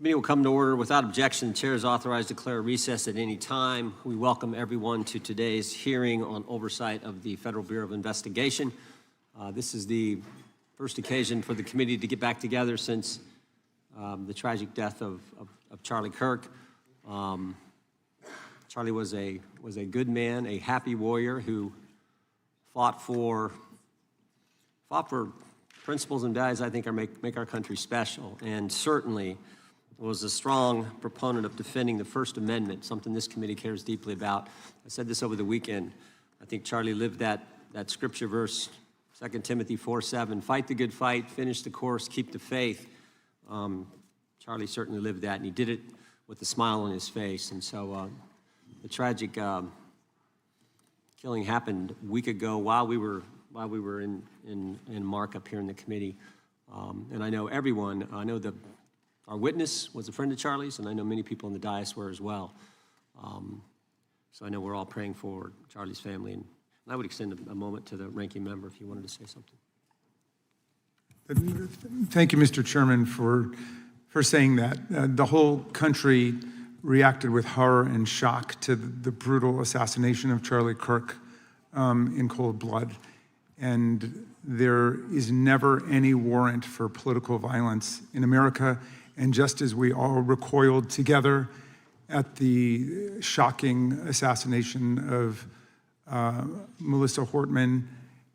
Meeting will come to order without objection. The chair is authorized to declare a recess at any time. We welcome everyone to today's hearing on oversight of the Federal Bureau of Investigation. This is the first occasion for the committee to get back together since the tragic death of Charlie Kirk. Charlie was a good man, a happy warrior who fought for principles and values I think make our country special, and certainly was a strong proponent of defending the First Amendment, something this committee cares deeply about. I said this over the weekend. I think Charlie lived that scripture verse, 2 Timothy 4:7, fight the good fight, finish the course, keep the faith. Charlie certainly lived that, and he did it with a smile on his face. And so the tragic killing happened a week ago while we were in markup here in the committee. And I know everyone, our witness was a friend of Charlie's, and I know many people in the dais were as well. So I know we're all praying for Charlie's family. And I would extend a moment to the ranking member if you wanted to say something. Thank you, Mr. Chairman, for saying that. The whole country reacted with horror and shock to the brutal assassination of Charlie Kirk in cold blood. And there is never any warrant for political violence in America. And just as we all recoiled together at the shocking assassination of Melissa Hortman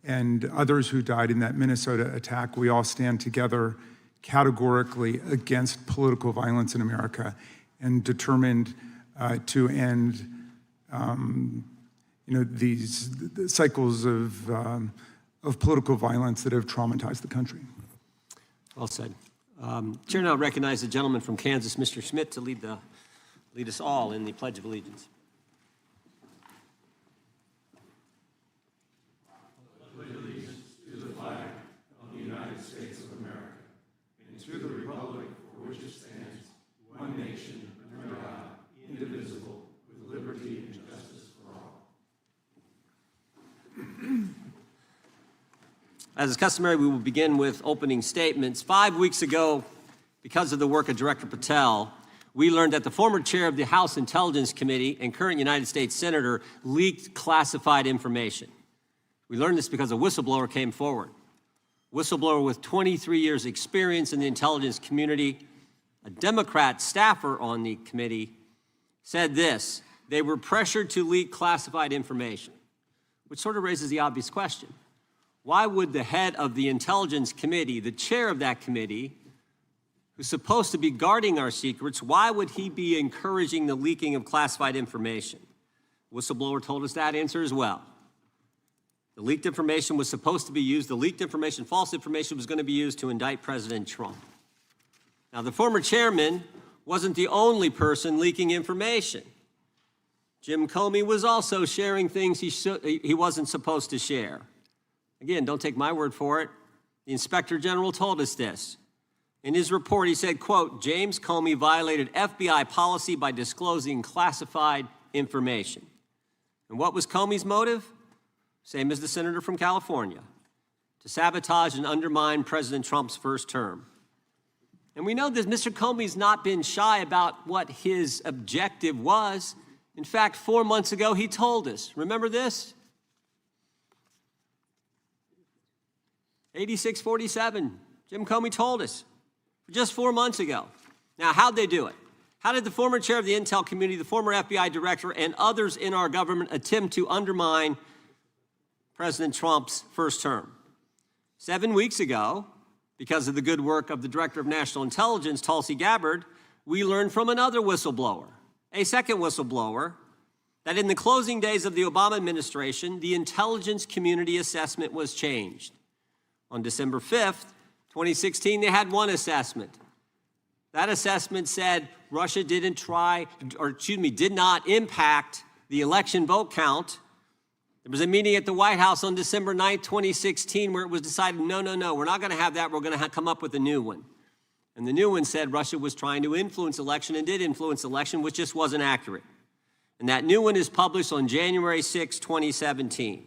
and others who died in that Minnesota attack, we all stand together categorically against political violence in America and determined to end these cycles of political violence that have traumatized the country. Well said. Chair now recognizes the gentleman from Kansas, Mr. Schmidt, to lead us all in the Pledge of Allegiance. Pledge allegiance to the flag of the United States of America and to the republic for which it stands, one nation, under God, indivisible, with liberty and justice for all. As is customary, we will begin with opening statements. 5 weeks ago, because of the work of Director Patel, we learned that the former chair of the House Intelligence Committee and current United States Senator leaked classified information. We learned this because a whistleblower came forward. A whistleblower with 23 years' experience in the intelligence community, a Democrat staffer on the committee, said this: they were pressured to leak classified information, which sort of raises the obvious question. Why would the head of the Intelligence Committee, the chair of that committee, who's supposed to be guarding our secrets, why would he be encouraging the leaking of classified information? Whistleblower told us that answer as well. The leaked information was supposed to be used, the leaked information, false information, was going to be used to indict President Trump. Now, the former chairman wasn't the only person leaking information. Jim Comey was also sharing things he wasn't supposed to share. Again, don't take my word for it. The Inspector General told us this. In his report, he said, quote, James Comey violated FBI policy by disclosing classified information. And what was Comey's motive? Same as the senator from California: to sabotage and undermine President Trump's first term. And we know that Mr. Comey's not been shy about what his objective was. In fact, 4 months ago, he told us. Remember this? 8647, Jim Comey told us just 4 months ago. Now, how'd they do it? How did the former chair of the Intel community, the former FBI director, and others in our government attempt to undermine President Trump's first term? 7 weeks ago, because of the good work of the Director of National Intelligence, Tulsi Gabbard, we learned from another whistleblower, a second whistleblower, that in the closing days of the Obama administration, the intelligence community assessment was changed. On December 5th, 2016, they had one assessment. That assessment said Russia did not impact the election vote count. There was a meeting at the White House on December 9th, 2016, where it was decided, no, we're not going to have that. We're going to come up with a new one. And the new one said Russia was trying to influence election and did influence election, which just wasn't accurate. And that new one is published on January 6, 2017.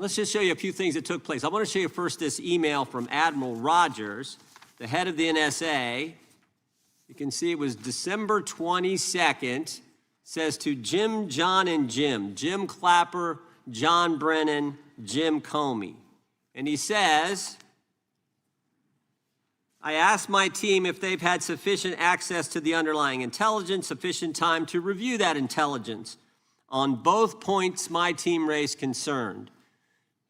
Let's just show you a few things that took place. I want to show you first this email from Admiral Rogers, the head of the NSA, You can see it was December 22nd. Says to Jim, John, and Jim. Jim Clapper, John Brennan, Jim Comey. And he says, I asked my team if they've had sufficient access to the underlying intelligence, sufficient time to review that intelligence. On both points, my team raised concern.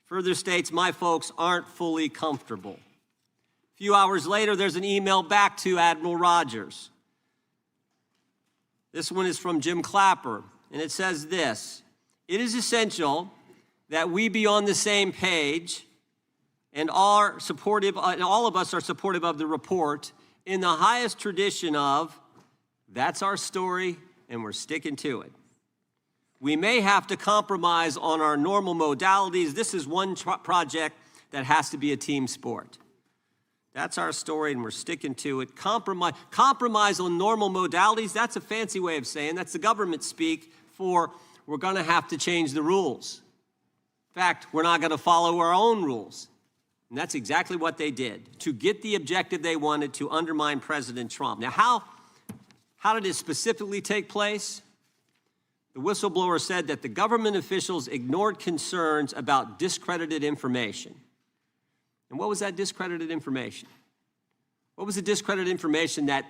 Further states, my folks aren't fully comfortable. A few hours later, there's an email back to Admiral Rogers. This one is from Jim Clapper, and it says this: it is essential that we be on the same page and all of us are supportive of the report in the highest tradition of, that's our story and we're sticking to it. We may have to compromise on our normal modalities. This is one project that has to be a team sport. That's our story, and we're sticking to it. Compromise on normal modalities, that's a fancy way of saying, that's the government speak for we're going to have to change the rules. In fact, we're not going to follow our own rules. And that's exactly what they did, to get the objective they wanted, to undermine President Trump. Now, how did it specifically take place? The whistleblower said that the government officials ignored concerns about discredited information. And what was that discredited information? What was the discredited information that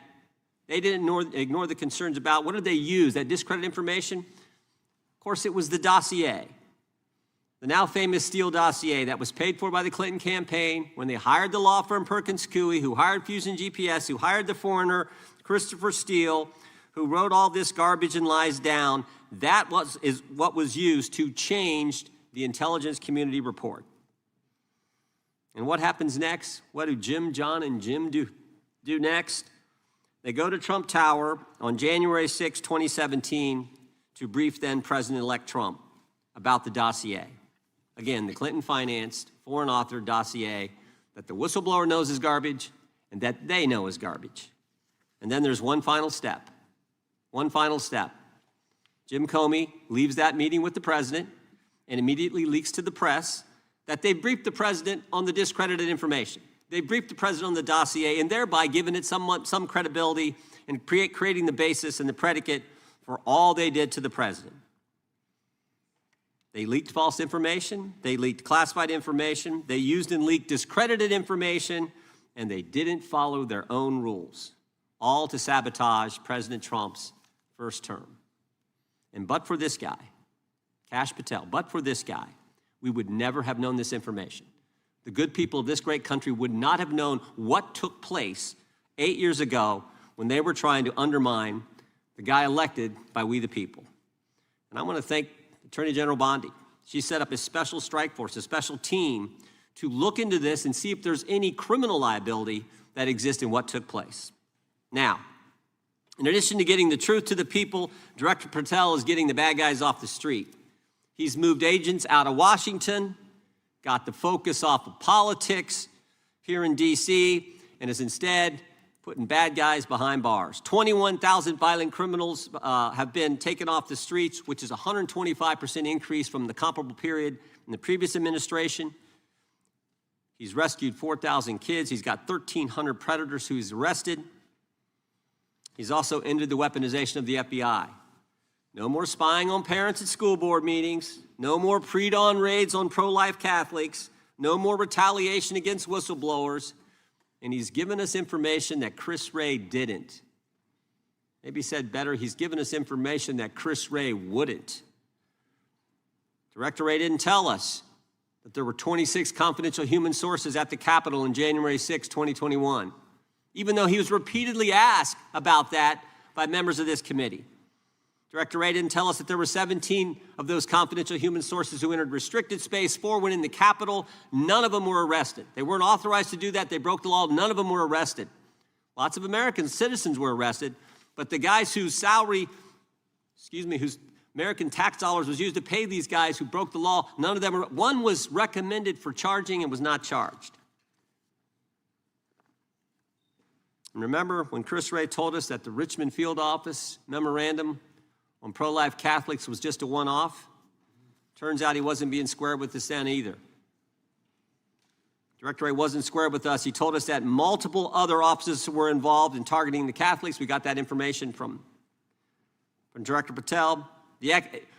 they didn't ignore the concerns about? What did they use, that discredited information? Of course, it was the dossier, the now famous Steele dossier that was paid for by the Clinton campaign when they hired the law firm Perkins Coie, who hired Fusion GPS, who hired the foreigner Christopher Steele, who wrote all this garbage and lies down. That is what was used to change the intelligence community report. And what happens next? What do Jim, John, and Jim do next? They go to Trump Tower on January 6, 2017, to brief then President-elect Trump about the dossier. Again, the Clinton-financed, foreign-authored dossier that the whistleblower knows is garbage and that they know is garbage. And then there's one final step. One final step. Jim Comey leaves that meeting with the president and immediately leaks to the press that they briefed the president on the discredited information. They briefed the president on the dossier and thereby giving it some credibility and creating the basis and the predicate for all they did to the president. They leaked false information, they leaked classified information, they used and leaked discredited information, and they didn't follow their own rules, all to sabotage President Trump's first term. And but for this guy, Kash Patel, but for this guy, we would never have known this information. The good people of this great country would not have known what took place 8 years ago when they were trying to undermine the guy elected by we the people. And I want to thank Attorney General Bondi. She set up a special strike force, a special team, to look into this and see if there's any criminal liability that exists in what took place. Now, in addition to getting the truth to the people, Director Patel is getting the bad guys off the street. He's moved agents out of Washington, got the focus off of politics here in D.C., and is instead putting bad guys behind bars. 21,000 violent criminals have been taken off the streets, which is a 125% increase from the comparable period in the previous administration. He's rescued 4,000 kids. He's got 1,300 predators who he's arrested. He's also ended the weaponization of the FBI. No more spying on parents at school board meetings. No more pre-dawn raids on pro-life Catholics. No more retaliation against whistleblowers. And he's given us information that Chris Wray didn't. Maybe said better, he's given us information that Chris Wray wouldn't. Director Wray didn't tell us that there were 26 confidential human sources at the Capitol on January 6, 2021, even though he was repeatedly asked about that by members of this committee. Director Wray didn't tell us that there were 17 of those confidential human sources who entered restricted space. 4 went in the Capitol. None of them were arrested. They weren't authorized to do that. They broke the law. None of them were arrested. Lots of American citizens were arrested, but the guys whose whose American tax dollars was used to pay these guys who broke the law, none of them were. One was recommended for charging and was not charged. And remember when Chris Wray told us that the Richmond field office memorandum on pro-life Catholics was just a one-off? Turns out he wasn't being square with the Senate either. Director Wray wasn't square with us. He told us that multiple other officers were involved in targeting the Catholics. We got that information from Director Patel.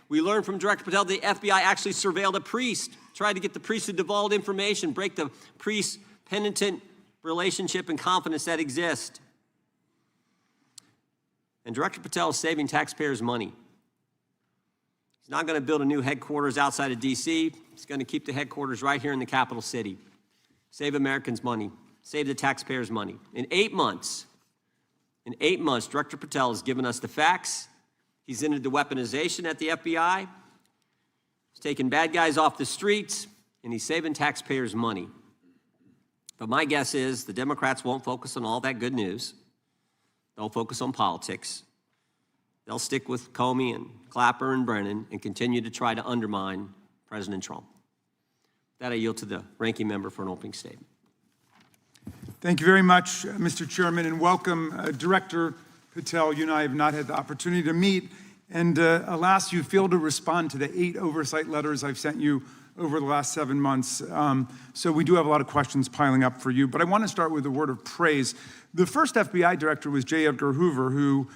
We learned from Director Patel the FBI actually surveilled a priest, tried to get the priest to divulge information, break the priest-penitent relationship and confidence that exists. And Director Patel is saving taxpayers' money. He's not going to build a new headquarters outside of D.C. He's going to keep the headquarters right here in the capital city. Save Americans money, save the taxpayers' money. In 8 months, Director Patel has given us the facts. He's ended the weaponization at the FBI. He's taken bad guys off the streets, and he's saving taxpayers' money. But my guess is the Democrats won't focus on all that good news. They'll focus on politics. They'll stick with Comey and Clapper and Brennan and continue to try to undermine President Trump. That I yield to the ranking member for an opening statement. Thank you very much, Mr. Chairman, and welcome, Director Patel. You and I have not had the opportunity to meet, and alas, you failed to respond to the 8 oversight letters I've sent you over the last 7 months. So we do have a lot of questions piling up for you, but I want to start with a word of praise. The first FBI director was J. Edgar Hoover, who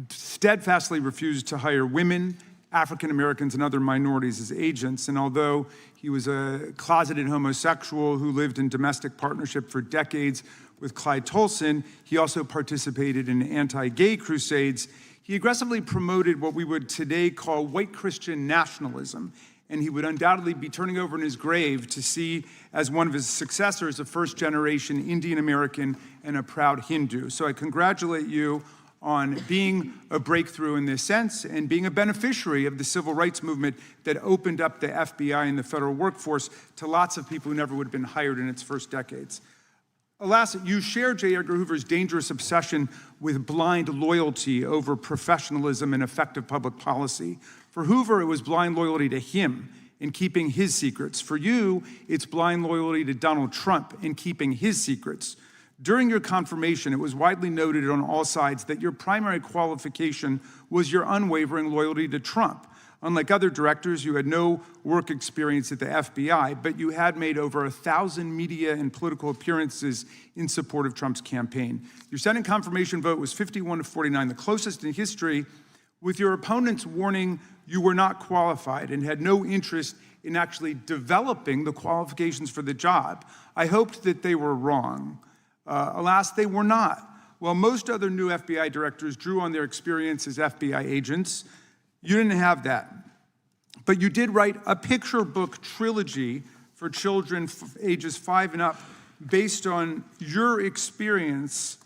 steadfastly refused to hire women, African Americans, and other minorities as agents. And although he was a closeted homosexual who lived in domestic partnership for decades with Clyde Tolson, he also participated in anti-gay crusades. He aggressively promoted what we would today call white Christian nationalism, and he would undoubtedly be turning over in his grave to see as one of his successors a first-generation Indian American and a proud Hindu. So I congratulate you on being a breakthrough in this sense and being a beneficiary of the civil rights movement that opened up the FBI and the federal workforce to lots of people who never would have been hired in its first decades. Alas, you share J. Edgar Hoover's dangerous obsession with blind loyalty over professionalism and effective public policy. For Hoover, it was blind loyalty to him in keeping his secrets. For you, it's blind loyalty to Donald Trump in keeping his secrets. During your confirmation, it was widely noted on all sides that your primary qualification was your unwavering loyalty to Trump. Unlike other directors, you had no work experience at the FBI, but you had made over 1,000 media and political appearances in support of Trump's campaign. Your Senate confirmation vote was 51-49, the closest in history, with your opponents warning you were not qualified and had no interest in actually developing the qualifications for the job. I hoped that they were wrong. Alas, they were not. While most other new FBI directors drew on their experience as FBI agents, you didn't have that. But you did write a picture book trilogy for children ages 5 and up based on your experience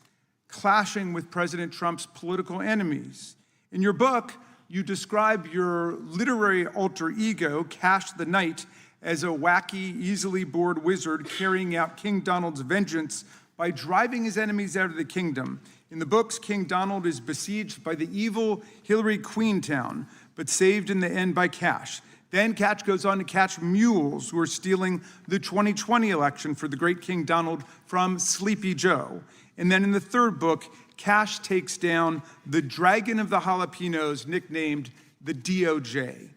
clashing with President Trump's political enemies. In your book, you describe your literary alter ego, Cash the Knight, as a wacky, easily bored wizard carrying out King Donald's vengeance by driving his enemies out of the kingdom. In the books, King Donald is besieged by the evil Hillary Queentown, but saved in the end by Cash. Then Cash goes on to catch mules who are stealing the 2020 election for the great King Donald from Sleepy Joe. And then in the third book, Cash takes down the dragon of the jalapenos, nicknamed the DOJ.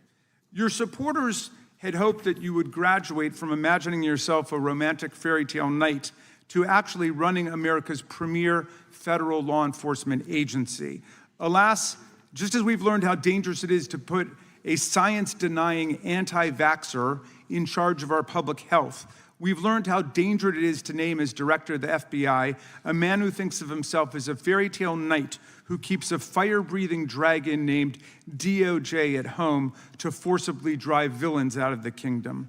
Your supporters had hoped that you would graduate from imagining yourself a romantic fairy tale knight to actually running America's premier federal law enforcement agency. Alas, just as we've learned how dangerous it is to put a science-denying anti-vaxxer in charge of our public health, we've learned how dangerous it is to name as director of the FBI a man who thinks of himself as a fairy tale knight who keeps a fire-breathing dragon named DOJ at home to forcibly drive villains out of the kingdom.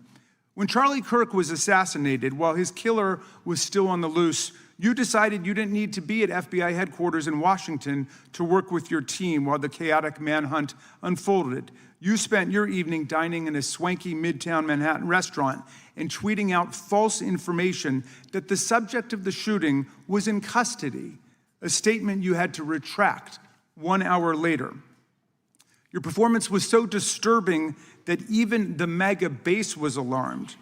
When Charlie Kirk was assassinated, while his killer was still on the loose, you decided you didn't need to be at FBI headquarters in Washington to work with your team while the chaotic manhunt unfolded. You spent your evening dining in a swanky Midtown Manhattan restaurant and tweeting out false information that the subject of the shooting was in custody, a statement you had to retract 1 hour later. Your performance was so disturbing that even the MAGA base was alarmed.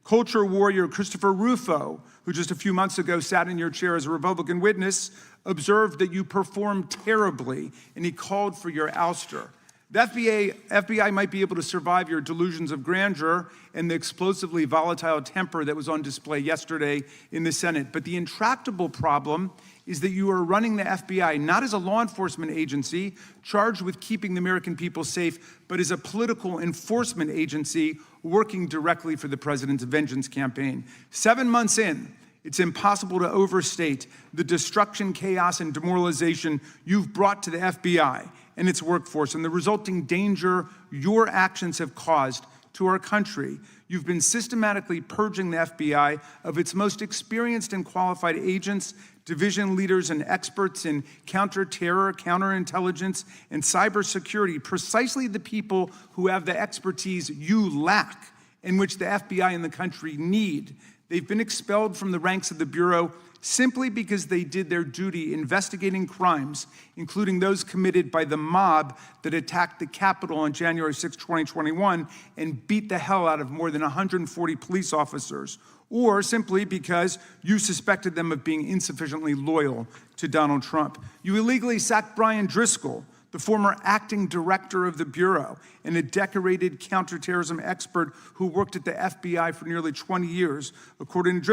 Culture warrior Christopher Rufo, who just a few months ago sat in your chair as a Republican witness, observed that you performed terribly, and he called for your ouster. The FBI might be able to survive your delusions of grandeur and the explosively volatile temper that was on display yesterday in the Senate. But the intractable problem is that you are running the FBI not as a law enforcement agency charged with keeping the American people safe, but as a political enforcement agency working directly for the president's vengeance campaign. 7 months in, it's impossible to overstate the destruction, chaos, and demoralization you've brought to the FBI and its workforce and the resulting danger your actions have caused to our country. You've been systematically purging the FBI of its most experienced and qualified agents, division leaders, and experts in counterterror, counterintelligence, and cybersecurity, precisely the people who have the expertise you lack and which the FBI and the country need. They've been expelled from the ranks of the Bureau simply because they did their duty investigating crimes, including those committed by the mob that attacked the Capitol on January 6, 2021, and beat the hell out of more than 140 police officers, or simply because you suspected them of being insufficiently loyal to Donald Trump. You illegally sacked Brian Driscoll, the former acting director of the Bureau and a decorated counterterrorism expert who worked at the FBI for nearly 20 years. According to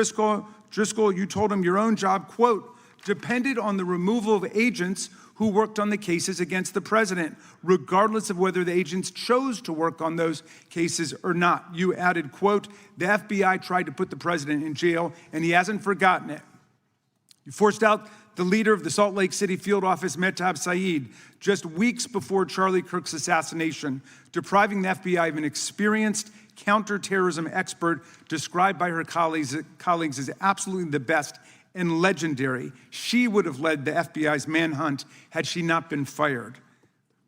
Driscoll, you told him your own job, quote, depended on the removal of agents who worked on the cases against the president, regardless of whether the agents chose to work on those cases or not. You added, quote, the FBI tried to put the president in jail and he hasn't forgotten it. You forced out the leader of the Salt Lake City field office, Mehtab Saeed, just weeks before Charlie Kirk's assassination, depriving the FBI of an experienced counterterrorism expert described by her colleagues as absolutely the best and legendary. She would have led the FBI's manhunt had she not been fired.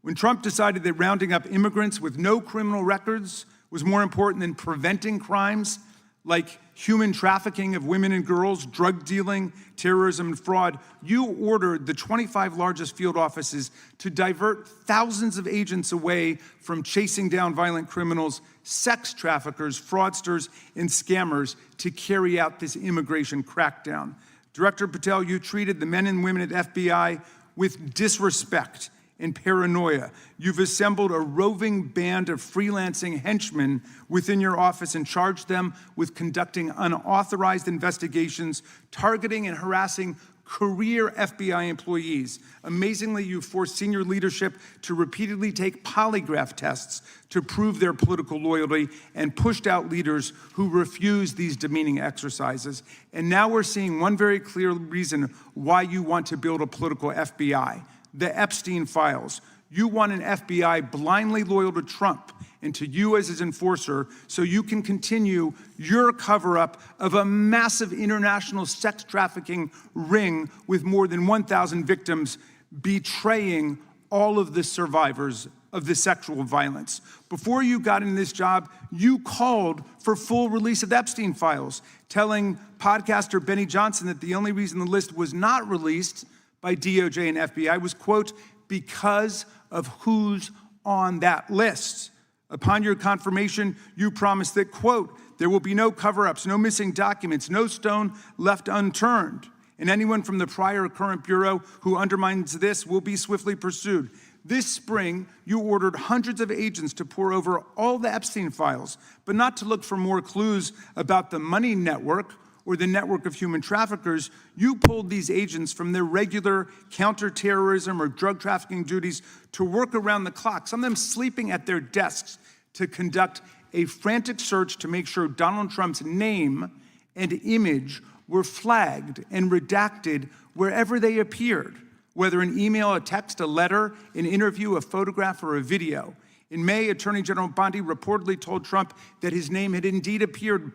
When Trump decided that rounding up immigrants with no criminal records was more important than preventing crimes like human trafficking of women and girls, drug dealing, terrorism, and fraud, you ordered the 25 largest field offices to divert thousands of agents away from chasing down violent criminals, sex traffickers, fraudsters, and scammers to carry out this immigration crackdown. Director Patel, you treated the men and women at FBI with disrespect and paranoia. You've assembled a roving band of freelancing henchmen within your office and charged them with conducting unauthorized investigations, targeting and harassing career FBI employees. Amazingly, you forced senior leadership to repeatedly take polygraph tests to prove their political loyalty and pushed out leaders who refused these demeaning exercises. And now we're seeing one very clear reason why you want to build a political FBI. The Epstein files. You want an FBI blindly loyal to Trump and to you as his enforcer so you can continue your cover-up of a massive international sex trafficking ring with more than 1,000 victims, betraying all of the survivors of the sexual violence. Before you got in this job, you called for full release of the Epstein files, telling podcaster Benny Johnson that the only reason the list was not released by DOJ and FBI was, quote, because of who's on that list. Upon your confirmation, you promised that, quote, there will be no cover-ups, no missing documents, no stone left unturned, and anyone from the prior or current Bureau who undermines this will be swiftly pursued. This spring, you ordered hundreds of agents to pore over all the Epstein files, but not to look for more clues about the money network or the network of human traffickers. You pulled these agents from their regular counterterrorism or drug trafficking duties to work around the clock, some of them sleeping at their desks, to conduct a frantic search to make sure Donald Trump's name and image were flagged and redacted wherever they appeared, whether an email, a text, a letter, an interview, a photograph, or a video. In May, Attorney General Bondi reportedly told Trump that his name had indeed appeared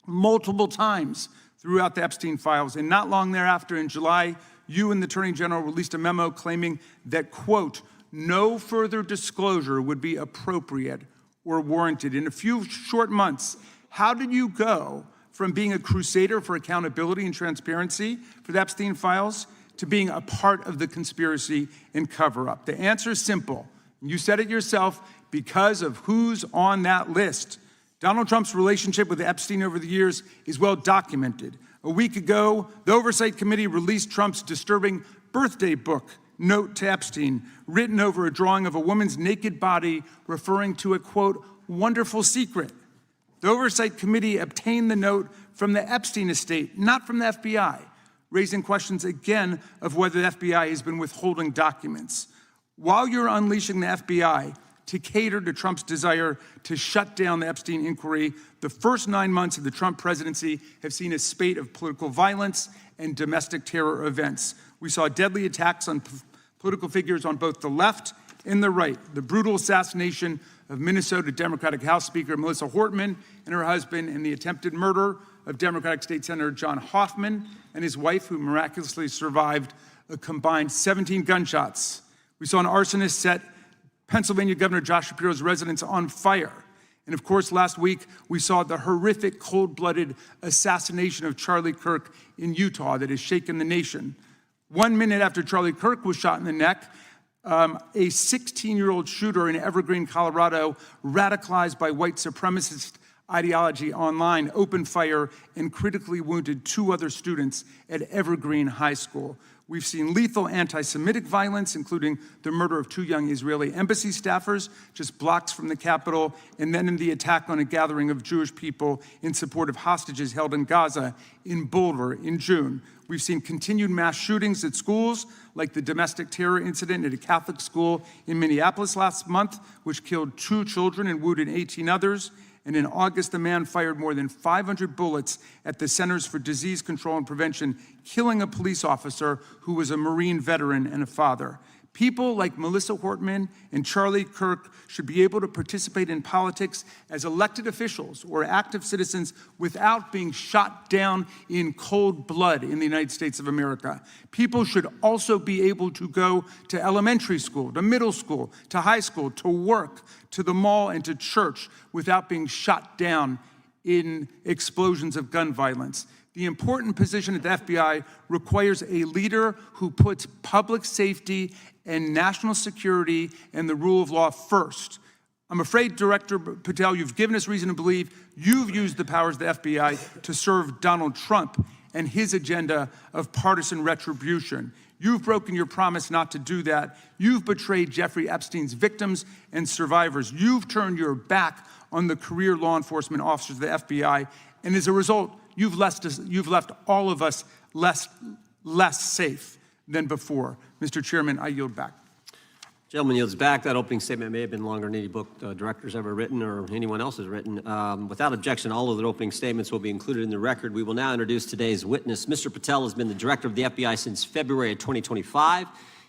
multiple times throughout the Epstein files. And not long thereafter, in July, you and the Attorney General released a memo claiming that, quote, no further disclosure would be appropriate or warranted. In a few short months, how did you go from being a crusader for accountability and transparency for the Epstein files to being a part of the conspiracy and cover-up? The answer is simple. You said it yourself, because of who's on that list. Donald Trump's relationship with Epstein over the years is well documented. A week ago, the Oversight Committee released Trump's disturbing birthday book note to Epstein, written over a drawing of a woman's naked body, referring to a, quote, wonderful secret. The Oversight Committee obtained the note from the Epstein estate, not from the FBI, raising questions again of whether the FBI has been withholding documents. While you're unleashing the FBI to cater to Trump's desire to shut down the Epstein inquiry, the first 9 months of the Trump presidency have seen a spate of political violence and domestic terror events. We saw deadly attacks on political figures on both the left and the right. The brutal assassination of Minnesota Democratic House Speaker Melissa Hortman and her husband, and the attempted murder of Democratic State Senator John Hoffman and his wife, who miraculously survived a combined 17 gunshots. We saw an arsonist set Pennsylvania Governor Josh Shapiro's residence on fire. And of course, last week, we saw the horrific, cold-blooded assassination of Charlie Kirk in Utah that has shaken the nation. 1 minute after Charlie Kirk was shot in the neck, a 16-year-old shooter in Evergreen, Colorado, radicalized by white supremacist ideology online, opened fire and critically wounded 2 other students at Evergreen High School. We've seen lethal anti-Semitic violence, including the murder of 2 young Israeli embassy staffers just blocks from the Capitol, and then in the attack on a gathering of Jewish people in support of hostages held in Gaza in Boulder in June. We've seen continued mass shootings at schools, like the domestic terror incident at a Catholic school in Minneapolis last month, which killed 2 children and wounded 18 others. And in August, the man fired more than 500 bullets at the Centers for Disease Control and Prevention, killing a police officer who was a Marine veteran and a father. People like Melissa Hortman and Charlie Kirk should be able to participate in politics as elected officials or active citizens without being shot down in cold blood in the United States of America. People should also be able to go to elementary school, to middle school, to high school, to work, to the mall, and to church without being shot down in explosions of gun violence. The important position at the FBI requires a leader who puts public safety and national security and the rule of law first. I'm afraid, Director Patel, you've given us reason to believe you've used the powers of the FBI to serve Donald Trump and his agenda of partisan retribution. You've broken your promise not to do that. You've betrayed Jeffrey Epstein's victims and survivors. You've turned your back on the career law enforcement officers of the FBI, and as a result, you've left all of us less safe than before. Mr. Chairman, I yield back. Gentleman yields back. That opening statement may have been longer than any book director's ever written or anyone else has written. Without objection, all of the opening statements will be included in the record. We will now introduce today's witness. Mr. Patel has been the director of the FBI since February of 2025.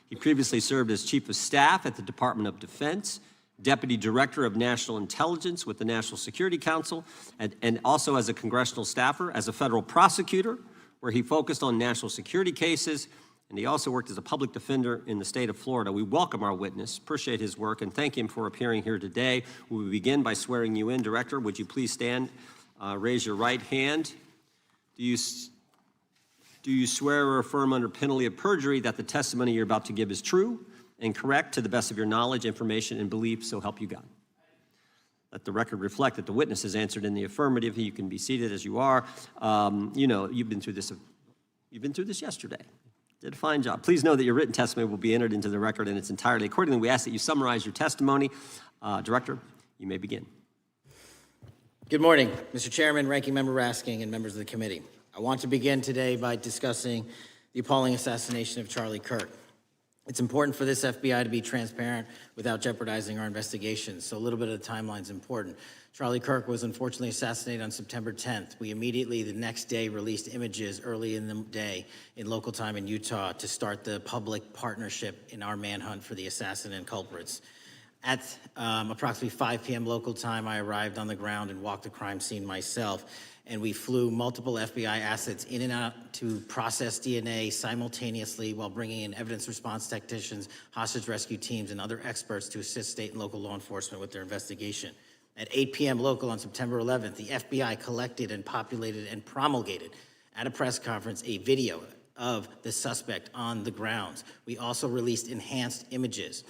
He previously served as Chief of Staff at the Department of Defense, Deputy Director of National Intelligence with the National Security Council, and also as a congressional staffer, as a federal prosecutor, where he focused on national security cases, and he also worked as a public defender in the state of Florida. We welcome our witness, appreciate his work, and thank him for appearing here today. We will begin by swearing you in. Director, would you please stand, raise your right hand. Do you swear or affirm under penalty of perjury that the testimony you're about to give is true and correct to the best of your knowledge, information, and belief, so help you God? Let the record reflect that the witness has answered in the affirmative. You can be seated as you are. You know, you've been through this yesterday. Did a fine job. Please know that your written testimony will be entered into the record in its entirety. Accordingly, we ask that you summarize your testimony. Director, you may begin. Good morning, Mr. Chairman, Ranking Member Raskin, and members of the committee. I want to begin today by discussing the appalling assassination of Charlie Kirk. It's important for this FBI to be transparent without jeopardizing our investigations, so a little bit of the timeline is important. Charlie Kirk was unfortunately assassinated on September 10th. We immediately, the next day, released images early in the day in local time in Utah to start the public partnership in our manhunt for the assassin and culprits. At approximately 5 p.m. local time, I arrived on the ground and walked the crime scene myself, and we flew multiple FBI assets in and out to process DNA simultaneously while bringing in evidence response technicians, hostage rescue teams, and other experts to assist state and local law enforcement with their investigation. At 8 p.m. local on September 11th, the FBI collected and populated and promulgated at a press conference a video of the suspect on the grounds. We also released enhanced images.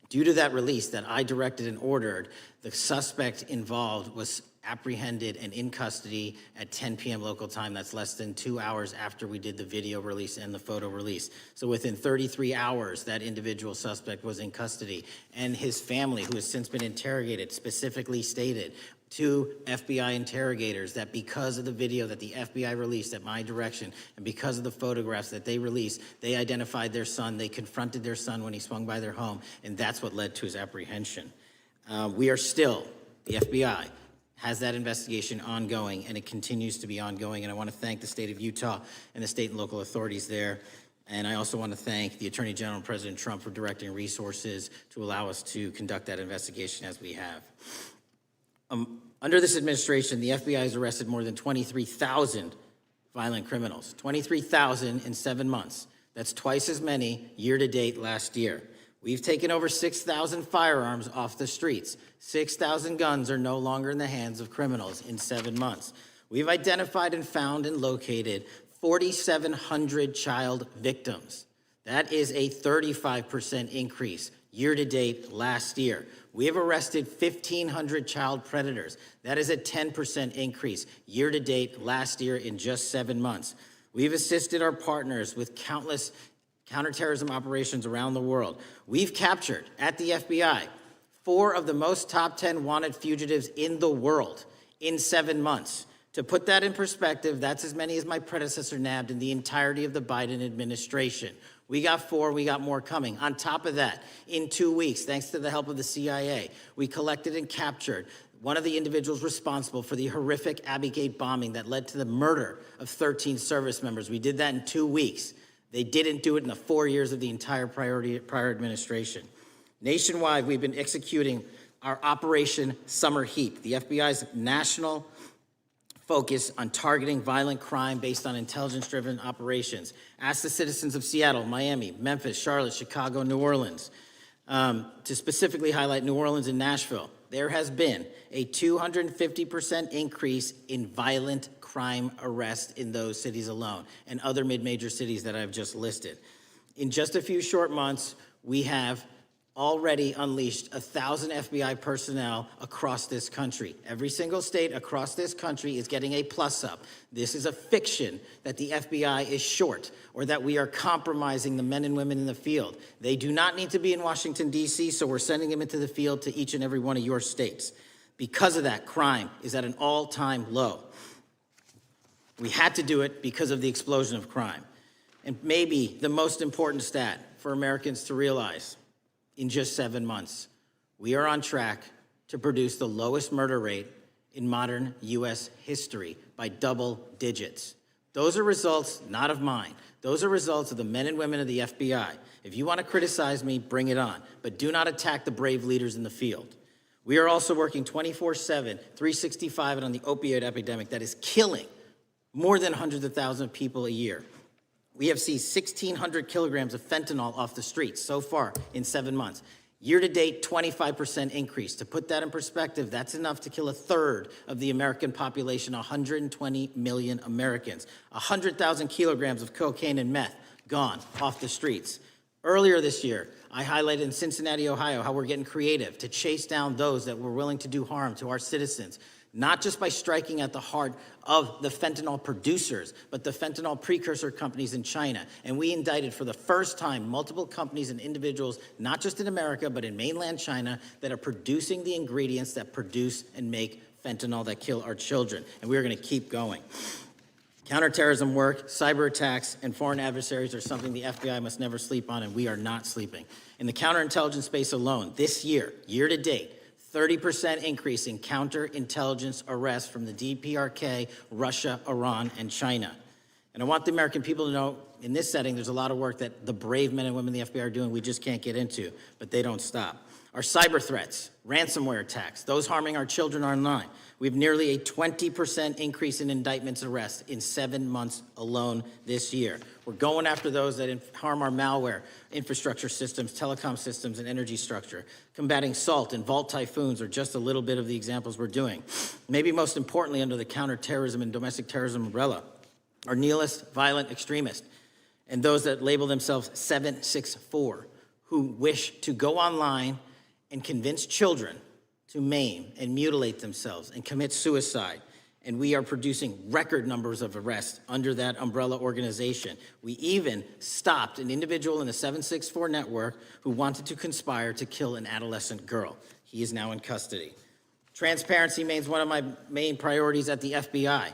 Due to that release that I directed and ordered, the suspect involved was apprehended and in custody at 10 p.m. local time. That's less than 2 hours after we did the video release and the photo release. So within 33 hours, that individual suspect was in custody. And his family, who has since been interrogated, specifically stated to FBI interrogators that because of the video that the FBI released at my direction and because of the photographs that they released, they identified their son, they confronted their son when he swung by their home, and that's what led to his apprehension. We are still, the FBI has that investigation ongoing, and it continues to be ongoing, and I want to thank the state of Utah and the state and local authorities there. And I also want to thank the Attorney General and President Trump for directing resources to allow us to conduct that investigation as we have. Under this administration, the FBI has arrested more than 23,000 violent criminals. 23,000 in 7 months. That's twice as many year-to-date last year. We've taken over 6,000 firearms off the streets. 6,000 guns are no longer in the hands of criminals in 7 months. We've identified and found and located 4,700 child victims. That is a 35% increase year-to-date last year. We have arrested 1,500 child predators. That is a 10% increase year-to-date last year in just 7 months. We've assisted our partners with countless counterterrorism operations around the world. We've captured, at the FBI, 4 of the most top 10 wanted fugitives in the world in 7 months. To put that in perspective, that's as many as my predecessor nabbed in the entirety of the Biden administration. We got 4, we got more coming. On top of that, in 2 weeks, thanks to the help of the CIA, we collected and captured one of the individuals responsible for the horrific Abbey Gate bombing that led to the murder of 13 service members. We did that in 2 weeks. They didn't do it in the 4 years of the entire prior administration. Nationwide, we've been executing our Operation Summer Heat, the FBI's national focus on targeting violent crime based on intelligence-driven operations. Ask the citizens of Seattle, Miami, Memphis, Charlotte, Chicago, New Orleans, to specifically highlight New Orleans and Nashville. There has been a 250% increase in violent crime arrests in those cities alone and other mid-major cities that I've just listed. In just a few short months, we have already unleashed 1,000 FBI personnel across this country. Every single state across this country is getting a plus up. This is a fiction that the FBI is short or that we are compromising the men and women in the field. They do not need to be in Washington, D.C., so we're sending them into the field to each and every one of your states. Because of that, crime is at an all-time low. We had to do it because of the explosion of crime. And maybe the most important stat for Americans to realize, in just 7 months, we are on track to produce the lowest murder rate in modern U.S. history by double digits. Those are results not of mine. Those are results of the men and women of the FBI. If you want to criticize me, bring it on, but do not attack the brave leaders in the field. We are also working 24/7, 365 on the opioid epidemic that is killing more than hundreds of thousands of people a year. We have seized 1,600 kilograms of fentanyl off the streets so far in 7 months. Year-to-date, 25% increase. To put that in perspective, that's enough to kill a third of the American population, 120 million Americans. 100,000 kilograms of cocaine and meth gone off the streets. Earlier this year, I highlighted in Cincinnati, Ohio, how we're getting creative to chase down those that were willing to do harm to our citizens, not just by striking at the heart of the fentanyl producers, but the fentanyl precursor companies in China. And we indicted for the first time multiple companies and individuals, not just in America, but in mainland China, that are producing the ingredients that produce and make fentanyl that kill our children. And we're gonna keep going. Counterterrorism work, cyber attacks, and foreign adversaries are something the FBI must never sleep on, and we are not sleeping. In the counterintelligence space alone, this year, year to date, 30% increase in counterintelligence arrests from the DPRK, Russia, Iran, and China. And I want the American people to know, in this setting, there's a lot of work that the brave men and women in the FBI are doing we just can't get into, but they don't stop. Our cyber threats, ransomware attacks, those harming our children online. We have nearly a 20% increase in indictments and arrests in 7 months alone this year. We're going after those that harm our malware, infrastructure systems, telecom systems, and energy structure. Combating SALT and Vault typhoons are just a little bit of the examples we're doing. Maybe most importantly, under the counterterrorism and domestic terrorism umbrella, are nihilist, violent extremists, and those that label themselves 764, who wish to go online and convince children to maim and mutilate themselves and commit suicide. And we are producing record numbers of arrests under that umbrella organization. We even stopped an individual in the 764 network who wanted to conspire to kill an adolescent girl. He is now in custody. Transparency remains one of my main priorities at the FBI.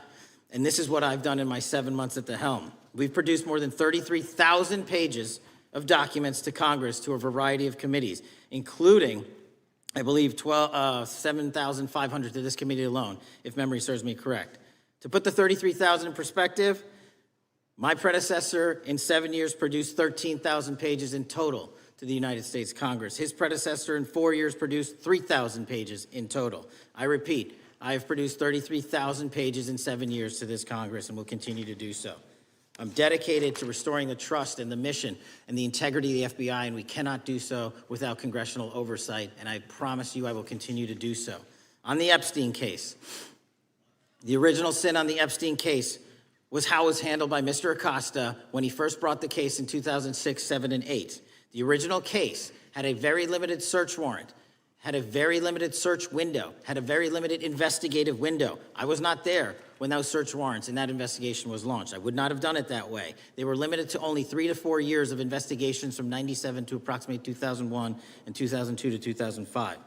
And this is what I've done in my 7 months at the helm. We've produced more than 33,000 pages of documents to Congress to a variety of committees, including, I believe, 7,500 to this committee alone, if memory serves me correct. To put the 33,000 in perspective, my predecessor in 7 years produced 13,000 pages in total to the United States Congress. His predecessor in 4 years produced 3,000 pages in total. I repeat, I have produced 33,000 pages in 7 years to this Congress and will continue to do so. I'm dedicated to restoring the trust and the mission and the integrity of the FBI, and we cannot do so without congressional oversight, and I promise you I will continue to do so. On the Epstein case, the original sin on the Epstein case was how it was handled by Mr. Acosta when he first brought the case in 2006, 7, and 8. The original case had a very limited search warrant, had a very limited search window, had a very limited investigative window. I was not there when those search warrants and that investigation was launched. I would not have done it that way. They were limited to only 3 to 4 years of investigations from 97 to approximately 2001 and 2002 to 2005.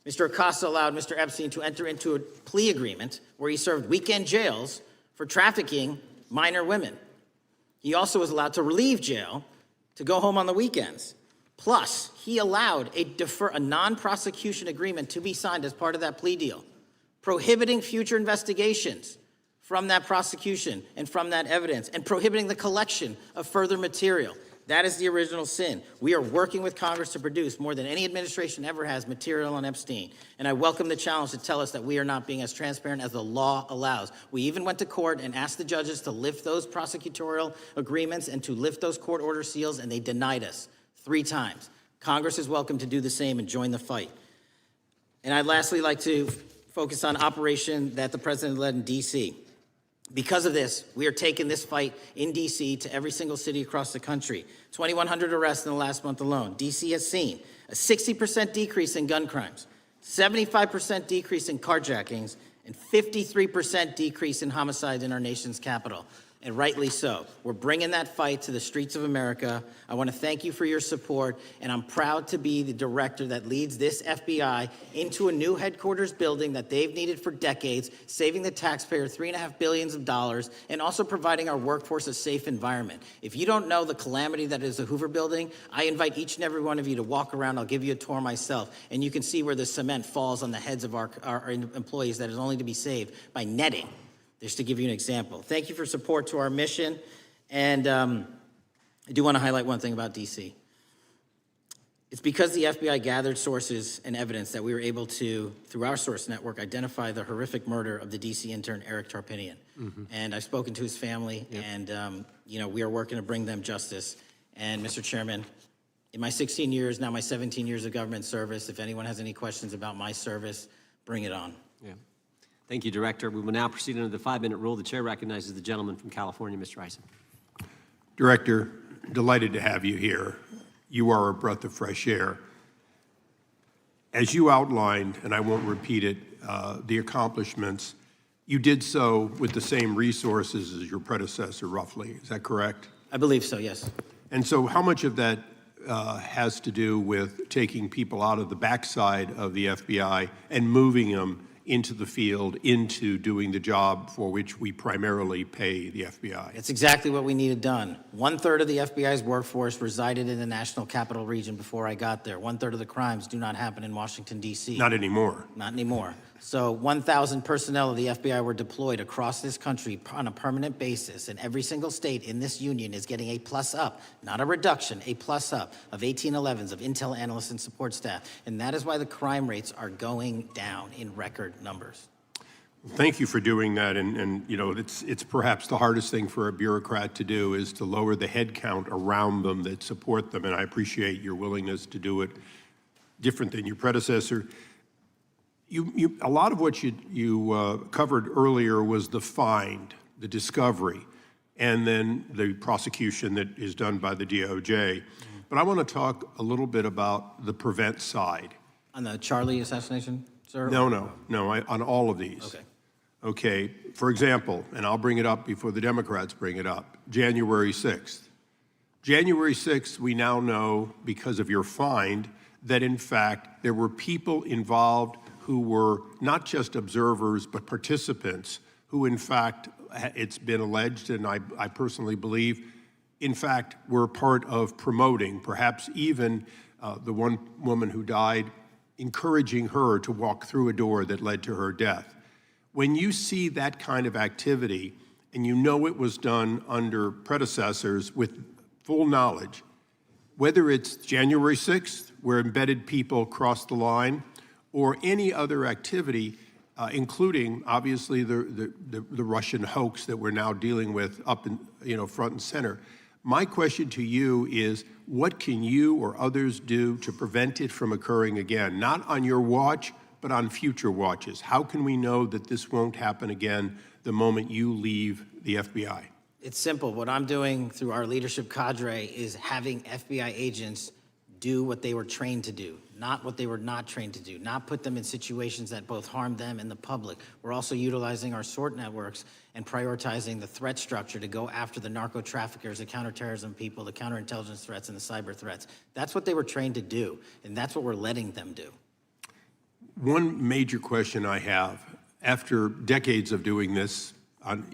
Mr. Acosta allowed Mr. Epstein to enter into a plea agreement where he served weekend jails for trafficking minor women. He also was allowed to leave jail to go home on the weekends. Plus, he allowed a non-prosecution agreement to be signed as part of that plea deal, prohibiting future investigations from that prosecution and from that evidence, and prohibiting the collection of further material. That is the original sin. We are working with Congress to produce more than any administration ever has material on Epstein. And I welcome the challenge to tell us that we are not being as transparent as the law allows. We even went to court and asked the judges to lift those prosecutorial agreements and to lift those court order seals, and they denied us 3 times. Congress is welcome to do the same and join the fight. And I'd lastly like to focus on operation that the president led in D.C. Because of this, we are taking this fight in D.C. to every single city across the country. 2,100 arrests in the last month alone. D.C. has seen a 60% decrease in gun crimes, 75% decrease in carjackings, and 53% decrease in homicides in our nation's capital. And rightly so. We're bringing that fight to the streets of America. I want to thank you for your support, and I'm proud to be the director that leads this FBI into a new headquarters building that they've needed for decades, saving the taxpayer $3.5 billion, and also providing our workforce a safe environment. If you don't know the calamity that is the Hoover Building, I invite each and every one of you to walk around. I'll give you a tour myself, and you can see where the cement falls on the heads of our employees that is only to be saved by netting. Just to give you an example. Thank you for support to our mission. And I do want to highlight one thing about D.C. It's because the FBI gathered sources and evidence that we were able to, through our source network, identify the horrific murder of the D.C. intern, Eric Tarpinian. And I've spoken to his family, and we are working to bring them justice. And Mr. Chairman, in my 16 years, now my 17 years of government service, if anyone has any questions about my service, bring it on. Yeah. Thank you, Director. We will now proceed under the 5-minute rule. The chair recognizes the gentleman from California, Mr. Ison. Director, delighted to have you here. You are a breath of fresh air. As you outlined, and I won't repeat it, the accomplishments, you did so with the same resources as your predecessor, roughly. Is that correct? I believe so, yes. And so how much of that has to do with taking people out of the backside of the FBI and moving them into the field, into doing the job for which we primarily pay the FBI? It's exactly what we needed done. 1/3 of the FBI's workforce resided in the National Capital Region before I got there. 1/3 of the crimes do not happen in Washington, D.C. Not anymore. Not anymore. So 1,000 personnel of the FBI were deployed across this country on a permanent basis, and every single state in this union is getting a plus up, not a reduction, a plus up of 1811s of intel analysts and support staff. And that is why the crime rates are going down in record numbers. Thank you for doing that, and it's perhaps the hardest thing for a bureaucrat to do is to lower the head count around them that support them, and I appreciate your willingness to do it different than your predecessor. A lot of what you covered earlier was the find, the discovery, and then the prosecution that is done by the DOJ. But I want to talk a little bit about the prevent side. On the Charlie assassination? sir? No, on all of these. Okay. Okay, for example, and I'll bring it up before the Democrats bring it up, January 6th. January 6th, we now know, because of your find, that in fact there were people involved who were not just observers but participants who in fact, it's been alleged, and I personally believe, in fact, were part of promoting, perhaps even the one woman who died, encouraging her to walk through a door that led to her death. When you see that kind of activity, and you know it was done under predecessors with full knowledge, whether it's January 6th, where embedded people crossed the line, or any other activity, including obviously the Russian hoax that we're now dealing with up in, front and center. My question to you is, what can you or others do to prevent it from occurring again? Not on your watch, but on future watches. How can we know that this won't happen again the moment you leave the FBI? It's simple. What I'm doing through our leadership cadre is having FBI agents do what they were trained to do, not what they were not trained to do, not put them in situations that both harm them and the public. We're also utilizing our SORT networks and prioritizing the threat structure to go after the narco traffickers, the counterterrorism people, the counterintelligence threats, and the cyber threats. That's what they were trained to do, and that's what we're letting them do. One major question I have, after decades of doing this, on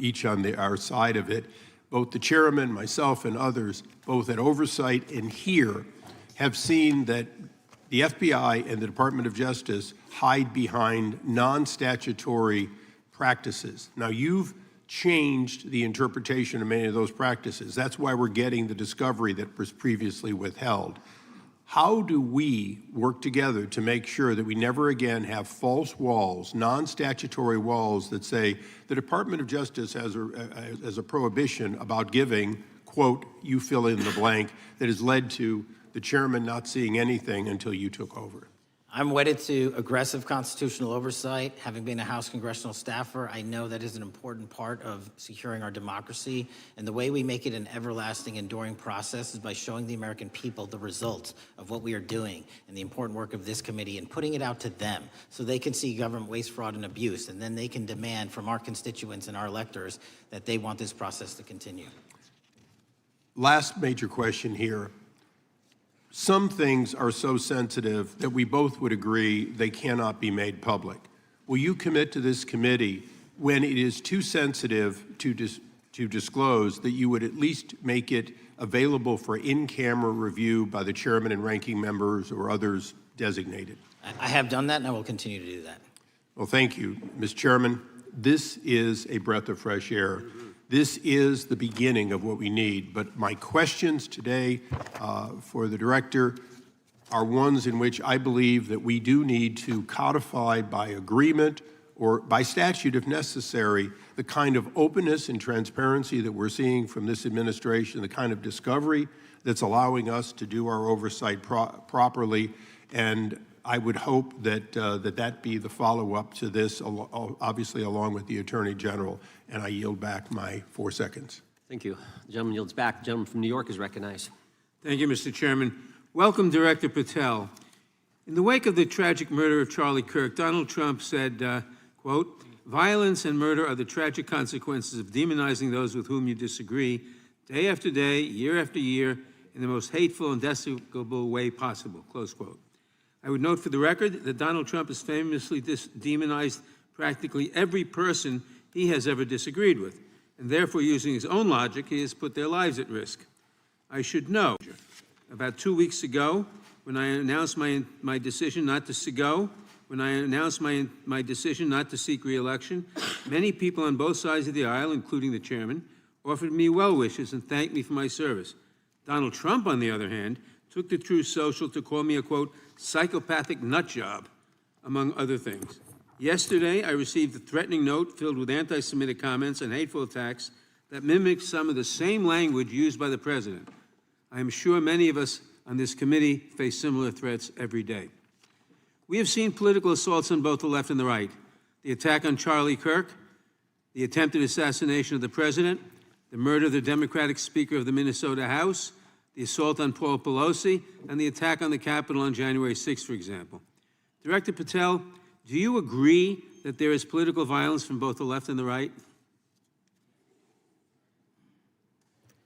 our side of it, both the chairman, myself, and others, both at oversight and here, have seen that the FBI and the Department of Justice hide behind non-statutory practices. Now, you've changed the interpretation of many of those practices. That's why we're getting the discovery that was previously withheld. How do we work together to make sure that we never again have false walls, non-statutory walls that say the Department of Justice has a prohibition about giving, quote, you fill in the blank, that has led to the chairman not seeing anything until you took over? I'm wedded to aggressive constitutional oversight. Having been a House congressional staffer, I know that is an important part of securing our democracy. And the way we make it an everlasting, enduring process is by showing the American people the results of what we are doing and the important work of this committee and putting it out to them so they can see government waste, fraud, and abuse. And then they can demand from our constituents and our electors that they want this process to continue. Last major question here. Some things are so sensitive that we both would agree they cannot be made public. Will you commit to this committee, when it is too sensitive to disclose, that you would at least make it available for in-camera review by the chairman and ranking members or others designated? I have done that, and I will continue to do that. Well, thank you, Mr. Chairman. This is a breath of fresh air. This is the beginning of what we need. But my questions today for the director are ones in which I believe that we do need to codify by agreement or by statute, if necessary, the kind of openness and transparency that we're seeing from this administration, the kind of discovery that's allowing us to do our oversight properly. And I would hope that that be the follow-up to this, obviously along with the Attorney General. And I yield back my 4 seconds. Thank you. The gentleman yields back. The gentleman from New York is recognized. Thank you, Mr. Chairman. Welcome, Director Patel. In the wake of the tragic murder of Charlie Kirk, Donald Trump said, quote, "Violence and murder are the tragic consequences of demonizing those with whom you disagree, day after day, year after year, in the most hateful and despicable way possible," close quote. I would note for the record that Donald Trump has famously demonized practically every person he has ever disagreed with, and therefore, using his own logic, he has put their lives at risk. I should know, about 2 weeks ago, when I announced my decision not to my decision not to seek re-election, many people on both sides of the aisle, including the chairman, offered me well wishes and thanked me for my service. Donald Trump, on the other hand, took to Truth Social to call me a, quote, psychopathic nut job, among other things. Yesterday, I received a threatening note filled with anti-Semitic comments and hateful attacks that mimicked some of the same language used by the president. I am sure many of us on this committee face similar threats every day. We have seen political assaults on both the left and the right. The attack on Charlie Kirk, the attempted assassination of the president, the murder of the Democratic Speaker of the Minnesota House, the assault on Paul Pelosi, and the attack on the Capitol on January 6th, for example. Director Patel, Do you agree that there is political violence from both the left and the right?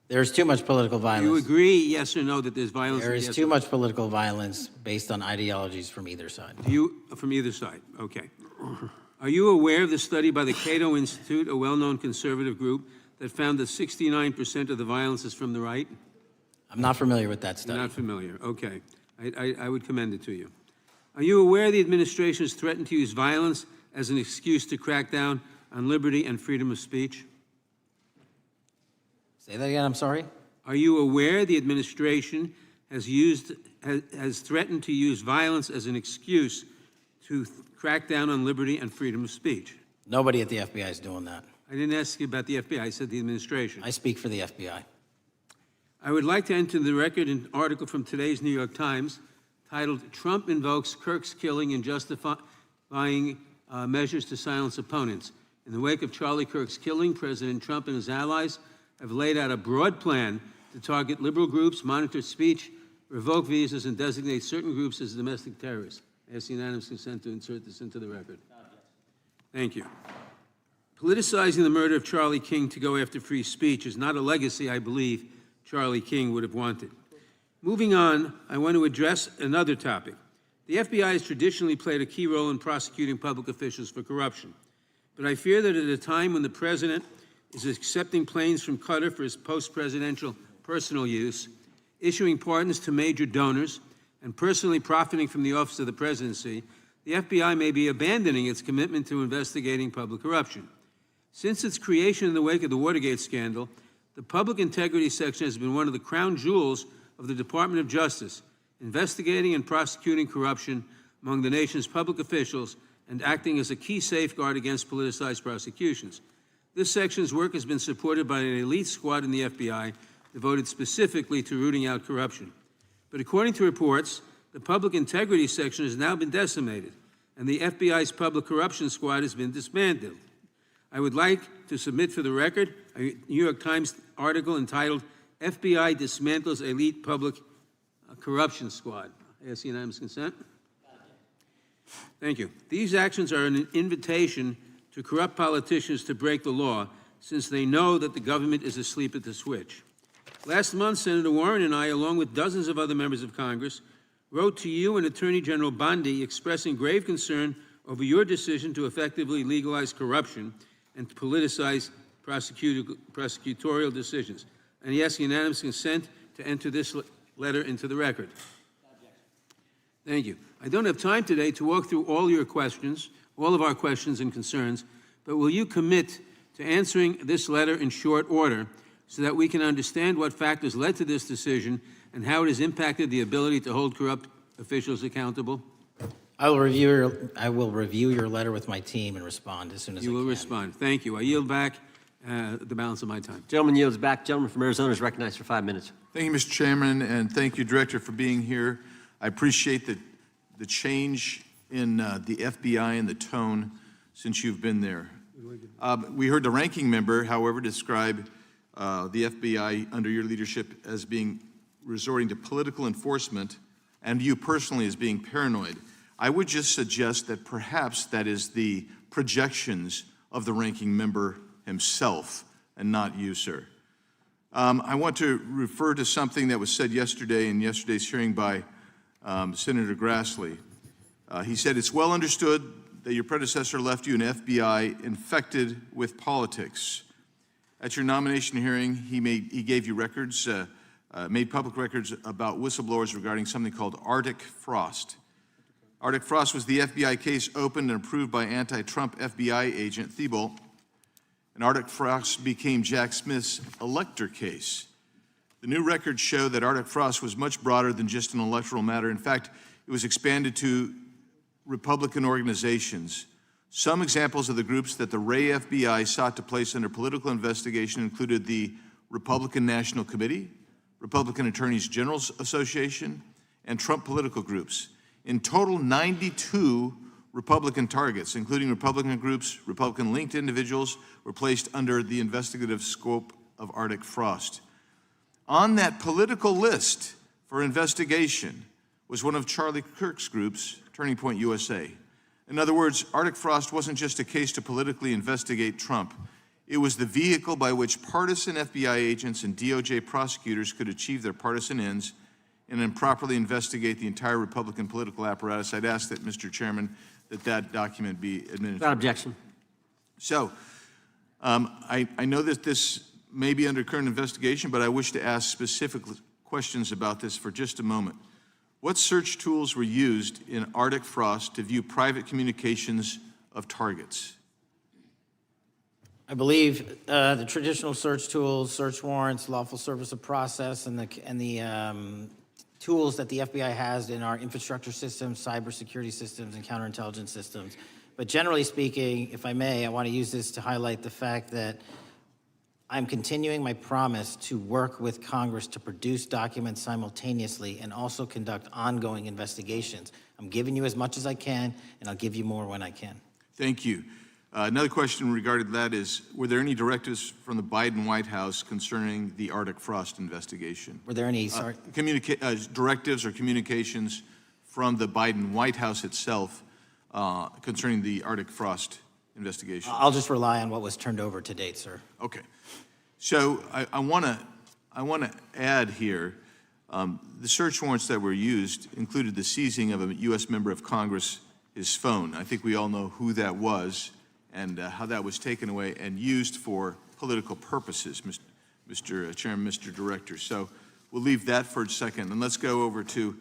There is too much political Do violence. you agree, yes or no, that there's violence? There is yes too or- much political violence based on ideologies from either side. Do you, from either side, okay. Are you aware of the study by the Cato Institute, a well-known conservative group, that found that 69% of the violence is from the right? I'm not familiar with that You're study. not familiar, okay. I would commend it to you. Are you aware the administration has threatened to use violence as an excuse to crack down on liberty and freedom of speech? Say that again, I'm sorry? Are you aware the administration has threatened to use violence as an excuse to crack down on liberty and freedom of speech? Nobody at the FBI is doing that. I didn't ask you about the FBI, I said the administration. I speak for the FBI. I would like to enter the record an article from today's New York Times titled, "Trump Invokes Kirk's Killing and Justifying Measures to Silence Opponents." In the wake of Charlie Kirk's killing, President Trump and his allies have laid out a broad plan to target liberal groups, monitor speech, revoke visas, and designate certain groups as domestic terrorists. I ask unanimous consent to insert this into the record. Thank you. Politicizing the murder of Charlie King to go after free speech is not a legacy I believe Charlie King would have wanted. Moving on, I want to address another topic. The FBI has traditionally played a key role in prosecuting public officials for corruption. But I fear that at a time when the president is accepting planes from Qatar for his post-presidential personal use, issuing pardons to major donors, and personally profiting from the office of the presidency, the FBI may be abandoning its commitment to investigating public corruption. Since its creation in the wake of the Watergate scandal, the Public Integrity Section has been one of the crown jewels of the Department of Justice, investigating and prosecuting corruption among the nation's public officials and acting as a key safeguard against politicized prosecutions. This section's work has been supported by an elite squad in the FBI devoted specifically to rooting out corruption. But according to reports, the Public Integrity Section has now been decimated, and the FBI's Public Corruption Squad has been disbanded. I would like to submit for the record a New York Times article entitled, "FBI Dismantles Elite Public Corruption Squad." I ask unanimous consent. Thank you. These actions are an invitation to corrupt politicians to break the law, since they know that the government is asleep at the switch. Last month, Senator Warren and I, along with dozens of other members of Congress, wrote to you and Attorney General Bondi expressing grave concern over your decision to effectively legalize corruption and to politicize prosecutorial decisions. And he asks unanimous consent to enter this letter into the record. Thank you. I don't have time today to walk through all your questions, all of our questions and concerns, but will you commit to answering this letter in short order so that we can understand what factors led to this decision and how it has impacted the ability to hold corrupt officials accountable? I will review your letter with my team and respond as soon as I You can. will respond. Thank you. I yield back the balance of my time. Gentleman yields back. Gentleman from Arizona is recognized for 5 minutes. Thank you, Mr. Chairman, and thank you, Director, for being here. I appreciate the change in the FBI and the tone since you've been there. We heard the ranking member, however, describe the FBI under your leadership as being resorting to political enforcement and you personally as being paranoid. I would just suggest that perhaps that is the projections of the ranking member himself and not you, sir. I want to refer to something that was said yesterday in yesterday's hearing by Senator Grassley. He said, "It's well understood that your predecessor left you an FBI infected with politics." At your nomination hearing, he gave you records, made public records about whistleblowers regarding something called Arctic Frost. Arctic Frost was the FBI case opened and approved by anti-Trump FBI agent Thibault, and Arctic Frost became Jack Smith's elector case. The new records show that Arctic Frost was much broader than just an electoral matter. In fact, it was expanded to Republican organizations. Some examples of the groups that the Ray FBI sought to place under political investigation included the Republican National Committee, Republican Attorneys General's Association, and Trump political groups. In total, 92 Republican targets, including Republican groups, Republican-linked individuals, were placed under the investigative scope of Arctic Frost. On that political list for investigation was one of Charlie Kirk's groups, Turning Point USA, In other words, Arctic Frost wasn't just a case to politically investigate Trump. It was the vehicle by which partisan FBI agents and DOJ prosecutors could achieve their partisan ends and improperly investigate the entire Republican political apparatus. I'd ask that, Mr. Chairman, that document be admitted. Without objection. So, I know that this may be under current investigation, but I wish to ask specific questions about this for just a moment. What search tools were used in Arctic Frost to view private communications of targets? I believe the traditional search tools, search warrants, lawful service of process, and the tools that the FBI has in our infrastructure systems, cybersecurity systems, and counterintelligence systems. But generally speaking, if I may, I want to use this to highlight the fact that I'm continuing my promise to work with Congress to produce documents simultaneously and also conduct ongoing investigations. I'm giving you as much as I can, and I'll give you more when I can. Thank you. Another question regarding that is, were there any directives from the Biden White House concerning the Arctic Frost investigation? Were there any, directives or communications from the Biden White House itself concerning the Arctic Frost investigation? I'll just rely on what was turned over to date, sir. Okay. So I want to add here, the search warrants that were used included the seizing of a U.S. member of Congress, his phone. I think we all know who that was and how that was taken away and used for political purposes, Mr. Chairman, Mr. Director. So we'll leave that for a second, and let's go over to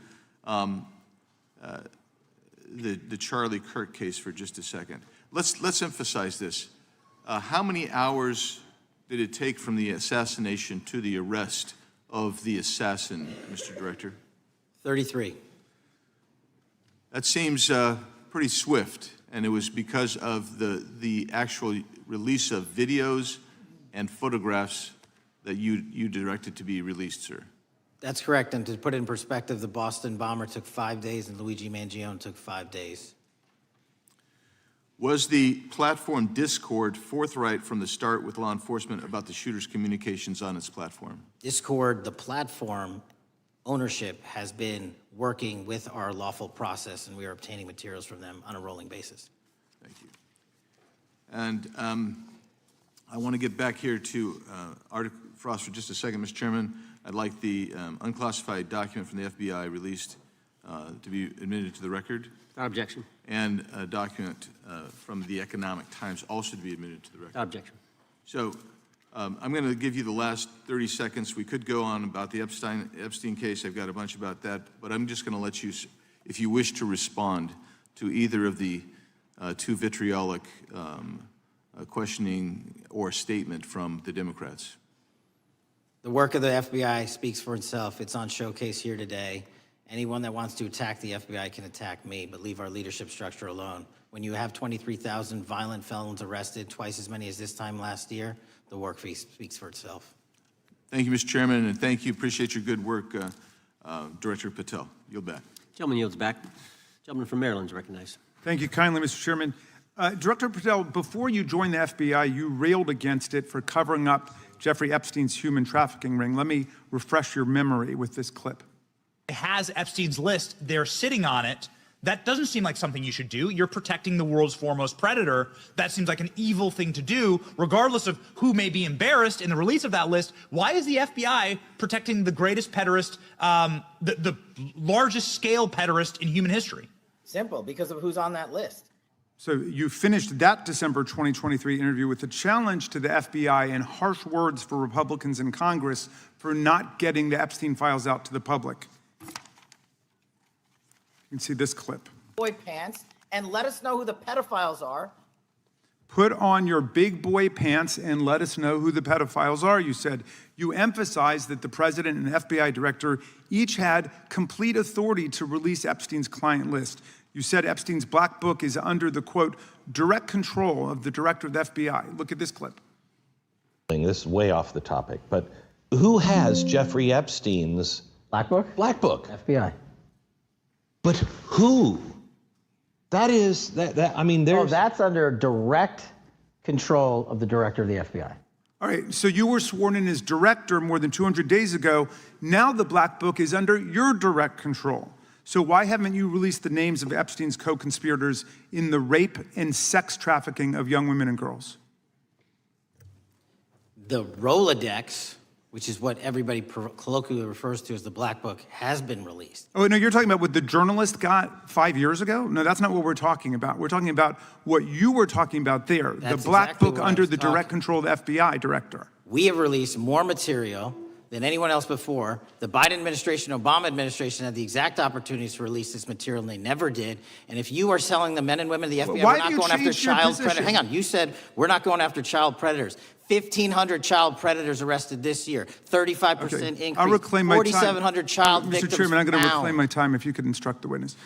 the Charlie Kirk case for just a second. Let's emphasize this. How many hours did it take from the assassination to the arrest of the assassin, Mr. Director? 33. That seems pretty swift, and it was because of the actual release of videos and photographs that you directed to be released, sir. That's correct, and to put it in perspective, the Boston bomber took 5 days and Luigi Mangione took 5 days. Was the platform Discord forthright from the start with law enforcement about the shooter's communications on its platform? Discord, the platform ownership, has been working with our lawful process, and we are obtaining materials from them on a rolling basis. Thank you. And I want to get back here to Arctic Frost for just a second, Mr. Chairman. I'd like the unclassified document from the FBI released to be admitted to the record. Without objection. And a document from the Economic Times also to be admitted to the record. Without objection. So I'm going to give you the last 30 seconds. We could go on about the Epstein case. I've got a bunch about that, but I'm just going to let you, if you wish to respond to either of the two vitriolic questioning or statement from the Democrats. The work of the FBI speaks for itself. It's on showcase here today. Anyone that wants to attack the FBI can attack me, but leave our leadership structure alone. When you have 23,000 violent felons arrested, twice as many as this time last year, the work speaks for itself. Thank you, Mr. Chairman, and thank you. Appreciate your good work, Director Patel. Yield back. Gentleman yields back. Gentleman from Maryland is recognized. Thank you kindly, Mr. Chairman. Director Patel, before you joined the FBI, you railed against it for covering up Jeffrey Epstein's human trafficking ring. Let me refresh your memory with this clip. Has Epstein's list, they're sitting on it. That doesn't seem like something you should do. You're protecting the world's foremost predator. That seems like an evil thing to do, regardless of who may be embarrassed in the release of that list. Why is the FBI protecting the greatest pederast, the largest scale pederast in human history? Simple, because of who's on that list. So you finished that December 2023 interview with a challenge to the FBI and harsh words for Republicans in Congress for not getting the Epstein files out to the public. You can see this clip. Boy pants, and let us know who the pedophiles are. Put on your big boy pants and let us know who the pedophiles are, you said. You emphasized that the president and FBI director each had complete authority to release Epstein's client list. You said Epstein's black book is under the, quote, direct control of the director of the FBI. Look at this clip. This is way off the topic, but who has Jeffrey Epstein's Black book? black book? FBI. But who? That is, I mean, there's... Oh, that's under direct control of the director of the FBI. All right, so you were sworn in as director more than 200 days ago. Now the black book is under your direct control. So why haven't you released the names of Epstein's co-conspirators in the rape and sex trafficking of young women and girls? The Rolodex, which is what everybody colloquially refers to as the Black Book, has been released. Oh, no, you're talking about what the journalist got 5 years ago? No, that's not what we're talking about. We're talking about what you were talking about there, That's the Black exactly Book what I under was the direct control of the FBI director. We have released more material than anyone else before. The Biden administration, Obama administration had the exact opportunities to release this material, and they never did. And if you are telling the men and women of the FBI, Why we're have not you going after changed your child position? predators. Hang on, you said we're not going after child predators. 1,500 child predators arrested this year, 35% increase. I'll reclaim my time. 4,700 child victims Mr. Chairman, I'm going to found. reclaim my time if you could instruct the witness.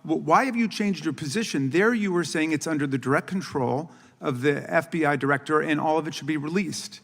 Why have you changed your position? There you were saying it's under the direct control of the FBI director and all of it should be released.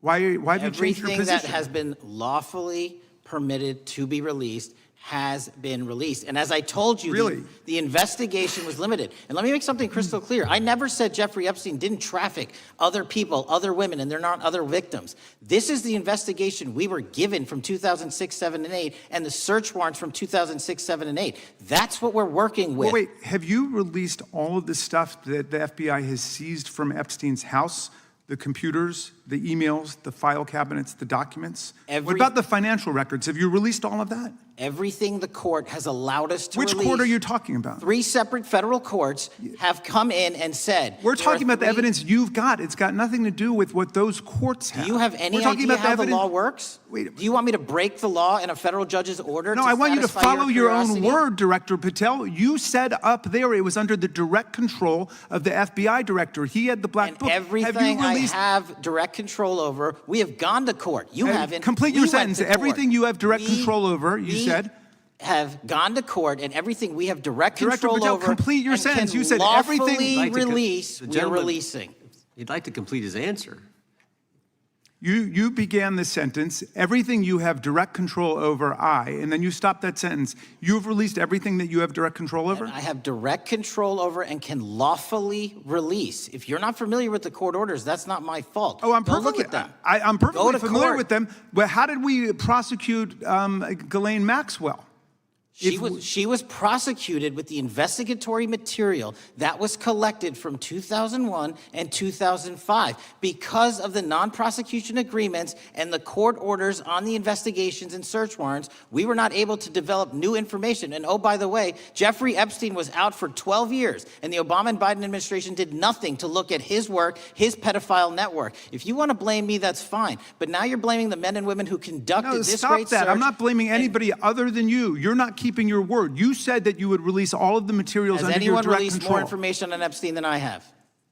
Why have you changed your Everything position? that has been lawfully permitted to be released has been released. And as I told you, Really? the investigation was limited. And let me make something crystal clear. I never said Jeffrey Epstein didn't traffic other people, other women, and they're not other victims. This is the investigation we were given from 2006, 7, and 8, and the search warrants from 2006, 7, and 8. That's what we're working with. Well, wait, have you released all of the stuff that the FBI has seized from Epstein's house? The computers, the emails, the file cabinets, the documents? What about the financial records? Have you released all of that? Everything the court has allowed us to Which release. court are you talking about? 3 separate federal courts have come in and said. We're there are talking about the 3 evidence you've got. It's got nothing to do with what those courts have. Do you have any We're talking idea about how the evidence- law works? Wait. Do you want me to break the law in a federal judge's order? No, to I want you to satisfy follow your own curiosity? word, Director Patel. You said up there it was under the direct control of the FBI director. He had the black And book. everything have you released? I have direct control over, we have gone to court. You haven't. Complete We your went sentence. to court. Everything you have direct We- control over, you we said. have gone to court, and everything we have direct Director control Patel, over. complete your and sentence. can You said lawfully everything- I'd like to release. the We're gentleman- releasing. He'd like to complete his answer. You began the sentence, everything you have direct control over, and then you stopped that sentence. You've released everything that you have direct control over? I have direct control over and can lawfully release. If you're not familiar with the court orders, that's not my fault. Oh, I'm Go perfectly, look at them. I'm Go perfectly to familiar court. with them. But how did we prosecute Ghislaine Maxwell? She was prosecuted with the investigatory material that was collected from 2001 and 2005 because of the non-prosecution agreements and the court orders on the investigations and search warrants. We were not able to develop new information. And oh, by the way, Jeffrey Epstein was out for 12 years, and the Obama and Biden administration did nothing to look at his work, his pedophile network. If you want to blame me, that's fine. But now you're blaming the men and women who conducted No, this stop great that. search. I'm not blaming anybody other than you. You're not keeping your word. You said that you would release all of the materials Has under your anyone direct released control. more information on Epstein than I have?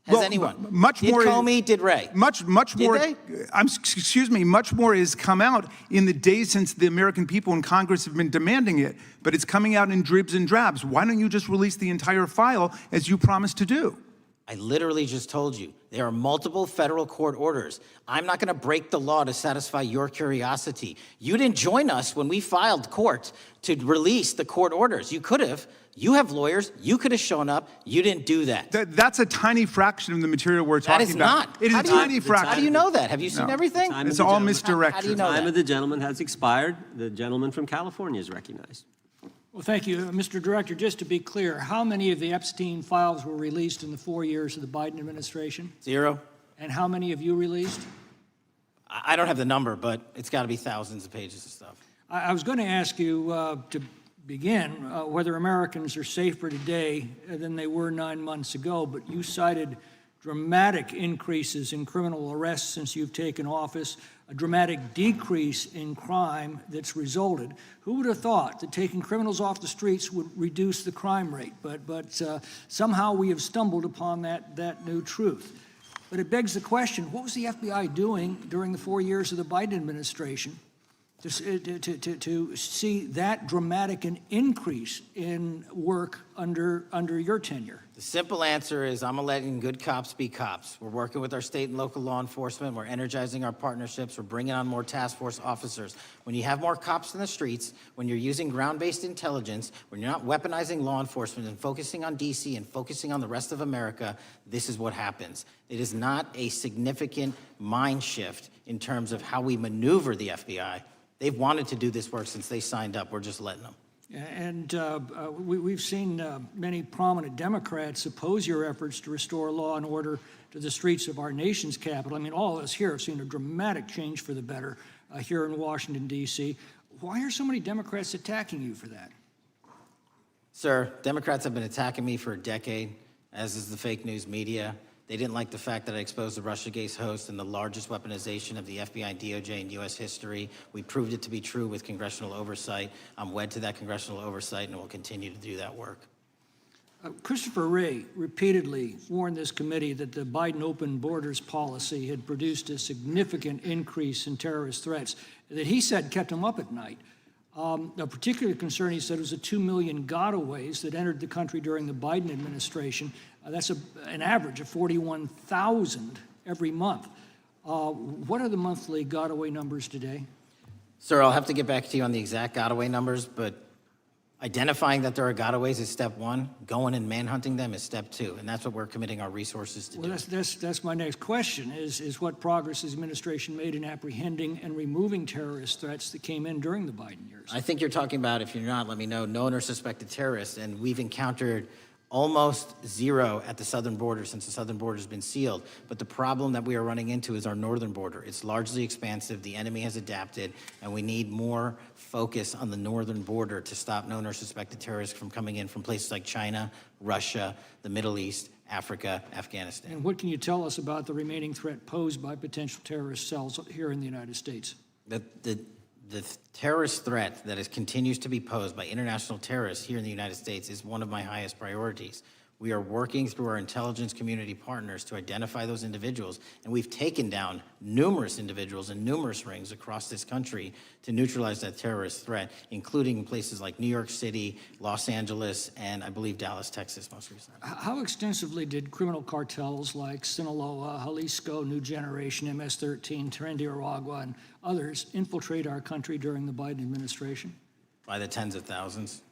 Has Well, anyone? much more- Did Comey, did Ray? Much Did more. they? Excuse me. Much more has come out in the days since the American people in Congress have been demanding it, but it's coming out in dribs and drabs. Why don't you just release the entire file as you promised to do? I literally just told you, there are multiple federal court orders. I'm not going to break the law to satisfy your curiosity. You didn't join us when we filed court to release the court orders. You could have. You have lawyers. You could have shown up. You didn't do that. That's a tiny fraction of the material we're That talking is about. not. It is How a do you- tiny fraction. How do you know that? Have you seen No. everything? Time It's of the all gentleman. misdirection. How do you know Time that? of the gentleman has expired. The gentleman from California is recognized. Well, thank you. Mr. Director, just to be clear, how many of the Epstein files were released in the 4 years of the Biden administration? 0. And how many have you released? I don't have the number, but it's got to be thousands of pages of stuff. I was going to ask you to begin whether Americans are safer today than they were 9 months ago, but you cited dramatic increases in criminal arrests since you've taken office, a dramatic decrease in crime that's resulted. Who would have thought that taking criminals off the streets would reduce the crime rate? But somehow we have stumbled upon that new truth. But it begs the question, what was the FBI doing during the 4 years of the Biden administration to see that dramatic an increase in work under your tenure? The simple answer is I'm letting good cops be cops. We're working with our state and local law enforcement. We're energizing our partnerships. We're bringing on more task force officers. When you have more cops in the streets, when you're using ground-based intelligence, when you're not weaponizing law enforcement and focusing on D.C. and focusing on the rest of America, this is what happens. It is not a significant mind shift in terms of how we maneuver the FBI. They've wanted to do this work since they signed up. We're just letting them. And we've seen many prominent Democrats oppose your efforts to restore law and order to the streets of our nation's capital. I mean, all of us here have seen a dramatic change for the better here in Washington, D.C. Why are so many Democrats attacking you for that? Sir, Democrats have been attacking me for a decade, as is the fake news media. They didn't like the fact that I exposed the Russiagate host and the largest weaponization of the FBI, DOJ, and U.S. history. We proved it to be true with congressional oversight. I'm wed to that congressional oversight and will continue to do that work. Christopher Wray repeatedly warned this committee that the Biden open borders policy had produced a significant increase in terrorist threats that he said kept him up at night. A particular concern, he said, was the 2 million gotaways that entered the country during the Biden administration. That's an average of 41,000 every month. What are the monthly gotaway numbers today? Sir, I'll have to get back to you on the exact gotaway numbers, but identifying that there are gotaways is step one. Going and manhunting them is step two, and that's what we're committing our resources to do. Well, that's my next question, is what progress has the administration made in apprehending and removing terrorist threats that came in during the Biden years? I think you're talking about, if you're not, let me know, known or suspected terrorists, and we've encountered almost zero at the southern border since the southern border has been sealed. But the problem that we are running into is our northern border. It's largely expansive. The enemy has adapted, and we need more focus on the northern border to stop known or suspected terrorists from coming in from places like China, Russia, the Middle East, Africa, Afghanistan. And what can you tell us about the remaining threat posed by potential terrorist cells here in the United States? The terrorist threat that continues to be posed by international terrorists here in the United States is one of my highest priorities. We are working through our intelligence community partners to identify those individuals, and we've taken down numerous individuals and numerous rings across this country to neutralize that terrorist threat, including places like New York City, Los Angeles, and I believe Dallas, Texas most recently. How extensively did criminal cartels like Sinaloa, Jalisco, New Generation, MS-13, Trinidad, and others infiltrate our country during the Biden administration? By the tens of thousands.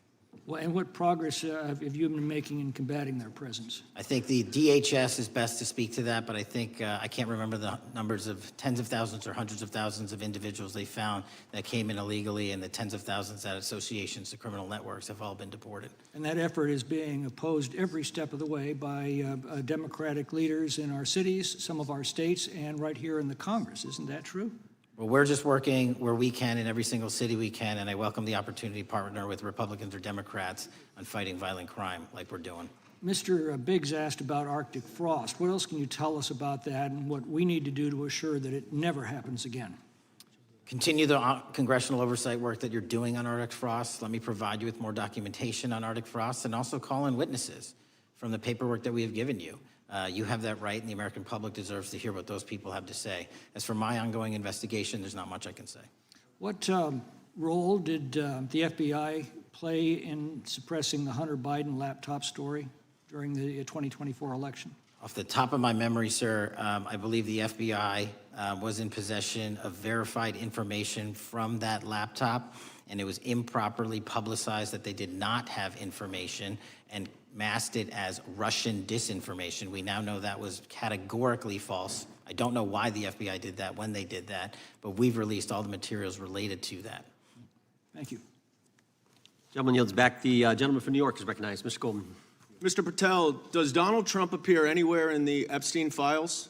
Well, and what progress have you been making in combating their presence? I think the DHS is best to speak to that, but I think I can't remember the numbers of tens of thousands or hundreds of thousands of individuals they found that came in illegally, and the tens of thousands that associations to criminal networks have all been deported. And that effort is being opposed every step of the way by Democratic leaders in our cities, some of our states, and right here in the Congress. Isn't that true? Well, we're just working where we can in every single city we can, and I welcome the opportunity to partner with Republicans or Democrats on fighting violent crime like we're doing. Mr. Biggs asked about Arctic frost. What else can you tell us about that and what we need to do to assure that it never happens again? Continue the congressional oversight work that you're doing on Arctic frost. Let me provide you with more documentation on Arctic frost, and also call in witnesses from the paperwork that we have given you. You have that right, and the American public deserves to hear what those people have to say. As for my ongoing investigation, there's not much I can say. What role did the FBI play in suppressing the Hunter Biden laptop story during the 2024 election? Off the top of my memory, sir, I believe the FBI was in possession of verified information from that laptop, and it was improperly publicized that they did not have information and masked it as Russian disinformation. We now know that was categorically false. I don't know why the FBI did that, when they did that, but we've released all the materials related to that. Thank you. Gentleman yields back. The gentleman from New York is recognized. Mr. Goldman. Mr. Patel, does Donald Trump appear anywhere in the Epstein files?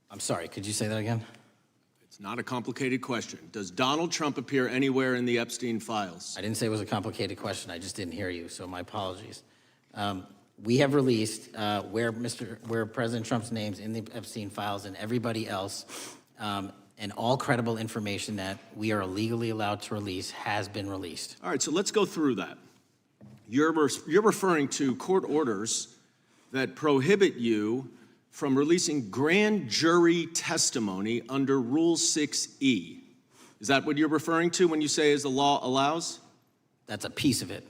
I'm sorry, could you say that again? It's not a complicated question. Does Donald Trump appear anywhere in the Epstein files? I didn't say it was a complicated question. I just didn't hear you, so my apologies. We have released where President Trump's name's in the Epstein files and everybody else, and all credible information that we are legally allowed to release has been released. All right, so let's go through that. You're referring to court orders that prohibit you from releasing grand jury testimony under Rule 6E. Is that what you're referring to when you say as the law allows? That's a piece of it.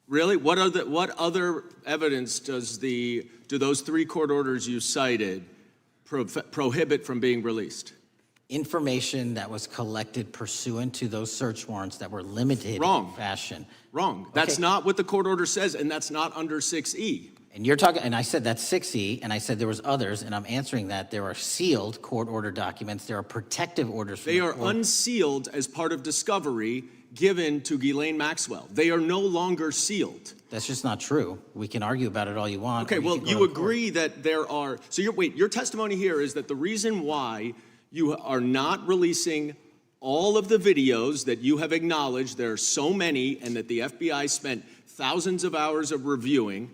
Really? What other evidence do those three court orders you cited prohibit from being released? Information that was collected pursuant to those search warrants that were limited Wrong. in fashion. Wrong. That's not what the court order says, and that's not under 6E. And you're talking, and I said that's 6E, and I said there was others, and I'm answering that. There are sealed court order documents. There are protective orders from They the are court. unsealed as part of discovery given to Ghislaine Maxwell. They are no longer sealed. That's just not true. We can argue about it all you want. Okay, or well, can go you to court. agree that there are, so your testimony here is that the reason why you are not releasing all of the videos that you have acknowledged, there are so many, and that the FBI spent thousands of hours of reviewing,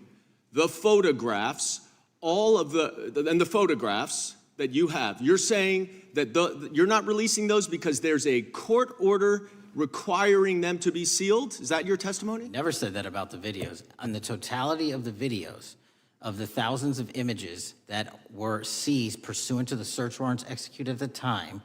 the photographs, the photographs that you have. You're saying that you're not releasing those because there's a court order requiring them to be sealed? Is that your testimony? Never said that about the videos. On the totality of the videos, of the thousands of images that were seized pursuant to the search warrants executed at the time,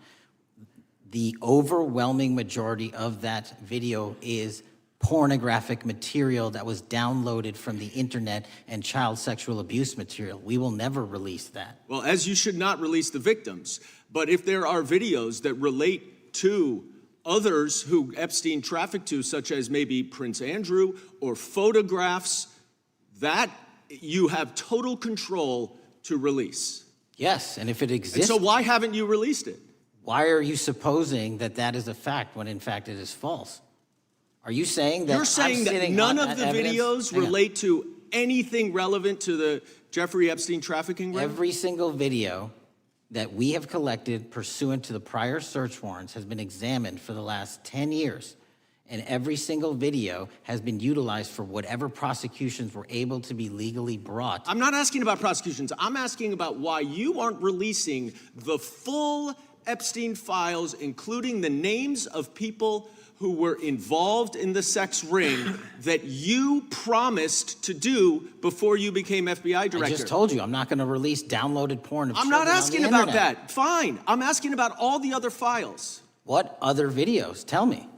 the overwhelming majority of that video is pornographic material that was downloaded from the internet and child sexual abuse material. We will never release that. Well, as you should not release the victims, but if there are videos that relate to others who Epstein trafficked to, such as maybe Prince Andrew, or photographs, that you have total control to release. Yes, and if it And exists, so why haven't you released it? why are you supposing that that is a fact when in fact it is false? Are you saying that You're saying I'm that sitting none on of that the evidence? videos Hang on. relate to anything relevant to the Jeffrey Epstein trafficking ring? Every single video that we have collected pursuant to the prior search warrants has been examined for the last 10 years. And every single video has been utilized for whatever prosecutions were able to be legally brought. I'm not asking about prosecutions. I'm asking about why you aren't releasing the full Epstein files, including the names of people who were involved in the sex ring that you promised to do before you became FBI director. I just told you, I'm not going to release downloaded porn of I'm children not asking on the about internet. that. Fine. I'm asking about all the other files. What other videos? Tell me.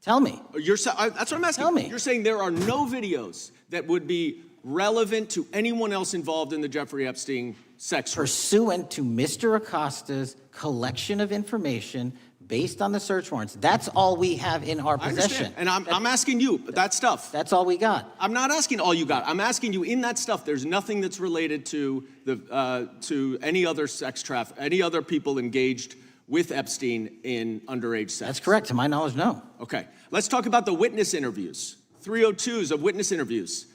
Tell me. That's what I'm asking. Tell me. You're saying there are no videos that would be relevant to anyone else involved in the Jeffrey Epstein sex ring. Pursuant to Mr. Acosta's collection of information based on the search warrants. That's all we have in our I possession. understand. And I'm asking you, that stuff. That's all we got. I'm not asking all you got. I'm asking you, in that stuff, there's nothing that's related to to any other sex traffic, any other people engaged with Epstein in underage sex. That's correct. To my knowledge, no. Okay. Let's talk about the witness interviews. 302s of witness interviews.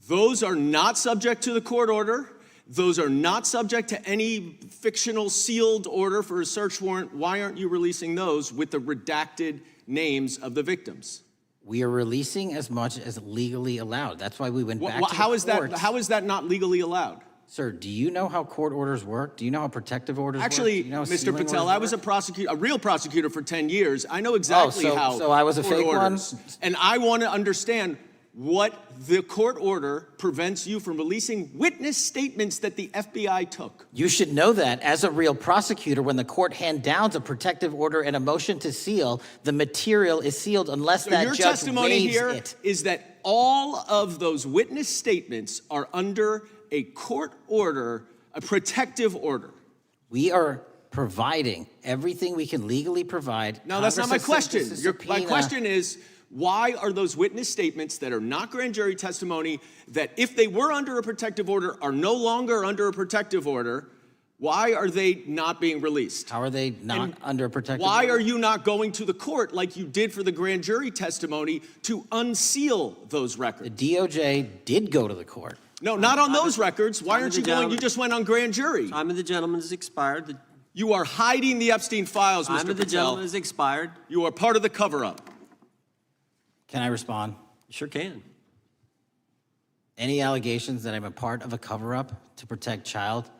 Those are not subject to the court order. Those are not subject to any fictional sealed order for a search warrant. Why aren't you releasing those with the redacted names of the victims? We are releasing as much as legally allowed. That's why we went back to How the is courts. how is that not legally allowed? Sir, do you know how court orders work? Do you know how protective orders Actually, work? Do you know how Mr. sealing Patel, orders I was work? a real prosecutor for 10 years. I know exactly how so I was a court fake one? orders. And I want to understand what the court order prevents you from releasing witness statements that the FBI took. You should know that as a real prosecutor, when the court hand downs a protective order and a motion to seal, the material is sealed unless So that your judge testimony waives here it. is that all of those witness statements are under a court order, a protective order. We are providing everything we can legally provide. No, that's not my Congress has sent question. us a My subpoena. question is, why are those witness statements that are not grand jury testimony, that if they were under a protective order are no longer under a protective order, why are they not being released? How are they not And under a protective Why order? are you not going to the court like you did for the grand jury testimony to unseal those The records? DOJ did go to the court. No, not on those records. Why Time aren't of you the going? You gentleman. just went on grand jury. Time of the gentleman has expired. The You are hiding the Epstein files, time Mr. of the Patel. gentleman has expired. You are part of the cover-up. Can I respond? You sure can. Any allegations that I'm a part of a cover-up to protect child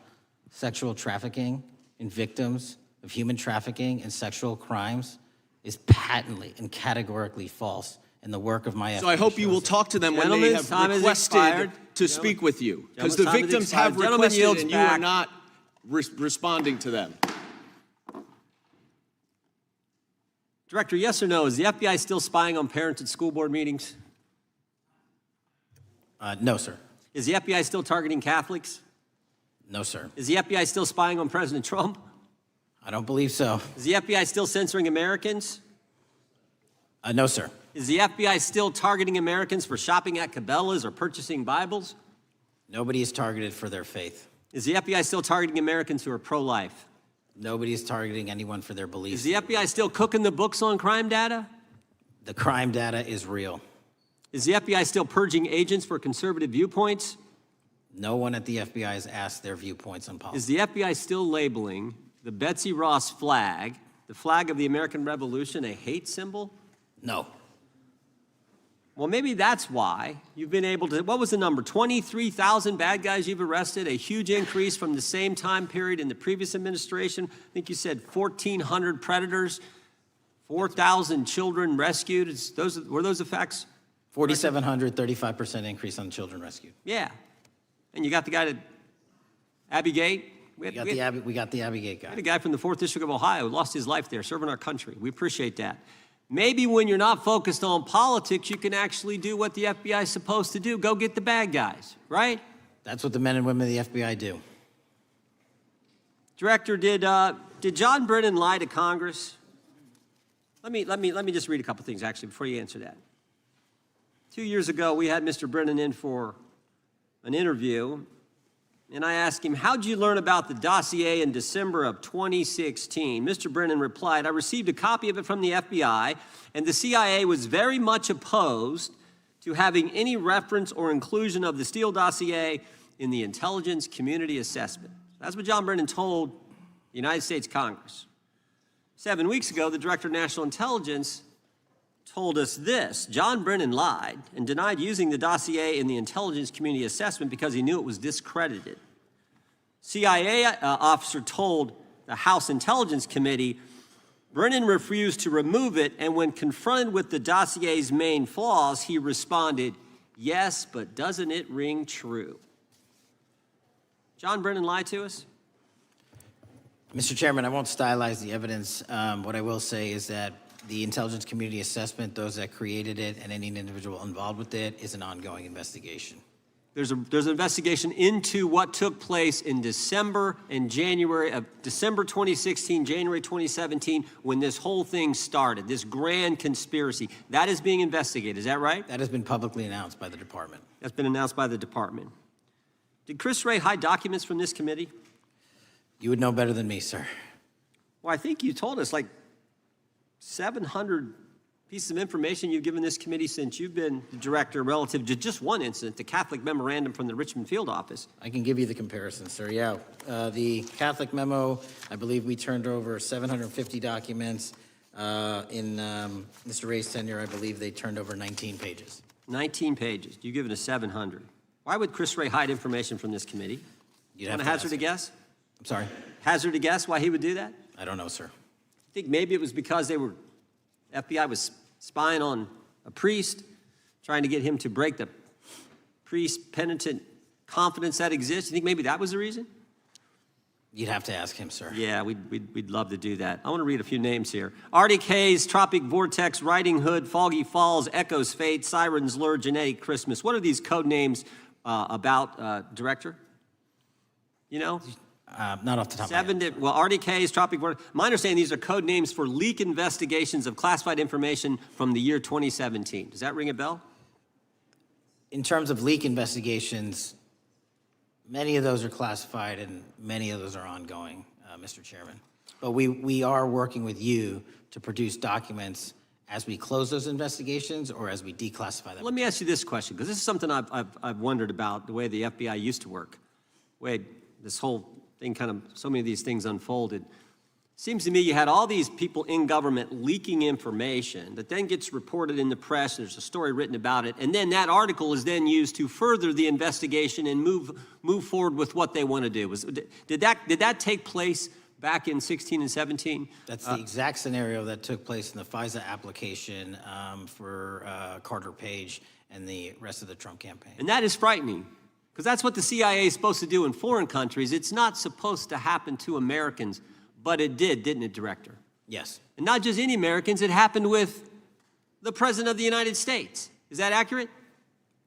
sexual trafficking and victims of human trafficking and sexual crimes is patently and categorically false in the work of my So I hope you will talk to them when they Gentlemen's have time has requested expired. to speak with you. Because the Gentlemen's time has victims have expired. Gentleman requested yields and you are back. not responding to them. Director, yes or no, is the FBI still spying on parents at school board meetings? No, sir. Is the FBI still targeting Catholics? No, sir. Is the FBI still spying on President Trump? I don't believe so. Is the FBI still censoring Americans? No, sir. Is the FBI still targeting Americans for shopping at Cabela's or purchasing Bibles? Nobody is targeted for their faith. Is the FBI still targeting Americans who are pro-life? Nobody is targeting anyone for their beliefs. Is the FBI still cooking the books on crime data? The crime data is real. Is the FBI still purging agents for conservative viewpoints? No one at the FBI has asked their viewpoints on Is policy. the FBI still labeling the Betsy Ross flag, the flag of the American Revolution, a hate symbol? No. Well, maybe that's why you've been able to, what was the number? 23,000 bad guys you've arrested, a huge increase from the same time period in the previous administration. I think you said 1,400 predators, 4,000 children rescued. Were those the facts? 4,700, 35% increase on children rescued. Yeah. And you got the guy to Abbey Gate. We got the Abbey Gate guy. We had a guy from the 4th District of Ohio who lost his life there serving our country. We appreciate that. Maybe when you're not focused on politics, you can actually do what the FBI is supposed to do. Go get the bad guys, right? That's what the men and women of the FBI do. Director, did John Brennan lie to Congress? Let me just read a couple things, actually, before you answer that. 2 years ago, we had Mr. Brennan in for an interview, and I asked him, how'd you learn about the dossier in December of 2016? Mr. Brennan replied, I received a copy of it from the FBI, and the CIA was very much opposed to having any reference or inclusion of the Steele dossier in the intelligence community assessment. That's what John Brennan told the United States Congress. 7 weeks ago, the Director of National Intelligence told us this: John Brennan lied and denied using the dossier in the intelligence community assessment because he knew it was discredited. CIA officer told the House Intelligence Committee Brennan refused to remove it, and when confronted with the dossier's main flaws, he responded, yes, but doesn't it ring true? John Brennan lied to us? Mr. Chairman, I won't stylize the evidence. What I will say is that the intelligence community assessment, those that created it and any individual involved with it, is an ongoing investigation. There's an investigation into what took place in December and January of December 2016, January 2017, when this whole thing started, this grand conspiracy. That is being investigated, is that right? That has been publicly announced by the department. That's been announced by the department. Did Chris Wray hide documents from this committee? You would know better than me, sir. Well, I think you told us like 700 pieces of information you've given this committee since you've been the director relative to just one incident, the Catholic memorandum from the Richmond field office. I can give you the comparison, sir. Yeah, the Catholic memo, I believe we turned over 750 documents. In Mr. Ray's tenure, I believe they turned over 19 pages. 19 pages. You've given us 700. Why would Chris Wray hide information from this committee? You'd Want have to to hazard a guess? I'm sorry? Hazard a guess why he would do that? I don't know, sir. I think maybe it was because FBI was spying on a priest, trying to get him to break the priest penitent confidence that exists. You think maybe that was the reason? You'd have to ask him, sir. Yeah, we'd love to do that. I want to read a few names here. Arctic Haze, Tropic Vortex, Riding Hood, Foggy Falls, Echoes Fate, Sirens Lure, Genetic Christmas. What are these code names about, Director? You know? Not off the top of my head. Well, Arctic Haze, Tropic Vortex. My understanding, these are code names for leak investigations of classified information from the year 2017. Does that ring a bell? In terms of leak investigations, many of those are classified and many of those are ongoing, Mr. Chairman. But we are working with you to produce documents as we close those investigations or as we declassify them. Let me ask you this question, because this is something I've wondered about, the way the FBI used to work. Wade, this whole thing so many of these things unfolded. Seems to me you had all these people in government leaking information that then gets reported in the press, there's a story written about it, and then that article is then used to further the investigation and move forward with what they want to do. Did that take place back in 16 and 17? That's the exact scenario that took place in the FISA application for Carter Page and the rest of the Trump campaign. And that is frightening, because that's what the CIA is supposed to do in foreign countries. It's not supposed to happen to Americans, but it did, didn't it, Director? Yes. And not just any Americans, it happened with the President of the United States. Is that accurate?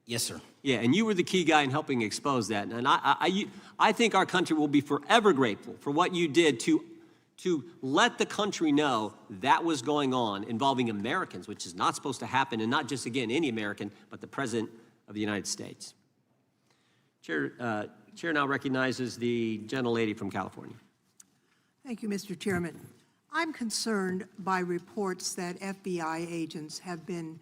Yes, sir. Yeah, and you were the key guy in helping expose that. And I think our country will be forever grateful for what you did to let the country know that was going on involving Americans, which is not supposed to happen, and not just, again, any American, but the President of the United States. Chair now recognizes the gentlelady from California. Thank you, Mr. Chairman. I'm concerned by reports that FBI agents have been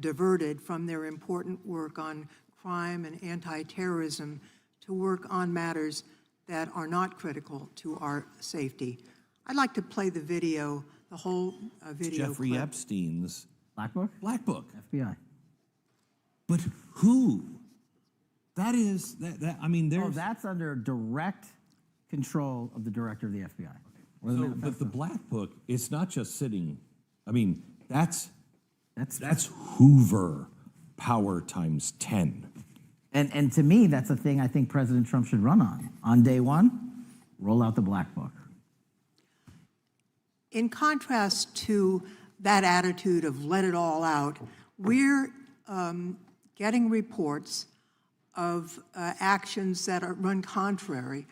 diverted from their important work on crime and anti-terrorism to work on matters that are not critical to our safety. I'd like to play the video, the whole video Jeffrey clip. Epstein's Black Book? Black Book. FBI. But who? That is, I mean, Oh, there's... that's under direct control of the director of the FBI. but the Black Book, it's not just sitting, I mean, that's Hoover power times 10. And to me, that's a thing I think President Trump should run on. On day one, roll out the Black Book. In contrast to that attitude of let it all out, we're getting reports of actions that run contrary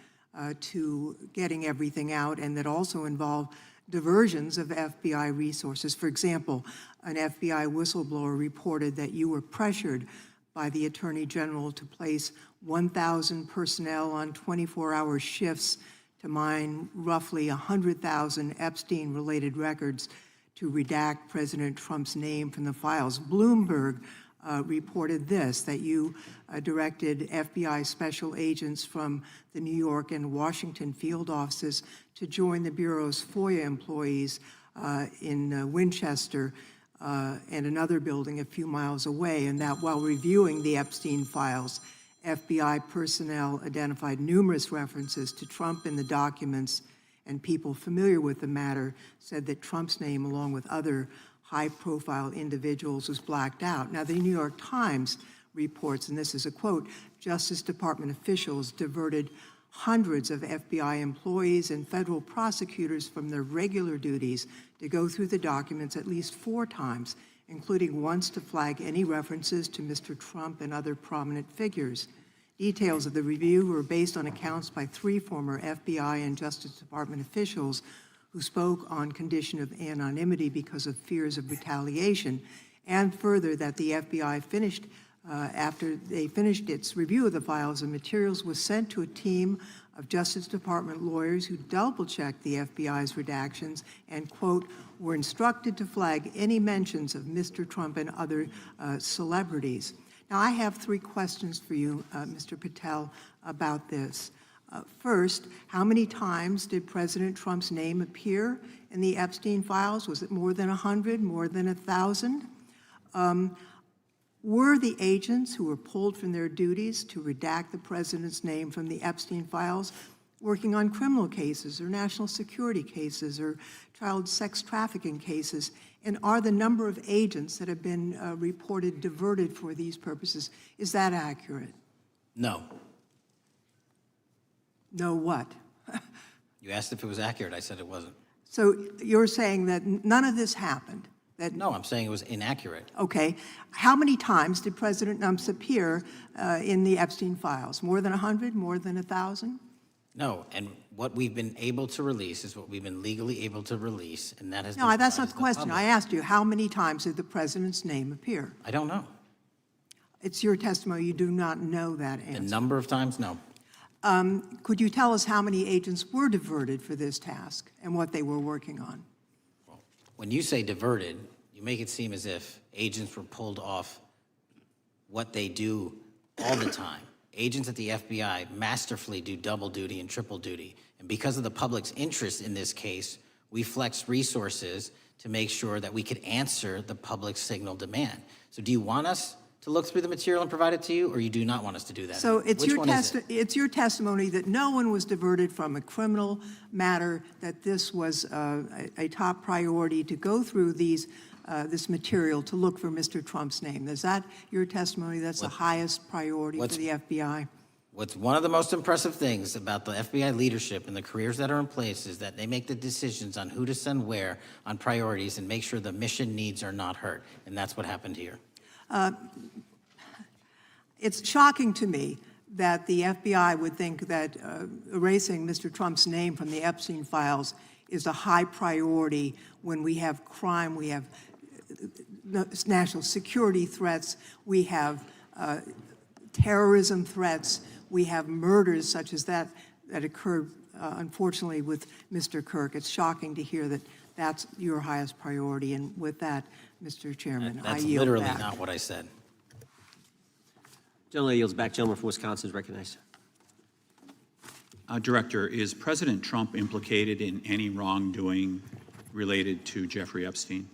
to getting everything out and that also involve diversions of FBI resources. For example, an FBI whistleblower reported that you were pressured by the Attorney General to place 1,000 personnel on 24-hour shifts to mine roughly 100,000 Epstein-related records to redact President Trump's name from the files. Bloomberg reported this, that you directed FBI special agents from the New York and Washington field offices to join the Bureau's FOIA employees in Winchester and another building a few miles away, and that while reviewing the Epstein files, FBI personnel identified numerous references to Trump in the documents, and people familiar with the matter said that Trump's name, along with other high-profile individuals, was blacked out. Now, the New York Times reports, and this is a quote, Justice Department officials diverted hundreds of FBI employees and federal prosecutors from their regular duties to go through the documents at least 4 times, including once to flag any references to Mr. Trump and other prominent figures. Details of the review were based on accounts by 3 former FBI and Justice Department officials who spoke on condition of anonymity because of fears of retaliation, and further that the FBI finished, after they finished its review of the files and materials, was sent to a team of Justice Department lawyers who double-checked the FBI's redactions and, quote, were instructed to flag any mentions of Mr. Trump and other celebrities. Now, I have 3 questions for you, Mr. Patel, about this. First, how many times did President Trump's name appear in the Epstein files? Was it more than 100, more than 1,000? Were the agents who were pulled from their duties to redact the president's name from the Epstein files working on criminal cases or national security cases or child sex trafficking cases? And are the number of agents that have been reported diverted for these purposes, is that accurate? No. No what? You asked if it was accurate. I said it wasn't. So you're saying that none of this happened? That, No, I'm saying it was inaccurate. okay. How many times did President Trump appear in the Epstein files? More than 100? More than 1,000? No, and what we've been able to release is what we've been legally able to release, and that has been No, that's not provided the to question. public. I asked you, how many times did the president's name appear? I don't know. It's your testimony. You do not know that The answer. number of times, no. Could you tell us how many agents were diverted for this task and what they were working on? When you say diverted, you make it seem as if agents were pulled off what they do all the time. Agents at the FBI masterfully do double duty and triple duty. And because of the public's interest in this case, we flexed resources to make sure that we could answer the public's signal demand. So do you want us to look through the material and provide it to you, or you do not want us to do that? So it's Which your, one is it? it's your testimony that no one was diverted from a criminal matter, that this was a top priority to go through these, this material to look for Mr. Trump's name. Is that your testimony? That's the highest priority for the FBI? What's one of the most impressive things about the FBI leadership and the careers that are in place is that they make the decisions on who to send where on priorities and make sure the mission needs are not hurt. And that's what happened here. It's shocking to me that the FBI would think that erasing Mr. Trump's name from the Epstein files is a high priority when we have crime, we have national security threats, we have terrorism threats, we have murders such as that occurred, unfortunately, with Mr. Kirk. It's shocking to hear that that's your highest priority. And with that, Mr. Chairman, I That's yield literally back. not what I said. Gentleman yields back. Gentleman from Wisconsin is recognized. Director, is President Trump implicated in any wrongdoing related to Jeffrey Epstein?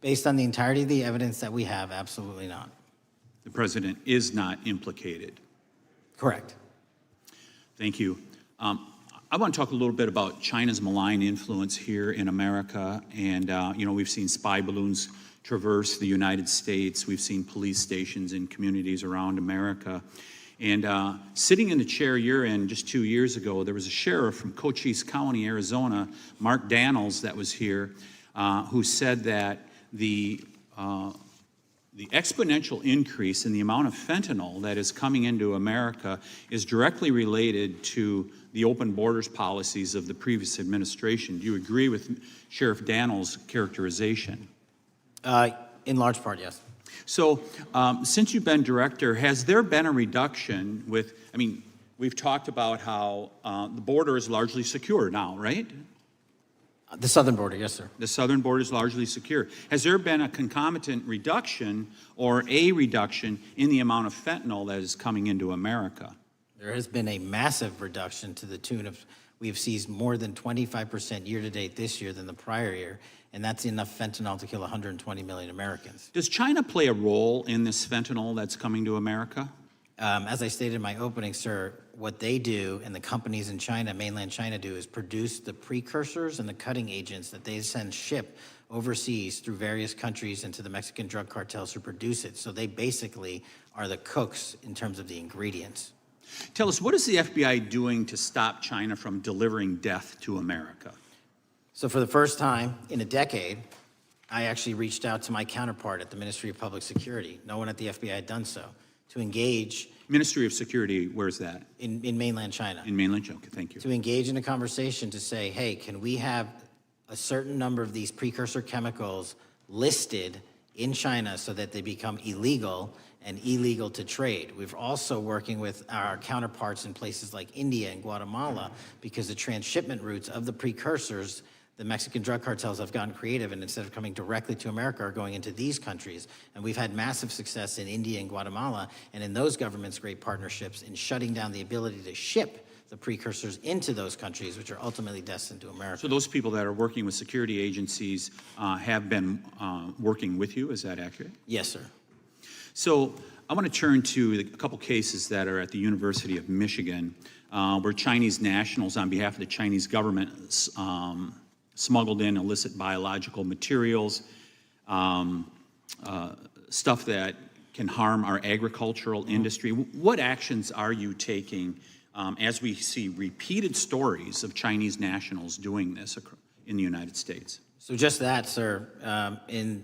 Based on the entirety of the evidence that we have, absolutely not. The president is not implicated. Correct. Thank you. I want to talk a little bit about China's malign influence here in America. And, we've seen spy balloons traverse the United States. We've seen police stations in communities around America. And sitting in the chair you're in just 2 years ago, there was a sheriff from Cochise County, Arizona, Mark Daniels, that was here, who said that the exponential increase in the amount of fentanyl that is coming into America is directly related to the open borders policies of the previous administration. Do you agree with Sheriff Daniels' characterization? In large part, yes. So, since you've been director, has there been a reduction with, we've talked about how the border is largely secure now, right? The southern border, yes, sir. The southern border is largely secure. Has there been a concomitant reduction or a reduction in the amount of fentanyl that is coming into America? There has been a massive reduction to the tune of, we've seized more than 25% year-to-date this year than the prior year, and that's enough fentanyl to kill 120 million Americans. Does China play a role in this fentanyl that's coming to America? As I stated in my opening, sir, what they do and the companies in China, mainland China, do is produce the precursors and the cutting agents that they ship overseas through various countries and to the Mexican drug cartels who produce it. So they basically are the cooks in terms of the ingredients. Tell us, what is the FBI doing to stop China from delivering death to America? So for the first time in a decade, I actually reached out to my counterpart at the Ministry of Public Security. No one at the FBI had done so, to engage. Ministry of Security, where's that? In mainland China. In mainland China, okay, thank you. To engage in a conversation to say, hey, can we have a certain number of these precursor chemicals listed in China so that they become illegal and illegal to trade. We're also working with our counterparts in places like India and Guatemala because the transshipment routes of the precursors, the Mexican drug cartels have gotten creative, and instead of coming directly to America, are going into these countries. And we've had massive success in India and Guatemala, and in those governments' great partnerships in shutting down the ability to ship the precursors into those countries, which are ultimately destined to America. So those people that are working with security agencies have been working with you, is that accurate? Yes, sir. So I want to turn to a couple cases that are at the University of Michigan, where Chinese nationals, on behalf of the Chinese government, smuggled in illicit biological materials, stuff that can harm our agricultural industry. What actions are you taking as we see repeated stories of Chinese nationals doing this in the United States? So just that, sir. In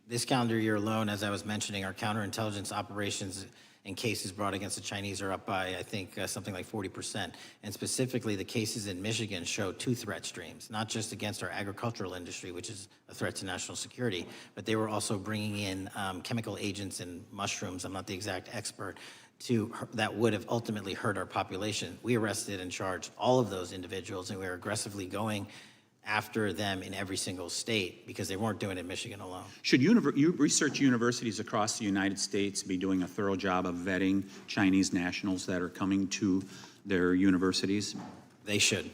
this calendar year alone, as I was mentioning, our counterintelligence operations and cases brought against the Chinese are up by, I think, something like 40%. And specifically, the cases in Michigan show two threat streams, not just against our agricultural industry, which is a threat to national security, but they were also bringing in chemical agents and mushrooms, I'm not the exact expert, that would have ultimately hurt our population. We arrested and charged all of those individuals, and we were aggressively going after them in every single state because they weren't doing it in Michigan alone. Should research universities across the United States be doing a thorough job of vetting Chinese nationals that are coming to their universities? They should.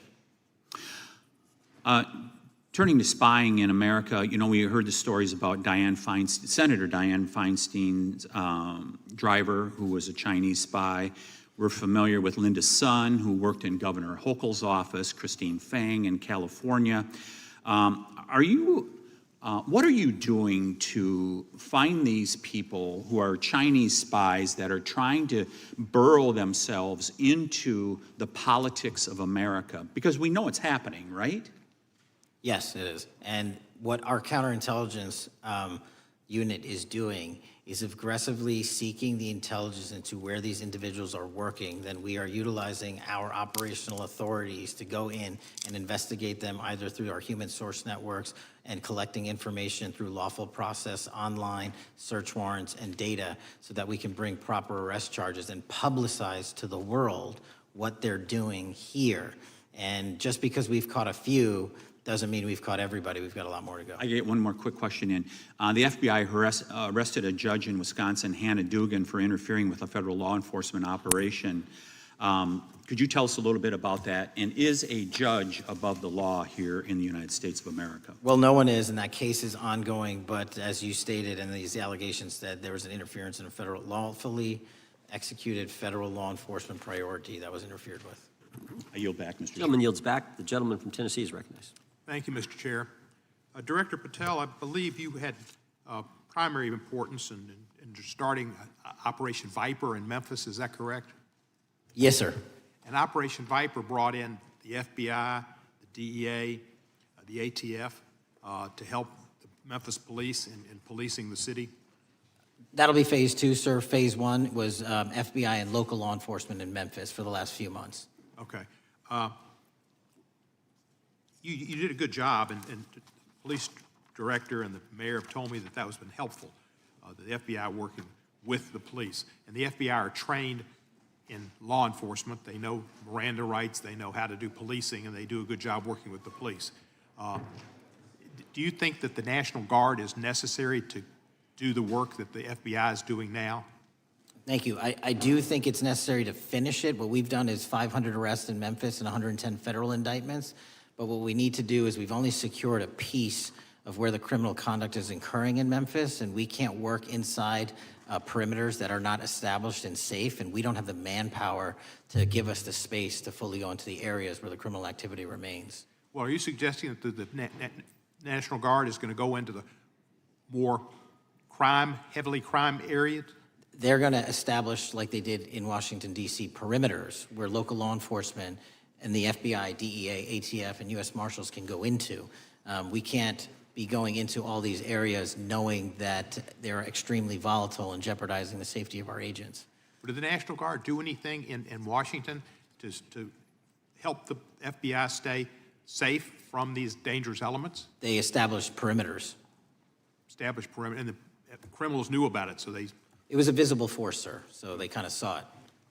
Turning to spying in America, we heard the stories about Senator Dianne Feinstein's driver, who was a Chinese spy. We're familiar with Linda's son, who worked in Governor Hochul's office, Christine Fang in California. What are you doing to find these people who are Chinese spies that are trying to burrow themselves into the politics of America? Because we know it's happening, right? Yes, it is. And what our counterintelligence unit is doing is aggressively seeking the intelligence into where these individuals are working. Then we are utilizing our operational authorities to go in and investigate them either through our human source networks and collecting information through lawful process, online, search warrants, and data so that we can bring proper arrest charges and publicize to the world what they're doing here. And just because we've caught a few doesn't mean we've caught everybody. We've got a lot more to go. I get one more quick question in. The FBI arrested a judge in Wisconsin, Hannah Dugan, for interfering with a federal law enforcement operation. Could you tell us a little bit about that? And is a judge above the law here in the United States of America? Well, no one is, and that case is ongoing, but as you stated, and these allegations that there was an interference in a federal lawfully executed federal law enforcement priority that was interfered with. I yield back, Mr. Chair. Gentleman yields back. The gentleman from Tennessee is recognized. Thank you, Mr. Chair. Director Patel, I believe you had primary importance in starting Operation Viper in Memphis. Is that correct? Yes, sir. And Operation Viper brought in the FBI, the DEA, the ATF to help the Memphis police in policing the city. That'll be phase 2, sir. Phase 1 was FBI and local law enforcement in Memphis for the last few months. Okay. You did a good job, and the police director and the mayor have told me that that has been helpful, the FBI working with the police. And the FBI are trained in law enforcement. They know Miranda rights, they know how to do policing, and they do a good job working with the police. Do you think that the National Guard is necessary to do the work that the FBI is doing now? Thank you. I do think it's necessary to finish it. What we've done is 500 arrests in Memphis and 110 federal indictments. But what we need to do is we've only secured a piece of where the criminal conduct is occurring in Memphis, and we can't work inside perimeters that are not established and safe, and we don't have the manpower to give us the space to fully go into the areas where the criminal activity remains. Well, are you suggesting that the National Guard is going to go into the more heavily crime areas? They're going to establish, like they did in Washington, D.C., perimeters where local law enforcement and the FBI, DEA, ATF, and U.S. Marshals can go into. We can't be going into all these areas knowing that they're extremely volatile and jeopardizing the safety of our agents. Did the National Guard do anything in Washington to help the FBI stay safe from these dangerous elements? They established perimeters. Established perimeter, and the criminals knew about it, so they... It was a visible force, sir, so they kind of saw it.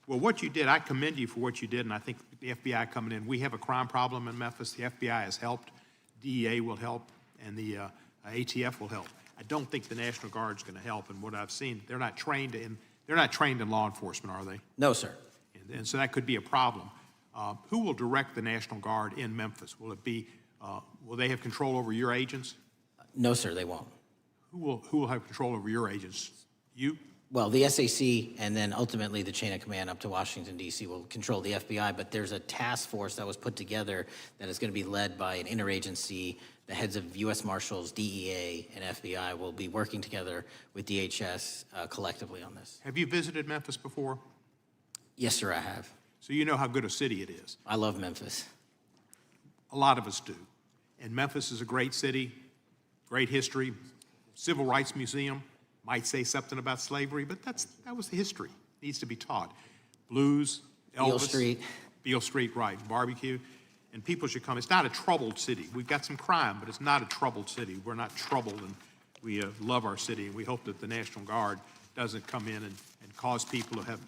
Well, what you did, I commend you for what you did, and I think the FBI coming in, we have a crime problem in Memphis. The FBI has helped, DEA will help, and the ATF will help. I don't think the National Guard's going to help, and what I've seen, they're not trained in law enforcement, are they? No, sir. And so that could be a problem. Who will direct the National Guard in Memphis? Will it be, will they have control over your agents? No, sir, they won't. Who will have control over your agents? You? Well, the SAC and then ultimately the chain of command up to Washington, D.C. will control the FBI, but there's a task force that was put together that is going to be led by an interagency. The heads of U.S. Marshals, DEA, and FBI will be working together with DHS collectively on this. Have you visited Memphis before? Yes, sir, I have. So you know how good a city it is. I love Memphis. A lot of us do. And Memphis is a great city, great history, civil rights museum. Might say something about slavery, but that was the history. It needs to be taught. Blues, Elvis. Beale Street. Beale Street, right, barbecue. And people should come. It's not a troubled city. We've got some crime, but it's not a troubled city. We're not troubled, and we love our city, and we hope that the National Guard doesn't come in and cause people to have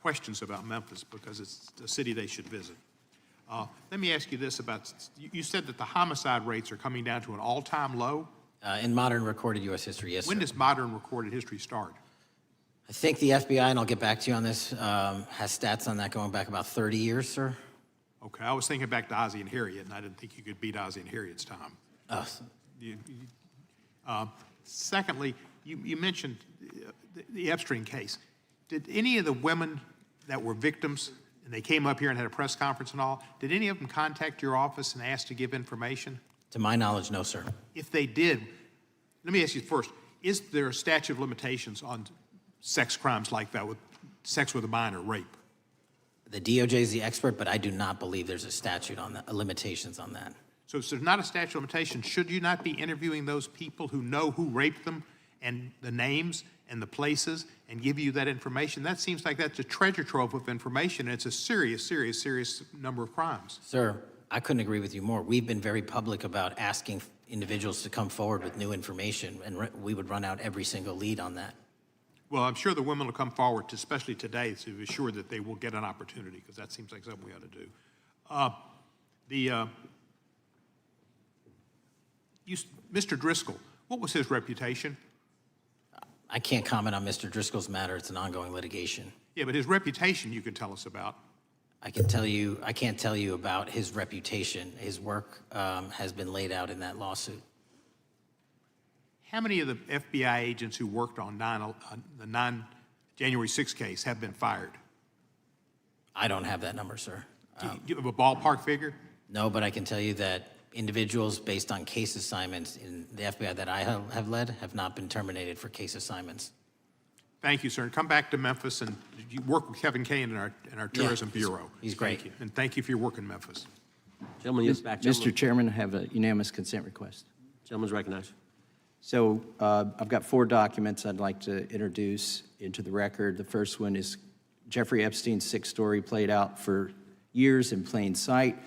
questions about Memphis because it's a city they should visit. Let me ask you this about, you said that the homicide rates are coming down to an all-time low? In modern recorded U.S. history, yes, sir. When does modern recorded history start? I think the FBI, and I'll get back to you on this, has stats on that going back about 30 years, sir. Okay, I was thinking back to Ozzie and Harriet, and I didn't think you could beat Ozzie and Harriet's time. Secondly, you mentioned the Epstein case. Did any of the women that were victims, and they came up here and had a press conference and all, did any of them contact your office and ask to give information? To my knowledge, no, sir. If they did, let me ask you first, is there a statute of limitations on sex crimes like that, with sex with a minor, rape? The DOJ is the expert, but I do not believe there's a statute on that, limitations on that. So if there's not a statute of limitations, should you not be interviewing those people who know who raped them and the names and the places and give you that information? That seems like that's a treasure trove of information, and it's a serious, serious, serious number of crimes. Sir, I couldn't agree with you more. We've been very public about asking individuals to come forward with new information, and we would run out every single lead on that. Well, I'm sure the women will come forward, especially today, to assure that they will get an opportunity, because that seems like something we ought to do. Mr. Driscoll, what was his reputation? I can't comment on Mr. Driscoll's matter. It's an ongoing litigation. Yeah, but his reputation you could tell us about. I can't tell you about his reputation. His work has been laid out in that lawsuit. How many of the FBI agents who worked on the January 6th case have been fired? I don't have that number, sir. Do you have a ballpark figure? No, but I can tell you that individuals based on case assignments in the FBI that I have led have not been terminated for case assignments. Thank you, sir. And come back to Memphis and you work with Kevin Kane in our Tourism Bureau. He's great. Thank you. And thank you for your work in Memphis. Gentleman, yes, back. Mr. Chairman, I have a unanimous consent request. Gentleman's recognized. So I've got 4 documents I'd like to introduce into the record. The first one is Jeffrey Epstein's 6th story played out for years in plain sight.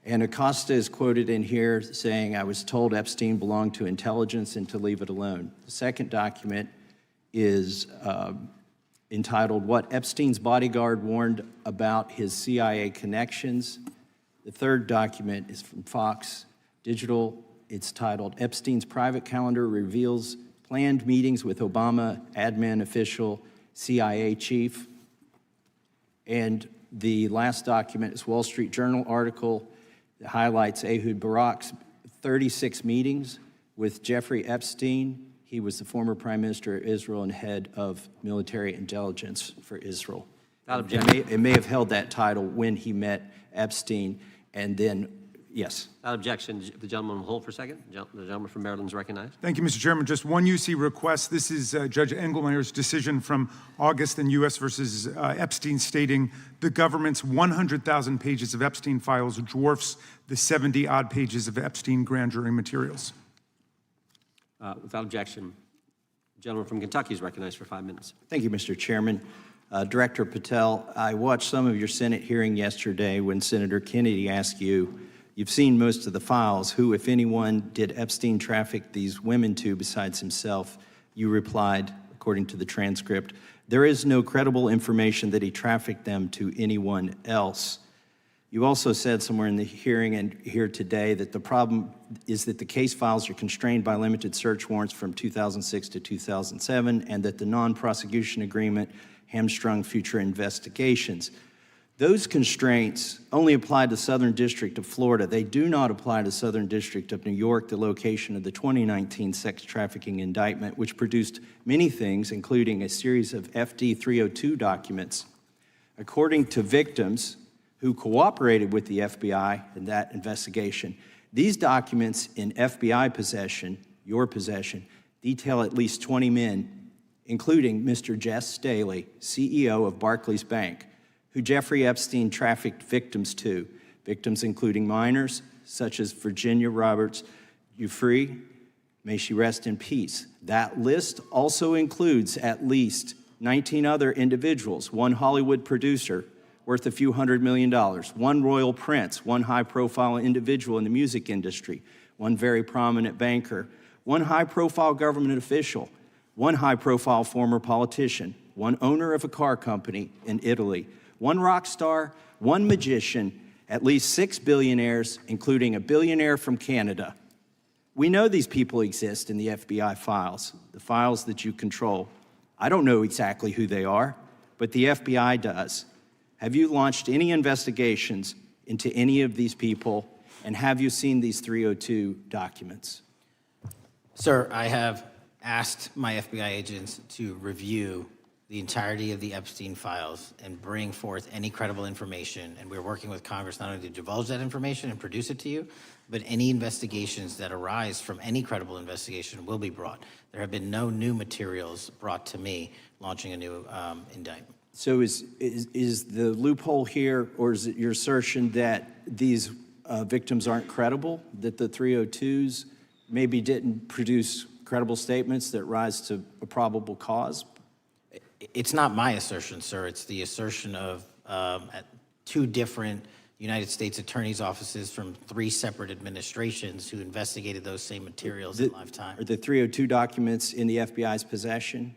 And Acosta is quoted in here saying, "I was told Epstein belonged to intelligence and to leave it alone." The second document is entitled, "What Epstein's Bodyguard Warned About His CIA Connections." The third document is from Fox Digital. It's titled, "Epstein's Private Calendar Reveals Planned Meetings with Obama Admin Official CIA Chief." And the last document is Wall Street Journal article that highlights Ehud Barak's 36 meetings with Jeffrey Epstein. He was the former Prime Minister of Israel and head of military intelligence for Israel. It may have held that title when he met Epstein, and then, yes. Without objection, the gentleman will hold for a second. The gentleman from Maryland is recognized. Thank you, Mr. Chairman. Just one UC request. This is Judge Engelmeyer's decision from August in U.S. versus Epstein, stating the government's 100,000 pages of Epstein files dwarfs the 70-odd pages of Epstein grand jury materials. Without objection, the gentleman from Kentucky is recognized for 5 minutes. Thank you, Mr. Chairman. Director Patel, I watched some of your Senate hearing yesterday when Senator Kennedy asked you, "You've seen most of the files. Who, if anyone, did Epstein traffic these women to besides himself?" You replied, according to the transcript, "There is no credible information that he trafficked them to anyone else." You also said somewhere in the hearing and here today that the problem is that the case files are constrained by limited search warrants from 2006 to 2007, and that the non-prosecution agreement hamstrung future investigations. Those constraints only apply to Southern District of Florida. They do not apply to Southern District of New York, the location of the 2019 sex trafficking indictment, which produced many things, including a series of FD 302 documents. According to victims who cooperated with the FBI in that investigation, these documents in FBI possession, your possession, detail at least 20 men, including Mr. Jess Staley, CEO of Barclays Bank, who Jeffrey Epstein trafficked victims to, victims including minors, such as Virginia Roberts Giuffre, may she rest in peace. That list also includes at least 19 other individuals, one Hollywood producer worth a few $100 million, one royal prince, one high-profile individual in the music industry, one very prominent banker, one high-profile government official, one high-profile former politician, one owner of a car company in Italy, one rock star, one magician, at least 6 billionaires, including a billionaire from Canada. We know these people exist in the FBI files, the files that you control. I don't know exactly who they are, but the FBI does. Have you launched any investigations into any of these people, and have you seen these 302 documents? Sir, I have asked my FBI agents to review the entirety of the Epstein files and bring forth any credible information, and we're working with Congress not only to divulge that information and produce it to you, but any investigations that arise from any credible investigation will be brought. There have been no new materials brought to me launching a new indictment. So is the loophole here, or is it your assertion that these victims aren't credible, that the 302s maybe didn't produce credible statements that rise to a probable cause? It's not my assertion, sir. It's the assertion of 2 different United States attorney's offices from 3 separate administrations who investigated those same materials in live time. Are the 302 documents in the FBI's possession?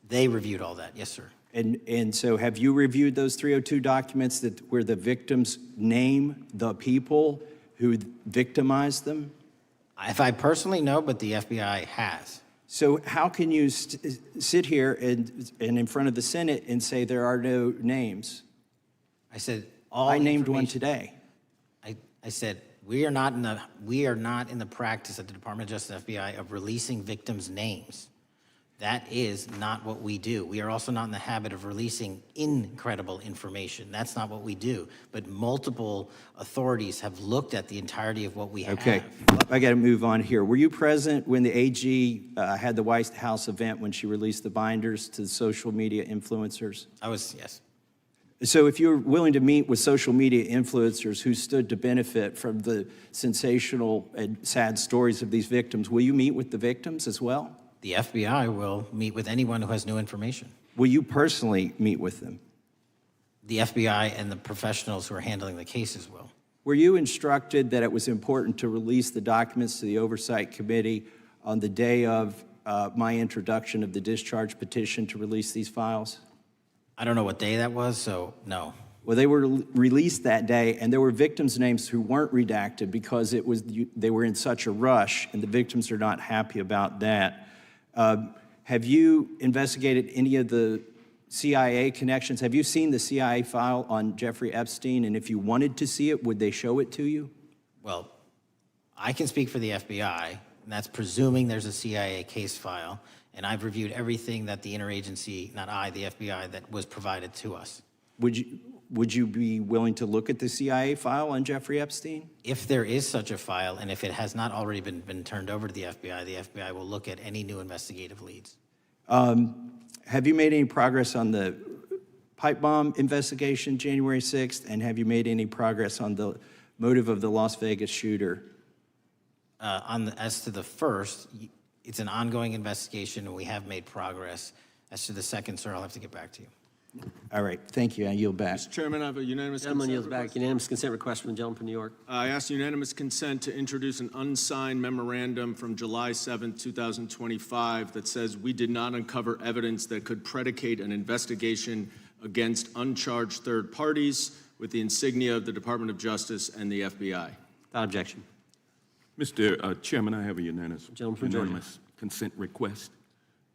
They reviewed all that, yes, sir. And so have you reviewed those 302 documents where the victims name the people who victimized them? If I personally know, but the FBI has. So how can you sit here and in front of the Senate and say there are no names? I said I named one today. I said we are not in the practice at the Department of Justice FBI of releasing victims' names. That is not what we do. We are also not in the habit of releasing incredible information. That's not what we do. But multiple authorities have looked at the entirety of what we have. Okay, I got to move on here. Were you present when the AG had the White House event when she released the binders to the social media influencers? I was, yes. So if you're willing to meet with social media influencers who stood to benefit from the sensational and sad stories of these victims, will you meet with the victims as well? The FBI will meet with anyone who has new information. Will you personally meet with them? The FBI and the professionals who are handling the cases will. Were you instructed that it was important to release the documents to the Oversight Committee on the day of my introduction of the discharge petition to release these files? I don't know what day that was, so no. Well, they were released that day, and there were victims' names who weren't redacted because they were in such a rush, and the victims are not happy about that. Have you investigated any of the CIA connections? Have you seen the CIA file on Jeffrey Epstein? And if you wanted to see it, would they show it to you? Well, I can speak for the FBI, and that's presuming there's a CIA case file, and I've reviewed everything that the interagency, not I, the FBI, that was provided to us. Would you be willing to look at the CIA file on Jeffrey Epstein? If there is such a file, and if it has not already been turned over to the FBI will look at any new investigative leads. Have you made any progress on the pipe bomb investigation January 6th? And have you made any progress on the motive of the Las Vegas shooter? As to the first, it's an ongoing investigation, and we have made progress. As to the second, sir, I'll have to get back to you. All right, thank you. I yield back. Mr. Chairman, I have a unanimous Gentleman consent yields back. request. Unanimous consent request from the gentleman from New York. I ask unanimous consent to introduce an unsigned memorandum from July 7, 2025 that says we did not uncover evidence that could predicate an investigation against uncharged third parties with the insignia of the Department of Justice and the FBI. Without objection. Mr. Chairman, I have a unanimous Georgia. consent request.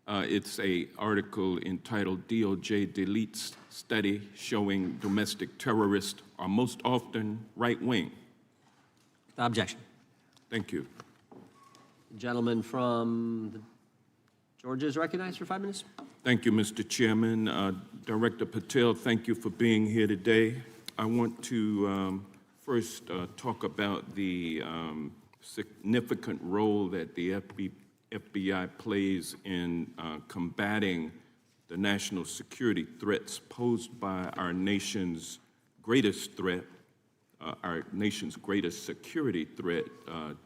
It's an article entitled DOJ Deletes Study Showing Domestic Terrorists Are Most Often Right-Wing. Without objection. Thank you. The gentleman from Georgia is recognized for 5 minutes. Thank you, Mr. Chairman. Director Patel, thank you for being here today. I want to first talk about the significant role that the FBI plays in combating the national security threats posed by our nation's greatest threat, our nation's greatest security threat,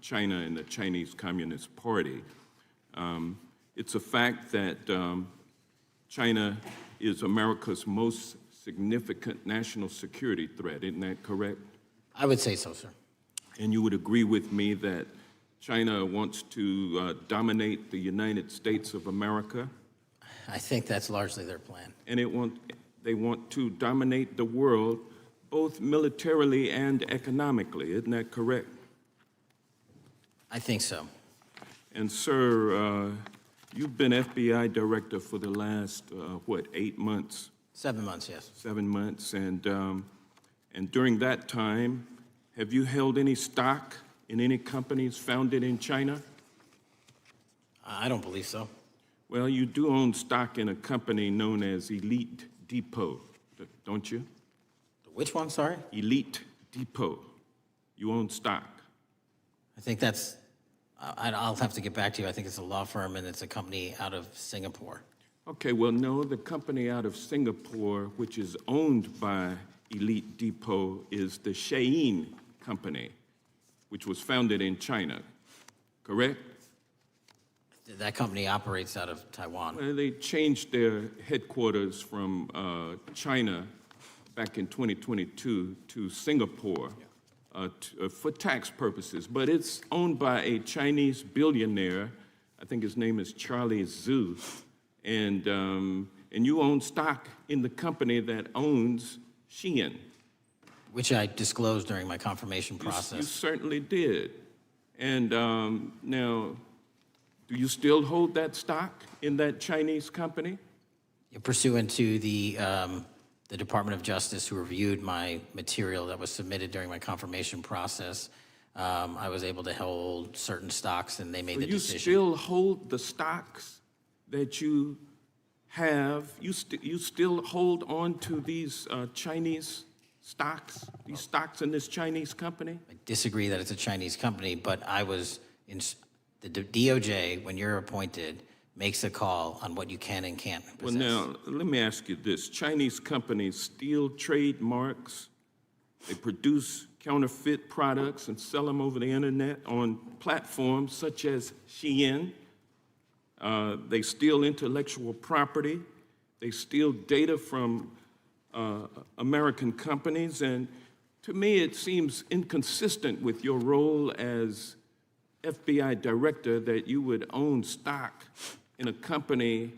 China and the Chinese Communist Party. It's a fact that China is America's most significant national security threat, isn't that correct? I would say so, sir. And you would agree with me that China wants to dominate the United States of America? I think that's largely their plan. And they want to dominate the world, both militarily and economically, isn't that correct? I think so. And sir, you've been FBI director for the last, 8 months? 7 months, yes. 7 months, and during that time, have you held any stock in any companies founded in China? I don't believe so. Well, you do own stock in a company known as Elite Depot, don't you? Which one, sorry? Elite Depot. You own stock. I think that's, I'll have to get back to you. I think it's a law firm and it's a company out of Singapore. Okay, well, no, the company out of Singapore, which is owned by Elite Depot, is the Shein Company, which was founded in China, correct? That company operates out of Taiwan. Well, they changed their headquarters from China back in 2022 to Singapore for tax purposes, but it's owned by a Chinese billionaire. I think his name is Charlie Zhu, and you own stock in the company that owns Shein. Which I disclosed during my confirmation process. You certainly did. And now, do you still hold that stock in that Chinese company? Pursuant to the Department of Justice, who reviewed my material that was submitted during my confirmation process, I was able to hold certain stocks, and they made the decision. You still hold the stocks that you have? You still hold on to these Chinese stocks, these stocks in this Chinese company? I disagree that it's a Chinese company, but I was in the DOJ, when you're appointed, makes a call on what you can and can't possess. Well, now, let me ask you this. Chinese companies steal trademarks. They produce counterfeit products and sell them over the internet on platforms such as Shein. They steal intellectual property. They steal data from American companies. And to me, it seems inconsistent with your role as FBI director that you would own stock in a company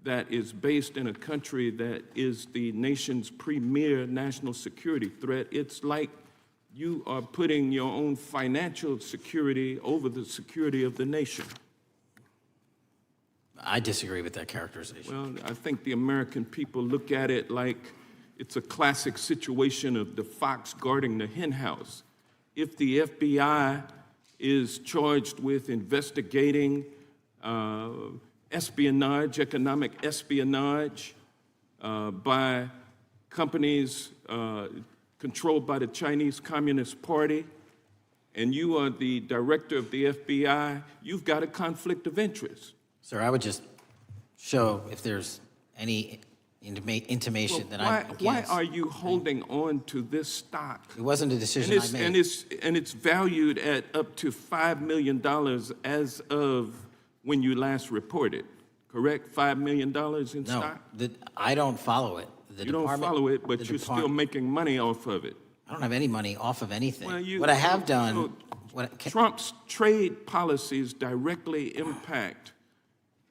that is based in a country that is the nation's premier national security threat. It's like you are putting your own financial security over the security of the nation. I disagree with that characterization. Well, I think the American people look at it like it's a classic situation of the fox guarding the hen house. If the FBI is charged with investigating espionage, economic espionage by companies controlled by the Chinese Communist Party, and you are the director of the FBI, you've got a conflict of interest. Sir, I would just show if there's any intimation that I'm against. Why are you holding on to this stock? It wasn't a decision I made. And it's valued at up to $5 million as of when you last reported, correct? $5 million in stock? No, I don't follow it. You don't follow it, but you're still making money off of it. I don't have any money off of anything. Well, What I have done... Trump's trade policies directly impact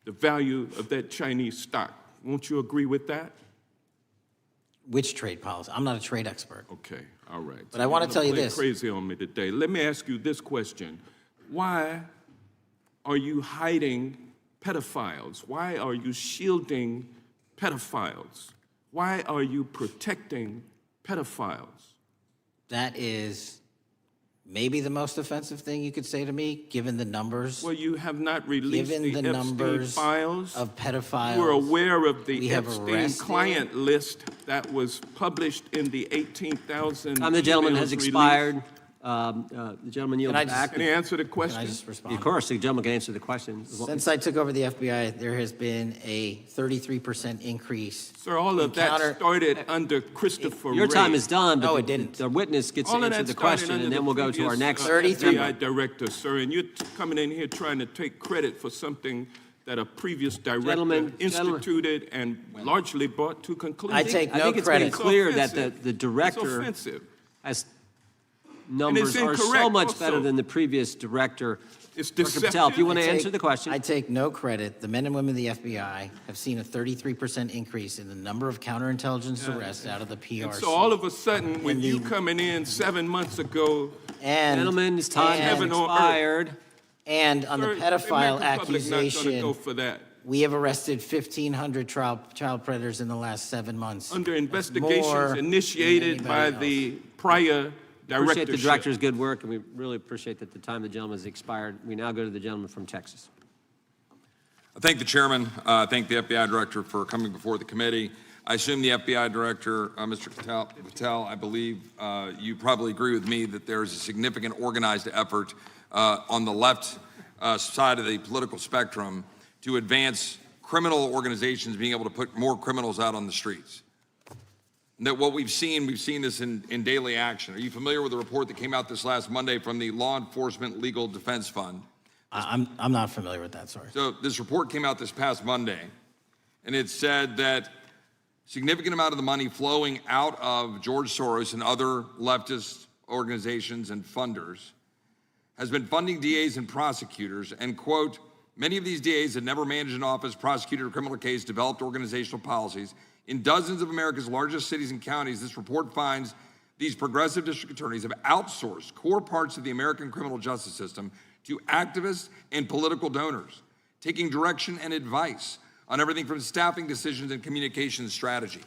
the value of that Chinese stock. Won't you agree with that? Which trade policy? I'm not a trade expert. Okay, all right. But I want to tell you this. Crazy on me today. Let me ask you this question. Why are you hiding pedophiles? Why are you shielding pedophiles? Why are you protecting pedophiles? That is maybe the most offensive thing you could say to me, given the numbers. Well, you have not released the Epstein numbers files of pedophiles. You are aware of the Epstein arrested. client list that was published in the 18,000 The gentleman has emails expired. The gentleman yields back. Can he answer the question? Can I just respond? Of course, the gentleman can answer the question. Since I took over the FBI, there has been a 33% increase. Sir, all of that started under Christopher Your Wray. time is done, but No, it didn't. the witness gets All to of answer that the started question, under and then the we'll go to our previous, next. 33. FBI director, sir, and you're coming in here trying to take credit for something that a previous director Gentlemen, instituted and largely brought to conclusion. I take I no think it's credit. pretty clear It's that offensive. the director It's offensive. has numbers are so incorrect much also. better than the previous director. It's Dr. Patel, if you want to I take- answer the question. I take no credit. The men and women of the FBI have seen a 33% increase in the number of counterintelligence arrests out of the PRC. And so all of a sudden, with And you the- coming in 7 months ago, and, Gentlemen's time has Heaven on earth. expired. and on sir, the pedophile the American public not gonna accusation, go for that. we have arrested 1,500 child predators in the last 7 months. Under That's investigations more than initiated by anybody the prior Appreciate directorship. the director's good work, and we really appreciate that the time of the gentleman has expired. We now go to the gentleman from Texas. I thank the chairman. I thank the FBI director for coming before the committee. I assume the FBI director, Mr. Patel, I believe you probably agree with me that there is a significant organized effort on the left side of the political spectrum to advance criminal organizations being able to put more criminals out on the streets. And that what we've seen this in daily action. Are you familiar with the report that came out this last Monday from the Law Enforcement Legal Defense Fund? I'm not familiar with that, sorry. So this report came out this past Monday, and it said that significant amount of the money flowing out of George Soros and other leftist organizations and funders has been funding DAs and prosecutors, and, quote, many of these DAs had never managed an office, prosecuted a criminal case, developed organizational policies. In dozens of America's largest cities and counties, this report finds these progressive district attorneys have outsourced core parts of the American criminal justice system to activists and political donors, taking direction and advice on everything from staffing decisions and communication strategy.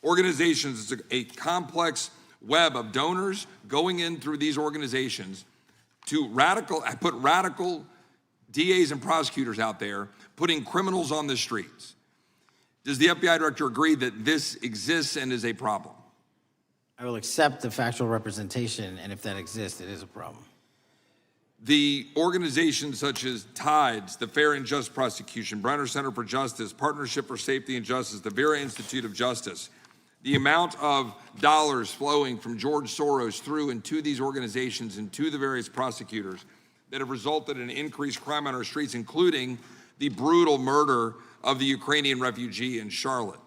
Organizations, it's a complex web of donors going in through these organizations to put radical DAs and prosecutors out there, putting criminals on the streets. Does the FBI director agree that this exists and is a problem? I will accept the factual representation, and if that exists, it is a problem. The organizations such as TIDES, the Fair and Just Prosecution, Brenner Center for Justice, Partnership for Safety and Justice, the Vera Institute of Justice, the amount of dollars flowing from George Soros through and to these organizations and to the various prosecutors that have resulted in increased crime on our streets, including the brutal murder of the Ukrainian refugee in Charlotte.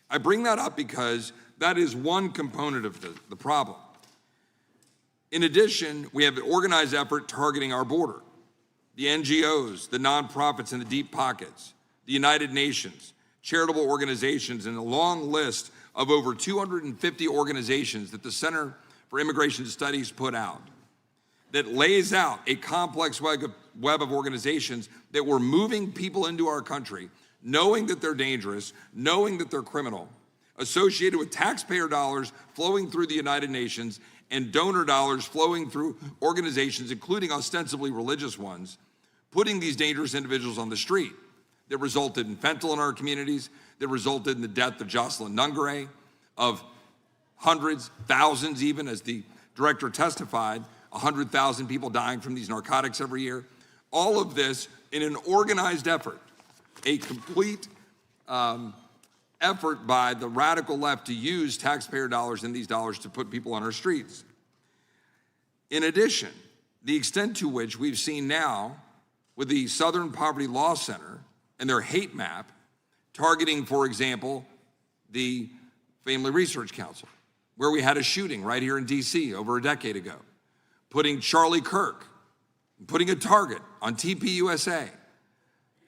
I bring that up because that is one component of the problem. In addition, we have an organized effort targeting our border. The NGOs, the nonprofits and the deep pockets, the United Nations, charitable organizations, and a long list of over 250 organizations that the Center for Immigration Studies put out that lays out a complex web of organizations that were moving people into our country, knowing that they're dangerous, knowing that they're criminal, associated with taxpayer dollars flowing through the United Nations and donor dollars flowing through organizations, including ostensibly religious ones, putting these dangerous individuals on the street that resulted in fentanyl in our communities, that resulted in the death of Jocelyn Nungare, of hundreds, thousands even, as the director testified, 100,000 people dying from these narcotics every year. All of this in an organized effort, a complete effort by the radical left to use taxpayer dollars and these dollars to put people on our streets. In addition, the extent to which we've seen now with the Southern Poverty Law Center and their hate map targeting, for example, the Family Research Council, where we had a shooting right here in DC over a decade ago, putting Charlie Kirk, putting a target on TPUSA,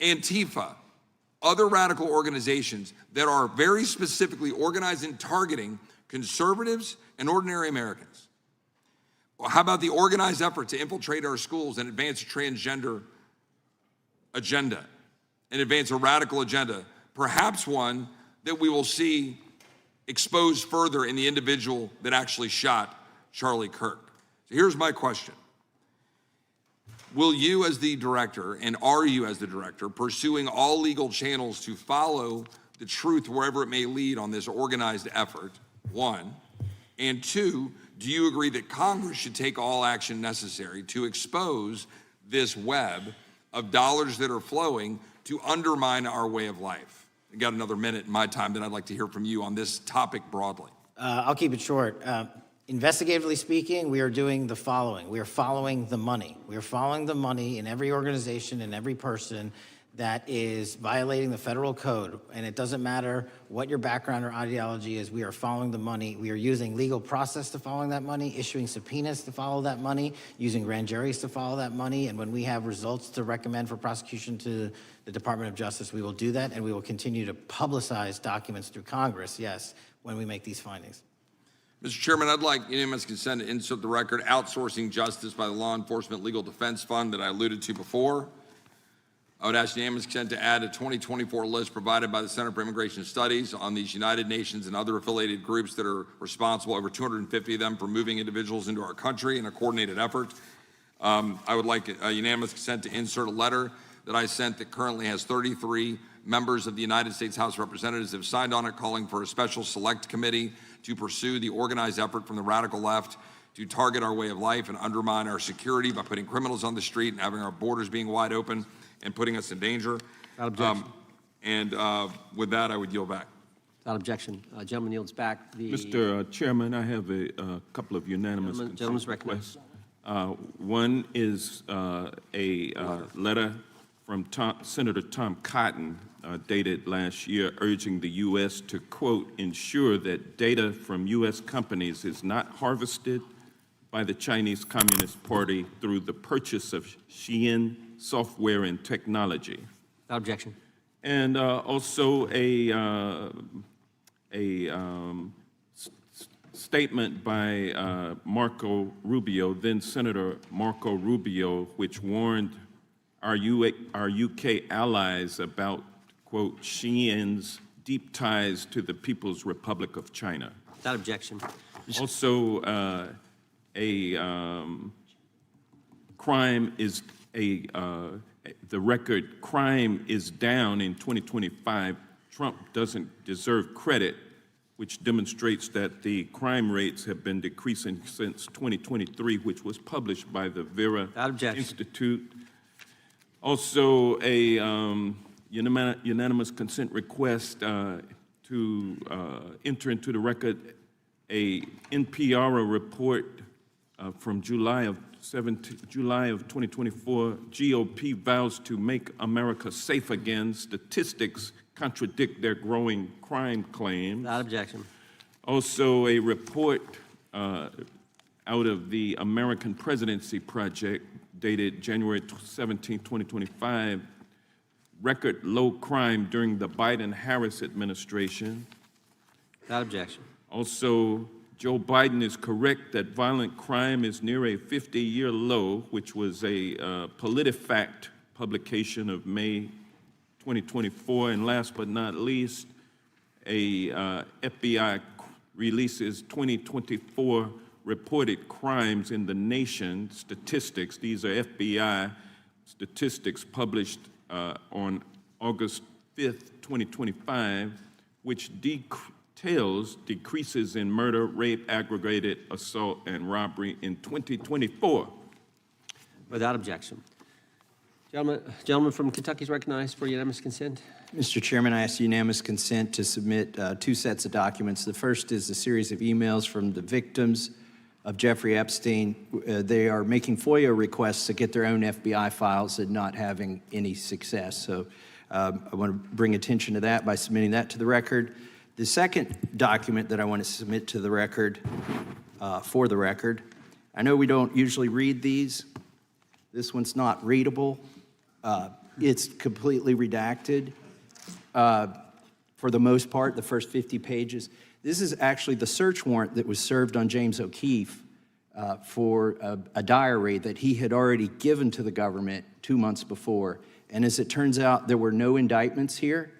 Antifa, other radical organizations that are very specifically organized in targeting conservatives and ordinary Americans. Well, how about the organized effort to infiltrate our schools and advance a transgender agenda and advance a radical agenda, perhaps one that we will see exposed further in the individual that actually shot Charlie Kirk? So here's my question. Will you as the director, and are you as the director, pursuing all legal channels to follow the truth wherever it may lead on this organized effort, one? And two, do you agree that Congress should take all action necessary to expose this web of dollars that are flowing to undermine our way of life? I got another minute in my time that I'd like to hear from you on this topic broadly. I'll keep it short. Investigatively speaking, we are doing the following. We are following the money. We are following the money in every organization and every person that is violating the federal code. And it doesn't matter what your background or ideology is, we are following the money. We are using legal process to follow that money, issuing subpoenas to follow that money, using grand juries to follow that money. And when we have results to recommend for prosecution to the Department of Justice, we will do that. And we will continue to publicize documents through Congress, yes, when we make these findings. Mr. Chairman, I'd like unanimous consent to insert the record outsourcing justice by the Law Enforcement Legal Defense Fund that I alluded to before. I would ask unanimous consent to add a 2024 list provided by the Center for Immigration Studies on these United Nations and other affiliated groups that are responsible, over 250 of them, for moving individuals into our country in a coordinated effort. I would like a unanimous consent to insert a letter that I sent that currently has 33 members of the United States House of Representatives have signed on it, calling for a special select committee to pursue the organized effort from the radical left to target our way of life and undermine our security by putting criminals on the street and having our borders being wide open and putting us in danger. Without objection. With that, I would yield back. Without objection. Gentleman yields back. Mr. Chairman, I have a couple of unanimous Gentleman's recognized. One is a letter from Senator Tom Cotton dated last year, urging the U.S. to, quote, ensure that data from U.S. companies is not harvested by the Chinese Communist Party through the purchase of Xi'an software and technology. Without objection. And also a statement by Marco Rubio, then Senator Marco Rubio, which warned our UK allies about, quote, Xi'an's deep ties to the People's Republic of China. Without objection. Also, crime is the record crime is down in 2025. Trump doesn't deserve credit, which demonstrates that the crime rates have been decreasing since 2023, which was published by the Vera Institute. Also, a unanimous consent request to enter into the record a NPR report from July of 2024. GOP vows to make America safe again. Statistics contradict their growing crime claims. Without objection. Also, a report out of the American Presidency Project dated January 17, 2025, record low crime during the Biden-Harris administration. Without objection. Also, Joe Biden is correct that violent crime is near a 50-year low, which was a PolitiFact publication of May 2024. And last but not least, a FBI releases 2024 reported crimes in the nation statistics. These are FBI statistics published on August 5th, 2025, which details decreases in murder, rape, aggravated assault, and robbery in 2024. Without objection. Gentleman from Kentucky is recognized for unanimous consent. Mr. Chairman, I ask unanimous consent to submit two sets of documents. The first is a series of emails from the victims of Jeffrey Epstein. They are making FOIA requests to get their own FBI files and not having any success. So I want to bring attention to that by submitting that to the record. The second document that I want to submit to the record, for the record, I know we don't usually read these. This one's not readable. It's completely redacted for the most part, the first 50 pages. This is actually the search warrant that was served on James O'Keefe for a diary that he had already given to the government 2 months before. And as it turns out, there were no indictments here,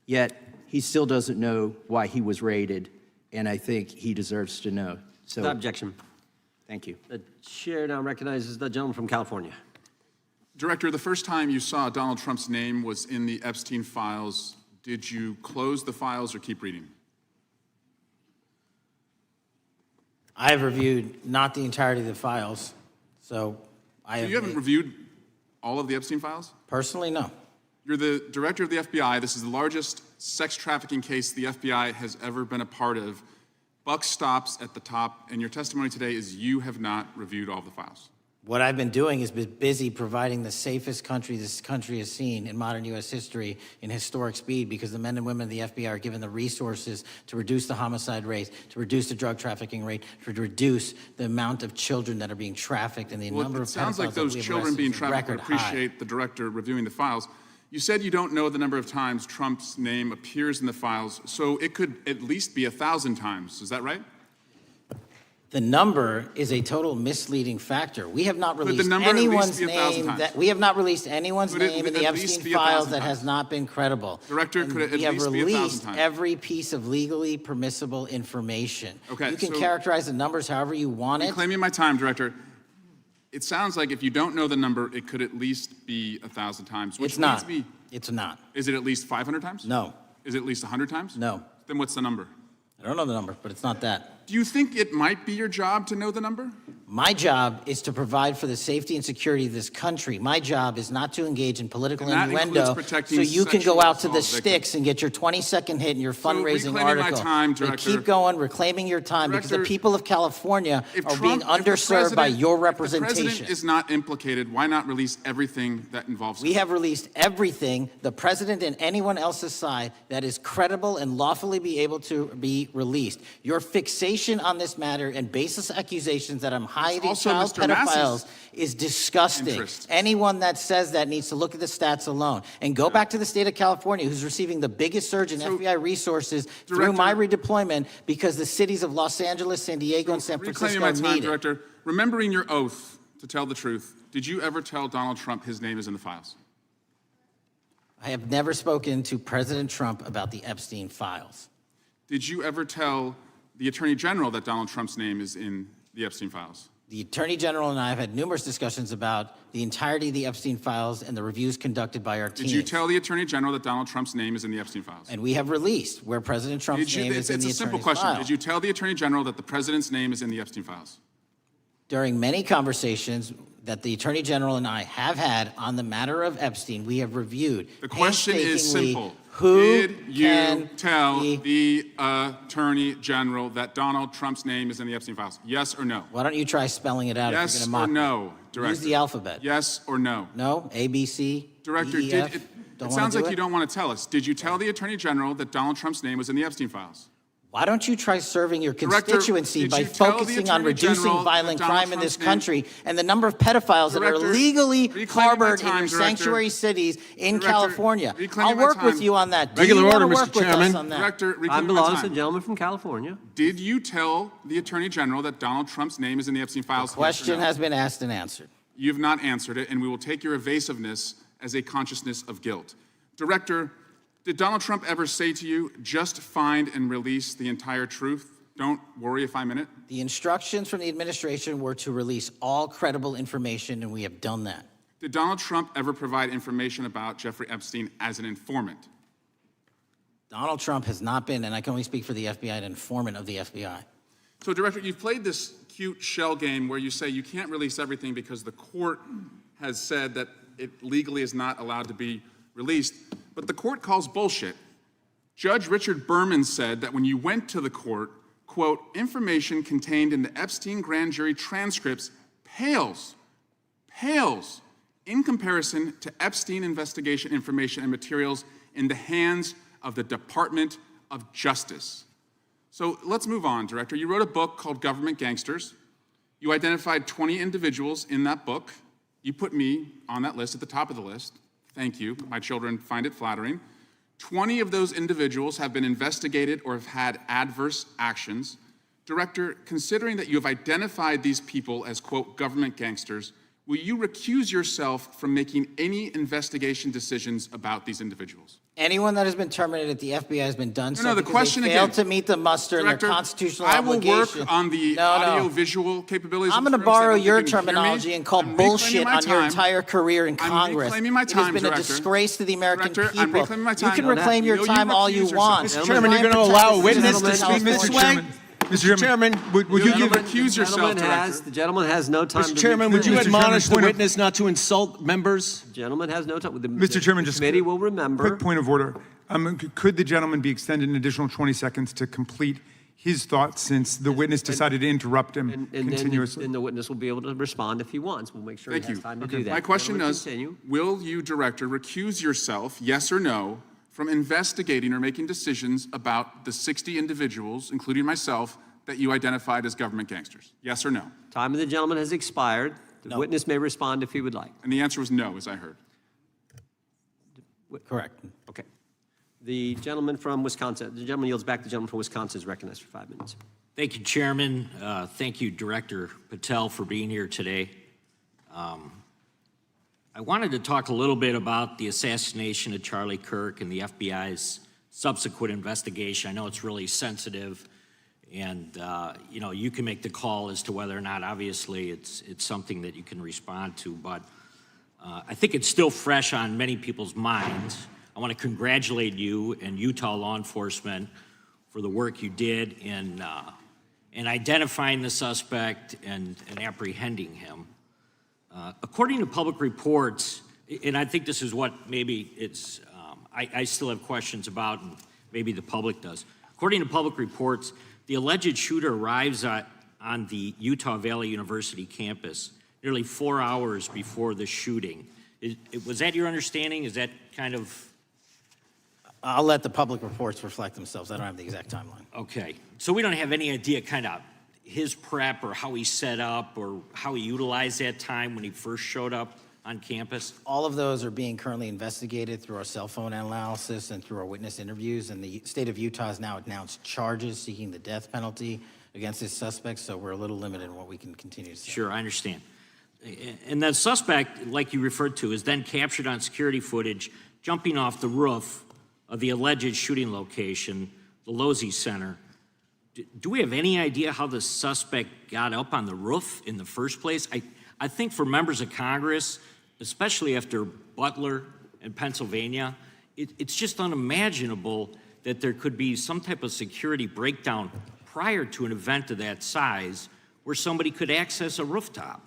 yet he still doesn't know why he was raided, and I think he deserves to know. So, Without objection. Thank you. The chair now recognizes the gentleman from California. Director, the first time you saw Donald Trump's name was in the Epstein files. Did you close the files or keep reading? I have reviewed not the entirety of the files, so You haven't reviewed all of the Epstein files? Personally, no. You're the director of the FBI. This is the largest sex trafficking case the FBI has ever been a part of. Buck stops at the top, and your testimony today is you have not reviewed all the files. What I've been doing is been busy providing the safest country this country has seen in modern U.S. history in historic speed, because the men and women of the FBI are given the resources to reduce the homicide rate, to reduce the drug trafficking rate, to reduce the amount of children that are being trafficked, and the number of pedophiles. It sounds like those children being trafficked would appreciate the director reviewing the files. You said you don't know the number of times Trump's name appears in the files, so it could at least be 1,000 times. Is that right? The number is a total misleading factor. We have not released anyone's name in the Epstein files that has not been credible. Director, could it at least be 1,000 times? We have released every piece of legally permissible information. Okay, you can characterize the numbers however you want it. Reclaiming my time, Director. It sounds like if you don't know the number, it could at least be 1,000 times. Which It's not. Means It's not. Is it at least 500 times? No. Is it at least 100 times? No. Then what's the number? I don't know the number, but it's not that. Do you think it might be your job to know the number? My job is to provide for the safety and security of this country. My job is not to engage in political And that innuendo includes protecting so you can go sexual out to the assault sticks and get your 20-second hit in your fundraising reclaiming my article. time, And Director. keep going, reclaiming your time, because the Director, people of California If are Trump- being if the underserved by president- your If the representation. president is not implicated, why not release everything that involves him? We have released everything, the president and anyone else's side, that is credible and lawfully be able to be released. Your fixation on this matter and baseless accusations that I'm hiding also child Mr. Massey's pedophiles is disgusting. interest. Anyone that says that needs to look at the stats alone. And go back to the state of California, who's receiving the biggest surge in FBI resources through my redeployment because the cities of Los Angeles, San Diego, and San Reclaiming Francisco my time, need it. Director. Remembering your oath to tell the truth, did you ever tell Donald Trump his name is in the files? I have never spoken to President Trump about the Epstein files. Did you ever tell the Attorney General that Donald Trump's name is in the Epstein files? The Attorney General and I have had numerous discussions about the entirety of the Epstein files and the reviews conducted by our team. Did you tell the Attorney General that Donald Trump's name is in the Epstein files? And we have released where President Trump's name is in the It's a simple attorney's question. file. Did you tell the Attorney General that the President's name is in the Epstein files? During many conversations that the Attorney General and I have had on the matter of Epstein, we have reviewed The question is painstakingly simple. who Did you can tell be- the Attorney General that Donald Trump's name is in the Epstein files? Yes or no? Why don't you try spelling it out Yes if or you're going to mock no, me? Director? Use the alphabet. Yes or no? No? A, B, C, Director, D, E, F? Don't it wanna sounds do like it? you don't want to tell us. Did you tell the Attorney General that Donald Trump's name was in the Epstein files? Why don't you try serving your Director, constituency did by you tell the focusing on Attorney reducing General that violent Donald crime in this Trump's name- country and the number of pedophiles that are Director, legally reclaiming my harbored in time, your Director. sanctuary cities in Director, California? reclaiming I'll my work with time. you on that. Do Regular you wanna order, Mr. work with us Chairman. on that? Director, Time reclaiming my belongs to the time. gentleman from California. Did you tell the Attorney General that Donald Trump's name is in the Epstein files? Yes or Question no? has been asked and answered. You've not answered it, and we will take your evasiveness as a consciousness of guilt. Director, did Donald Trump ever say to you, just find and release the entire truth? Don't worry if I'm in it. The instructions from the administration were to release all credible information, and we have done that. Did Donald Trump ever provide information about Jeffrey Epstein as an informant? Donald Trump has not been, and I can only speak for the FBI, an informant of the FBI. So, Director, you've played this cute shell game where you say you can't release everything because the court has said that it legally is not allowed to be released, but the court calls bullshit. Judge Richard Berman said that when you went to the court, quote, information contained in the Epstein grand jury transcripts pales in comparison to Epstein investigation information and materials in the hands of the Department of Justice. So let's move on, Director. You wrote a book called Government Gangsters. You identified 20 individuals in that book. You put me on that list at the top of the list. Thank you. My children find it flattering. 20 of those individuals have been investigated or have had adverse actions. Director, considering that you have identified these people as, quote, government gangsters, will you recuse yourself from making any investigation decisions about these individuals? Anyone that has been terminated at the FBI has been done so No, the because question they failed again. to meet the muster in Director, their constitutional I will obligation. work on the audio-visual capabilities. I'm of going to the rooms. I borrow don't think your you can hear me. terminology and call I'm reclaiming bullshit my on your time. entire career in I'm Congress. reclaiming my It time, has been a Director. disgrace to the American Director, I'm people. reclaiming my You time. can Will reclaim your you time all you recuse yourself? want. Mr. Chairman, Try you're and gonna protect allow a the witness citizens to of speak this California. way? Mr. Chairman, would you give... Recuse yourself, Director. The gentleman has no time to Mr. Chairman, would you Mr. Chairman, admonish the point of- witness not to insult members? The gentleman has no time. Mr. Chairman, just... The committee will remember. Quick point of order. Could the gentleman be extended an additional 20 seconds to complete his thoughts since the witness decided to interrupt him And continuously? then the witness will be able to respond if he wants. We'll make sure Thank he has you. time to do that. My question Gentleman, is, continue. will you, Director, recuse yourself, yes or no, from investigating or making decisions about the 60 individuals, including myself, that you identified as government gangsters? Yes or no? Time of the gentleman has expired. The witness may respond if he would like. And the answer was no, as I heard. Correct. Okay. The gentleman from Wisconsin, the gentleman yields back. The gentleman from Wisconsin is recognized for 5 minutes. Thank you, Chairman. Thank you, Director Patel, for being here today. I wanted to talk a little bit about the assassination of Charlie Kirk and the FBI's subsequent investigation. I know it's really sensitive, and you know, you can make the call as to whether or not, obviously, it's something that you can respond to, but I think it's still fresh on many people's minds. I want to congratulate you and Utah law enforcement for the work you did in and identifying the suspect and apprehending him. According to public reports, and I think this is what maybe it's, I still have questions about, and maybe the public does. According to public reports, the alleged shooter arrives on the Utah Valley University campus nearly 4 hours before the shooting. Was that your understanding? Is that kind of? I'll let the public reports reflect themselves. I don't have the exact timeline. Okay, so we don't have any idea kind of his prep or how he set up or how he utilized that time when he first showed up on campus? All of those are being currently investigated through our cell phone analysis and through our witness interviews, and the state of Utah has now announced charges seeking the death penalty against this suspect, so we're a little limited in what we can continue to say. Sure, I understand. And the suspect, like you referred to, is then captured on security footage jumping off the roof of the alleged shooting location, the Losey Center. Do we have any idea how the suspect got up on the roof in the first place? I think for members of Congress, especially after Butler and Pennsylvania, it's just unimaginable that there could be some type of security breakdown prior to an event of that size where somebody could access a rooftop.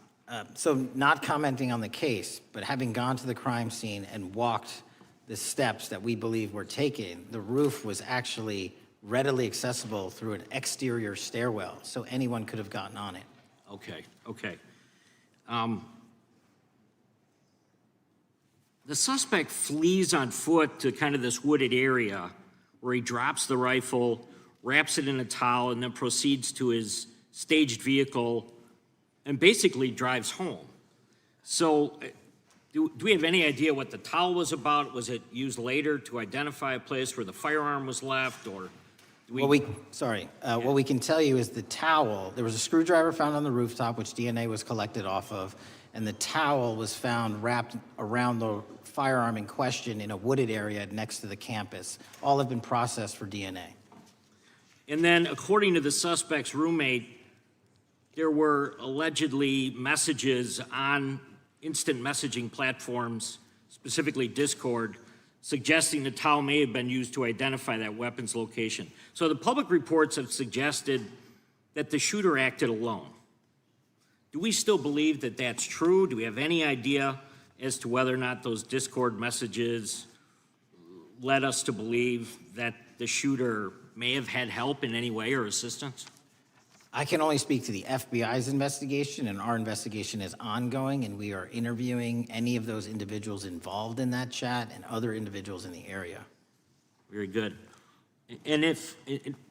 So not commenting on the case, but having gone to the crime scene and walked the steps that we believe were taken, the roof was actually readily accessible through an exterior stairwell, so anyone could have gotten on it. Okay, okay. The suspect flees on foot to kind of this wooded area where he drops the rifle, wraps it in a towel, and then proceeds to his staged vehicle and basically drives home. So do we have any idea what the towel was about? Was it used later to identify a place where the firearm was left, or do we? Well, what we can tell you is the towel, there was a screwdriver found on the rooftop, which DNA was collected off of, and the towel was found wrapped around the firearm in question in a wooded area next to the campus. All have been processed for DNA. And then, according to the suspect's roommate, there were allegedly messages on instant messaging platforms, specifically Discord, suggesting the towel may have been used to identify that weapon's location. So the public reports have suggested that the shooter acted alone. Do we still believe that that's true? Do we have any idea as to whether or not those Discord messages led us to believe that the shooter may have had help in any way or assistance? I can only speak to the FBI's investigation, and our investigation is ongoing, and we are interviewing any of those individuals involved in that chat and other individuals in the area. Very good. And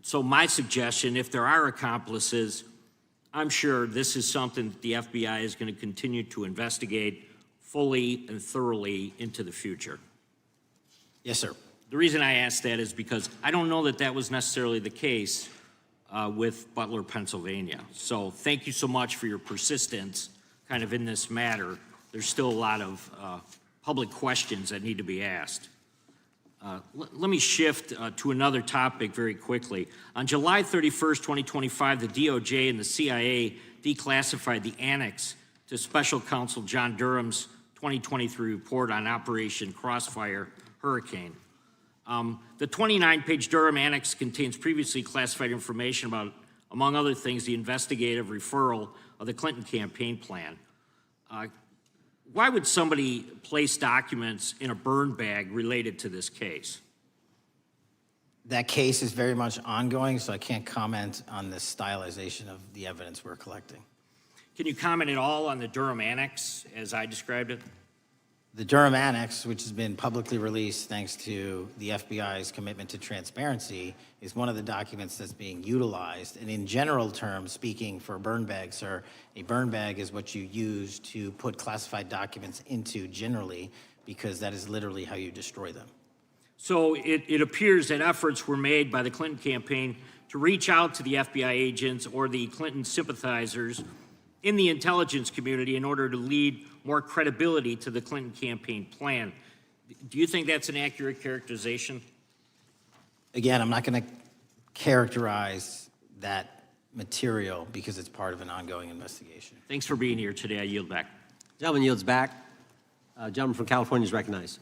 so my suggestion, if there are accomplices, I'm sure this is something that the FBI is going to continue to investigate fully and thoroughly into the future. Yes, sir. The reason I ask that is because I don't know that that was necessarily the case with Butler, Pennsylvania. So thank you so much for your persistence kind of in this matter. There's still a lot of public questions that need to be asked. Let me shift to another topic very quickly. On July 31st, 2025, the DOJ and the CIA declassified the annex to Special Counsel John Durham's 2023 report on Operation Crossfire Hurricane. The 29-page Durham Annex contains previously classified information about, among other things, the investigative referral of the Clinton campaign plan. Why would somebody place documents in a burn bag related to this case? That case is very much ongoing, so I can't comment on the stylization of the evidence we're collecting. Can you comment at all on the Durham Annex as I described it? The Durham Annex, which has been publicly released thanks to the FBI's commitment to transparency, is one of the documents that's being utilized. And in general terms, speaking for a burn bag, sir, a burn bag is what you use to put classified documents into generally, because that is literally how you destroy them. So it appears that efforts were made by the Clinton campaign to reach out to the FBI agents or the Clinton sympathizers in the intelligence community in order to lead more credibility to the Clinton campaign plan. Do you think that's an accurate characterization? Again, I'm not going to characterize that material because it's part of an ongoing investigation. Thanks for being here today. I yield back. Gentleman yields back. Gentleman from California is recognized.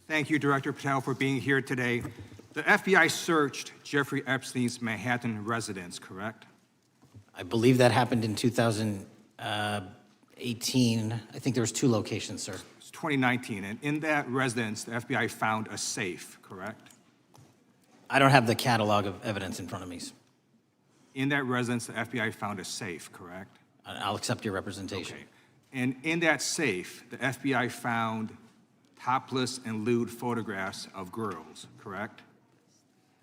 Thank you, Director Patel, for being here today. The FBI searched Jeffrey Epstein's Manhattan residence, correct? I believe that happened in 2018. I think there was 2 locations, sir. It's 2019, and in that residence, the FBI found a safe, correct? I don't have the catalog of evidence in front of me. In that residence, the FBI found a safe, correct? I'll accept your representation. Okay. And in that safe, the FBI found topless and lewd photographs of girls, correct?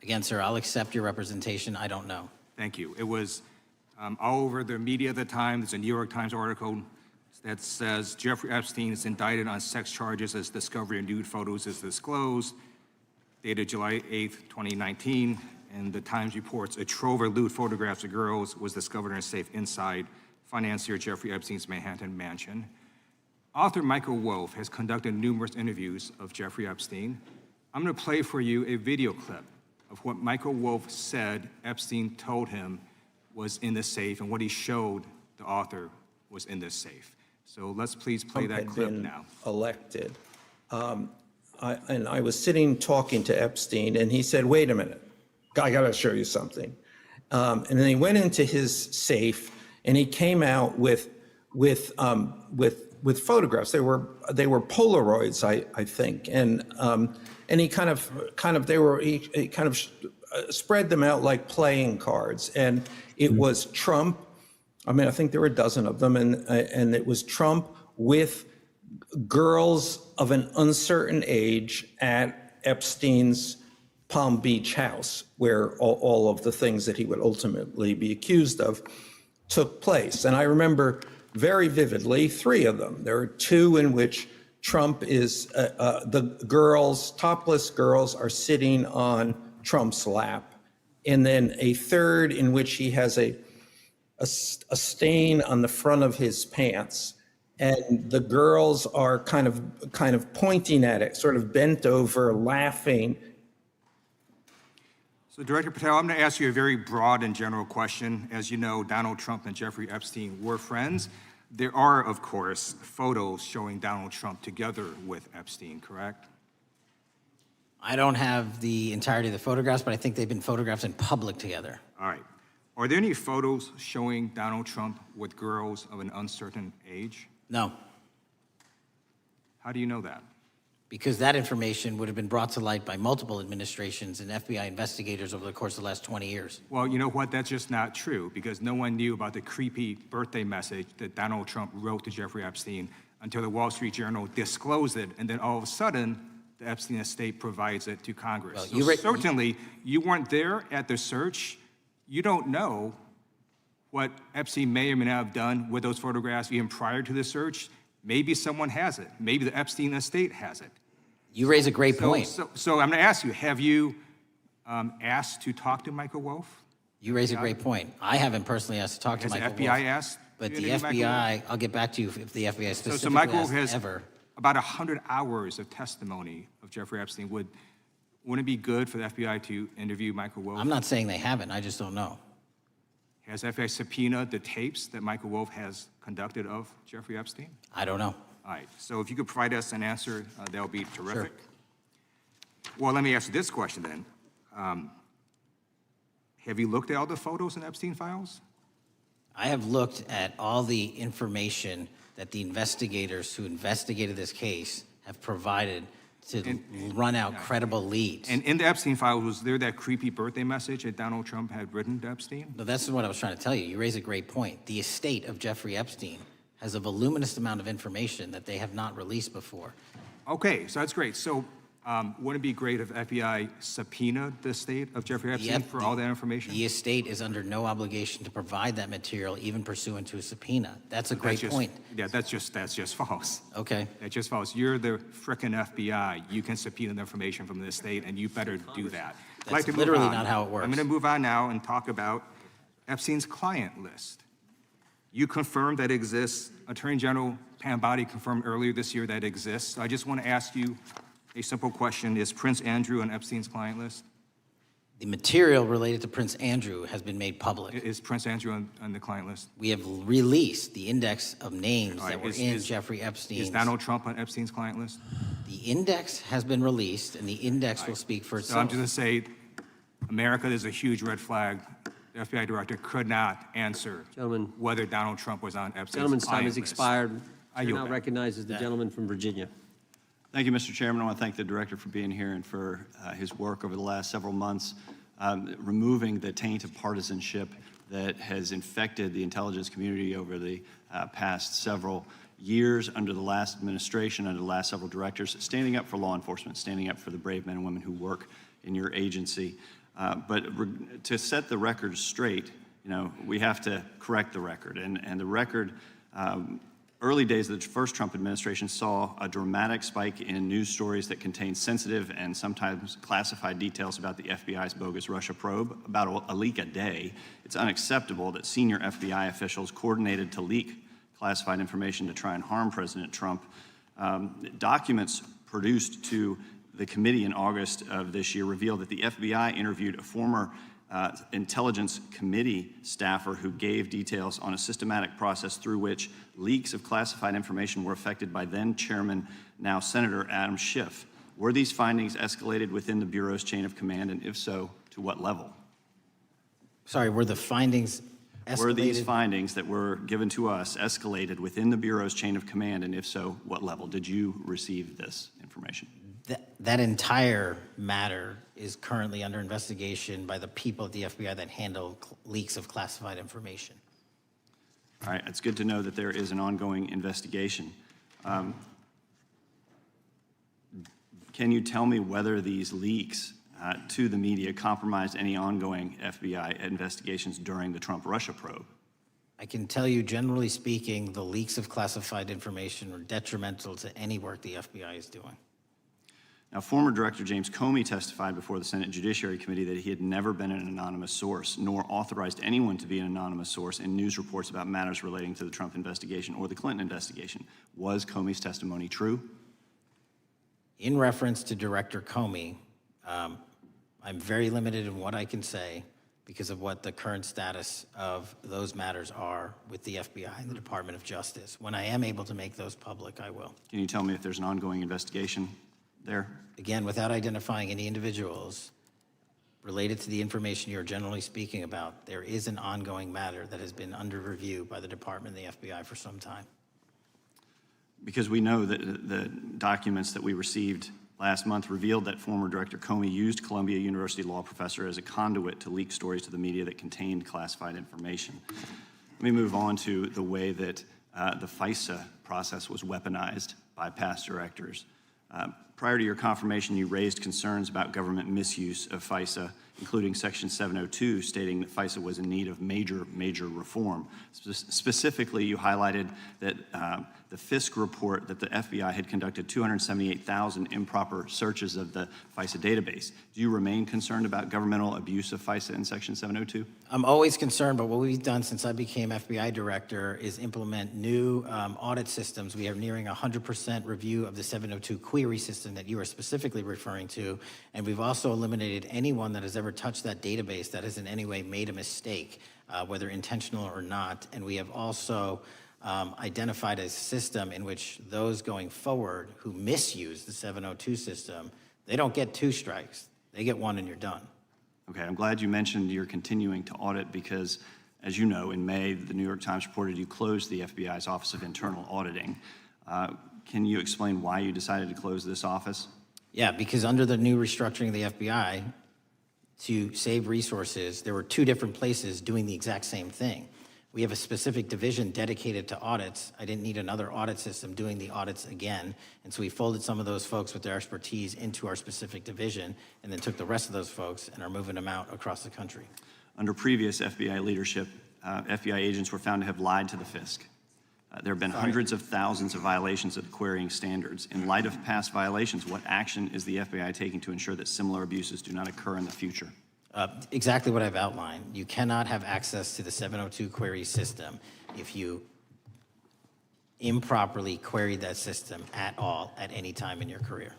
Again, sir, I'll accept your representation. I don't know. Thank you. It was all over the media at the time. There's a New York Times article that says Jeffrey Epstein is indicted on sex charges as discovery of nude photos is disclosed, dated July 8th, 2019. And the Times reports a trove of lewd photographs of girls was discovered in a safe inside financier Jeffrey Epstein's Manhattan mansion. Author Michael Wolff has conducted numerous interviews of Jeffrey Epstein. I'm going to play for you a video clip of what Michael Wolff said Epstein told him was in the safe and what he showed the author was in this safe. So let's please play that clip now. Elected. And I was sitting talking to Epstein, and he said, "Wait a minute, I got to show you something." And then he went into his safe, and he came out with photographs. They were Polaroids, I think, and he kind of spread them out like playing cards, and it was Trump. I mean, I think there were a dozen of them, and it was Trump with girls of an uncertain age at Epstein's Palm Beach house, where all of the things that he would ultimately be accused of took place. And I remember very vividly 3 of them. There are 2 in which Trump is, the girls, topless girls, are sitting on Trump's lap. And then a 3rd in which he has a stain on the front of his pants. And the girls are kind of pointing at it, sort of bent over, laughing. So Director Patel, I'm going to ask you a very broad and general question. As you know, Donald Trump and Jeffrey Epstein were friends. There are, of course, photos showing Donald Trump together with Epstein, correct? I don't have the entirety of the photographs, but I think they've been photographed in public together. All right. Are there any photos showing Donald Trump with girls of an uncertain age? No. How do you know that? Because that information would have been brought to light by multiple administrations and FBI investigators over the course of the last 20 years. Well, you know what? That's just not true, because no one knew about the creepy birthday message that Donald Trump wrote to Jeffrey Epstein until the Wall Street Journal disclosed it, and then all of a sudden, the Epstein estate provides it to Congress. Well, so certainly, you weren't there at the search. You don't know what Epstein may or may not have done with those photographs even prior to the search. Maybe someone has it. Maybe the Epstein estate has it. You raise a great point. So I'm going to ask you, have you asked to talk to Michael Wolff? You raise a great point. I haven't personally asked to talk to Michael Wolff. Has the FBI asked? But the FBI, I'll get back to you if the FBI specifically So Michael Wolff asked has ever. about 100 hours of testimony of Jeffrey Epstein. Wouldn't it be good for the FBI to interview Michael Wolff? I'm not saying they haven't. I just don't know. Has FBI subpoenaed the tapes that Michael Wolff has conducted of Jeffrey Epstein? I don't know. All right. So if you could provide us an answer, that would be terrific. Sure. Well, let me ask you this question then. Have you looked at all the photos in Epstein files? I have looked at all the information that the investigators who investigated this case have provided to run out credible leads. And in the Epstein files, was there that creepy birthday message that Donald Trump had written to Epstein? No, that's what I was trying to tell you. You raise a great point. The estate of Jeffrey Epstein has a voluminous amount of information that they have not released before. Okay, so that's great. So wouldn't it be great if FBI subpoenaed the estate of Jeffrey Epstein for all that information? The estate is under no obligation to provide that material, even pursuant to a subpoena. That's a great point. Yeah, that's just false. Okay. That's just false. You're the frickin' FBI. You can subpoena the information from the estate, and you better do that. That's literally not how it works. I'm going to move on now and talk about Epstein's client list. You confirmed that it exists. Attorney General Pam Bondi confirmed earlier this year that it exists. So I just want to ask you a simple question. Is Prince Andrew on Epstein's client list? The material related to Prince Andrew has been made public. Is Prince Andrew on the client list? We have released the index of names that were in Jeffrey Epstein's. Is Donald Trump on Epstein's client list? The index has been released, and the index will speak for So I'm itself. just going to say, America is a huge red flag. The FBI director could not answer whether Donald Trump was on Epstein's Gentleman's time client has list. expired. I Chair yield now back. recognizes the gentleman from Virginia. Thank you, Mr. Chairman. I want to thank the director for being here and for his work over the last several months, removing the taint of partisanship that has infected the intelligence community over the past several years under the last administration, under the last several directors, standing up for law enforcement, standing up for the brave men and women who work in your agency. But to set the record straight, you know, we have to correct the record. And the record, early days of the first Trump administration saw a dramatic spike in news stories that contained sensitive and sometimes classified details about the FBI's bogus Russia probe, about a leak a day. It's unacceptable that senior FBI officials coordinated to leak classified information to try and harm President Trump. Documents produced to the committee in August of this year revealed that the FBI interviewed a former Intelligence Committee staffer who gave details on a systematic process through which leaks of classified information were affected by then Chairman, now Senator Adam Schiff. Were these findings escalated within the Bureau's chain of command, and if so, to what level? Sorry, were the findings escalated? Were these findings that were given to us escalated within the Bureau's chain of command, and if so, what level? Did you receive this information? That entire matter is currently under investigation by the people at the FBI that handle leaks of classified information. All right, it's good to know that there is an ongoing investigation. Can you tell me whether these leaks to the media compromised any ongoing FBI investigations during the Trump-Russia probe? I can tell you, generally speaking, the leaks of classified information are detrimental to any work the FBI is doing. Now, former Director James Comey testified before the Senate Judiciary Committee that he had never been an anonymous source, nor authorized anyone to be an anonymous source in news reports about matters relating to the Trump investigation or the Clinton investigation. Was Comey's testimony true? In reference to Director Comey, I'm very limited in what I can say because of what the current status of those matters are with the FBI and the Department of Justice. When I am able to make those public, I will. Can you tell me if there's an ongoing investigation there? Again, without identifying any individuals related to the information you're generally speaking about, there is an ongoing matter that has been under review by the Department and the FBI for some time. Because we know that the documents that we received last month revealed that former Director Comey used Columbia University law professor as a conduit to leak stories to the media that contained classified information. Let me move on to the way that the FISA process was weaponized by past directors. Prior to your confirmation, you raised concerns about government misuse of FISA, including Section 702, stating that FISA was in need of major reform. Specifically, you highlighted that the FISC report that the FBI had conducted 278,000 improper searches of the FISA database. Do you remain concerned about governmental abuse of FISA in Section 702? I'm always concerned, but what we've done since I became FBI director is implement new audit systems. We are nearing 100% review of the 702 query system that you are specifically referring to, and we've also eliminated anyone that has ever touched that database that has in any way made a mistake, whether intentional or not. And we have also identified a system in which those going forward who misuse the 702 system, they don't get 2 strikes. They get 1 and you're done. Okay, I'm glad you mentioned you're continuing to audit because, as you know, in May, the New York Times reported you closed the FBI's Office of Internal Auditing. Can you explain why you decided to close this office? Yeah, because under the new restructuring of the FBI, to save resources, there were 2 different places doing the exact same thing. We have a specific division dedicated to audits. I didn't need another audit system doing the audits again. And so we folded some of those folks with their expertise into our specific division and then took the rest of those folks and are moving them out across the country. Under previous FBI leadership, FBI agents were found to have lied to the FISC. There have been hundreds of thousands of violations of the querying standards. In light of past violations, what action is the FBI taking to ensure that similar abuses do not occur in the future? Exactly what I've outlined. You cannot have access to the 702 query system if you improperly queried that system at all at any time in your career.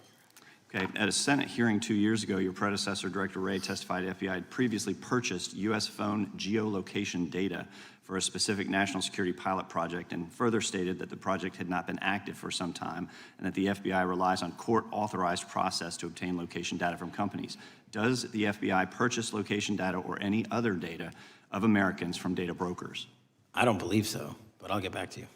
Okay, at a Senate hearing 2 years ago, your predecessor, Director Wray, testified FBI had previously purchased U.S. phone geolocation data for a specific national security pilot project, and further stated that the project had not been active for some time and that the FBI relies on court-authorized process to obtain location data from companies. Does the FBI purchase location data or any other data of Americans from data brokers? I don't believe so, but I'll get back to you.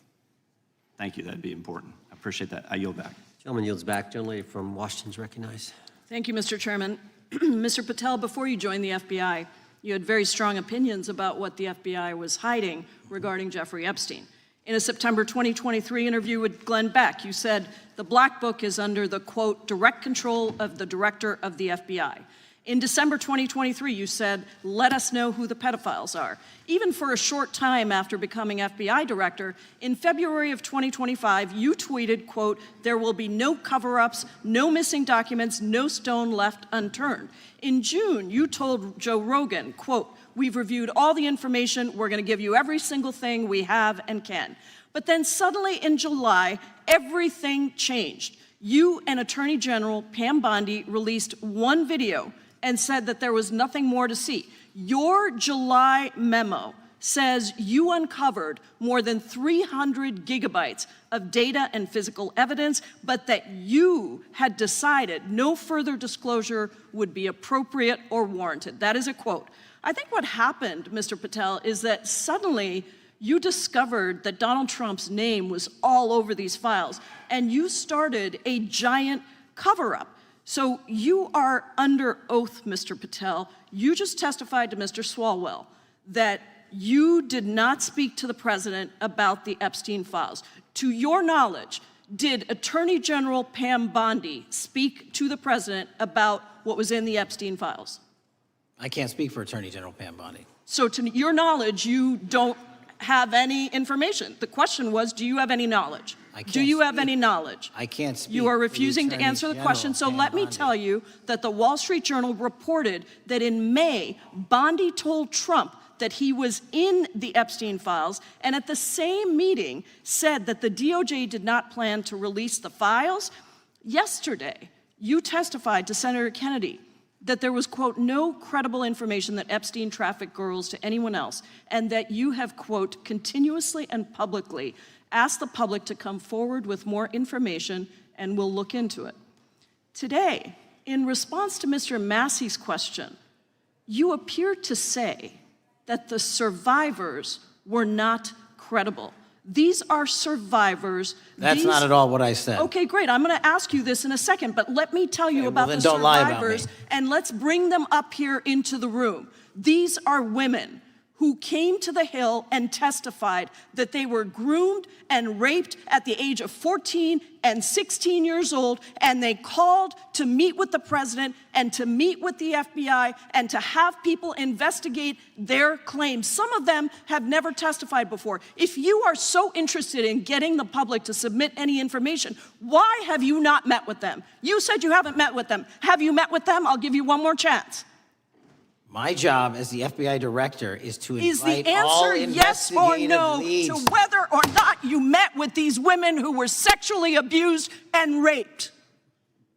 Thank you, that'd be important. I appreciate that. I yield back. Gentleman yields back. Gentlelady from Washington is recognized. Thank you, Mr. Chairman. Mr. Patel, before you joined the FBI, you had very strong opinions about what the FBI was hiding regarding Jeffrey Epstein. In a September 2023 interview with Glenn Beck, you said the Black Book is under the, quote, direct control of the director of the FBI. In December 2023, you said, let us know who the pedophiles are. Even for a short time after becoming FBI director, in February of 2025, you tweeted, quote, there will be no cover-ups, no missing documents, no stone left unturned. In June, you told Joe Rogan, quote, we've reviewed all the information, we're gonna give you every single thing we have and can. But then suddenly in July, everything changed. You and Attorney General Pam Bondi released one video and said that there was nothing more to see. Your July memo says you uncovered more than 300 gigabytes of data and physical evidence, but that you had decided no further disclosure would be appropriate or warranted. That is a quote. I think what happened, Mr. Patel, is that suddenly you discovered that Donald Trump's name was all over these files, and you started a giant cover-up. So you are under oath, Mr. Patel. You just testified to Mr. Swalwell that you did not speak to the president about the Epstein files. To your knowledge, did Attorney General Pam Bondi speak to the president about what was in the Epstein files? I can't speak for Attorney General Pam Bondi. So to your knowledge, you don't have any information. The question was, do you have any knowledge? Do you have any knowledge? I can't speak. You are refusing to answer the question, so let me tell you that the Wall Street Journal reported that in May, Bondi told Trump that he was in the Epstein files, and at the same meeting said that the DOJ did not plan to release the files. Yesterday, you testified to Senator Kennedy that there was, quote, no credible information that Epstein trafficked girls to anyone else, and that you have, quote, continuously and publicly asked the public to come forward with more information, and we'll look into it. Today, in response to Mr. Massey's question, you appear to say that the survivors were not credible. These are survivors. That's not at all what I said. Okay, great. I'm going to ask you this in a second, but let me tell you about the survivors, and let's bring them up here into the room. These are women who came to the Hill and testified that they were groomed and raped at the age of 14 and 16 years old, and they called to meet with the president and to meet with the FBI and to have people investigate their claims. Some of them have never testified before. If you are so interested in getting the public to submit any information, why have you not met with them? You said you haven't met with them. Have you met with them? I'll give you one more chance. My job as the FBI director is to invite Is the all answer yes or investigative no leads. to whether or not you met with these women who were sexually abused and raped?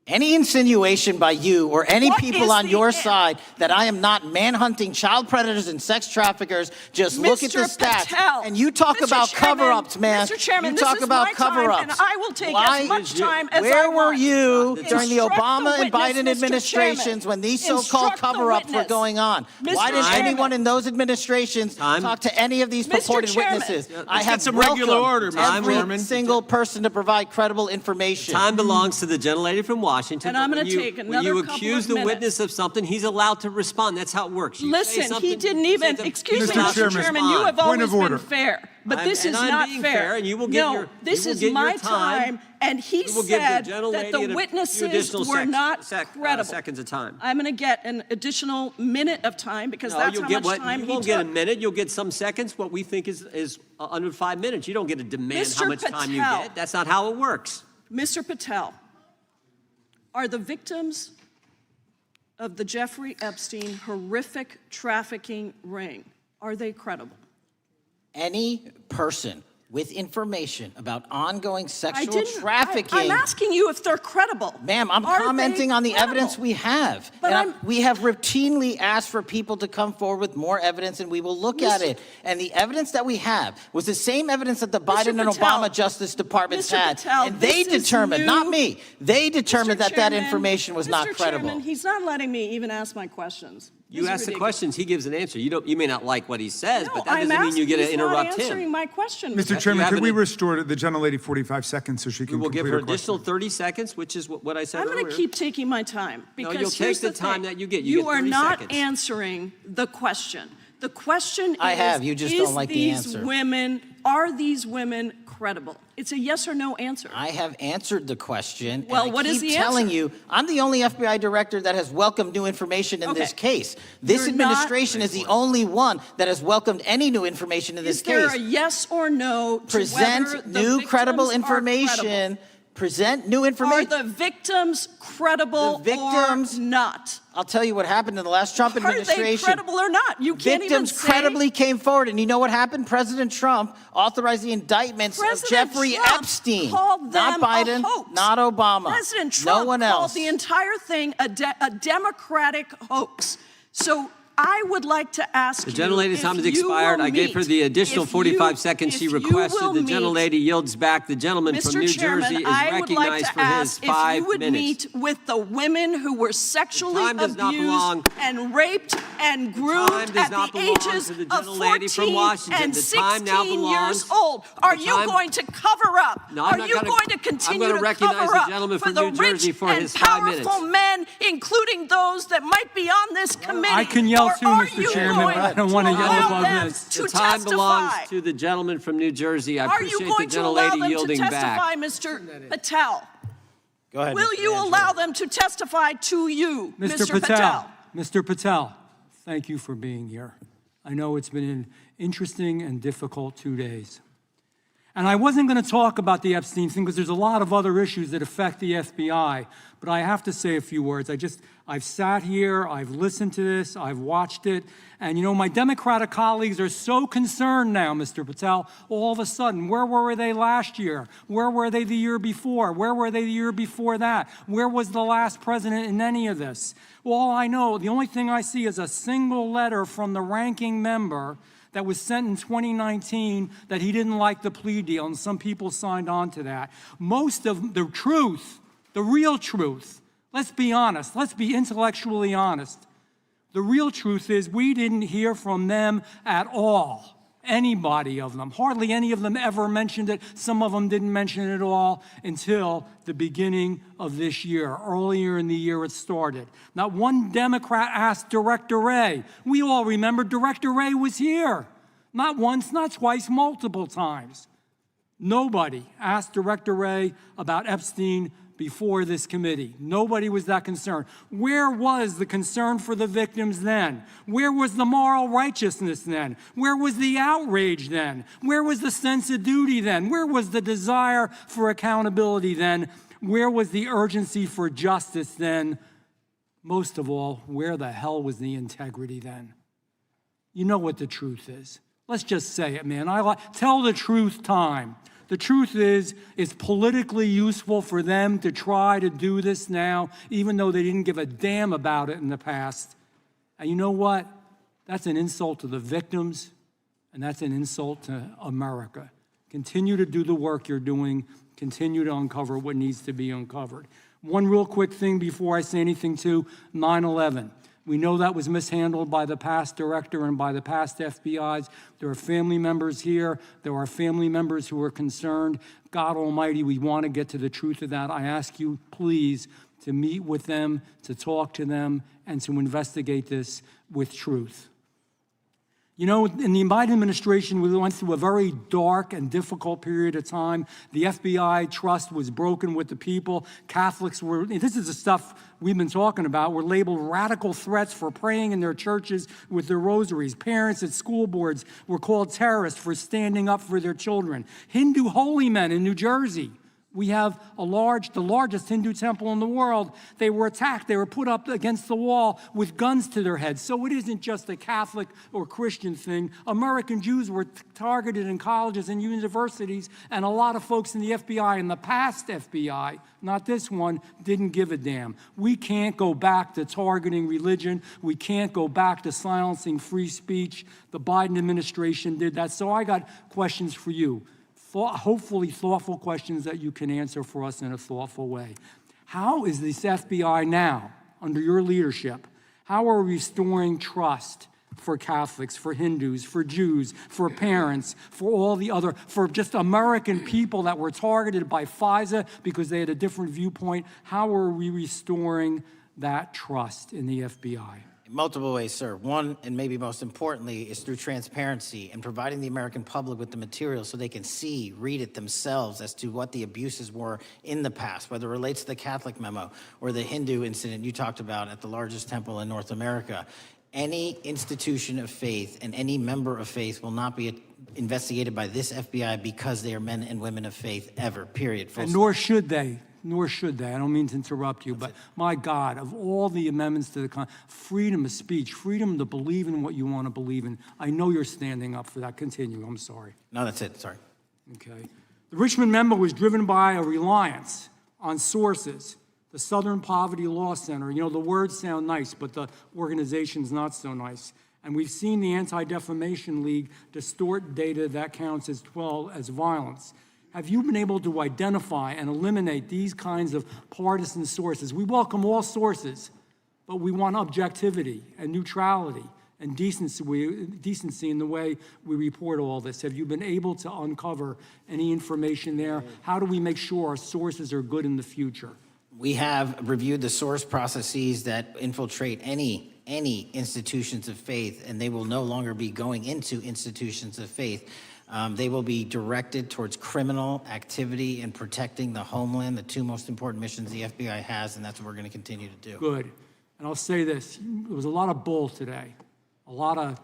Any insinuation by you or any What people is on the your an- side that I am not manhunting child predators and sex traffickers, just look at the Mr. stats. Patel, And you talk Mr. about Chairman, cover-ups, man. Mr. Chairman, you this talk is about my time, cover-ups. and I will take Why- as much time as Where I were want. you during the Instruct Obama the and Biden witness, Mr. administrations Chairman. when these so-called Instruct the cover-ups were witness. going on? Mr. Why didn't Chairman. anyone in those administrations talk to any of these Mr. purported Chairman. witnesses? Let's I get have some regular order, Mr. every Chairman. single person to provide credible information. Time belongs to the gentlelady from Washington. And I'm but gonna when you- take When another you couple accuse of the minutes. witness of something, he's allowed to respond. That's how it works. You say Listen, he something, didn't you say even, something, excuse he's me, allowed to Mr. Chairman, you respond. have Point always of been order. fair, but this And is I'm not being fair. fair, and you will get No, your- this you will is get your my time, and he We will give the said gentlelady that the a few witnesses additional were not seconds credible. of time. I'm going to get an additional minute of time because No, that's you'll how get much time you he won't get a took. minute. You'll get some seconds. What we think is under 5 minutes. You don't get to demand how Mr. much time you Patel. get. That's not how it works. Mr. Patel, are the victims of the Jeffrey Epstein horrific trafficking ring, are they credible? Any person with information about ongoing sexual trafficking. I'm asking you if they're credible. Ma'am, I'm commenting on the evidence we have. But we have routinely asked for people to come forward with more evidence, and we will look at it. And the evidence that we have was the same evidence that the Biden and Obama Justice Departments had. And they determined, not me, they determined that that information was not credible. Chairman, he's not letting me even ask my questions. You ask the questions, he gives an answer. You may not like what he says, but that I'm doesn't mean you get to he's interrupt not answering him. my question. Mr. Chairman, could we restore the gentlelady 45 seconds so she can We will complete give her her question? additional 30 seconds, which is what I said I'm earlier. going to keep taking my time No, because you'll take here's the time thing. that you get. You get are 30 not seconds. answering the question. The question is, I have. You just don't like the answer. Are these women credible? It's a yes or no answer. I have answered the question. Well, and what I is keep the telling answer? you, I'm the only FBI director that has welcomed new information in this case. This You're administration is the only one that has welcomed any new information in this Is there case. a yes or no to whether Present the new credible victims are information. credible? Present new Are information. the victims credible or not? I'll tell you what happened in the last Trump administration. Are they credible or not? You can't Victims even say. credibly came forward, and you know what happened? President Trump authorized the indictments of Jeffrey Trump Epstein. called Not them Biden, a hoax. not Obama. President Trump no one called else. the entire thing a Democratic hoax. So I would like to ask The you gentlelady's if time has you expired. will I gave her the additional if 45 seconds she if you requested. will The meet- gentlelady yields back. The gentleman from Mr. New Chairman, Jersey is I would like recognized to for his ask if 5 you would minutes. meet with the women who were sexually time does not belong. abused and raped and groomed time does at not the belong ages to the of gentlelady from 14 Washington. and The time now 16 belongs- years old. Are the you time- going to cover up? No, I'm Are not you gonna- going to I'm continue gonna to recognize cover the up gentleman for from the New Jersey rich for and his 5 minutes. powerful men, including those that might be on this committee? I can yell Or too, are Mr. you Chairman, going but I don't want to yell allow above them this. to The time belongs testify? to the gentleman from New Jersey. I Are you appreciate going the to allow gentlelady them to yielding testify, back. Mr. Patel? Go ahead. Will Mr. you Angelo. allow them to testify to you, Mr. Patel? Mr. Patel, thank you for being here. I know it's been an interesting and difficult 2 days. And I wasn't going to talk about the Epstein thing because there's a lot of other issues that affect the FBI, but I have to say a few words. I've sat here, I've listened to this, I've watched it, and my Democratic colleagues are so concerned now, Mr. Patel, all of a sudden. Where were they last year? Where were they the year before? Where were they the year before that? Where was the last president in any of this? All I know, the only thing I see is a single letter from the ranking member that was sent in 2019 that he didn't like the plea deal, and some people signed on to that. Most of the truth, the real truth, let's be honest, let's be intellectually honest. The real truth is we didn't hear from them at all, anybody of them. Hardly any of them ever mentioned it. Some of them didn't mention it at all until the beginning of this year. Earlier in the year it started. Not one Democrat asked Director Wray. We all remember Director Wray was here. Not once, not twice, multiple times. Nobody asked Director Wray about Epstein before this committee. Nobody was that concerned. Where was the concern for the victims then? Where was the moral righteousness then? Where was the outrage then? Where was the sense of duty then? Where was the desire for accountability then? Where was the urgency for justice then? Most of all, where the hell was the integrity then? You know what the truth is. Let's just say it, man. Tell the truth time. The truth is, it's politically useful for them to try to do this now, even though they didn't give a damn about it in the past. And you know what? That's an insult to the victims, and that's an insult to America. Continue to do the work you're doing. Continue to uncover what needs to be uncovered. One real quick thing before I say anything to 9/11. We know that was mishandled by the past director and by the past FBIs. There are family members here. There are family members who are concerned. God Almighty, we want to get to the truth of that. I ask you, please, to meet with them, to talk to them, and to investigate this with truth. In the Biden administration, we went through a very dark and difficult period of time. The FBI trust was broken with the people. Catholics this is the stuff we've been talking about, were labeled radical threats for praying in their churches with their rosaries. Parents at school boards were called terrorists for standing up for their children. Hindu holy men in New Jersey We have the largest Hindu temple in the world. They were attacked. They were put up against the wall with guns to their heads. So it isn't just a Catholic or Christian thing. American Jews were targeted in colleges and universities, and a lot of folks in the FBI, in the past FBI, not this one, didn't give a damn. We can't go back to targeting religion. We can't go back to silencing free speech. The Biden administration did that. So I got questions for you. Hopefully thoughtful questions that you can answer for us in a thoughtful way. How is this FBI now, under your leadership, how are we restoring trust for Catholics, for Hindus, for Jews, for parents, for all the other, for just American people that were targeted by FISA because they had a different viewpoint? How are we restoring that trust in the FBI? In multiple ways, sir. One, and maybe most importantly, is through transparency and providing the American public with the material so they can see, read it themselves as to what the abuses were in the past, whether it relates to the Catholic memo or the Hindu incident you talked about at the largest temple in North America. Any institution of faith and any member of faith will not be investigated by this FBI because they are men and women of faith ever, period. And nor should they. Nor should they. I don't mean to interrupt you, but my God, of all the amendments to the freedom of speech, freedom to believe in what you want to believe in, I know you're standing up for that. Continue. I'm sorry. No, that's it. Sorry. Okay. The Richmond memo was driven by a reliance on sources. The Southern Poverty Law Center, you know, the words sound nice, but the organization's not so nice. And we've seen the Anti-Defamation League distort data that counts as violence. Have you been able to identify and eliminate these kinds of partisan sources? We welcome all sources, but we want objectivity and neutrality and decency in the way we report all this. Have you been able to uncover any information there? How do we make sure our sources are good in the future? We have reviewed the source processes that infiltrate any institutions of faith, and they will no longer be going into institutions of faith. They will be directed towards criminal activity and protecting the homeland, the two most important missions the FBI has, and that's what we're going to continue to do. Good. And I'll say this, there was a lot of bull today, a lot of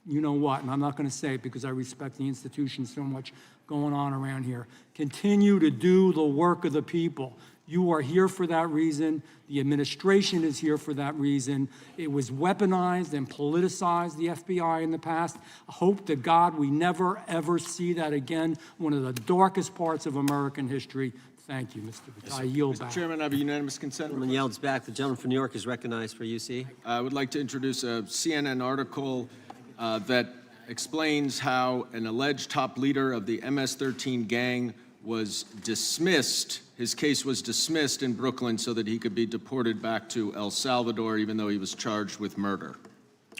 you know what, and I'm not going to say it because I respect the institution so much going on around here. Continue to do the work of the people. You are here for that reason. The administration is here for that reason. It was weaponized and politicized, the FBI, in the past. I hope to God we never, ever see that again. One of the darkest parts of American history. Thank you, Mr. Patel. I yield back. Mr. Chairman, I have a unanimous consent Gentleman yields back. The gentleman from New York is recognized for UC. I would like to introduce a CNN article that explains how an alleged top leader of the MS-13 gang was dismissed. His case was dismissed in Brooklyn so that he could be deported back to El Salvador, even though he was charged with murder.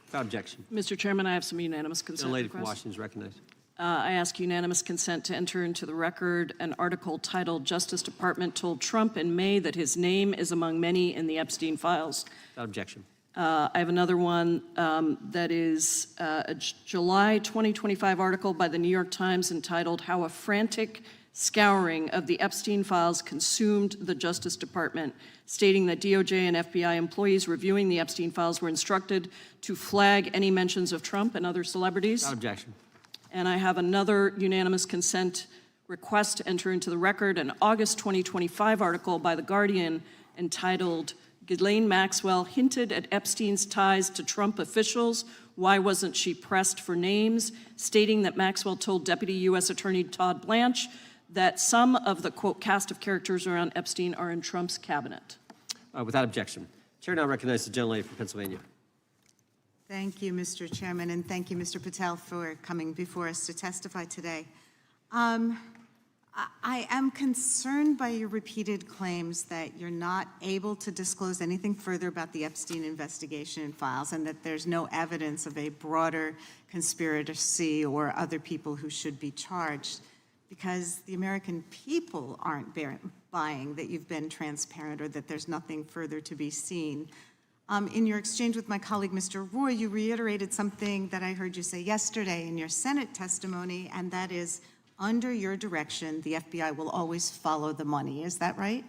Without objection. Mr. Chairman, I have some unanimous consent The lady from requests. Washington is recognized. I ask unanimous consent to enter into the record an article titled "Justice Department Told Trump in May That His Name is Among Many in the Epstein Files." Without objection. I have another one that is a July 2025 article by the New York Times entitled "How a Frantic Scouring of the Epstein Files Consumed the Justice Department," stating that DOJ and FBI employees reviewing the Epstein Files were instructed to flag any mentions of Trump and other celebrities. Without objection. And I have another unanimous consent request to enter into the record an August 2025 article by The Guardian entitled "Ghislaine Maxwell Hinted at Epstein's Ties to Trump Officials. Why Wasn't She Pressed for Names?" stating that Maxwell told Deputy U.S. Attorney Todd Blanche that some of the, quote, cast of characters around Epstein are in Trump's cabinet. Without objection. Chair now recognizes the gentlelady from Pennsylvania. Thank you, Mr. Chairman, and thank you, Mr. Patel, for coming before us to testify today. I am concerned by your repeated claims that you're not able to disclose anything further about the Epstein investigation and files, and that there's no evidence of a broader conspiracy or other people who should be charged, because the American people aren't buying that you've been transparent or that there's nothing further to be seen. In your exchange with my colleague, Mr. Roy, you reiterated something that I heard you say yesterday in your Senate testimony, and that is, under your direction, the FBI will always follow the money. Is that right?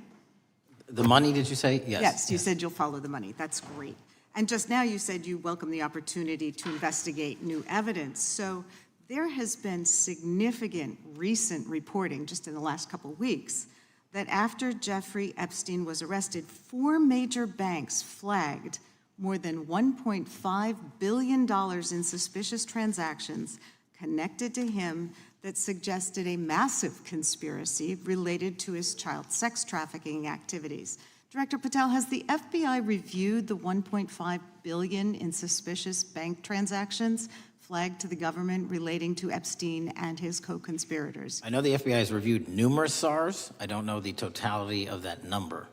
The money, did you say? Yes. Yes, you said you'll follow the money. That's great. And just now you said you welcome the opportunity to investigate new evidence. So there has been significant recent reporting just in the last couple of weeks that after Jeffrey Epstein was arrested, 4 major banks flagged more than $1.5 billion in suspicious transactions connected to him that suggested a massive conspiracy related to his child sex trafficking activities. Director Patel, has the FBI reviewed the $1.5 billion in suspicious bank transactions flagged to the government relating to Epstein and his co-conspirators? I know the FBI has reviewed numerous SARs. I don't know the totality of that number.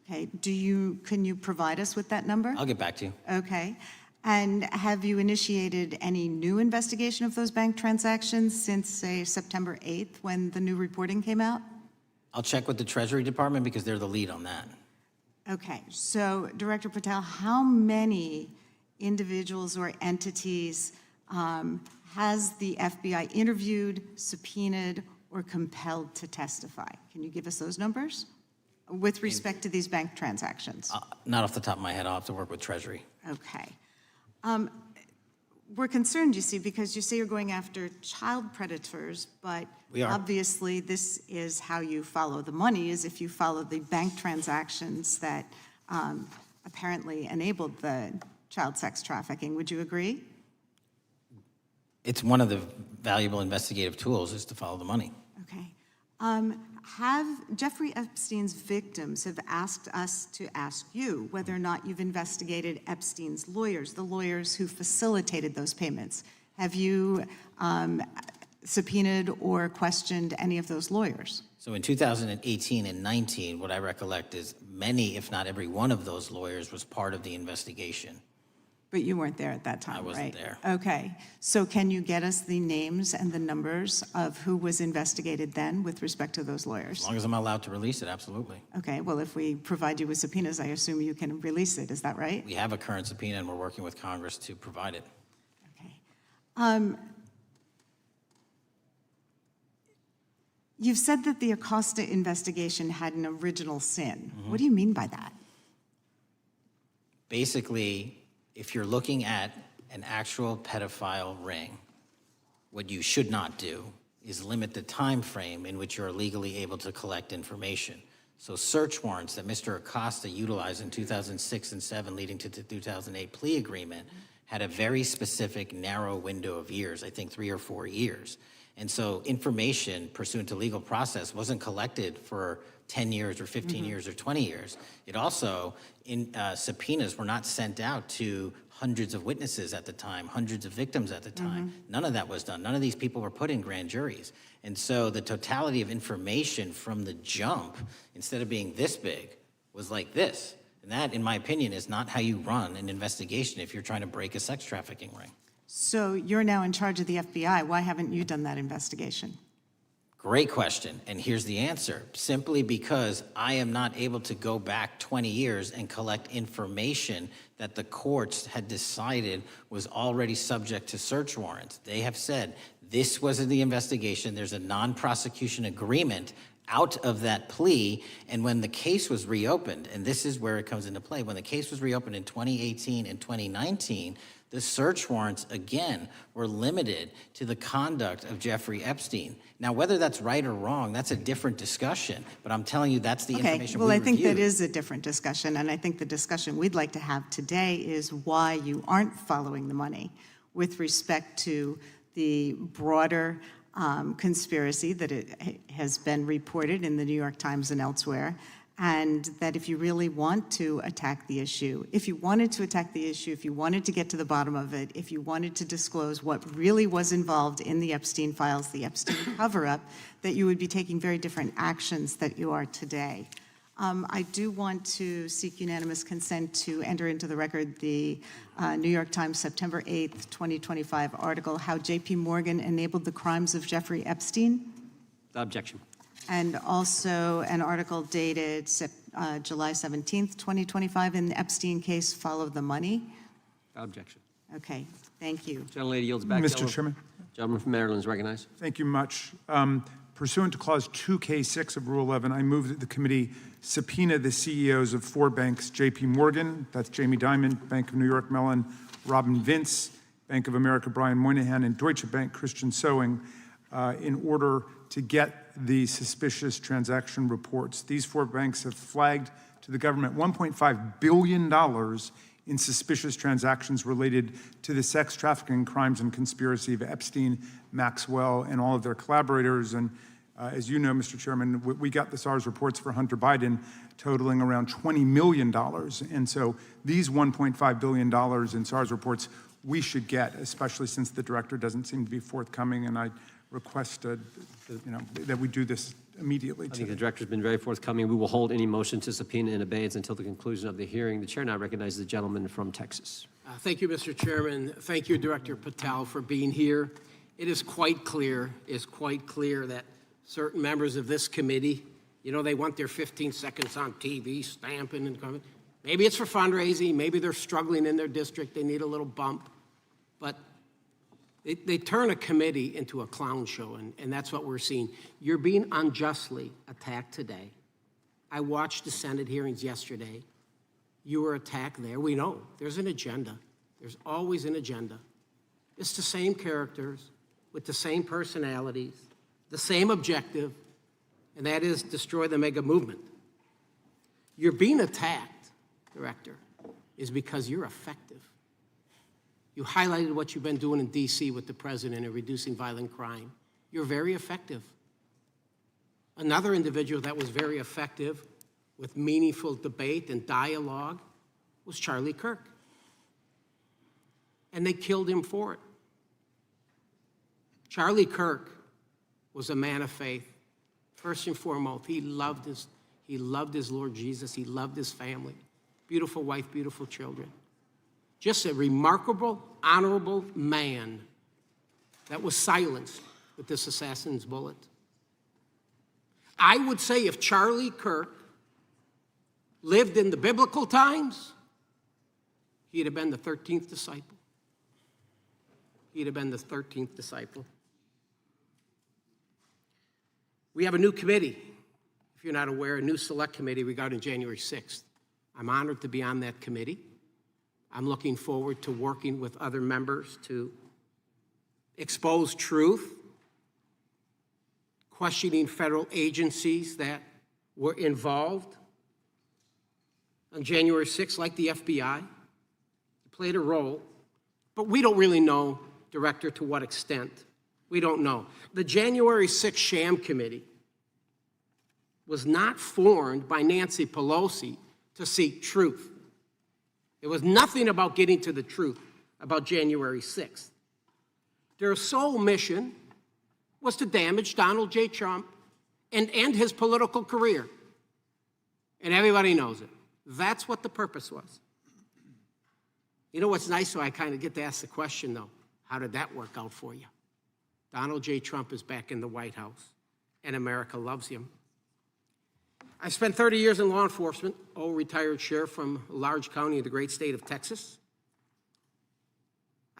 Okay, can you provide us with that number? I'll get back to you. Okay. And have you initiated any new investigation of those bank transactions since, say, September 8th, when the new reporting came out? I'll check with the Treasury Department because they're the lead on that. Okay, so Director Patel, how many individuals or entities has the FBI interviewed, subpoenaed, or compelled to testify? Can you give us those numbers with respect to these bank transactions? Not off the top of my head. I'll have to work with Treasury. Okay. We're concerned, you see, because you say you're going after child predators, but We are. obviously this is how you follow the money, is if you follow the bank transactions that apparently enabled the child sex trafficking. Would you agree? It's one of the valuable investigative tools is to follow the money. Okay. Have Jeffrey Epstein's victims have asked us to ask you whether or not you've investigated Epstein's lawyers, the lawyers who facilitated those payments. Have you subpoenaed or questioned any of those lawyers? So in 2018 and 19, what I recollect is many, if not every one of those lawyers was part of the investigation. But you weren't there at that time, right? I wasn't there. Okay. So can you get us the names and the numbers of who was investigated then with respect to those lawyers? As long as I'm allowed to release it, absolutely. Okay. Well, if we provide you with subpoenas, I assume you can release it. Is that right? We have a current subpoena and we're working with Congress to provide it. You've said that the Acosta investigation had an original sin. Mm-hmm. What do you mean by that? Basically, if you're looking at an actual pedophile ring, what you should not do is limit the time frame in which you're legally able to collect information. So search warrants that Mr. Acosta utilized in 2006 and 7 leading to the 2008 plea agreement had a very specific narrow window of years, I think 3 or 4 years. And so information pursuant to legal process wasn't collected for 10 years or 15 years or 20 years. It also, subpoenas were not sent out to hundreds of witnesses at the time, hundreds of victims at the time. None of that was done. None of these people were put in grand juries. And so the totality of information from the jump, instead of being this big, was like this. And that, in my opinion, is not how you run an investigation if you're trying to break a sex trafficking ring. So you're now in charge of the FBI. Why haven't you done that investigation? Great question, and here's the answer. Simply because I am not able to go back 20 years and collect information that the courts had decided was already subject to search warrants. They have said, this was the investigation, there's a non-prosecution agreement out of that plea, and when the case was reopened, and this is where it comes into play, when the case was reopened in 2018 and 2019, the search warrants, again, were limited to the conduct of Jeffrey Epstein. Now, whether that's right or wrong, that's a different discussion, but I'm telling you that's the information well, we I think reviewed. that is a different discussion, and I think the discussion we'd like to have today is why you aren't following the money with respect to the broader conspiracy that it has been reported in the New York Times and elsewhere, and that if you really want to attack the issue, if you wanted to attack the issue, if you wanted to get to the bottom of it, if you wanted to disclose what really was involved in the Epstein files, the Epstein cover-up, that you would be taking very different actions that you are today. I do want to seek unanimous consent to enter into the record the New York Times September 8th, 2025 article, How J.P. Morgan Enabled the Crimes of Jeffrey Epstein. Objection. And also an article dated July 17th, 2025 in the Epstein case, Follow the Money. Objection. Okay, thank you. Gentlelady yields back. Mr. Chairman. Gentleman from Maryland is recognized. Thank you much. Pursuant to Clause 2K6 of Rule 11, I move that the committee subpoena the CEOs of 4 banks, J.P. Morgan, that's Jamie Dimon, Bank of New York Mellon, Robin Vince, Bank of America, Brian Moynihan, and Deutsche Bank, Christian Sowing, in order to get the suspicious transaction reports. These 4 banks have flagged to the government $1.5 billion in suspicious transactions related to the sex trafficking crimes and conspiracy of Epstein, Maxwell, and all of their collaborators. And as you know, Mr. Chairman, we got the SARS reports for Hunter Biden totaling around $20 million. And so these $1.5 billion in SARS reports we should get, especially since the director doesn't seem to be forthcoming. And I request that we do this immediately. I think the director's been very forthcoming. We will hold any motion to subpoena in abeyance until the conclusion of the hearing. The chair now recognizes the gentleman from Texas. Thank you, Mr. Chairman. Thank you, Director Patel, for being here. It is quite clear that certain members of this committee, they want their 15 seconds on TV, stamping and coming. Maybe it's for fundraising. Maybe they're struggling in their district. They need a little bump. But they turn a committee into a clown show, and that's what we're seeing. You're being unjustly attacked today. I watched the Senate hearings yesterday. You were attacked there. We know there's an agenda. There's always an agenda. It's the same characters with the same personalities, the same objective, and that is destroy the mega movement. You're being attacked, Director, is because you're effective. You highlighted what you've been doing in D.C. with the president in reducing violent crime. You're very effective. Another individual that was very effective with meaningful debate and dialogue was Charlie Kirk. And they killed him for it. Charlie Kirk was a man of faith. First and foremost, he loved his Lord Jesus. He loved his family. Beautiful wife, beautiful children. Just a remarkable, honorable man that was silenced with this assassin's bullet. I would say if Charlie Kirk lived in the biblical times, he'd have been the 13th disciple. He'd have been the 13th disciple. We have a new committee, if you're not aware, a new select committee regarding January 6th. I'm honored to be on that committee. I'm looking forward to working with other members to expose truth, questioning federal agencies that were involved on January 6th, like the FBI, played a role, but we don't really know, Director, to what extent. We don't know. The January 6th sham committee was not formed by Nancy Pelosi to seek truth. It was nothing about getting to the truth about January 6th. Their sole mission was to damage Donald J. Trump and end his political career. And everybody knows it. That's what the purpose was. You know what's nice, so I kind of get to ask the question, though, how did that work out for you? Donald J. Trump is back in the White House, and America loves him. I spent 30 years in law enforcement, retired sheriff from a large county in the great state of Texas.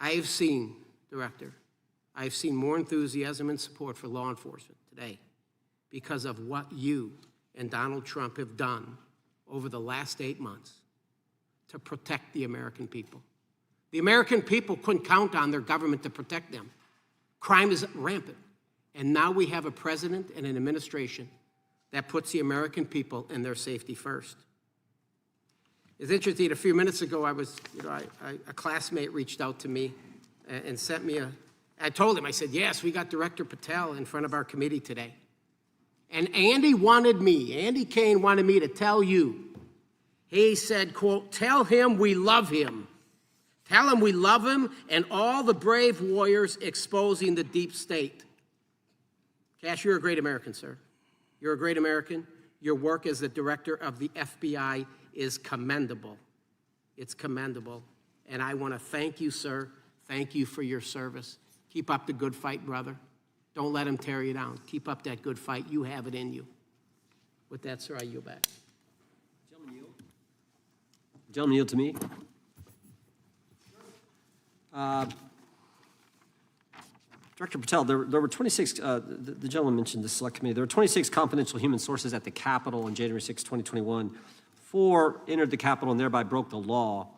I have seen, Director, I have seen more enthusiasm and support for law enforcement today because of what you and Donald Trump have done over the last 8 months to protect the American people. The American people couldn't count on their government to protect them. Crime is rampant. And now we have a president and an administration that puts the American people and their safety first. It's interesting, a few minutes ago, a classmate reached out to me and sent me I told him, I said, yes, we got Director Patel in front of our committee today. And Andy Kane wanted me to tell you, he said, quote, tell him we love him. Tell him we love him and all the brave warriors exposing the deep state. Cash, you're a great American, sir. You're a great American. Your work as the director of the FBI is commendable. It's commendable. And I want to thank you, sir. Thank you for your service. Keep up the good fight, brother. Don't let him tear you down. Keep up that good fight. You have it in you. With that, sir, I yield back. Gentleman yield to me. Director Patel, there were 26, the gentleman mentioned the select committee, there were 26 confidential human sources at the Capitol on January 6, 2021. 4 entered the Capitol and thereby broke the law.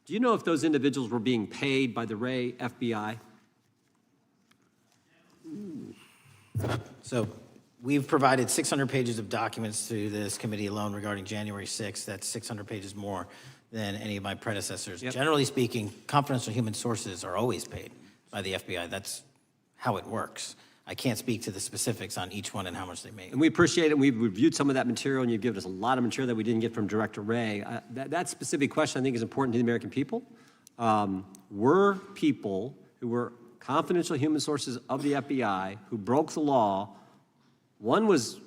Do you know if those individuals were being paid by the Ray FBI? So we've provided 600 pages of documents to this committee alone regarding January 6th. That's 600 pages more than any of my predecessors. Generally speaking, confidential human sources are always paid by the FBI. That's how it works. I can't speak to the specifics on each one and how much they made. And we appreciate it. We've reviewed some of that material, and you've given us a lot of material that we didn't get from Director Wray. That specific question, I think, is important to the American people. Were people who were confidential human sources of the FBI who broke the law, one was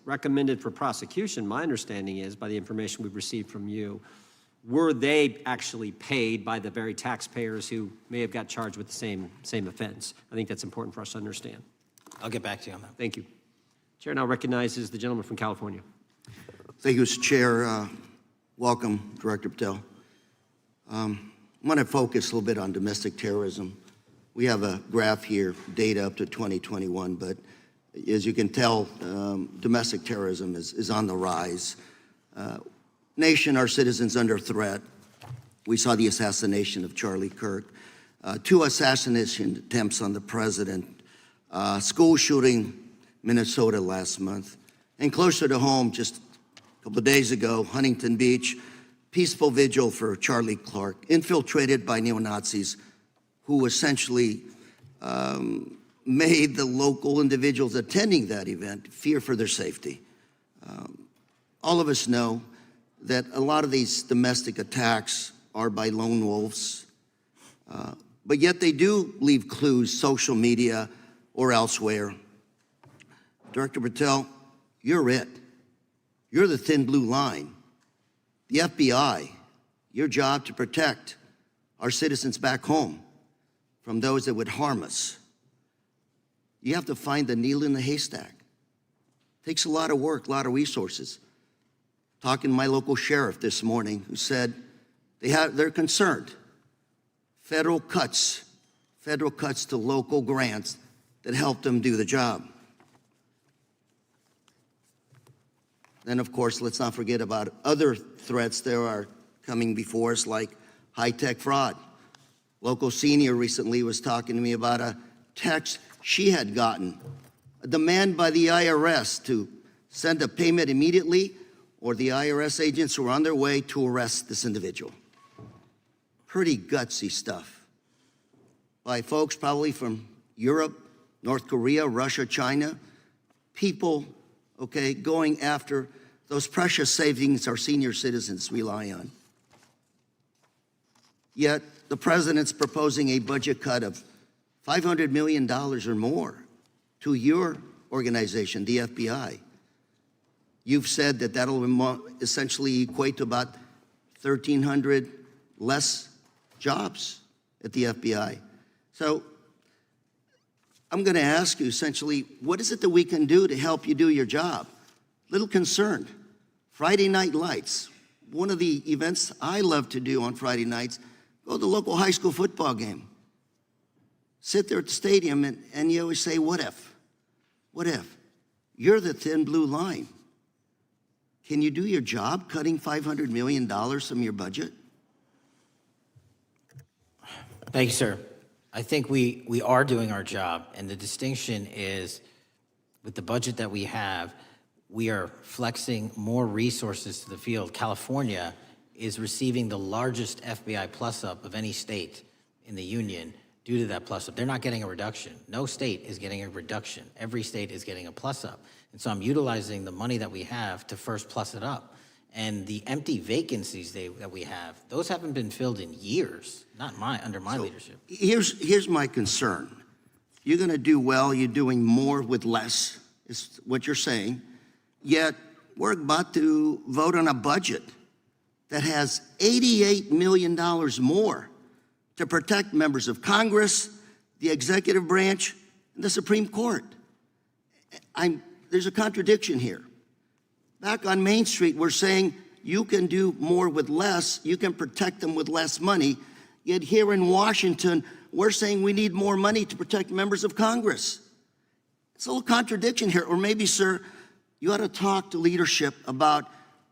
recommended for prosecution, my understanding is, by the information we've received from you. Were they actually paid by the very taxpayers who may have got charged with the same offense? I think that's important for us to understand. I'll get back to you on that. Thank you. Chair now recognizes the gentleman from California. Thank you, Mr. Chair. Welcome, Director Patel. I want to focus a little bit on domestic terrorism. We have a graph here, data up to 2021, but as you can tell, domestic terrorism is on the rise. Nation, our citizens under threat. We saw the assassination of Charlie Kirk, 2 assassination attempts on the president, school shooting, Minnesota last month, and closer to home, just a couple of days ago, Huntington Beach, peaceful vigil for Charlie Clark, infiltrated by neo-Nazis who essentially made the local individuals attending that event fear for their safety. All of us know that a lot of these domestic attacks are by lone wolves, but yet they do leave clues, social media or elsewhere. Director Patel, you're it. You're the thin blue line. The FBI, your job to protect our citizens back home from those that would harm us. You have to find the needle in the haystack. Takes a lot of work, a lot of resources. Talking to my local sheriff this morning, who said they're concerned. Federal cuts to local grants that help them do the job. Then, of course, let's not forget about other threats that are coming before us, like high-tech fraud. Local senior recently was talking to me about a text she had gotten, a demand by the IRS to send a payment immediately, or the IRS agents were on their way to arrest this individual. Pretty gutsy stuff by folks probably from Europe, North Korea, Russia, China, people, okay, going after those precious savings our senior citizens rely on. Yet the president's proposing a budget cut of $500 million or more to your organization, the FBI. You've said that that'll essentially equate to about 1,300 less jobs at the FBI. So I'm going to ask you essentially, what is it that we can do to help you do your job? Little concerned. Friday night lights. One of the events I love to do on Friday nights, go to the local high school football game. Sit there at the stadium and you always say, what if? What if? You're the thin blue line. Can you do your job cutting $500 million from your budget? Thank you, sir. I think we are doing our job, and the distinction is with the budget that we have, we are flexing more resources to the field. California is receiving the largest FBI plus-up of any state in the union due to that plus-up. They're not getting a reduction. No state is getting a reduction. Every state is getting a plus-up. And so I'm utilizing the money that we have to first plus it up. And the empty vacancies that we have, those haven't been filled in years, not under my leadership. Here's my concern. You're going to do well, you're doing more with less, is what you're saying. Yet we're about to vote on a budget that has $88 million more to protect members of Congress, the executive branch, and the Supreme Court. There's a contradiction here. Back on Main Street, we're saying you can do more with less, you can protect them with less money, yet here in Washington, we're saying we need more money to protect members of Congress. It's a little contradiction here, or maybe, sir, you ought to talk to leadership about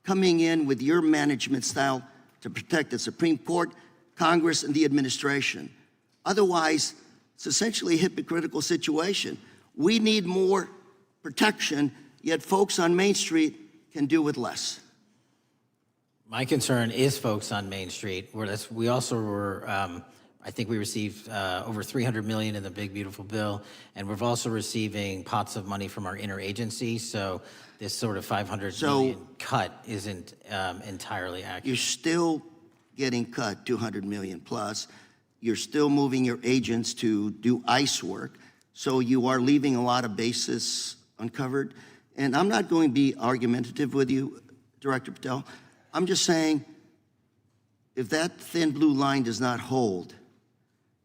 coming in with your management style to protect the Supreme Court, Congress, and the administration. Otherwise, it's essentially a hypocritical situation. We need more protection, yet folks on Main Street can do with less. My concern is folks on Main Street. We also were, I think we received over $300 million in the Big Beautiful Bill, and we're also receiving pots of money from our interagency. So this sort of $500 million cut isn't entirely accurate. You're still getting cut $200 million plus. You're still moving your agents to do ICE work. So you are leaving a lot of bases uncovered. And I'm not going to be argumentative with you, Director Patel. I'm just saying, if that thin blue line does not hold,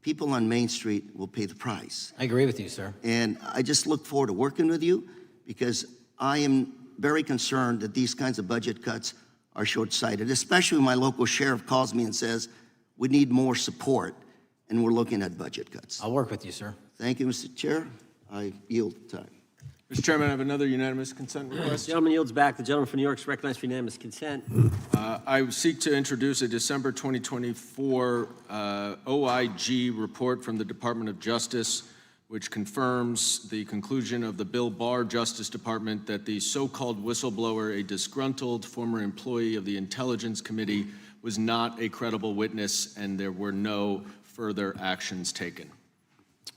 people on Main Street will pay the price. I agree with you, sir. And I just look forward to working with you because I am very concerned that these kinds of budget cuts are short-sighted, especially when my local sheriff calls me and says, we need more support, and we're looking at budget cuts. I'll work with you, sir. Thank you, Mr. Chair. I yield time. Mr. Chairman, I have another unanimous consent request. The gentleman yields back. The gentleman from New York is recognized for unanimous consent. I seek to introduce a December 2024 OIG report from the Department of Justice, which confirms the conclusion of the Bill Barr Justice Department that the so-called whistleblower, a disgruntled former employee of the Intelligence Committee, was not a credible witness and there were no further actions taken.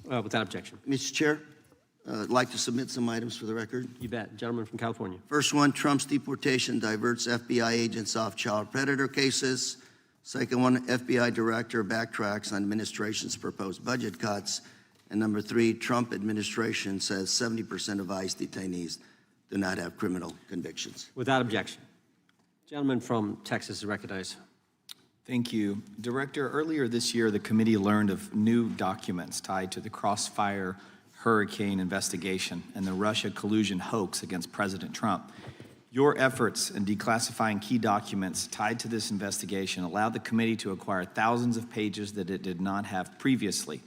Without objection. Mr. Chair, I'd like to submit some items for the record. You bet. Gentleman from California. First one, Trump's deportation diverts FBI agents off child predator cases. Second one, FBI director backtracks on administration's proposed budget cuts. And number three, Trump administration says 70% of ICE detainees do not have criminal convictions. Without objection. Gentleman from Texas is recognized. Thank you. Director, earlier this year, the committee learned of new documents tied to the Crossfire Hurricane investigation and the Russia collusion hoax against President Trump. Your efforts in declassifying key documents tied to this investigation allowed the committee to acquire thousands of pages that it did not have previously.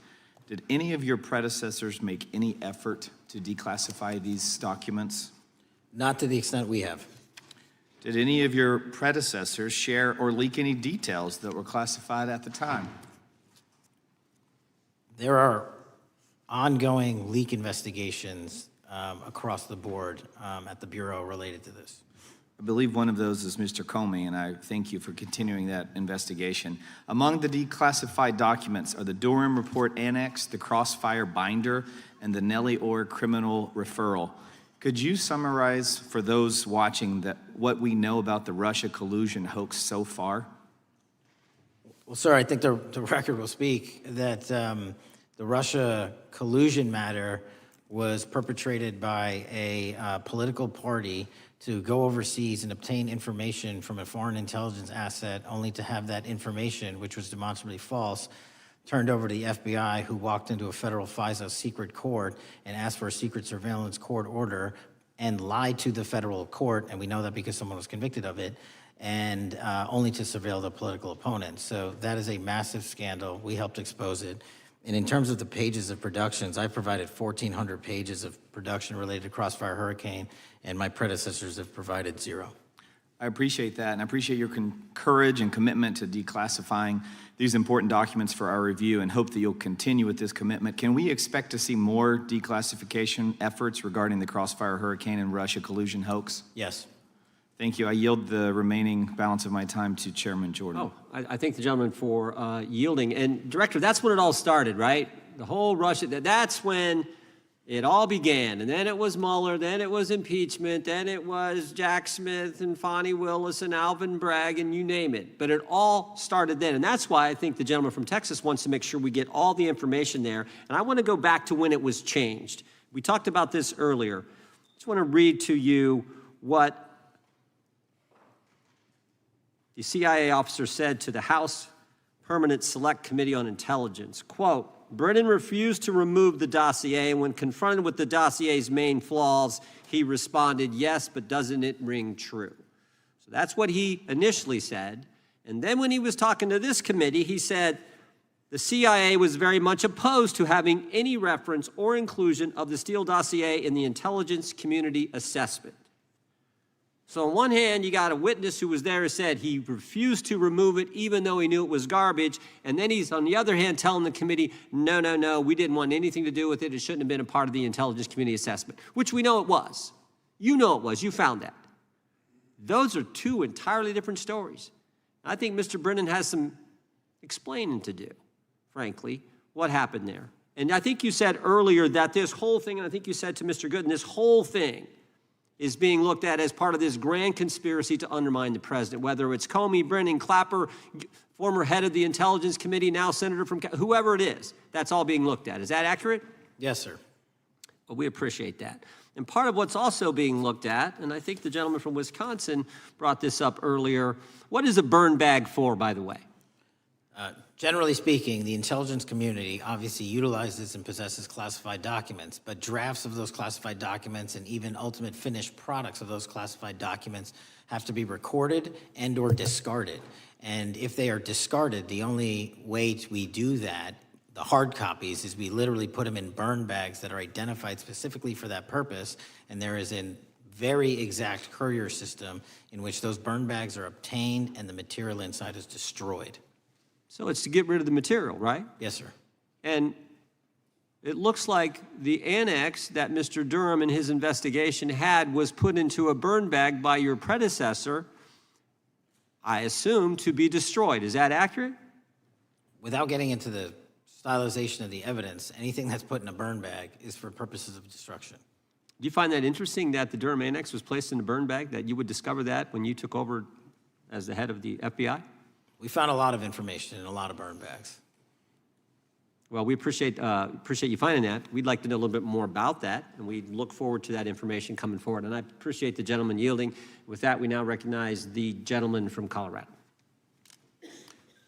Did any of your predecessors make any effort to declassify these documents? Not to the extent we have. Did any of your predecessors share or leak any details that were classified at the time? There are ongoing leak investigations across the board at the Bureau related to this. I believe one of those is Mr. Comey, and I thank you for continuing that investigation. Among the declassified documents are the Durham Report Annex, the Crossfire Binder, and the Nellie Orr Criminal Referral. Could you summarize for those watching what we know about the Russia collusion hoax so far? Well, sir, I think the record will speak that the Russia collusion matter was perpetrated by a political party to go overseas and obtain information from a foreign intelligence asset, only to have that information, which was demonstrably false, turned over to the FBI, who walked into a federal FISA secret court and asked for a secret surveillance court order and lied to the federal court, and we know that because someone was convicted of it, and only to surveil the political opponent. So that is a massive scandal. We helped expose it. And in terms of the pages of productions, I provided 1,400 pages of production related to Crossfire Hurricane, and my predecessors have provided 0. I appreciate that, and I appreciate your courage and commitment to declassifying these important documents for our review, and hope that you'll continue with this commitment. Can we expect to see more declassification efforts regarding the Crossfire Hurricane and Russia collusion hoax? Yes. Thank you. I yield the remaining balance of my time to Chairman Jordan. Oh, I thank the gentleman for yielding. And Director, that's when it all started, right? The whole Russia, that's when it all began. And then it was Mueller, then it was impeachment, then it was Jack Smith and Fonnie Willis and Alvin Bragg and you name it. But it all started then. And that's why I think the gentleman from Texas wants to make sure we get all the information there. And I want to go back to when it was changed. We talked about this earlier. I just want to read to you what the CIA officer said to the House Permanent Select Committee on Intelligence, quote, Brennan refused to remove the dossier, and when confronted with the dossier's main flaws, he responded, yes, but doesn't it ring true? So that's what he initially said. And then when he was talking to this committee, he said the CIA was very much opposed to having any reference or inclusion of the Steele dossier in the intelligence community assessment. So on one hand, you got a witness who was there who said he refused to remove it even though he knew it was garbage. And then he's, on the other hand, telling the committee, no, we didn't want anything to do with it. It shouldn't have been a part of the Intelligence Committee assessment, which we know it was. You know it was. You found that. Those are two entirely different stories. I think Mr. Brennan has some explaining to do, frankly, what happened there. And I think you said earlier that this whole thing, and I think you said to Mr. Gooden, this whole thing is being looked at as part of this grand conspiracy to undermine the president, whether it's Comey, Brennan, Clapper, former head of the Intelligence Committee, now senator from, whoever it is, that's all being looked at. Is that accurate? Yes, sir. Well, we appreciate that. And part of what's also being looked at, and I think the gentleman from Wisconsin brought this up earlier, what is a burn bag for, by the way? Generally speaking, the intelligence community obviously utilizes and possesses classified documents, but drafts of those classified documents and even ultimate finished products of those classified documents have to be recorded and or discarded. And if they are discarded, the only way we do that, the hard copies, is we literally put them in burn bags that are identified specifically for that purpose, and there is a very exact courier system in which those burn bags are obtained and the material inside is destroyed. So it's to get rid of the material, right? Yes, sir. And it looks like the annex that Mr. Durham in his investigation had was put into a burn bag by your predecessor, I assume, to be destroyed. Is that accurate? Without getting into the stylization of the evidence, anything that's put in a burn bag is for purposes of destruction. Do you find that interesting that the Durham annex was placed in a burn bag, that you would discover that when you took over as the head of the FBI? We found a lot of information in a lot of burn bags. Well, we appreciate you finding that. We'd like to know a little bit more about that, and we look forward to that information coming forward. And I appreciate the gentleman yielding. With that, we now recognize the gentleman from Colorado.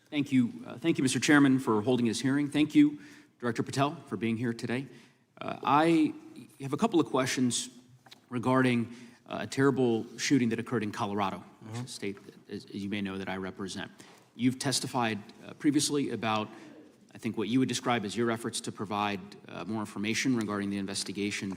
Thank you, Mr. Chairman, for holding this hearing. Thank you, Director Patel, for being here today. I have a couple of questions regarding a terrible shooting that occurred in Colorado, which is a state, as you may know, that I represent. You've testified previously about, I think, what you would describe as your efforts to provide more information regarding the investigation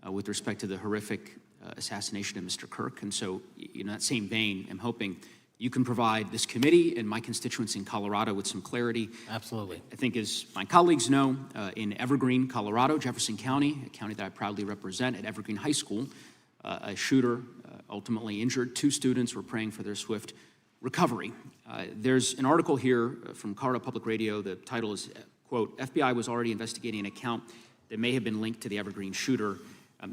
with respect to the horrific assassination of Mr. Kirk. And so, in that same vein, I'm hoping you can provide this committee and my constituents in Colorado with some clarity. Absolutely. I think, as my colleagues know, in Evergreen, Colorado, Jefferson County, a county that I proudly represent, at Evergreen High School, a shooter ultimately injured. 2 students were praying for their swift recovery. There's an article here from Colorado Public Radio. The title is, quote, FBI was already investigating an account that may have been linked to the Evergreen shooter.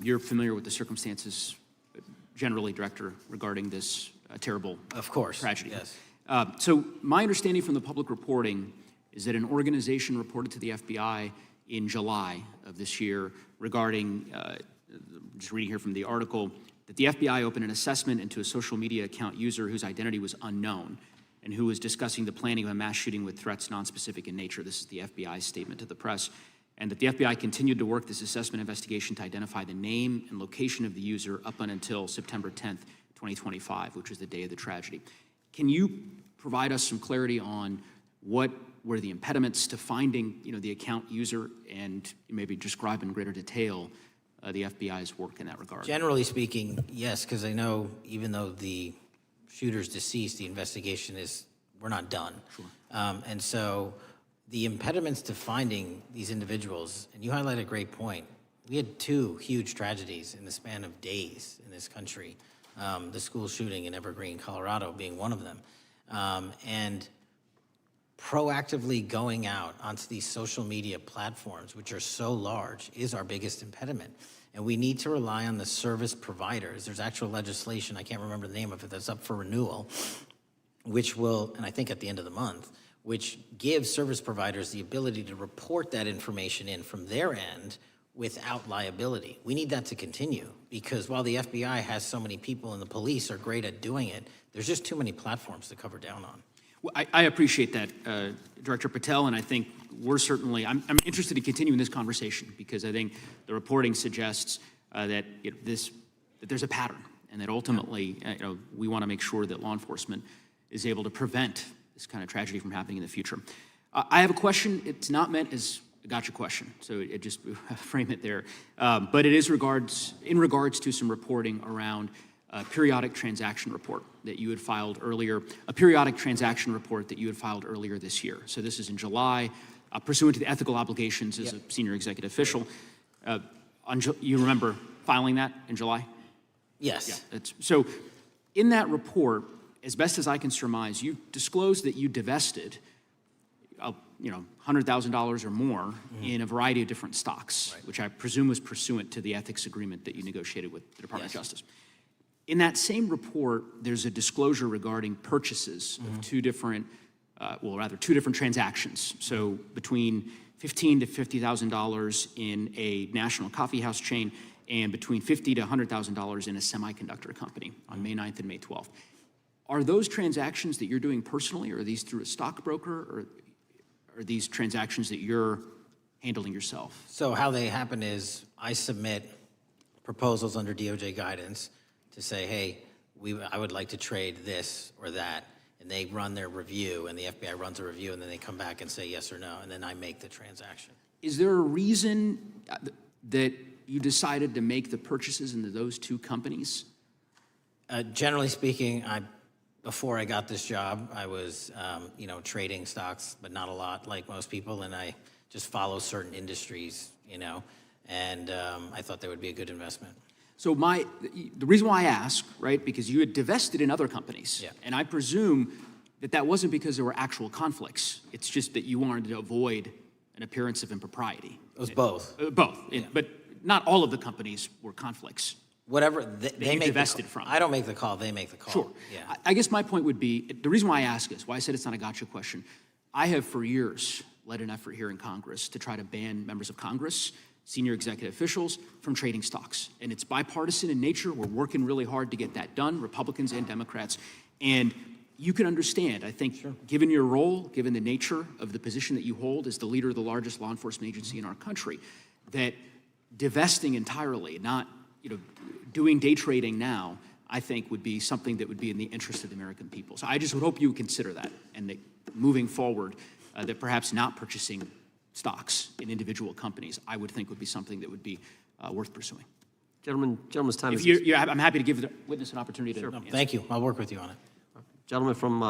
You're familiar with the circumstances generally, Director, regarding this terrible tragedy. Yes. So my understanding from the public reporting is that an organization reported to the FBI in July of this year regarding, just reading here from the article, that the FBI opened an assessment into a social media account user whose identity was unknown and who was discussing the planning of a mass shooting with threats nonspecific in nature. This is the FBI's statement to the press. And that the FBI continued to work this assessment investigation to identify the name and location of the user up until September 10th, 2025, which was the day of the tragedy. Can you provide us some clarity on what were the impediments to finding, the account user, and maybe describe in greater detail the FBI's work in that regard? Generally speaking, yes, because I know even though the shooter's deceased, the investigation we're not done. Sure. And so the impediments to finding these individuals, and you highlight a great point. We had 2 huge tragedies in the span of days in this country. The school shooting in Evergreen, Colorado being one of them. And proactively going out onto these social media platforms, which are so large, is our biggest impediment. And we need to rely on the service providers. There's actual legislation, I can't remember the name of it, that's up for renewal, which will, and I think at the end of the month, which gives service providers the ability to report that information in from their end without liability. We need that to continue, because while the FBI has so many people and the police are great at doing it, there's just too many platforms to cover down on. Well, I appreciate that, Director Patel, and I think we're certainly, I'm interested in continuing this conversation, because I think the reporting suggests that that there's a pattern, and that ultimately, we want to make sure that law enforcement is able to prevent this kind of tragedy from happening in the future. I have a question. It's not meant as a gotcha question, so it just frame it there. But it is in regards to some reporting around periodic transaction report that you had filed earlier, a periodic transaction report that you had filed earlier this year. So this is in July, pursuant to the ethical obligations as a senior executive official. You remember filing that in July? Yes. Yeah, so in that report, as best as I can surmise, you disclosed that you divested $100,000 or more in a variety of different stocks, which I presume was pursuant to the ethics agreement that you negotiated with the Department of Justice. In that same report, there's a disclosure regarding purchases of two different transactions. So between $15,000 to $50,000 in a national coffeehouse chain and between $50,000 to $100,000 in a semiconductor company on May 9th and May 12th. Are those transactions that you're doing personally, or are these through a stockbroker, or are these transactions that you're handling yourself? So how they happen is I submit proposals under DOJ guidance to say, hey, I would like to trade this or that, and they run their review, and the FBI runs a review, and then they come back and say yes or no, and then I make the transaction. Is there a reason that you decided to make the purchases into those two companies? Generally speaking, before I got this job, I was, trading stocks, but not a lot, like most people, and I just follow certain industries, and I thought they would be a good investment. So the reason why I ask, right, because you had divested in other companies, and I presume that wasn't because there were actual conflicts. It's just that you wanted to avoid an appearance of impropriety. It was both. Both, but not all of the companies were conflicts. Whatever they make divested from. I don't make the call, they make the call. Sure. Yeah. I guess my point would be, the reason why I ask is, why I said it's not a gotcha question, I have for years led an effort here in Congress to try to ban members of Congress, senior executive officials, from trading stocks. And it's bipartisan in nature. We're working really hard to get that done, Republicans and Democrats. And you can understand, I think, given your role, given the nature of the position that you hold as the leader of the largest law enforcement agency in our country, that divesting entirely, not doing day trading now, I think would be something that would be in the interest of the American people. So I just would hope you would consider that, and that moving forward, that perhaps not purchasing stocks in individual companies, I would think would be something that would be worth pursuing. Gentleman's time is... I'm happy to give the witness an opportunity to answer. Thank you. I'll work with you on it. Gentleman from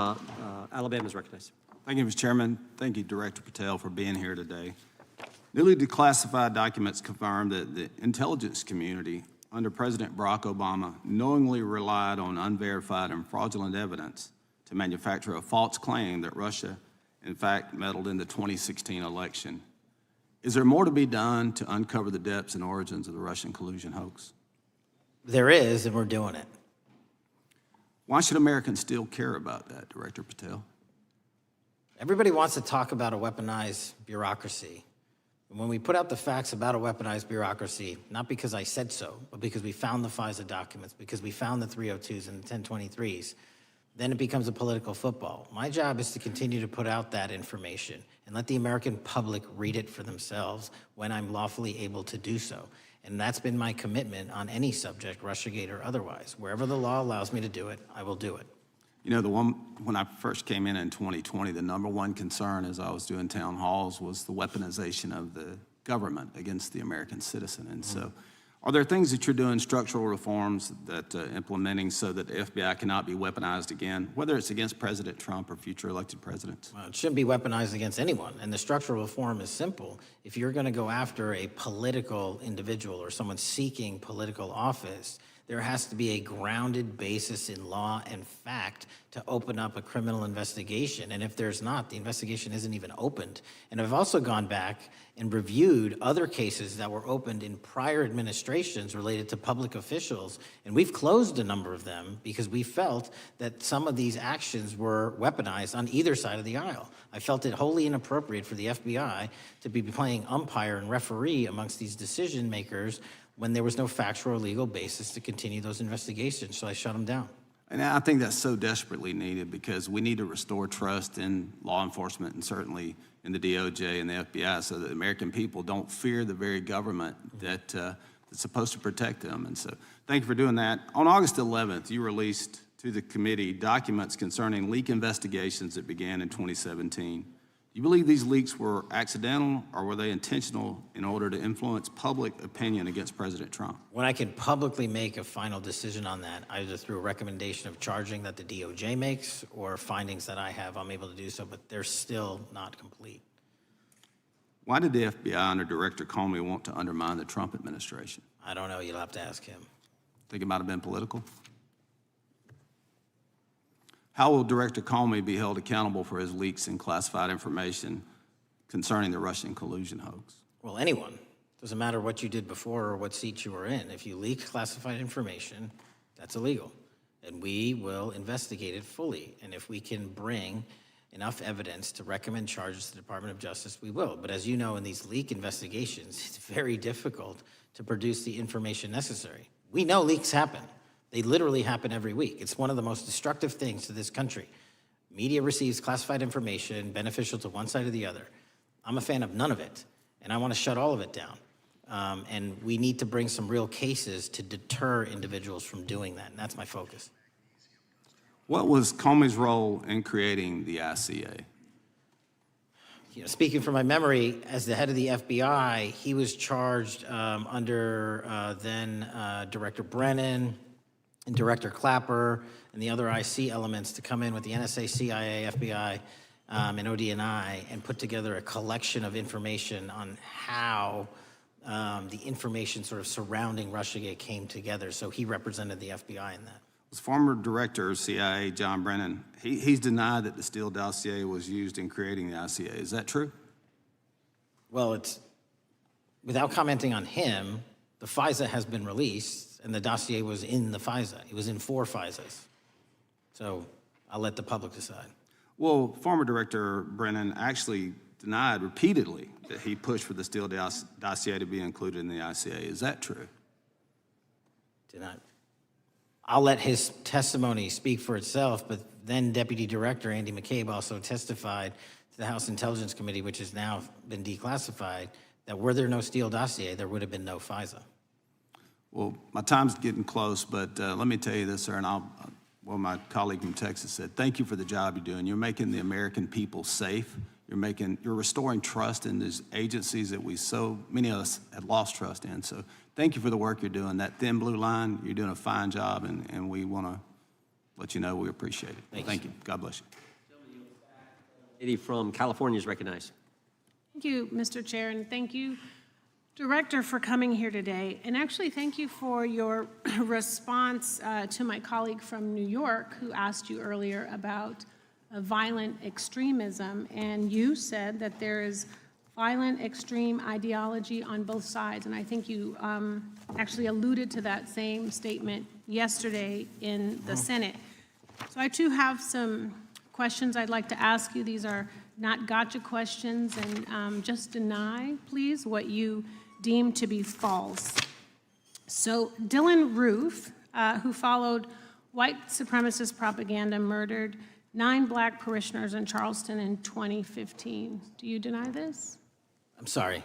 Alabama is recognized. Thank you, Mr. Chairman. Thank you, Director Patel, for being here today. Newly declassified documents confirm that the intelligence community under President Barack Obama knowingly relied on unverified and fraudulent evidence to manufacture a false claim that Russia, in fact, meddled in the 2016 election. Is there more to be done to uncover the depths and origins of the Russian collusion hoax? There is, and we're doing it. Why should Americans still care about that, Director Patel? Everybody wants to talk about a weaponized bureaucracy. And when we put out the facts about a weaponized bureaucracy, not because I said so, but because we found the FISA documents, because we found the 302s and the 1023s, then it becomes a political football. My job is to continue to put out that information and let the American public read it for themselves when I'm lawfully able to do so. And that's been my commitment on any subject, Russiagate or otherwise. Wherever the law allows me to do it, I will do it. You know, when I first came in 2020, the number one concern as I was doing town halls was the weaponization of the government against the American citizen. And so are there things that you're doing, structural reforms that implementing so that the FBI cannot be weaponized again, whether it's against President Trump or future elected presidents? Well, it shouldn't be weaponized against anyone. And the structural reform is simple. If you're going to go after a political individual or someone seeking political office, there has to be a grounded basis in law and fact to open up a criminal investigation. And if there's not, the investigation isn't even opened. And I've also gone back and reviewed other cases that were opened in prior administrations related to public officials. And we've closed a number of them because we felt that some of these actions were weaponized on either side of the aisle. I felt it wholly inappropriate for the FBI to be playing umpire and referee amongst these decision makers when there was no factual or legal basis to continue those investigations, so I shut them down. And I think that's so desperately needed because we need to restore trust in law enforcement and certainly in the DOJ and the FBI so that the American people don't fear the very government that's supposed to protect them. And so thank you for doing that. On August 11th, you released to the committee documents concerning leak investigations that began in 2017. Do You believe these leaks were accidental, or were they intentional in order to influence public opinion against President Trump? When I can publicly make a final decision on that, either through a recommendation of charging that the DOJ makes or findings that I have, I'm able to do so, but they're still not complete. Why did the FBI under Director Comey want to undermine the Trump administration? I don't know. You'll have to ask him. Think it might have been political? How will Director Comey be held accountable for his leaks and classified information concerning the Russian collusion hoax? Well, anyone. Doesn't matter what you did before or what seat you were in. If you leak classified information, that's illegal. And we will investigate it fully. And if we can bring enough evidence to recommend charges to the Department of Justice, we will. But as you know, in these leak investigations, it's very difficult to produce the information necessary. We know leaks happen. They literally happen every week. It's one of the most destructive things to this country. Media receives classified information beneficial to one side or the other. I'm a fan of none of it, and I want to shut all of it down. And we need to bring some real cases to deter individuals from doing that, and that's my focus. What was Comey's role in creating the ICA? You know, speaking from my memory, as the head of the FBI, he was charged under then Director Brennan and Director Clapper and the other IC elements to come in with the NSA, CIA, FBI, and ODNI and put together a collection of information on how the information sort of surrounding Russiagate came together. So he represented the FBI in that. Was former Director of CIA, John Brennan, he's denied that the Steele dossier was used in creating the ICA. Is that true? Well, it's, without commenting on him, the FISA has been released, and the dossier was in the FISA. It was in 4 FISAs. So I'll let the public decide. Well, former Director Brennan actually denied repeatedly that he pushed for the Steele dossier to be included in the ICA. Is that true? Denied. I'll let his testimony speak for itself, but then Deputy Director Andy McCabe also testified to the House Intelligence Committee, which has now been declassified, that were there no Steele dossier, there would have been no FISA. Well, my time's getting close, but let me tell you this, sir, and well, my colleague from Texas said, thank you for the job you're doing. You're making the American people safe. You're restoring trust in these agencies that so many of us had lost trust in. So thank you for the work you're doing. That thin blue line, you're doing a fine job, and we want to let you know we appreciate it. Thank you. God bless you. Lady from California is recognized. Thank you, Mr. Chair, and thank you, Director, for coming here today. And actually, thank you for your response to my colleague from New York who asked you earlier about violent extremism. And you said that there is violent extreme ideology on both sides. And I think you actually alluded to that same statement yesterday in the Senate. So I too have some questions I'd like to ask you. These are not gotcha questions, and just deny, please, what you deem to be false. So Dylan Roof, who followed white supremacist propaganda, murdered 9 black parishioners in Charleston in 2015. Do you deny this? I'm sorry,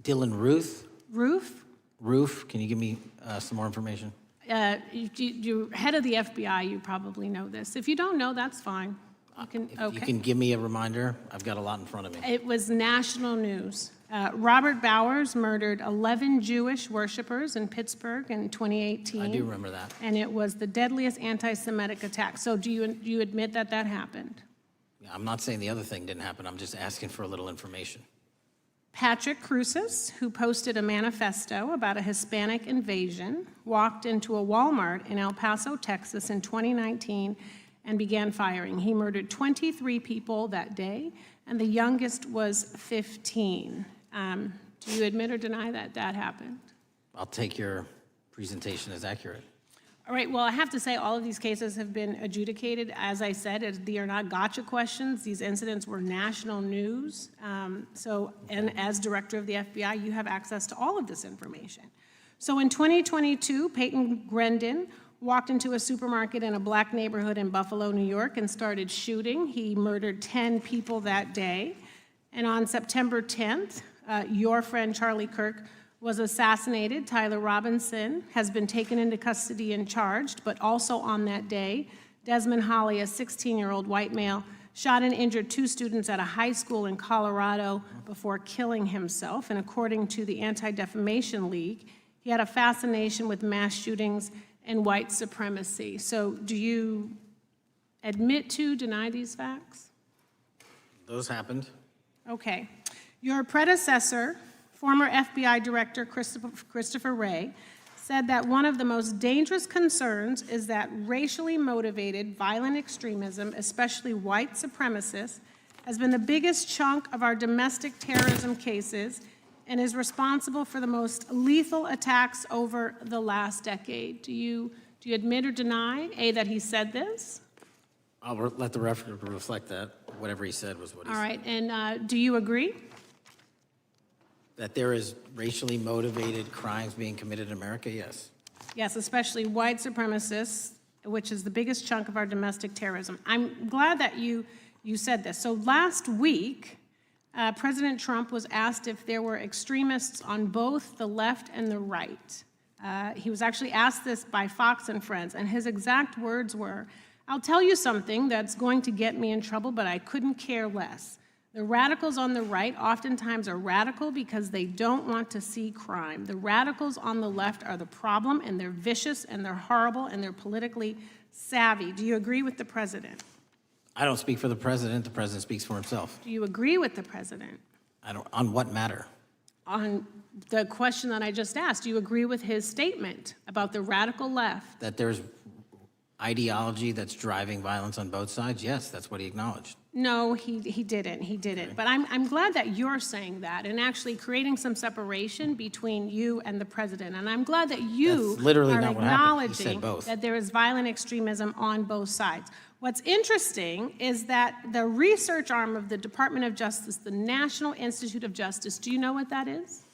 Dylan Ruth? Roof? Roof, can you give me some more information? You're head of the FBI, you probably know this. If you don't know, that's fine. You can, If you can give me a reminder, I've got a lot in front of me. It was national news. Robert Bowers murdered 11 Jewish worshipers in Pittsburgh in 2018. I do remember that. And it was the deadliest anti-Semitic attack. So do you admit that that happened? Yeah, I'm not saying the other thing didn't happen. I'm just asking for a little information. Patrick Cruces, who posted a manifesto about a Hispanic invasion, walked into a Walmart in El Paso, Texas in 2019 and began firing. He murdered 23 people that day, and the youngest was 15. Do you admit or deny that that happened? I'll take your presentation as accurate. All right, well, I have to say all of these cases have been adjudicated. As I said, they are not gotcha questions. These incidents were national news. And as director of the FBI, you have access to all of this information. So in 2022, Peyton Grendon walked into a supermarket in a black neighborhood in Buffalo, New York, and started shooting. He murdered 10 people that day. And on September 10th, your friend Charlie Kirk was assassinated. Tyler Robinson has been taken into custody and charged, but also on that day, Desmond Holley, a 16-year-old white male, shot and injured 2 students at a high school in Colorado before killing himself. And according to the Anti-Defamation League, he had a fascination with mass shootings and white supremacy. So do you admit to, deny these facts? Those happened. Okay. Your predecessor, former FBI Director Christopher Wray, said that one of the most dangerous concerns is that racially motivated violent extremism, especially white supremacists, has been the biggest chunk of our domestic terrorism cases and is responsible for the most lethal attacks over the last decade. Do you admit or deny, A, that he said this? I'll let the record reflect that. Whatever he said was what he All said. right, and do you agree? That there is racially motivated crimes being committed in America, yes. Yes, especially white supremacists, which is the biggest chunk of our domestic terrorism. I'm glad that you said this. So last week, President Trump was asked if there were extremists on both the left and the right. He was actually asked this by Fox and Friends, and his exact words were, "I'll tell you something that's going to get me in trouble, but I couldn't care less. The radicals on the right oftentimes are radical because they don't want to see crime. The radicals on the left are the problem, and they're vicious, and they're horrible, and they're politically savvy." Do you agree with the president? I don't speak for the president. The president speaks for himself. Do you agree with the president? I don't. On what matter? On the question that I just asked, do you agree with his statement about the radical left? That there's ideology that's driving violence on both sides? Yes, that's what he acknowledged. No, he didn't. He didn't. But I'm glad that you're saying that and actually creating some separation between you and the president. And I'm glad that you That's literally are not what happened. He said acknowledging both. that there is violent extremism on both sides. What's interesting is that the research arm of the Department of Justice, the National Institute of Justice, do you know what that is?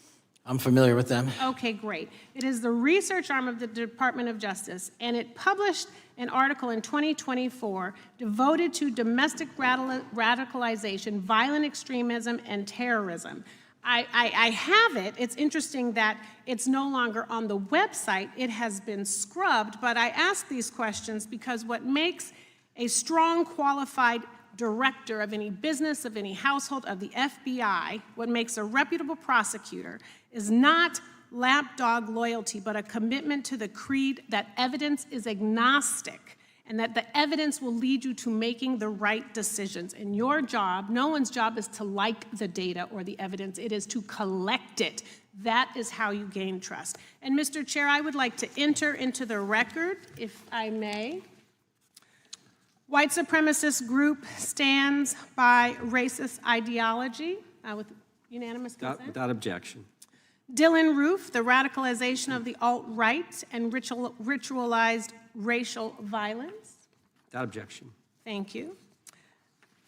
I'm familiar with them. Okay, great. It is the research arm of the Department of Justice, and it published an article in 2024 devoted to domestic radicalization, violent extremism, and terrorism. I have it. It's interesting that it's no longer on the website. It has been scrubbed, but I ask these questions because what makes a strong, qualified director of any business, of any household, of the FBI, what makes a reputable prosecutor is not lapdog loyalty, but a commitment to the creed that evidence is agnostic and that the evidence will lead you to making the right decisions. And your job, no one's job is to like the data or the evidence, it is to collect it. That is how you gain trust. And Mr. Chair, I would like to enter into the record, if I may. White supremacist group stands by racist ideology with unanimous consent. Without objection. Dylan Roof, the radicalization of the alt-right and ritualized racial violence. Without objection. Thank you.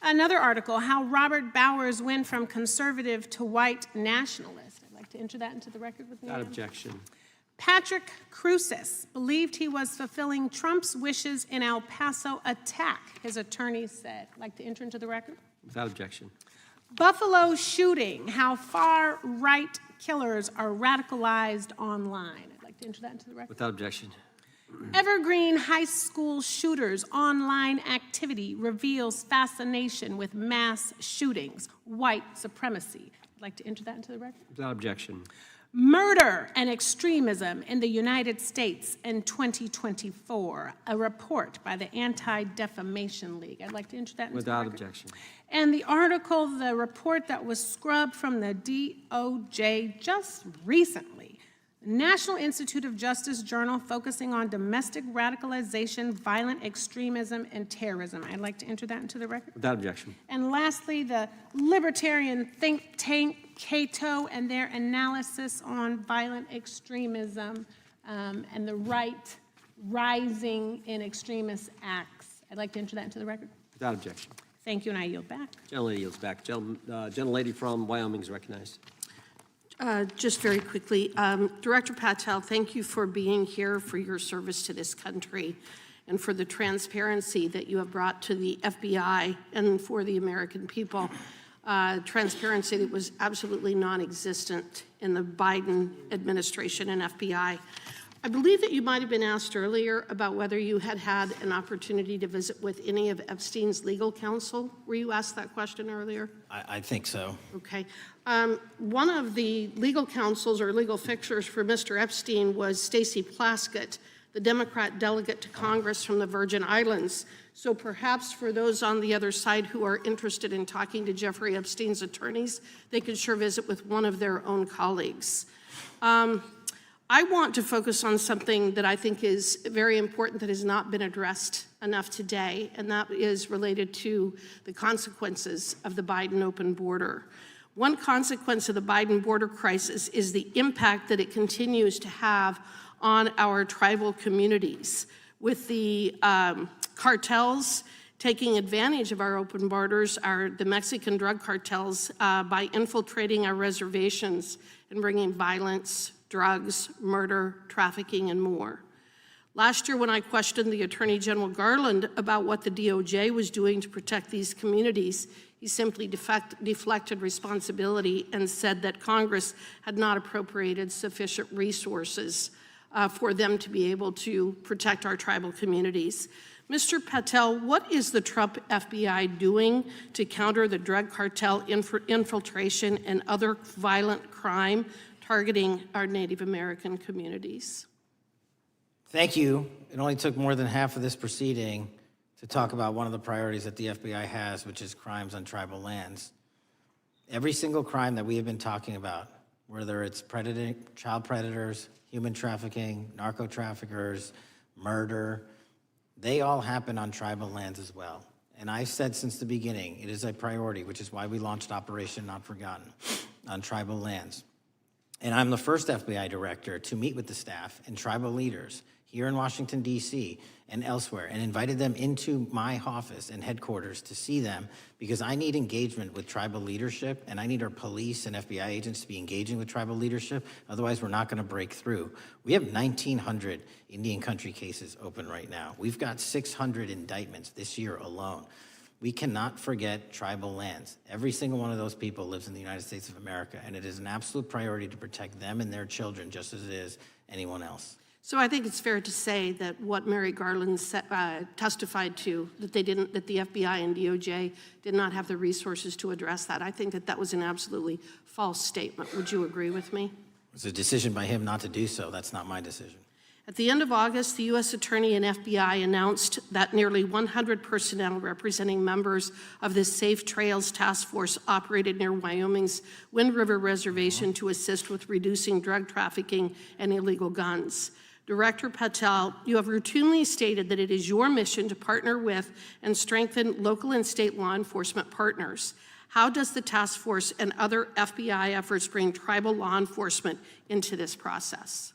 Another article, how Robert Bowers went from conservative to white nationalist. I'd like to enter that into the record with me. Without objection. Patrick Cruces believed he was fulfilling Trump's wishes in El Paso attack, his attorneys said. I'd like to enter into the record. Without objection. Buffalo shooting, how far-right killers are radicalized online. I'd like to enter that into the record. Without objection. Evergreen high school shooters' online activity reveals fascination with mass shootings, white supremacy. I'd like to enter that into the record. Without objection. Murder and extremism in the United States in 2024, a report by the Anti-Defamation League. I'd like to enter that into the record. Without objection. And the article, the report that was scrubbed from the DOJ just recently, the National Institute of Justice Journal focusing on domestic radicalization, violent extremism, and terrorism. I'd like to enter that into the record. Without objection. And lastly, the libertarian think tank Cato and their analysis on violent extremism and the right rising in extremist acts. I'd like to enter that into the record. Without objection. Thank you, and I yield back. Gentlelady yields back. Gentlelady from Wyoming is recognized. Just very quickly, Director Patel, thank you for being here, for your service to this country, and for the transparency that you have brought to the FBI and for the American people. Transparency that was absolutely non-existent in the Biden administration and FBI. I believe that you might have been asked earlier about whether you had had an opportunity to visit with any of Epstein's legal counsel. Were you asked that question earlier? I think so. Okay. One of the legal counsels or legal fixers for Mr. Epstein was Stacey Plaskett, the Democrat delegate to Congress from the Virgin Islands. So perhaps for those on the other side who are interested in talking to Jeffrey Epstein's attorneys, they could sure visit with one of their own colleagues. I want to focus on something that I think is very important that has not been addressed enough today, and that is related to the consequences of the Biden open border. One consequence of the Biden border crisis is the impact that it continues to have on our tribal communities, with the cartels taking advantage of our open borders, the Mexican drug cartels, by infiltrating our reservations and bringing violence, drugs, murder, trafficking, and more. Last year, when I questioned the Attorney General Garland about what the DOJ was doing to protect these communities, he simply deflected responsibility and said that Congress had not appropriated sufficient resources for them to be able to protect our tribal communities. Mr. Patel, what is the Trump FBI doing to counter the drug cartel infiltration and other violent crime targeting our Native American communities? Thank you. It only took more than half of this proceeding to talk about one of the priorities that the FBI has, which is crimes on tribal lands. Every single crime that we have been talking about, whether it's child predators, human trafficking, narco traffickers, murder, they all happen on tribal lands as well. And I've said since the beginning, it is a priority, which is why we launched Operation Not Forgotten on tribal lands. And I'm the first FBI director to meet with the staff and tribal leaders here in Washington, D.C. and elsewhere, and invited them into my office and headquarters to see them, because I need engagement with tribal leadership, and I need our police and FBI agents to be engaging with tribal leadership. Otherwise, we're not going to break through. We have 1,900 Indian country cases open right now. We've got 600 indictments this year alone. We cannot forget tribal lands. Every single one of those people lives in the United States of America, and it is an absolute priority to protect them and their children just as it is anyone else. So I think it's fair to say that what Mary Garland testified to, that the FBI and DOJ did not have the resources to address that. I think that was an absolutely false statement. Would you agree with me? It's a decision by him not to do so. That's not my decision. At the end of August, the U.S. Attorney and FBI announced that nearly 100 personnel representing members of the Safe Trails Task Force operated near Wyoming's Wind River Reservation to assist with reducing drug trafficking and illegal guns. Director Patel, you have routinely stated that it is your mission to partner with and strengthen local and state law enforcement partners. How does the task force and other FBI efforts bring tribal law enforcement into this process?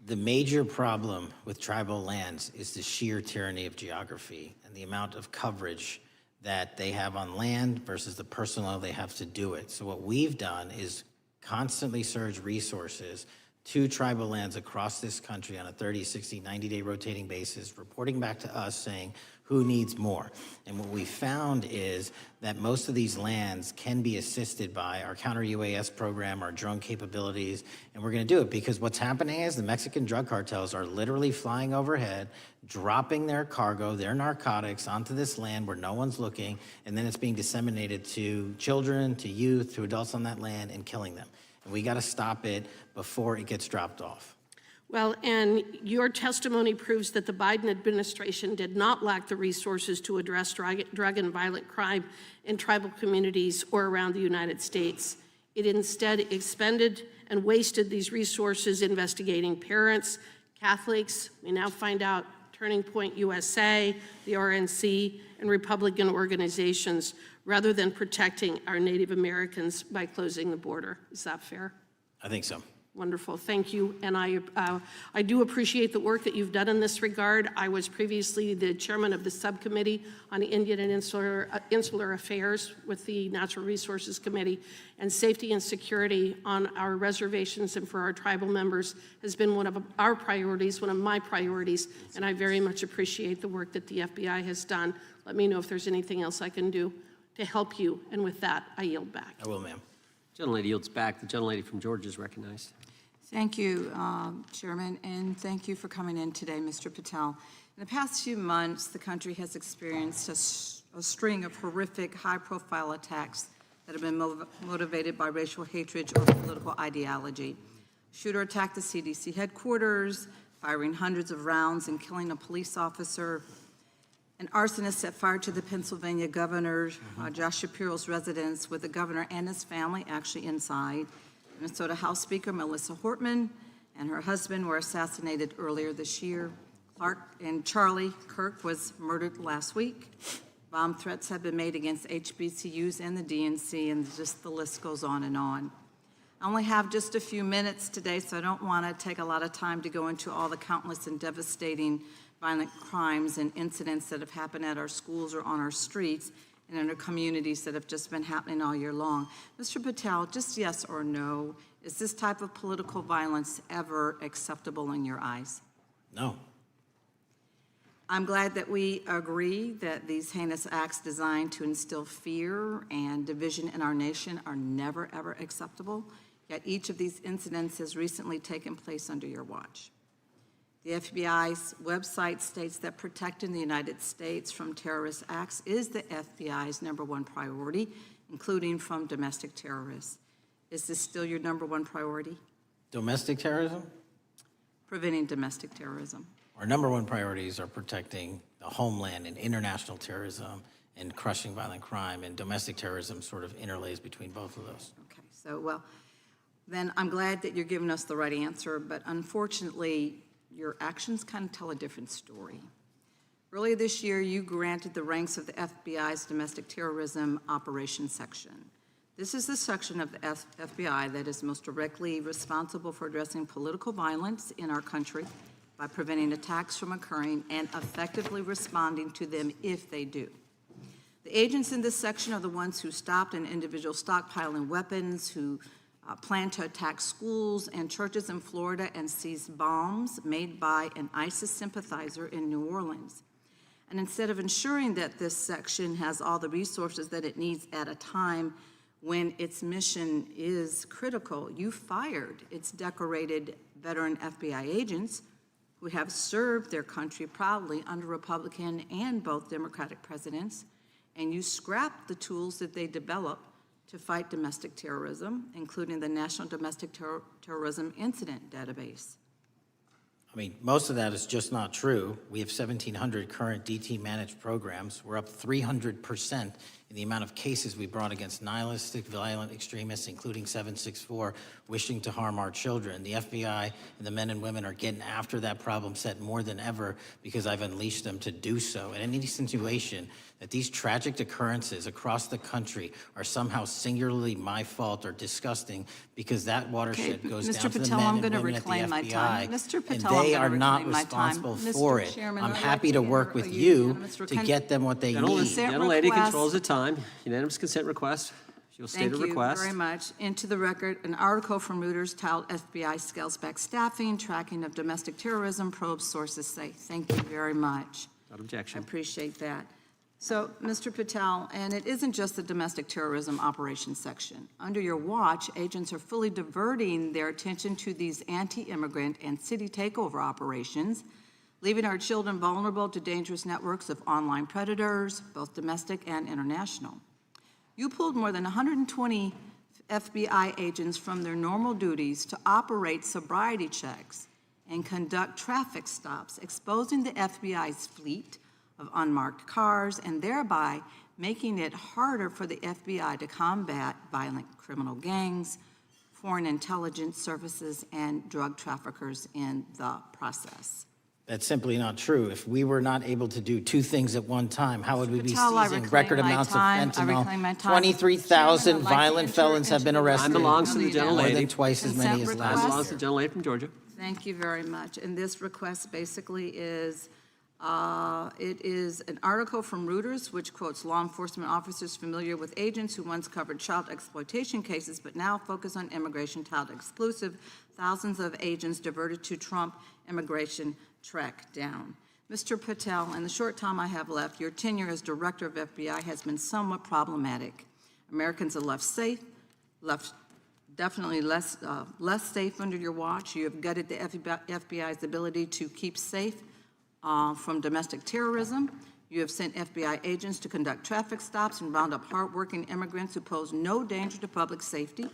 The major problem with tribal lands is the sheer tyranny of geography and the amount of coverage that they have on land versus the personnel they have to do it. So what we've done is constantly surge resources to tribal lands across this country on a 30, 60, 90-day rotating basis, reporting back to us saying who needs more. And what we found is that most of these lands can be assisted by our counter-UAS program, our drone capabilities, and we're gonna do it because what's happening is the Mexican drug cartels are literally flying overhead, dropping their cargo, their narcotics onto this land where no one's looking, and then it's being disseminated to children, to youth, to adults on that land and killing them. And we gotta stop it before it gets dropped off. Well, and your testimony proves that the Biden administration did not lack the resources to address drug and violent crime in tribal communities or around the United States. It instead expended and wasted these resources investigating parents, Catholics, we now find out Turning Point USA, the RNC, and Republican organizations, rather than protecting our Native Americans by closing the border. Is that fair? I think so. Wonderful, thank you. And I do appreciate the work that you've done in this regard. I was previously the chairman of the subcommittee on Indian and Insular Affairs with the Natural Resources Committee, and safety and security on our reservations and for our tribal members has been one of our priorities, one of my priorities, and I very much appreciate the work that the FBI has done. Let me know if there's anything else I can do to help you, and with that, I yield back. I will, ma'am. Gentlelady yields back. The gentlelady from Georgia is recognized. Thank you, Chairman, and thank you for coming in today, Mr. Patel. In the past few months, the country has experienced a string of horrific, high-profile attacks that have been motivated by racial hatred or political ideology. Shooter attacked the CDC headquarters, firing hundreds of rounds and killing a police officer. An arsonist set fire to the Pennsylvania governor, Josh Shapiro's residence, with the governor and his family actually inside. Minnesota House Speaker Melissa Hortman and her husband were assassinated earlier this year. Clark and Charlie Kirk was murdered last week. Bomb threats have been made against HBCUs and the DNC, and just the list goes on and on. I only have just a few minutes today, so I don't want to take a lot of time to go into all the countless and devastating violent crimes and incidents that have happened at our schools or on our streets and in our communities that have just been happening all year long. Mr. Patel, just yes or no, is this type of political violence ever acceptable in your eyes? No. I'm glad that we agree that these heinous acts designed to instill fear and division in our nation are never, ever acceptable, yet each of these incidents has recently taken place under your watch. The FBI's website states that protecting the United States from terrorist acts is the FBI's #1 priority, including from domestic terrorists. Is this still your #1 priority? Domestic terrorism? Preventing domestic terrorism. Our #1 priorities are protecting the homeland and international terrorism and crushing violent crime, and domestic terrorism sort of interlays between both of those. Okay, so, well, then I'm glad that you're giving us the right answer, but unfortunately, your actions kind of tell a different story. Earlier this year, you granted the ranks of the FBI's Domestic Terrorism Operations Section. This is the section of the FBI that is most directly responsible for addressing political violence in our country by preventing attacks from occurring and effectively responding to them if they do. The agents in this section are the ones who stopped an individual stockpiling weapons, who planned to attack schools and churches in Florida and seized bombs made by an ISIS sympathizer in New Orleans. And instead of ensuring that this section has all the resources that it needs at a time when its mission is critical, you fired its decorated veteran FBI agents who have served their country proudly under Republican and both Democratic presidents, and you scrapped the tools that they developed to fight domestic terrorism, including the National Domestic Terrorism Incident Database. I mean, most of that is just not true. We have 1,700 current DT managed programs. We're up 300% in the amount of cases we brought against nihilistic, violent extremists, including 764, wishing to harm our children. The FBI and the men and women are getting after that problem set more than ever because I've unleashed them to do so. And any insinuation that these tragic occurrences across the country are somehow singularly my fault or disgusting because that watershed goes down to the men and women at the FBI, and they are not responsible for it. I'm happy to work with you to get them what they need. Gentlelady controls the time. Unanimous consent request. You'll state a request. Thank you very much. Into the record, an article from Reuters titled FBI Scales Back Staffing, Tracking of Domestic Terrorism, Probes Sources Say. Thank you very much. Without objection. I appreciate that. So, Mr. Patel, and it isn't just the domestic terrorism operations section. Under your watch, agents are fully diverting their attention to these anti-immigrant and city takeover operations, leaving our children vulnerable to dangerous networks of online predators, both domestic and international. You pulled more than 120 FBI agents from their normal duties to operate sobriety checks and conduct traffic stops, exposing the FBI's fleet of unmarked cars and thereby making it harder for the FBI to combat violent criminal gangs, foreign intelligence services, and drug traffickers in the process. That's simply not true. If we were not able to do two things at one time, how would we be Patel, I seizing reclaim record my amounts of time. I reclaim my fentanyl? time. 23,000 Chairman, I'd like to violent enter felons have been into the arrested. Time belongs to the More gentlelady. than twice as many as Consent last Time request. belongs to the gentlelady from Georgia. Thank you very much. And this request basically is, it is an article from Reuters, which quotes law enforcement officers familiar with agents who once covered child exploitation cases, but now focus on immigration child exclusive. Thousands of agents diverted to Trump immigration track down. Mr. Patel, in the short time I have left, your tenure as director of FBI has been somewhat problematic. Americans are left safe, left definitely less safe under your watch. You have gutted the FBI's ability to keep safe from domestic terrorism. You have sent FBI agents to conduct traffic stops and round up hardworking immigrants who pose no danger to public safety.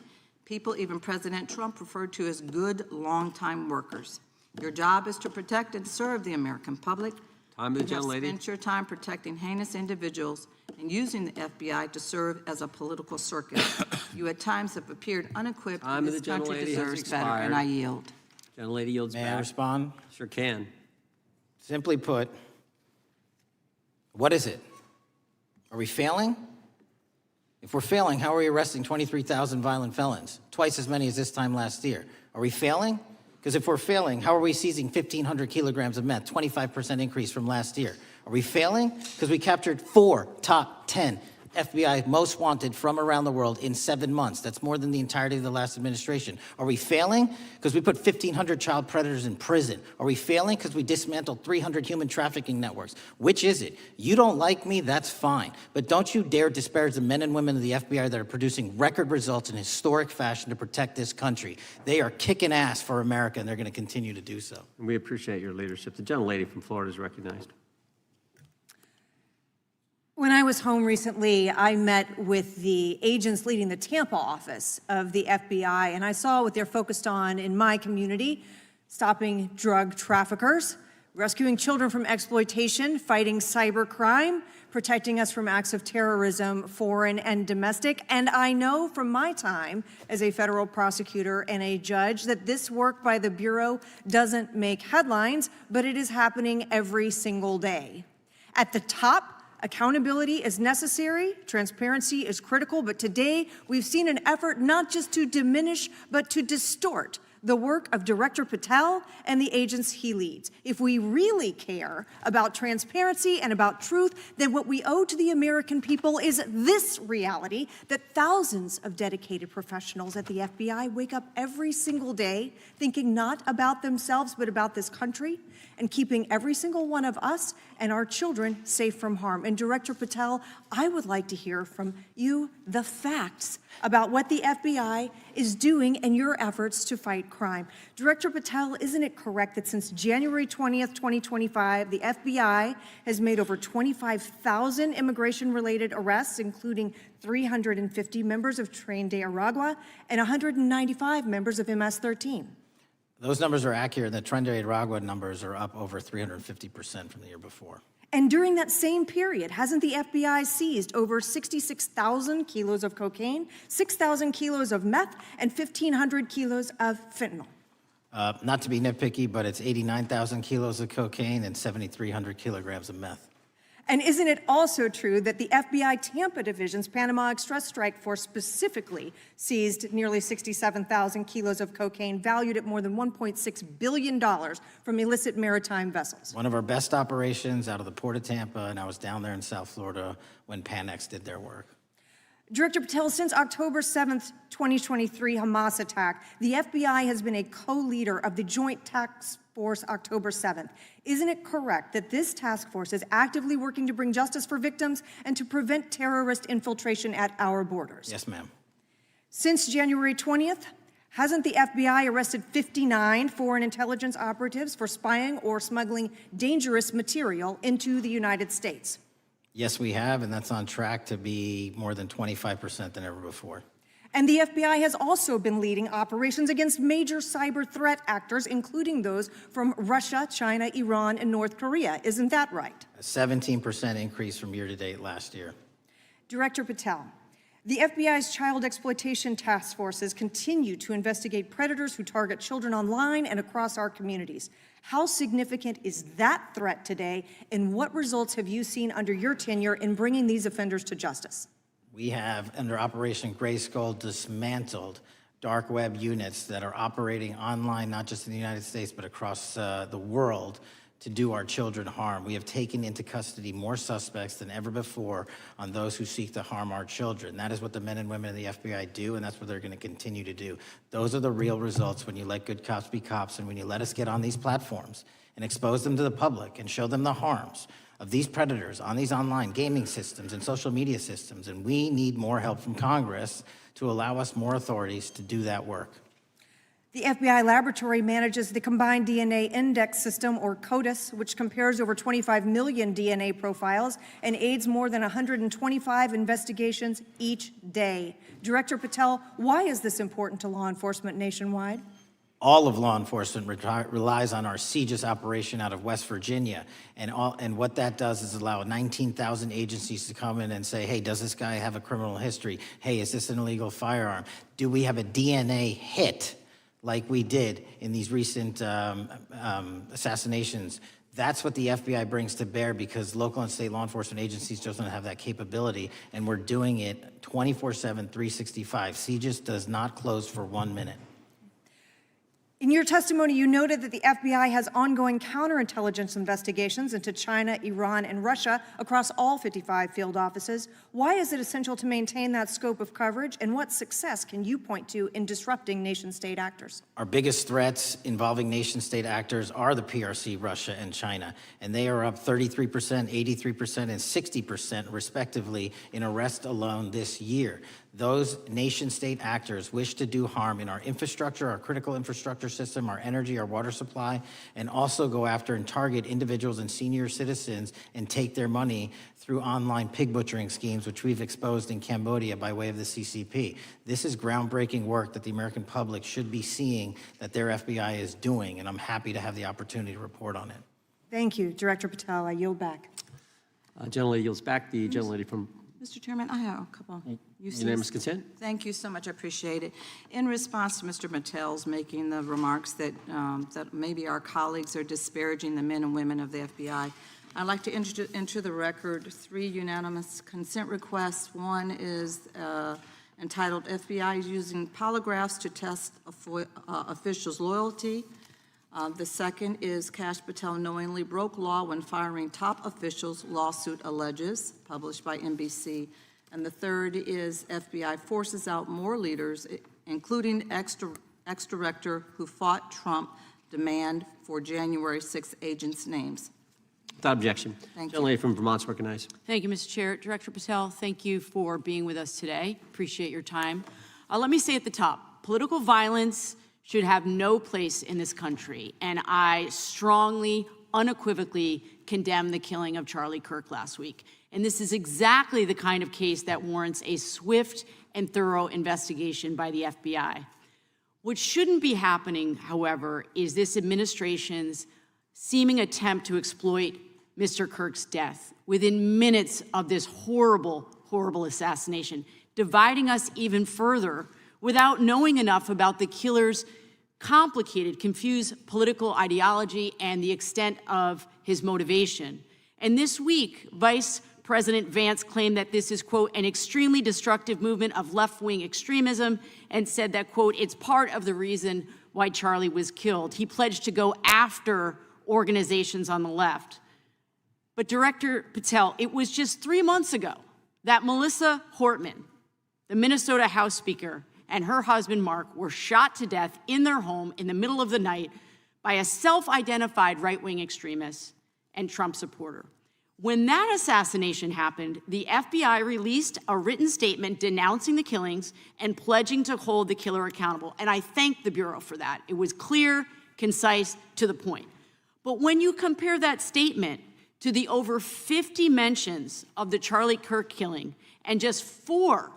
People even President Trump referred to as good, long-time workers. Your job is to protect and serve the American public. Time of the gentlelady. You have spent your time protecting heinous individuals and using the FBI to serve as a political circus. You at times have appeared unequipped. Time of the This country gentlelady has deserves better, expired. and I yield. Gentlelady yields back. May I respond? Sure can. Simply put, what is it? Are we failing? If we're failing, how are we arresting 23,000 violent felons? Twice as many as this time last year. Are we failing? Because if we're failing, how are we seizing 1,500 kilograms of meth, 25% increase from last year? Are we failing? Because we captured 4 top 10 FBI most wanted from around the world in 7 months. That's more than the entirety of the last administration. Are we failing? Because we put 1,500 child predators in prison. Are we failing? Because we dismantled 300 human trafficking networks. Which is it? You don't like me, that's fine. But don't you dare disparage the men and women of the FBI that are producing record results in historic fashion to protect this country. They are kicking ass for America, and they're going to continue to do so. And we appreciate your leadership. The gentlelady from Florida is recognized. When I was home recently, I met with the agents leading the Tampa office of the FBI, and I saw what they're focused on in my community: stopping drug traffickers, rescuing children from exploitation, fighting cybercrime, protecting us from acts of terrorism, foreign and domestic. And I know from my time as a federal prosecutor and a judge that this work by the Bureau doesn't make headlines, but it is happening every single day. At the top, accountability is necessary, transparency is critical, but today we've seen an effort not just to diminish, but to distort the work of Director Patel and the agents he leads. If we really care about transparency and about truth, then what we owe to the American people is this reality: that thousands of dedicated professionals at the FBI wake up every single day thinking not about themselves, but about this country, and keeping every single one of us and our children safe from harm. And Director Patel, I would like to hear from you the facts about what the FBI is doing and your efforts to fight crime. Director Patel, isn't it correct that since January 20th, 2025, the FBI has made over 25,000 immigration-related arrests, including 350 members of Tren de Aragua and 195 members of MS-13? Those numbers are accurate. The Tren de Aragua numbers are up over 350% from the year before. And during that same period, hasn't the FBI seized over 66,000 kilos of cocaine, 6,000 kilos of meth, and 1,500 kilos of fentanyl? Not to be nitpicky, but it's 89,000 kilos of cocaine and 7,300 kilograms of meth. And isn't it also true that the FBI Tampa Division's Panama Express Strike Force specifically seized nearly 67,000 kilos of cocaine valued at more than $1.6 billion from illicit maritime vessels? One of our best operations out of the Port of Tampa, and I was down there in South Florida when Panex did their work. Director Patel, since October 7th, 2023 Hamas attack, the FBI has been a co-leader of the Joint Task Force October 7th. Isn't it correct that this task force is actively working to bring justice for victims and to prevent terrorist infiltration at our borders? Yes, ma'am. Since January 20th, hasn't the FBI arrested 59 foreign intelligence operatives for spying or smuggling dangerous material into the United States? Yes, we have, and that's on track to be more than 25% than ever before. And the FBI has also been leading operations against major cyber threat actors, including those from Russia, China, Iran, and North Korea. Isn't that right? A 17% increase from year to date last year. Director Patel, the FBI's child exploitation task forces continue to investigate predators who target children online and across our communities. How significant is that threat today, and what results have you seen under your tenure in bringing these offenders to justice? We have, under Operation Grayskull, dismantled dark web units that are operating online, not just in the United States, but across the world to do our children harm. We have taken into custody more suspects than ever before on those who seek to harm our children. That is what the men and women of the FBI do, and that's what they're going to continue to do. Those are the real results when you let good cops be cops and when you let us get on these platforms and expose them to the public and show them the harms of these predators on these online gaming systems and social media systems, and we need more help from Congress to allow us more authorities to do that work. The FBI laboratory manages the Combined DNA Index System, or CODIS, which compares over 25 million DNA profiles and aids more than 125 investigations each day. Director Patel, why is this important to law enforcement nationwide? All of law enforcement relies on our CGIS operation out of West Virginia, and what that does is allow 19,000 agencies to come in and say, hey, does this guy have a criminal history? Hey, is this an illegal firearm? Do we have a DNA hit like we did in these recent assassinations? That's what the FBI brings to bear, because local and state law enforcement agencies just don't have that capability, and we're doing it 24/7, 365. CGIS does not close for 1 minute. In your testimony, you noted that the FBI has ongoing counterintelligence investigations into China, Iran, and Russia across all 55 field offices. Why is it essential to maintain that scope of coverage, and what success can you point to in disrupting nation-state actors? Our biggest threats involving nation-state actors are the PRC, Russia, and China, and they are up 33%, 83%, and 60% respectively in arrests alone this year. Those nation-state actors wish to do harm in our infrastructure, our critical infrastructure system, our energy, our water supply, and also go after and target individuals and senior citizens and take their money through online pig butchering schemes, which we've exposed in Cambodia by way of the CCP. This is groundbreaking work that the American public should be seeing that their FBI is doing, and I'm happy to have the opportunity to report on it. Thank you, Director Patel. I yield back. Gentlelady yields back. The gentlelady from Mr. Chairman, I have a couple. Unanimous consent. Thank you so much. I appreciate it. In response to Mr. Mattel's making the remarks that, that maybe our colleagues are disparaging the men and women of the FBI, I'd like to enter the record 3 unanimous consent requests. One is entitled FBI using polygraphs to test officials' loyalty. The second is Kash Patel knowingly broke law when firing top officials, lawsuit alleges, published by NBC. And the third is FBI forces out more leaders, including ex-director who fought Trump, demand for January 6 agents' names. Without objection. Thank you. Gentlelady from Vermont's recognized. Thank you, Mr. Chair. Director Patel, thank you for being with us today. Appreciate your time. Let me say at the top, political violence should have no place in this country, and I strongly, unequivocally condemn the killing of Charlie Kirk last week. And this is exactly the kind of case that warrants a swift and thorough investigation by the FBI. What shouldn't be happening, however, is this administration's seeming attempt to exploit Mr. Kirk's death within minutes of this horrible, horrible assassination, dividing us even further without knowing enough about the killer's complicated, confused political ideology and the extent of his motivation. And this week, Vice President Vance claimed that this is, quote, an extremely destructive movement of left-wing extremism, and said that, quote, it's part of the reason why Charlie was killed. He pledged to go after organizations on the left. But Director Patel, it was just 3 months ago that Melissa Hortman, the Minnesota House Speaker, and her husband, Mark, were shot to death in their home in the middle of the night by a self-identified right-wing extremist and Trump supporter. When that assassination happened, the FBI released a written statement denouncing the killings and pledging to hold the killer accountable. And I thank the Bureau for that. It was clear, concise, to the point. But when you compare that statement to the over 50 mentions of the Charlie Kirk killing and just 4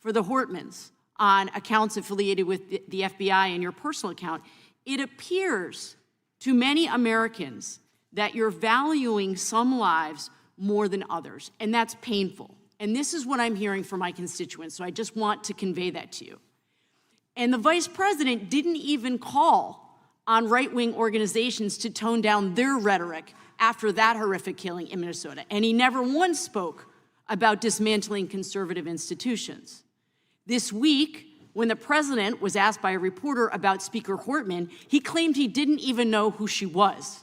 for the Hortmans on accounts affiliated with the FBI and your personal account, it appears to many Americans that you're valuing some lives more than others, and that's painful. And this is what I'm hearing from my constituents, so I just want to convey that to you. And the Vice President didn't even call on right-wing organizations to tone down their rhetoric after that horrific killing in Minnesota, and he never once spoke about dismantling conservative institutions. This week, when the president was asked by a reporter about Speaker Hortman, he claimed he didn't even know who she was.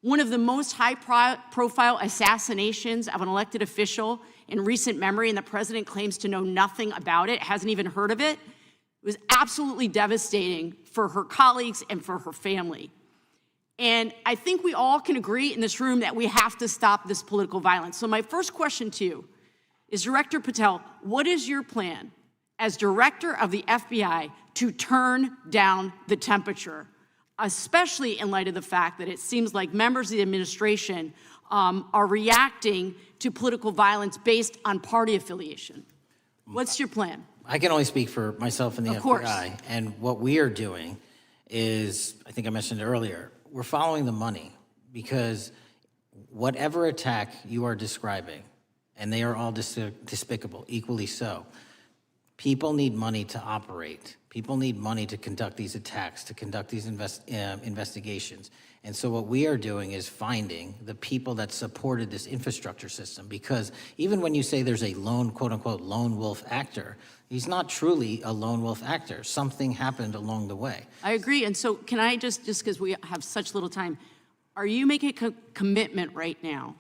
One of the most high-profile assassinations of an elected official in recent memory, and the president claims to know nothing about it, hasn't even heard of it. It was absolutely devastating for her colleagues and for her family. And I think we all can agree in this room that we have to stop this political violence. So my first question to you is, Director Patel, what is your plan as director of the FBI to turn down the temperature, especially in light of the fact that it seems like members of the administration are reacting to political violence based on party affiliation? What's your plan? I can only speak for myself and the Of course. FBI. And what we are doing is, I think I mentioned earlier, we're following the money, because whatever attack you are describing, and they are all despicable, equally so, people need money to operate. People need money to conduct these attacks, to conduct these investigations. And so what we are doing is finding the people that supported this infrastructure system, because even when you say there's a lone, quote unquote, lone wolf actor, he's not truly a lone wolf actor. Something happened along the way. I agree. And so can I just because we have such little time, are you making a commitment right now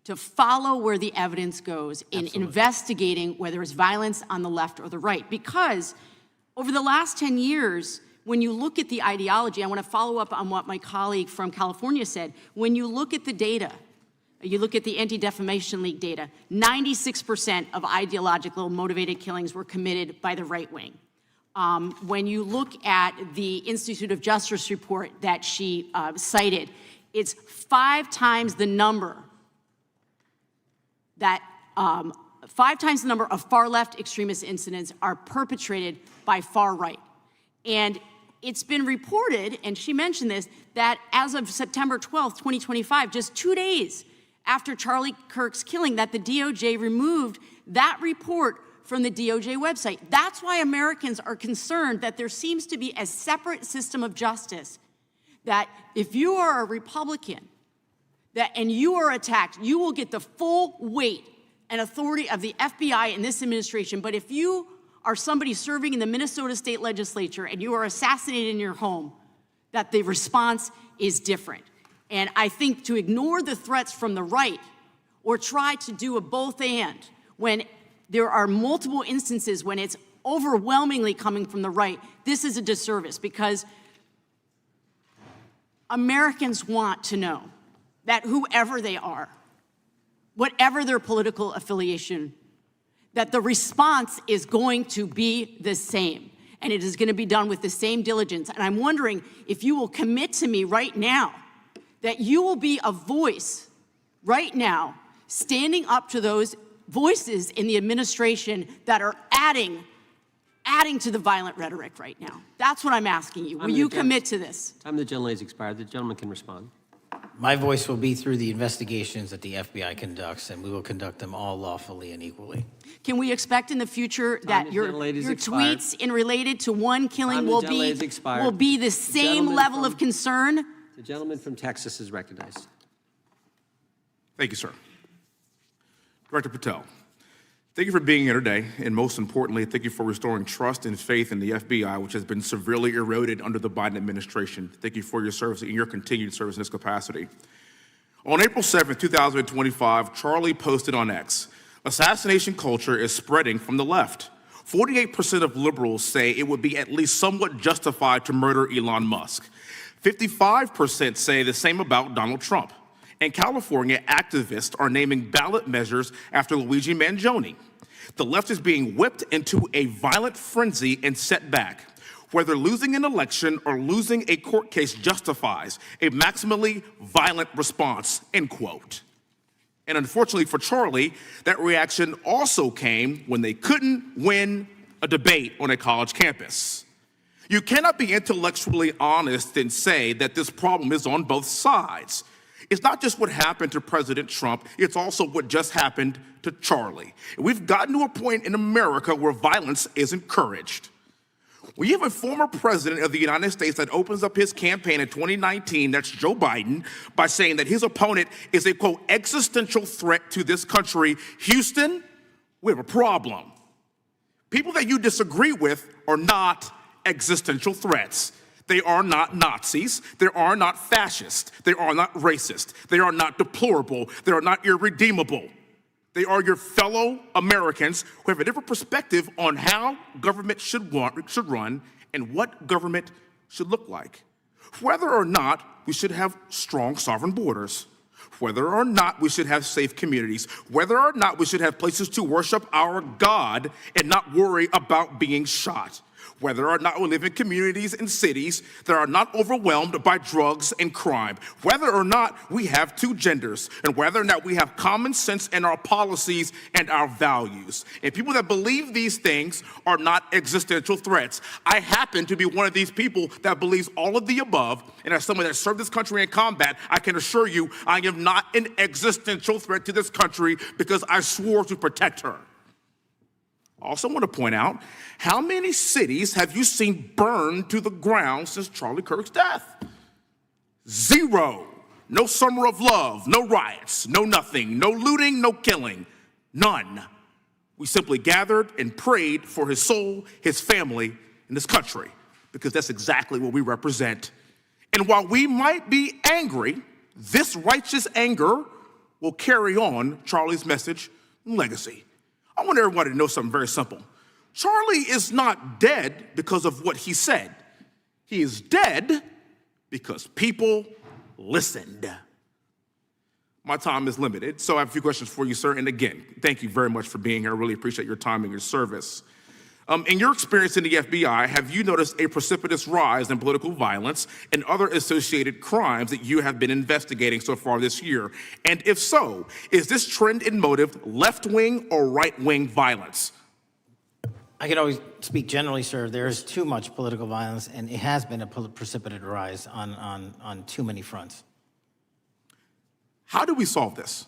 to follow where the evidence goes in investigating whether it's violence on the left or the right? Because over the last 10 years, when you look at the ideology, I want to follow up on what my colleague from California said. When you look at the data, you look at the Anti-Defamation League data, 96% of ideological motivated killings were committed by the right wing. When you look at the Institute of Justice report that she cited, it's 5 times the number that 5 times the number of far-left extremist incidents are perpetrated by far right. And it's been reported, and she mentioned this, that as of September 12th, 2025, just 2 days after Charlie Kirk's killing, that the DOJ removed that report from the DOJ website. That's why Americans are concerned that there seems to be a separate system of justice, that if you are a Republican and you are attacked, you will get the full weight and authority of the FBI in this administration. But if you are somebody serving in the Minnesota State Legislature and you are assassinated in your home, that the response is different. And I think to ignore the threats from the right or try to do a both and when there are multiple instances when it's overwhelmingly coming from the right, this is a disservice, because Americans want to know that whoever they are, whatever their political affiliation, that the response is going to be the same, and it is going to be done with the same diligence. And I'm wondering if you will commit to me right now that you will be a voice right now standing up to those voices in the administration that are adding to the violent rhetoric right now. That's what I'm asking you. Will you commit to this? Time of the gentlelady has expired. The gentleman can respond. My voice will be through the investigations that the FBI conducts, and we will conduct them all lawfully and equally. Can we expect in the future that your tweets in related to one killing will be the same level of concern? The gentleman from Texas is recognized. Thank you, sir. Director Patel, thank you for being here today, and most importantly, thank you for restoring trust and faith in the FBI, which has been severely eroded under the Biden administration. Thank you for your service and your continued service in this capacity. On April 7th, 2025, Charlie posted on X, "Assassination culture is spreading from the left. 48% of liberals say it would be at least somewhat justified to murder Elon Musk. 55% say the same about Donald Trump. In California, activists are naming ballot measures after Luigi Mangione. The left is being whipped into a violent frenzy and set back. Whether losing an election or losing a court case justifies a maximally violent response," end quote. And unfortunately for Charlie, that reaction also came when they couldn't win a debate on a college campus. You cannot be intellectually honest and say that this problem is on both sides. It's not just what happened to President Trump, it's also what just happened to Charlie. And we've gotten to a point in America where violence is encouraged. When you have a former president of the United States that opens up his campaign in 2019, that's Joe Biden, by saying that his opponent is a, quote, existential threat to this country, Houston, we have a problem. People that you disagree with are not existential threats. They are not Nazis. They are not fascist. They are not racist. They are not deplorable. They are not irredeemable. They are your fellow Americans who have a different perspective on how government should run and what government should look like. whether or not we should have strong sovereign borders, whether or not we should have safe communities, whether or not we should have places to worship our God and not worry about being shot, whether or not we live in communities and cities that are not overwhelmed by drugs and crime, whether or not we have two genders, and whether or not we have common sense in our policies and our values. And people that believe these things are not existential threats. I happen to be one of these people that believes all of the above, and as someone that served this country in combat, I can assure you I am not an existential threat to this country because I swore to protect her. I also want to point out, how many cities have you seen burned to the ground since Charlie Kirk's death? 0. No summer of love, no riots, no nothing, no looting, no killing, none. We simply gathered and prayed for his soul, his family, and this country, because that's exactly what we represent. And while we might be angry, this righteous anger will carry on Charlie's message and legacy. I want everybody to know something very simple. Charlie is not dead because of what he said. He is dead because people listened. My time is limited, so I have a few questions for you, sir. And again, thank you very much for being here. I really appreciate your time and your service. In your experience in the FBI, have you noticed a precipitous rise in political violence and other associated crimes that you have been investigating so far this year? And if so, is this trend in motive left-wing or right-wing violence? I can always speak generally, sir. There is too much political violence, and it has been a precipitous rise on too many fronts. How do we solve this?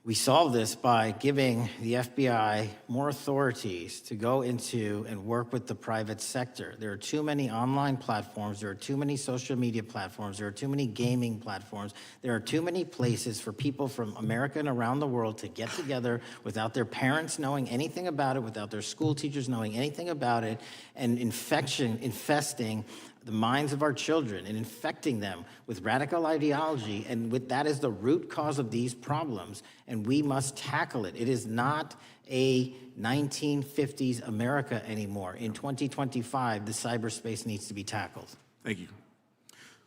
We solve this by giving the FBI more authorities to go into and work with the private sector. There are too many online platforms. There are too many social media platforms. There are too many gaming platforms. There are too many places for people from America and around the world to get together without their parents knowing anything about it, without their school teachers knowing anything about it, and infesting the minds of our children and infecting them with radical ideology, and with that is the root cause of these problems, and we must tackle it. It is not a 1950s America anymore. In 2025, the cyberspace needs to be tackled. Thank you.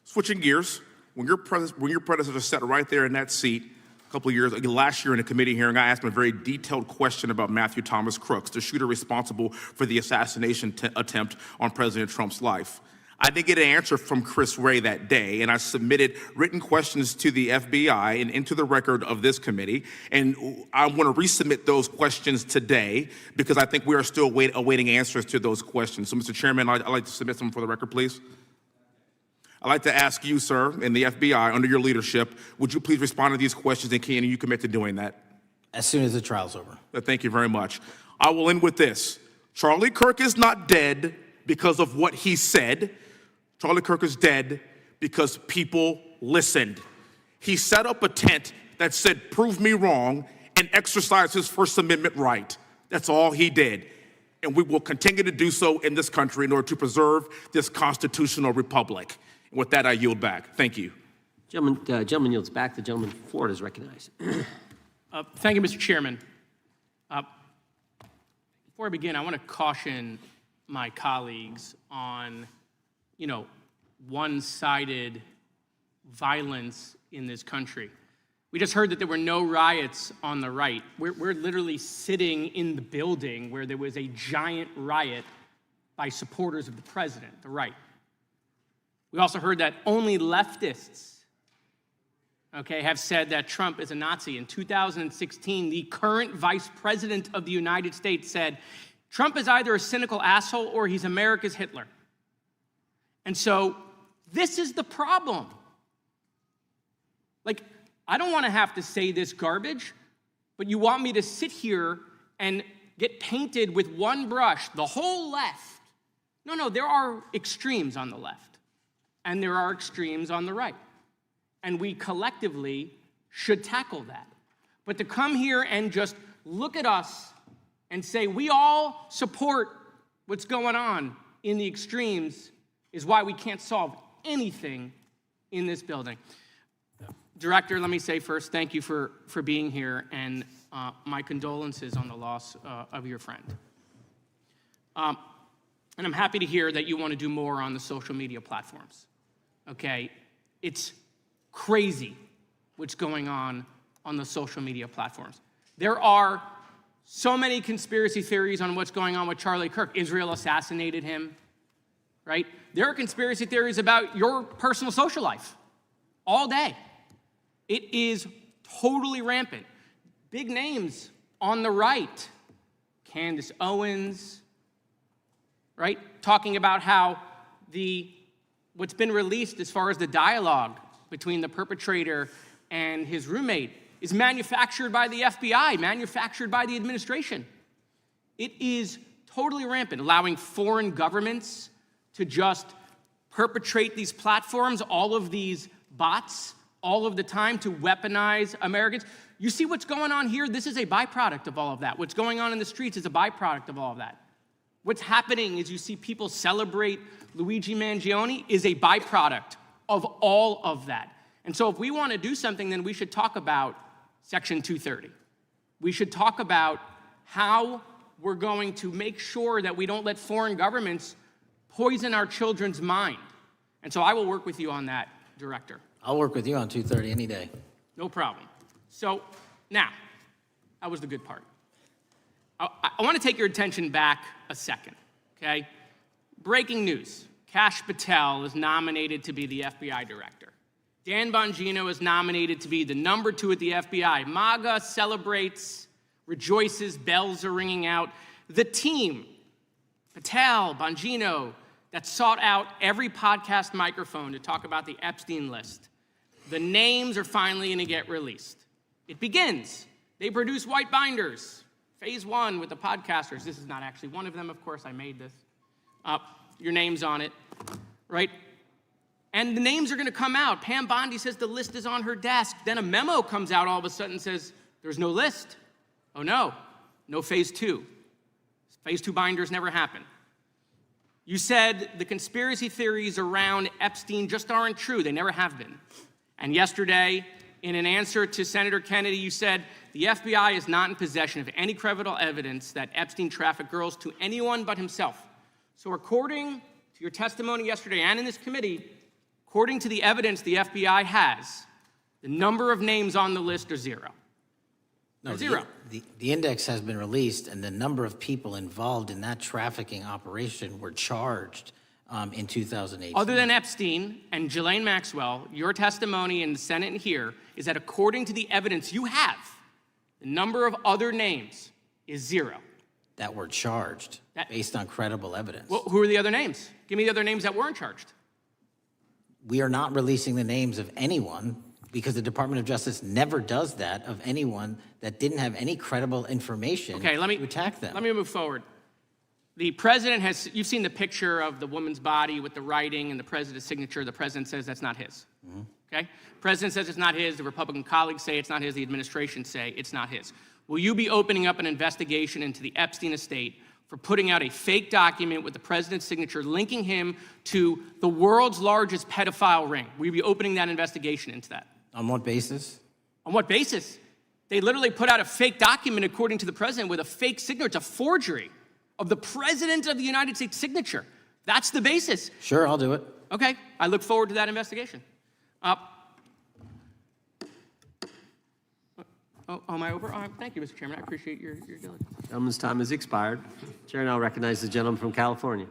Switching gears, when your predecessor sat right there in that seat a couple of years, last year in a committee hearing, I asked him a very detailed question about Matthew Thomas Crooks, the shooter responsible for the assassination attempt on President Trump's life. I didn't get an answer from Chris Wray that day, and I submitted written questions to the FBI and into the record of this committee, and I want to resubmit those questions today because I think we are still awaiting answers to those questions. So, Mr. Chairman, I'd like to submit them for the record, please. I'd like to ask you, sir, and the FBI, under your leadership, would you please respond to these questions, and can you commit to doing that? As soon as the trial's over. Thank you very much. I will end with this. Charlie Kirk is not dead because of what he said. Charlie Kirk is dead because people listened. He set up a tent that said, "Prove me wrong," and exercised his First Amendment right. That's all he did. And we will continue to do so in this country in order to preserve this constitutional republic. And with that, I yield back. Thank you. Gentleman yields back. The gentleman from Florida is recognized. Thank you, Mr. Chairman. Before I begin, I want to caution my colleagues on one-sided violence in this country. We just heard that there were no riots on the right. We're literally sitting in the building where there was a giant riot by supporters of the president, the right. We also heard that only leftists, have said that Trump is a Nazi. In 2016, the current vice president of the United States said, Trump is either a cynical asshole or he's America's Hitler. And so this is the problem. I don't want to have to say this garbage, but you want me to sit here and get painted with one brush, the whole left. No, there are extremes on the left, and there are extremes on the right. And we collectively should tackle that. But to come here and just look at us and say we all support what's going on in the extremes is why we can't solve anything in this building. Director, let me say first, thank you for being here, and my condolences on the loss of your friend. And I'm happy to hear that you want to do more on the social media platforms. okay? It's crazy what's going on the social media platforms. There are so many conspiracy theories on what's going on with Charlie Kirk. Israel assassinated him, right? There are conspiracy theories about your personal social life all day. It is totally rampant. Big names on the right, Candace Owens, right? Talking about how what's been released as far as the dialogue between the perpetrator and his roommate is manufactured by the FBI, manufactured by the administration. It is totally rampant, allowing foreign governments to just perpetrate these platforms, all of these bots, all of the time to weaponize Americans. You see what's going on here? This is a byproduct of all of that. What's going on in the streets is a byproduct of all of that. What's happening is you see people celebrate Luigi Mangione is a byproduct of all of that. And so if we want to do something, then we should talk about Section 230. We should talk about how we're going to make sure that we don't let foreign governments poison our children's mind. And so I will work with you on that, Director. I'll work with you on 230 any day. No problem. So now, that was the good part. I want to take your attention back a second, okay? Breaking news. Kash Patel is nominated to be the FBI director. Dan Bongino is nominated to be the number 2 at the FBI. MAGA celebrates, rejoices, bells are ringing out. The team, Patel, Bongino, that sought out every podcast microphone to talk about the Epstein list. The names are finally going to get released. It begins. They produce white binders. Phase 1 with the podcasters. This is not actually one of them, of course. I made this. Your name's on it, right? And the names are going to come out. Pam Bondi says the list is on her desk. Then a memo comes out all of a sudden and says, there's no list. Oh, no phase 2. Phase 2 binders never happen. You said the conspiracy theories around Epstein just aren't true. They never have been. And yesterday, in an answer to Senator Kennedy, you said the FBI is not in possession of any credible evidence that Epstein trafficked girls to anyone but himself. So according to your testimony yesterday and in this committee, according to the evidence the FBI has, the number of names on the list are 0. No, zero. The index has been released, and the number of people involved in that trafficking operation were charged in 2018. Other than Epstein and Ghislaine Maxwell, your testimony in the Senate and here is that according to the evidence you have, the number of other names is 0. That were charged based on credible evidence. Well, who are the other names? Give me the other names that weren't charged. We are not releasing the names of anyone because the Department of Justice never does that of anyone that didn't have any credible information to attack them. Let me move forward. The president has, you've seen the picture of the woman's body with the writing and the president's signature. The president says that's not his, okay? President says it's not his. The Republican colleagues say it's not his. The administration say it's not his. Will you be opening up an investigation into the Epstein estate for putting out a fake document with the president's signature linking him to the world's largest pedophile ring? Will you be opening that investigation into that? On what basis? On what basis? They literally put out a fake document, according to the president, with a fake signature. It's a forgery of the president of the United States signature. That's the basis. Sure, I'll do it. Okay, I look forward to that investigation. Am I over? Thank you, Mr. Chairman. I appreciate your diligence. Gentleman's time has expired. Chair now recognizes the gentleman from California.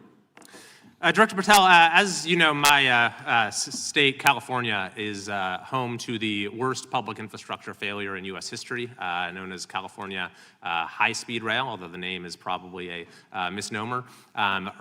Director Patel, as you know, my state, California, is home to the worst public infrastructure failure in U.S. history, known as California High-Speed Rail, although the name is probably a misnomer.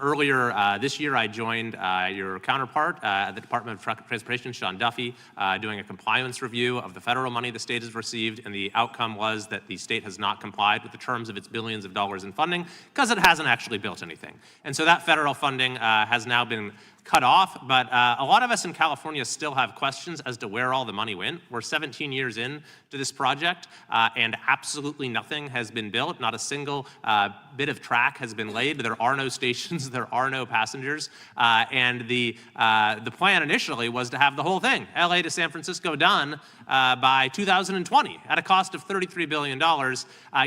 Earlier this year, I joined your counterpart at the Department of Transportation, Sean Duffy, doing a compliance review of the federal money the state has received, and the outcome was that the state has not complied with the terms of its billions of dollars in funding because it hasn't actually built anything. And so that federal funding has now been cut off, but a lot of us in California still have questions as to where all the money went. We're 17 years in to this project, and absolutely nothing has been built. Not a single bit of track has been laid. There are no stations. There are no passengers. And the plan initially was to have the whole thing, LA to San Francisco, done by 2020 at a cost of $33 billion.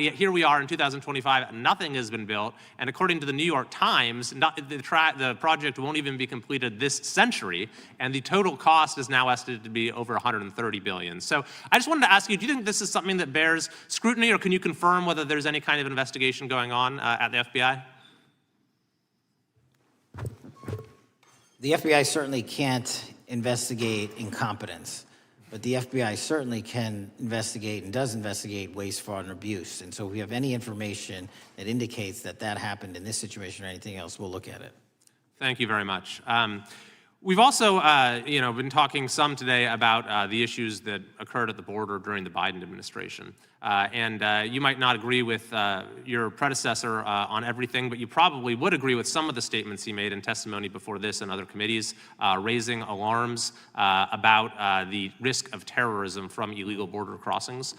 Yet here we are in 2025. Nothing has been built. And according to the New York Times, the project won't even be completed completed this century, and the total cost is now estimated to be over $130 billion. So I just wanted to ask you, do you think this is something that bears scrutiny, or can you confirm whether there's any kind of investigation going on at the FBI? The FBI certainly can't investigate incompetence, but the FBI certainly can investigate and does investigate waste, fraud, and abuse. And so if we have any information that indicates that that happened in this situation or anything else, we'll look at it. Thank you very much. We've also, been talking some today about the issues that occurred at the border during the Biden administration. You might not agree with your predecessor on everything, but you probably would agree with some of the statements he made in testimony before this and other committees, raising alarms about the risk of terrorism from illegal border crossings.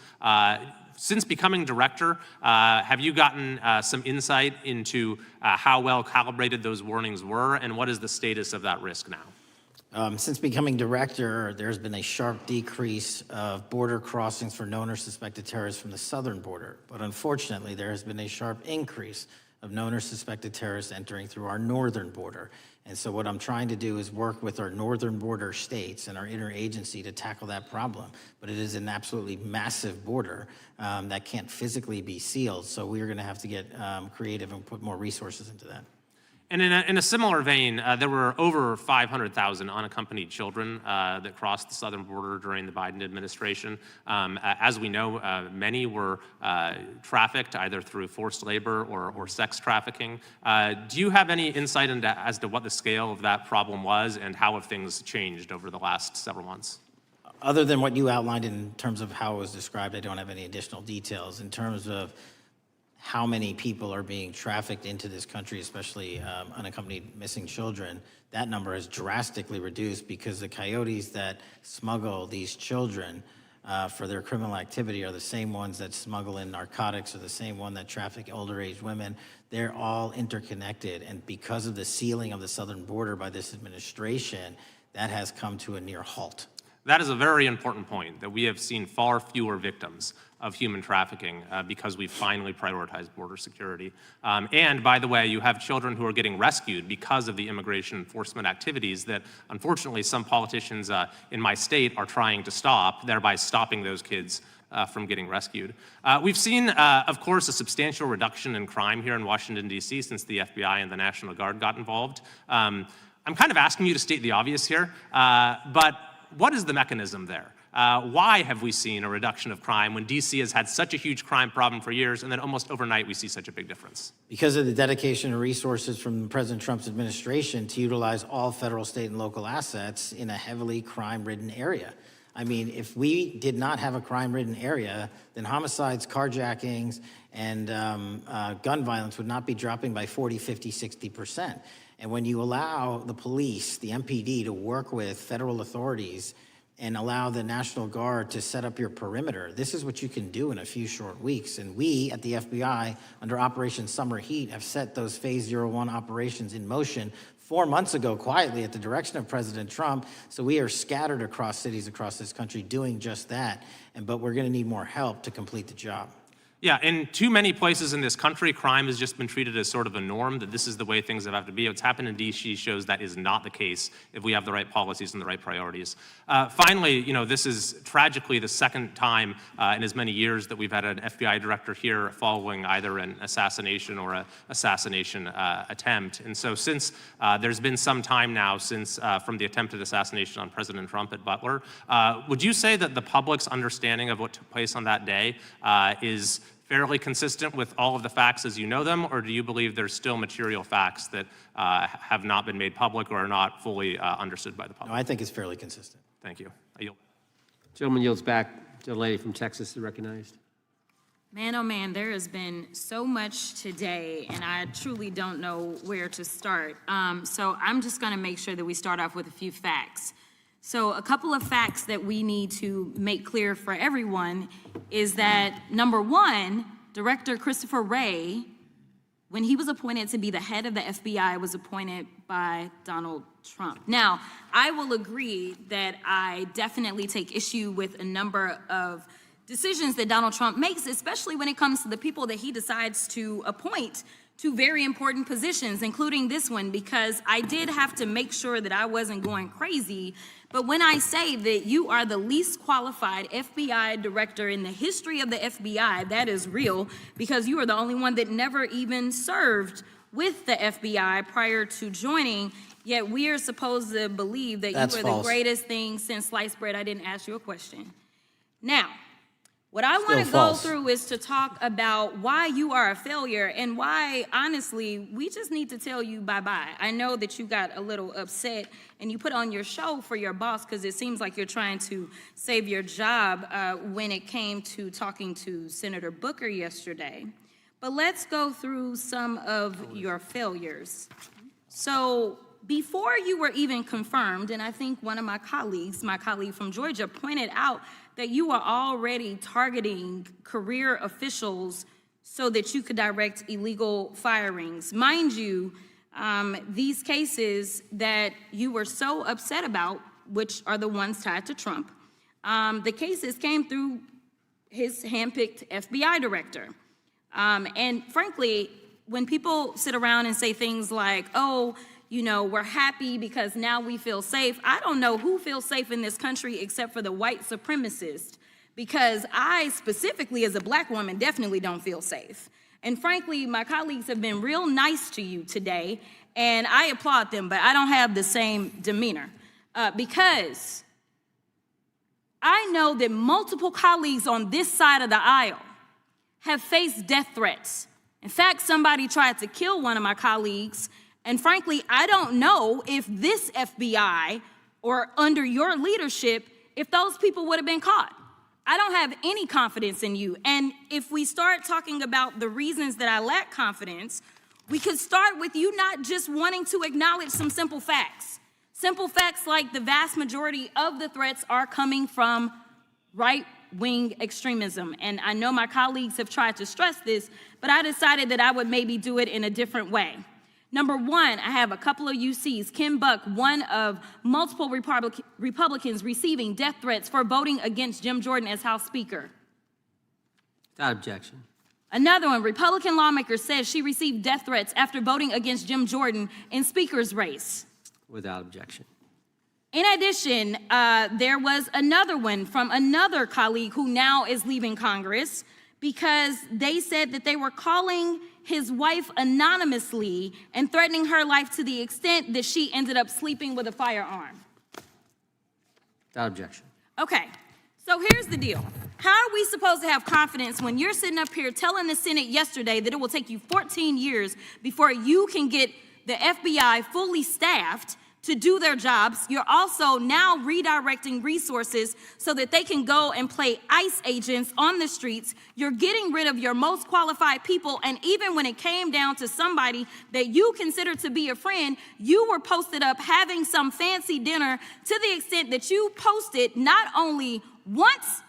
Since becoming director, have you gotten some insight into how well calibrated those warnings were, and what is the status of that risk now? Since becoming director, there's been a sharp decrease of border crossings for known or suspected terrorists from the southern border. But unfortunately, there has been a sharp increase of known or suspected terrorists entering through our northern border. And so what I'm trying to do is work with our northern border states and our interagency to tackle that problem. But it is an absolutely massive border that can't physically be sealed. So we're going to have to get creative and put more resources into that. And in a similar vein, there were over 500,000 unaccompanied children that crossed the southern border during the Biden administration. As we know, many were trafficked either through forced labor or sex trafficking. Do you have any insight as to what the scale of that problem was, and how have things changed over the last several months? Other than what you outlined in terms of how it was described, I don't have any additional details. In terms of how many people are being trafficked into this country, especially unaccompanied missing children, that number has drastically reduced because the coyotes that smuggle these children for their criminal activity are the same ones that smuggle in narcotics, or the same one that traffic older age women. They're all interconnected, and because of the sealing of the southern border by this administration, that has come to a near halt. That is a very important point, that we have seen far fewer victims of human trafficking because we've finally prioritized border security. And by the way, you have children who are getting rescued because of the immigration enforcement activities that, unfortunately, some politicians in my state are trying to stop, thereby stopping those kids from getting rescued. We've seen, of course, a substantial reduction in crime here in Washington, D.C. since the FBI and the National Guard got involved. I'm kind of asking you to state the obvious here, but what is the mechanism there? Why have we seen a reduction of crime when D.C. has had such a huge crime problem for years, and then almost overnight we see such a big difference? Because of the dedication and resources from President Trump's administration to utilize all federal, state, and local assets in a heavily crime-ridden area. I mean, if we did not have a crime-ridden area, then homicides, carjackings, and gun violence would not be dropping by 40, 50, 60%. And when you allow the police, the MPD, to work with federal authorities and allow the National Guard to set up your perimeter, this is what you can do in a few short weeks. And we at the FBI, under Operation Summer Heat, have set those Phase 01 operations in motion 4 months ago, quietly at the direction of President Trump. So we are scattered across cities across this country doing just that. But we're going to need more help to complete the job. Yeah, in too many places in this country, crime has just been treated as sort of a norm, that this is the way things have to be. What's happened in D.C. shows that is not the case if we have the right policies and the right priorities. Finally, this is tragically the second time in as many years that we've had an FBI director here following either an assassination or an assassination attempt. And so since there's been some time now since from the attempted assassination on President Trump at Butler, would you say that the public's understanding of what took place on that day is fairly consistent with all of the facts as you know them, or do you believe there's still material facts that have not been made public or are not fully understood by the public? No, I think it's fairly consistent. Thank you. I yield. Gentleman yields back to the lady from Texas, is recognized. Man, oh man, there has been so much today, and I truly don't know where to start. So I'm just going to make sure that we start off with a few facts. So a couple of facts that we need to make clear for everyone is that, number one, Director Christopher Wray, when he was appointed to be the head of the FBI, was appointed by Donald Trump. Now, I will agree that I definitely take issue with a number of decisions that Donald Trump makes, especially when it comes to the people that he decides to appoint to very important positions, including this one, because I did have to make sure that I wasn't going crazy. But when I say that you are the least qualified FBI director in the history of the FBI, that is real, because you are the only one that never even served with the FBI prior to joining, yet we are supposed to believe that That's you are false. the greatest thing since sliced bread. I didn't ask you a question. Now, what I want to go false. through is to talk about why you are a failure and why, honestly, we just need to tell you bye-bye. I know that you got a little upset and you put on your show for your boss because it seems like you're trying to save your job when it came to talking to Senator Booker yesterday. But let's go through some of your failures. So before you were even confirmed, and I think one of my colleague from Georgia, pointed out that you were already targeting career officials so that you could direct illegal firings. Mind you, these cases that you were so upset about, which are the ones tied to Trump, the cases came through his handpicked FBI director. And frankly, when people sit around and say things like, oh, you know, we're happy because now we feel safe. I don't know who feels safe in this country except for the white supremacists, because I specifically as a black woman definitely don't feel safe. And frankly, my colleagues have been real nice to you today, and I applaud them, but I don't have the same demeanor because I know that multiple colleagues on this side of the aisle have faced death threats. In fact, somebody tried to kill one of my colleagues. And frankly, I don't know if this FBI or under your leadership, if those people would have been caught. I don't have any confidence in you. And if we start talking about the reasons that I lack confidence, we could start with you not just wanting to acknowledge some simple facts. Simple facts like the vast majority of the threats are coming from right-wing extremism. And I know my colleagues have tried to stress this, but I decided that I would maybe do it in a different way. Number one, I have a couple of UCs. Kim Buck, one of multiple Republicans receiving death threats for voting against Jim Jordan as House Speaker. Without objection. Another one, Republican lawmaker says she received death threats after voting against Jim Jordan in Speaker's race. Without objection. In addition, there was another one from another colleague who now is leaving Congress because they said that they were calling his wife anonymously and threatening her life to the extent that she ended up sleeping with a firearm. Without objection. Okay, so here's the deal. How are we supposed to have confidence when you're sitting up here telling the Senate yesterday that it will take you 14 years before you can get the FBI fully staffed to do their jobs? You're also now redirecting resources so that they can go and play ICE agents on the streets. You're getting rid of your most qualified people, and even when it came down to somebody that you consider to be a friend, you were posted up having some fancy dinner to the extent that you posted not only once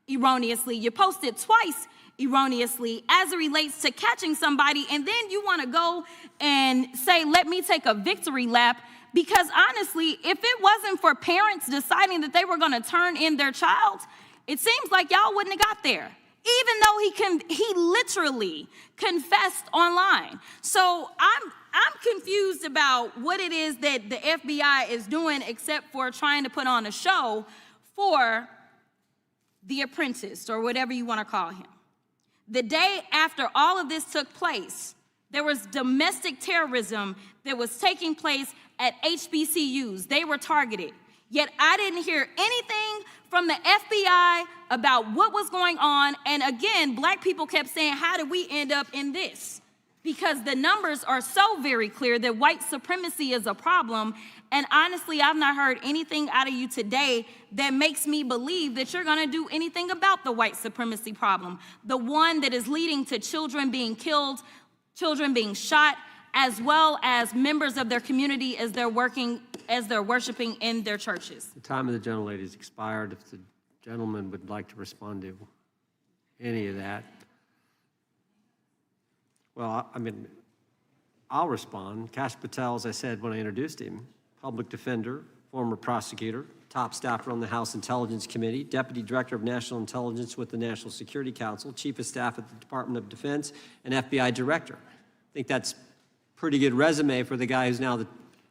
erroneously, you posted twice erroneously as it relates to catching somebody, and then you want to go and say, let me take a victory lap. Because honestly, if it wasn't for parents deciding that they were going to turn in their child, it seems like y'all wouldn't have got there, even though he literally confessed online. So I'm confused about what it is that the FBI is doing except for trying to put on a show for the apprentice or whatever you want to call him. The day after all of this took place, there was domestic terrorism that was taking place at HBCUs. They were targeted. Yet I didn't hear anything from the FBI about what was going on. And again, black people kept saying, how did we end up in this? Because the numbers are so very clear that white supremacy is a problem. And honestly, I've not heard anything out of you today that makes me believe that you're gonna do anything about the white supremacy problem. The one that is leading to children being killed, children being shot, as well as members of their community as they're worshiping in their churches. The time of the gentlelady has expired. If the gentleman would like to respond to any of that. Well, I mean, I'll respond. Kash Patel, as I said when I introduced him, public defender, former prosecutor, top staffer on the House Intelligence Committee, Deputy Director of National Intelligence with the National Security Council, Chief of Staff at the Department of Defense, and FBI Director. think that's pretty good resume for the guy who's now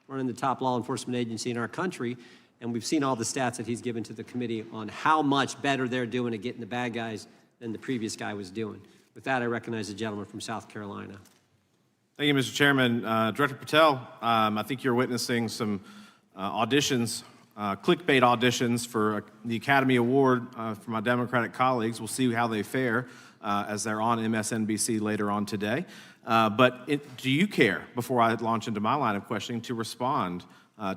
running the top law enforcement agency in our country. And we've seen all the stats that he's given to the committee on how much better they're doing at getting the bad guys than the previous guy was doing. With that, I recognize the gentleman from South Carolina. Thank you, Mr. Chairman. Director Patel, I think you're witnessing some auditions, clickbait auditions for the Academy Award for my Democratic colleagues. We'll see how they fare as they're on MSNBC later on today. But do you care, before I launch into my line of questioning, to respond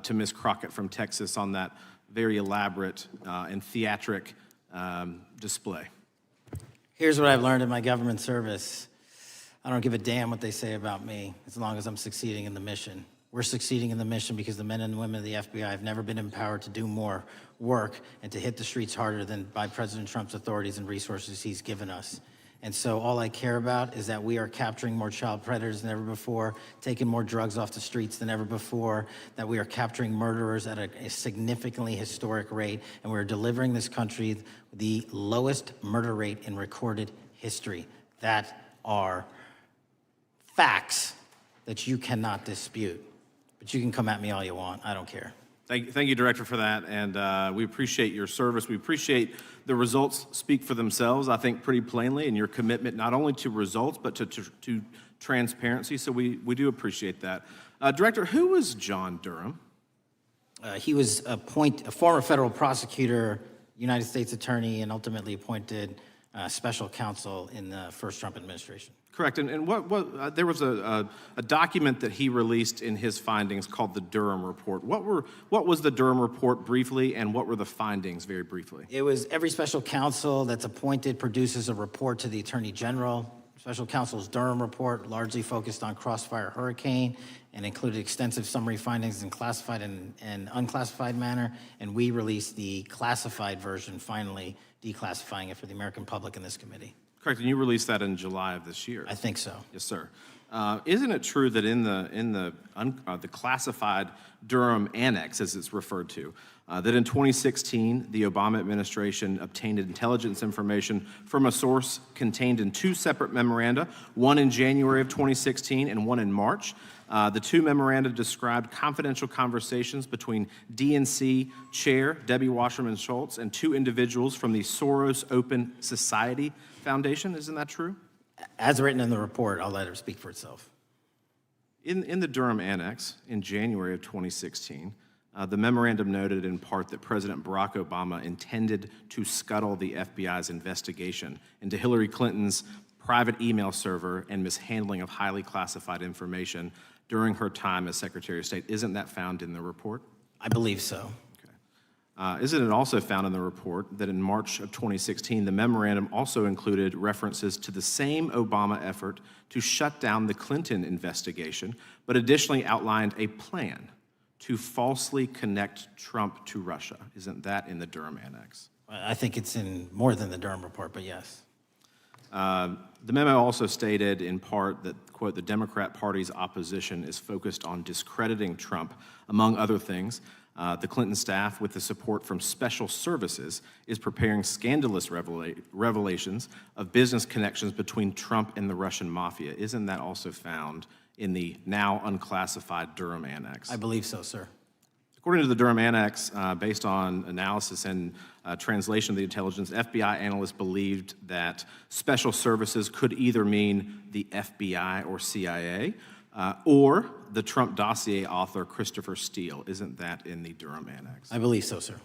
to Ms. Crockett from Texas on that very elaborate and theatric display? Here's what I've learned in my government service. I don't give a damn what they say about me as long as I'm succeeding in the mission. We're succeeding in the mission because the men and women of the FBI have never been empowered to do more work and to hit the streets harder than by President Trump's authorities and resources he's given us. And so all I care about is that we are capturing more child predators than ever before, taking more drugs off the streets than ever before, that we are capturing murderers at a significantly historic rate, and we're delivering this country the lowest murder rate in recorded history. That are facts that you cannot dispute. But you can come at me all you want. I don't care. Thank you, Director, for that, and we appreciate your service. We appreciate the results speak for themselves, I think, pretty plainly, and your commitment not only to results, but to transparency, so we do appreciate that. Director, who was John Durham? He was a former federal prosecutor, United States attorney, and ultimately appointed special counsel in the first Trump administration. Correct, and there was a document that he released in his findings called the Durham Report. What was the Durham Report briefly, and what were the findings very briefly? It was every special counsel that's appointed produces a report to the Attorney General. Special counsel's Durham Report largely focused on Crossfire Hurricane and included extensive summary findings in classified and unclassified manner, and we released the classified version, finally declassifying it for the American public in this committee. Correct, and you released that in July of this year. I think so. Yes, sir. Isn't it true that in the classified Durham Annex, as it's referred to, that in 2016 the Obama administration obtained intelligence information from a source contained in two separate memoranda, one in January of 2016 and one in March? The two memoranda described confidential conversations between DNC Chair Debbie Wasserman Schultz and two individuals from the Soros Open Society Foundation. Isn't that true? As written in the report, I'll let it speak for itself. In the Durham Annex in January of 2016, the memorandum noted in part that President Barack Obama intended to scuttle the FBI's investigation into Hillary Clinton's private email server and mishandling of highly classified information during her time as Secretary of State. Isn't that found in the report? I believe so. Isn't it also found in the report that in March of 2016, the memorandum also included references to the same Obama effort to shut down the Clinton investigation, but additionally outlined a plan to falsely connect Trump to Russia? Isn't that in the Durham Annex? I think it's in more than the Durham Report, but yes. The memo also stated in part that, quote, the Democrat Party's opposition is focused on discrediting Trump, among other things. The Clinton staff, with the support from special services, is preparing scandalous revelations of business connections between Trump and the Russian mafia. Isn't that also found in the now unclassified Durham Annex? I believe so, sir. According to the Durham Annex, based on analysis and translation of the intelligence, FBI analysts believed that special services could either mean the FBI or CIA, or the Trump dossier author Christopher Steele. Isn't that in the Durham Annex? I believe so, sir.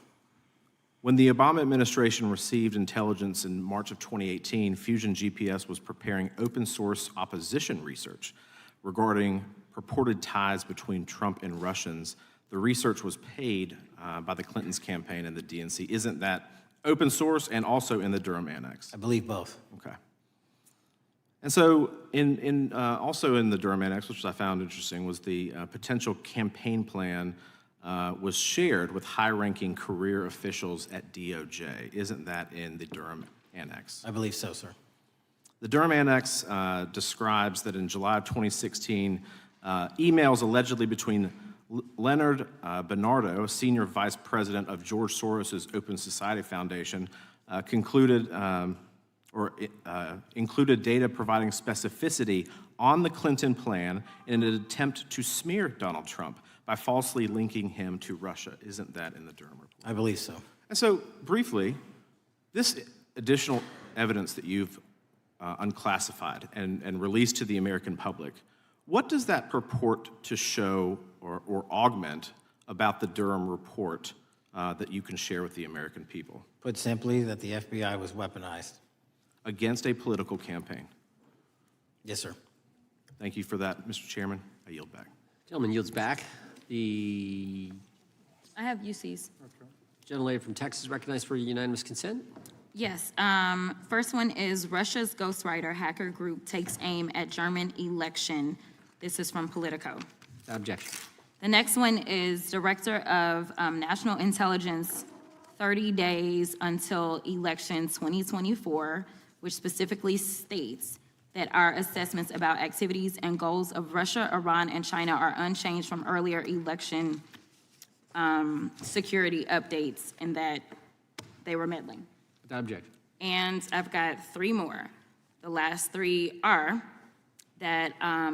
When the Obama administration received intelligence in March of 2018, Fusion GPS was preparing open source opposition research regarding purported ties between Trump and Russians. The research was paid by the Clintons' campaign and the DNC. Isn't that open source and also in the Durham Annex? I believe both. Okay. And so also in the Durham Annex, which I found interesting, was the potential campaign plan was shared with high-ranking career officials at DOJ. Isn't that in the Durham Annex? I believe so, sir. The Durham Annex describes that in July of 2016, emails allegedly between Leonard Bernardo, senior vice president of George Soros' Open Society Foundation, concluded included data providing specificity on the Clinton plan in an attempt to smear Donald Trump by falsely linking him to Russia. Isn't that in the Durham report? I believe so. And so, briefly, this additional evidence that you've unclassified and released to the American public, what does that purport to show or augment about the Durham report that you can share with the American people? Put simply, that the FBI was weaponized. Against a political campaign. Yes, sir. Thank you for that, Mr. Chairman. I yield back. Gentleman yields back. The I have UCs. gentlelady from Texas recognized for unanimous consent. Yes. First one is Russia's ghostwriter hacker group takes aim at German election. This is from Politico. Objection. The next one is Director of National Intelligence, 30 days until election 2024, which specifically states that our assessments about activities and goals of Russia, Iran, and China are unchanged from earlier election security updates, and that they were meddling. Without objection. And I've got three more. The last three are that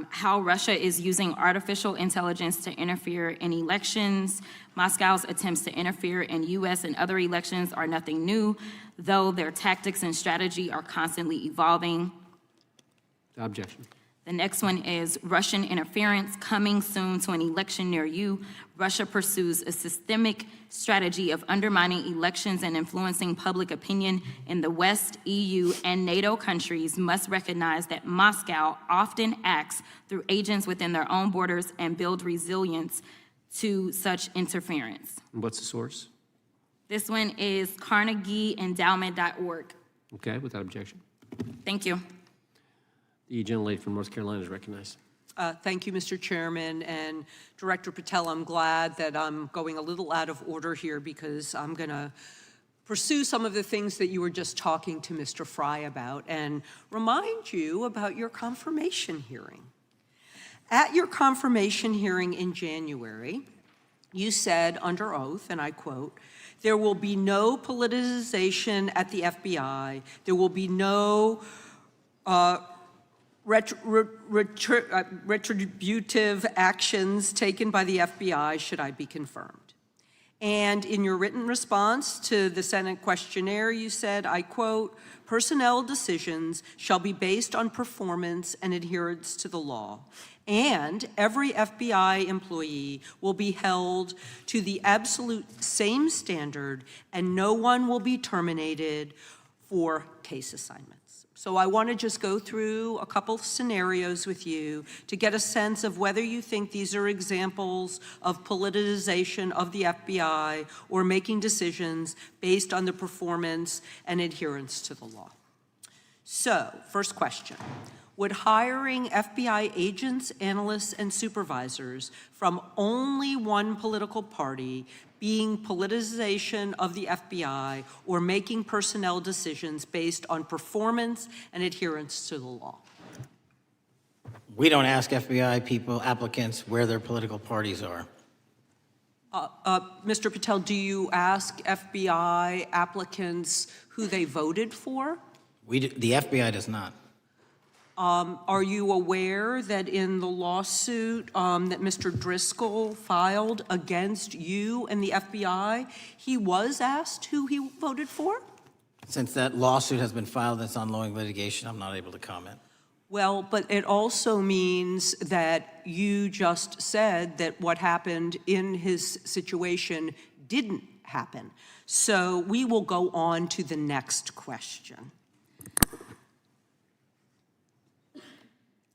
how Russia is using artificial intelligence to interfere in elections. Moscow's attempts to interfere in U.S. and other elections are nothing new, though their tactics and strategy are constantly evolving. Without objection. The next one is Russian interference coming soon to an election near you. Russia pursues a systemic strategy of undermining elections and influencing public opinion in the West. EU and NATO countries must recognize that Moscow often acts through agents within their own borders and build resilience to such interference. And what's the source? This one is CarnegieEndowment.org. Okay, without objection. Thank you. The gentlelady from North Carolina is recognized. Thank you, Mr. Chairman, and Director Patel, I'm glad that I'm going a little out of order here because I'm going to pursue some of the things that you were just talking to Mr. Fry about and remind you about your confirmation hearing. At your confirmation hearing in January, you said under oath, and I quote, "There will be no politicization at the FBI. There will be no retributive actions taken by the FBI should I be confirmed." And in your written response to the Senate questionnaire, you said, I quote, "Personnel decisions shall be based on performance and adherence to the law. And every FBI employee will be held to the absolute same standard, and no one will be terminated for case assignments." So I want to just go through a couple scenarios with you to get a sense of whether you think these are examples of politicization of the FBI or making decisions based on the performance and adherence to the law. So, first question. Would hiring FBI agents, analysts, and supervisors from only one political party being politicization of the FBI or making personnel decisions based on performance and adherence to the law? We don't ask FBI people, applicants, where their political parties are. Mr. Patel, do you ask FBI applicants who they voted for? The FBI does not. Are you aware that in the lawsuit that Mr. Driscoll filed against you and the FBI, he was asked who he voted for? Since that lawsuit has been filed and it's ongoing litigation, I'm not able to comment. Well, but it also means that you just said that what happened in his situation didn't happen. So we will go on to the next question.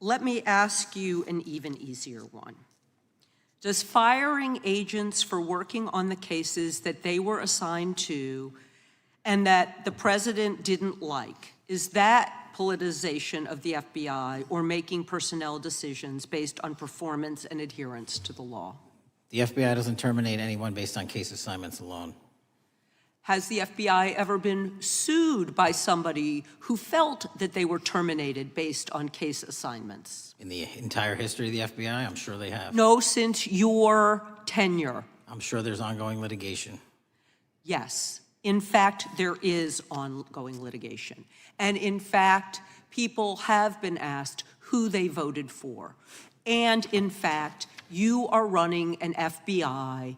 Let me ask you an even easier one. Does firing agents for working on the cases that they were assigned to and that the president didn't like, is that politicization of the FBI or making personnel decisions based on performance and adherence to the law? The FBI doesn't terminate anyone based on case assignments alone. Has the FBI ever been sued by somebody who felt that they were terminated based on case assignments? In the entire history of the FBI, I'm sure they have. No, since your tenure. I'm sure there's ongoing litigation. Yes. In fact, there is ongoing litigation. And in fact, people have been asked who they voted for. And in fact, you are running an FBI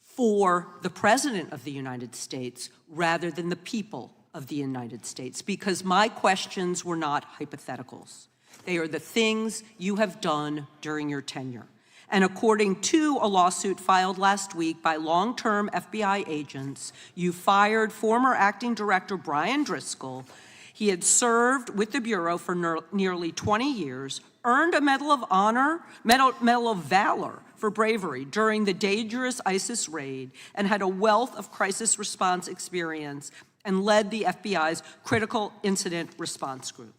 for the President of the United States rather than the people of the United States, because my questions were not hypotheticals. They are the things you have done during your tenure. And according to a lawsuit filed last week by long-term FBI agents, you fired former acting director Brian Driscoll. He had served with the Bureau for nearly 20 years, earned a Medal of Honor, Medal of Valor for bravery during the dangerous ISIS raid, and had a wealth of crisis response experience and led the FBI's Critical Incident Response Group.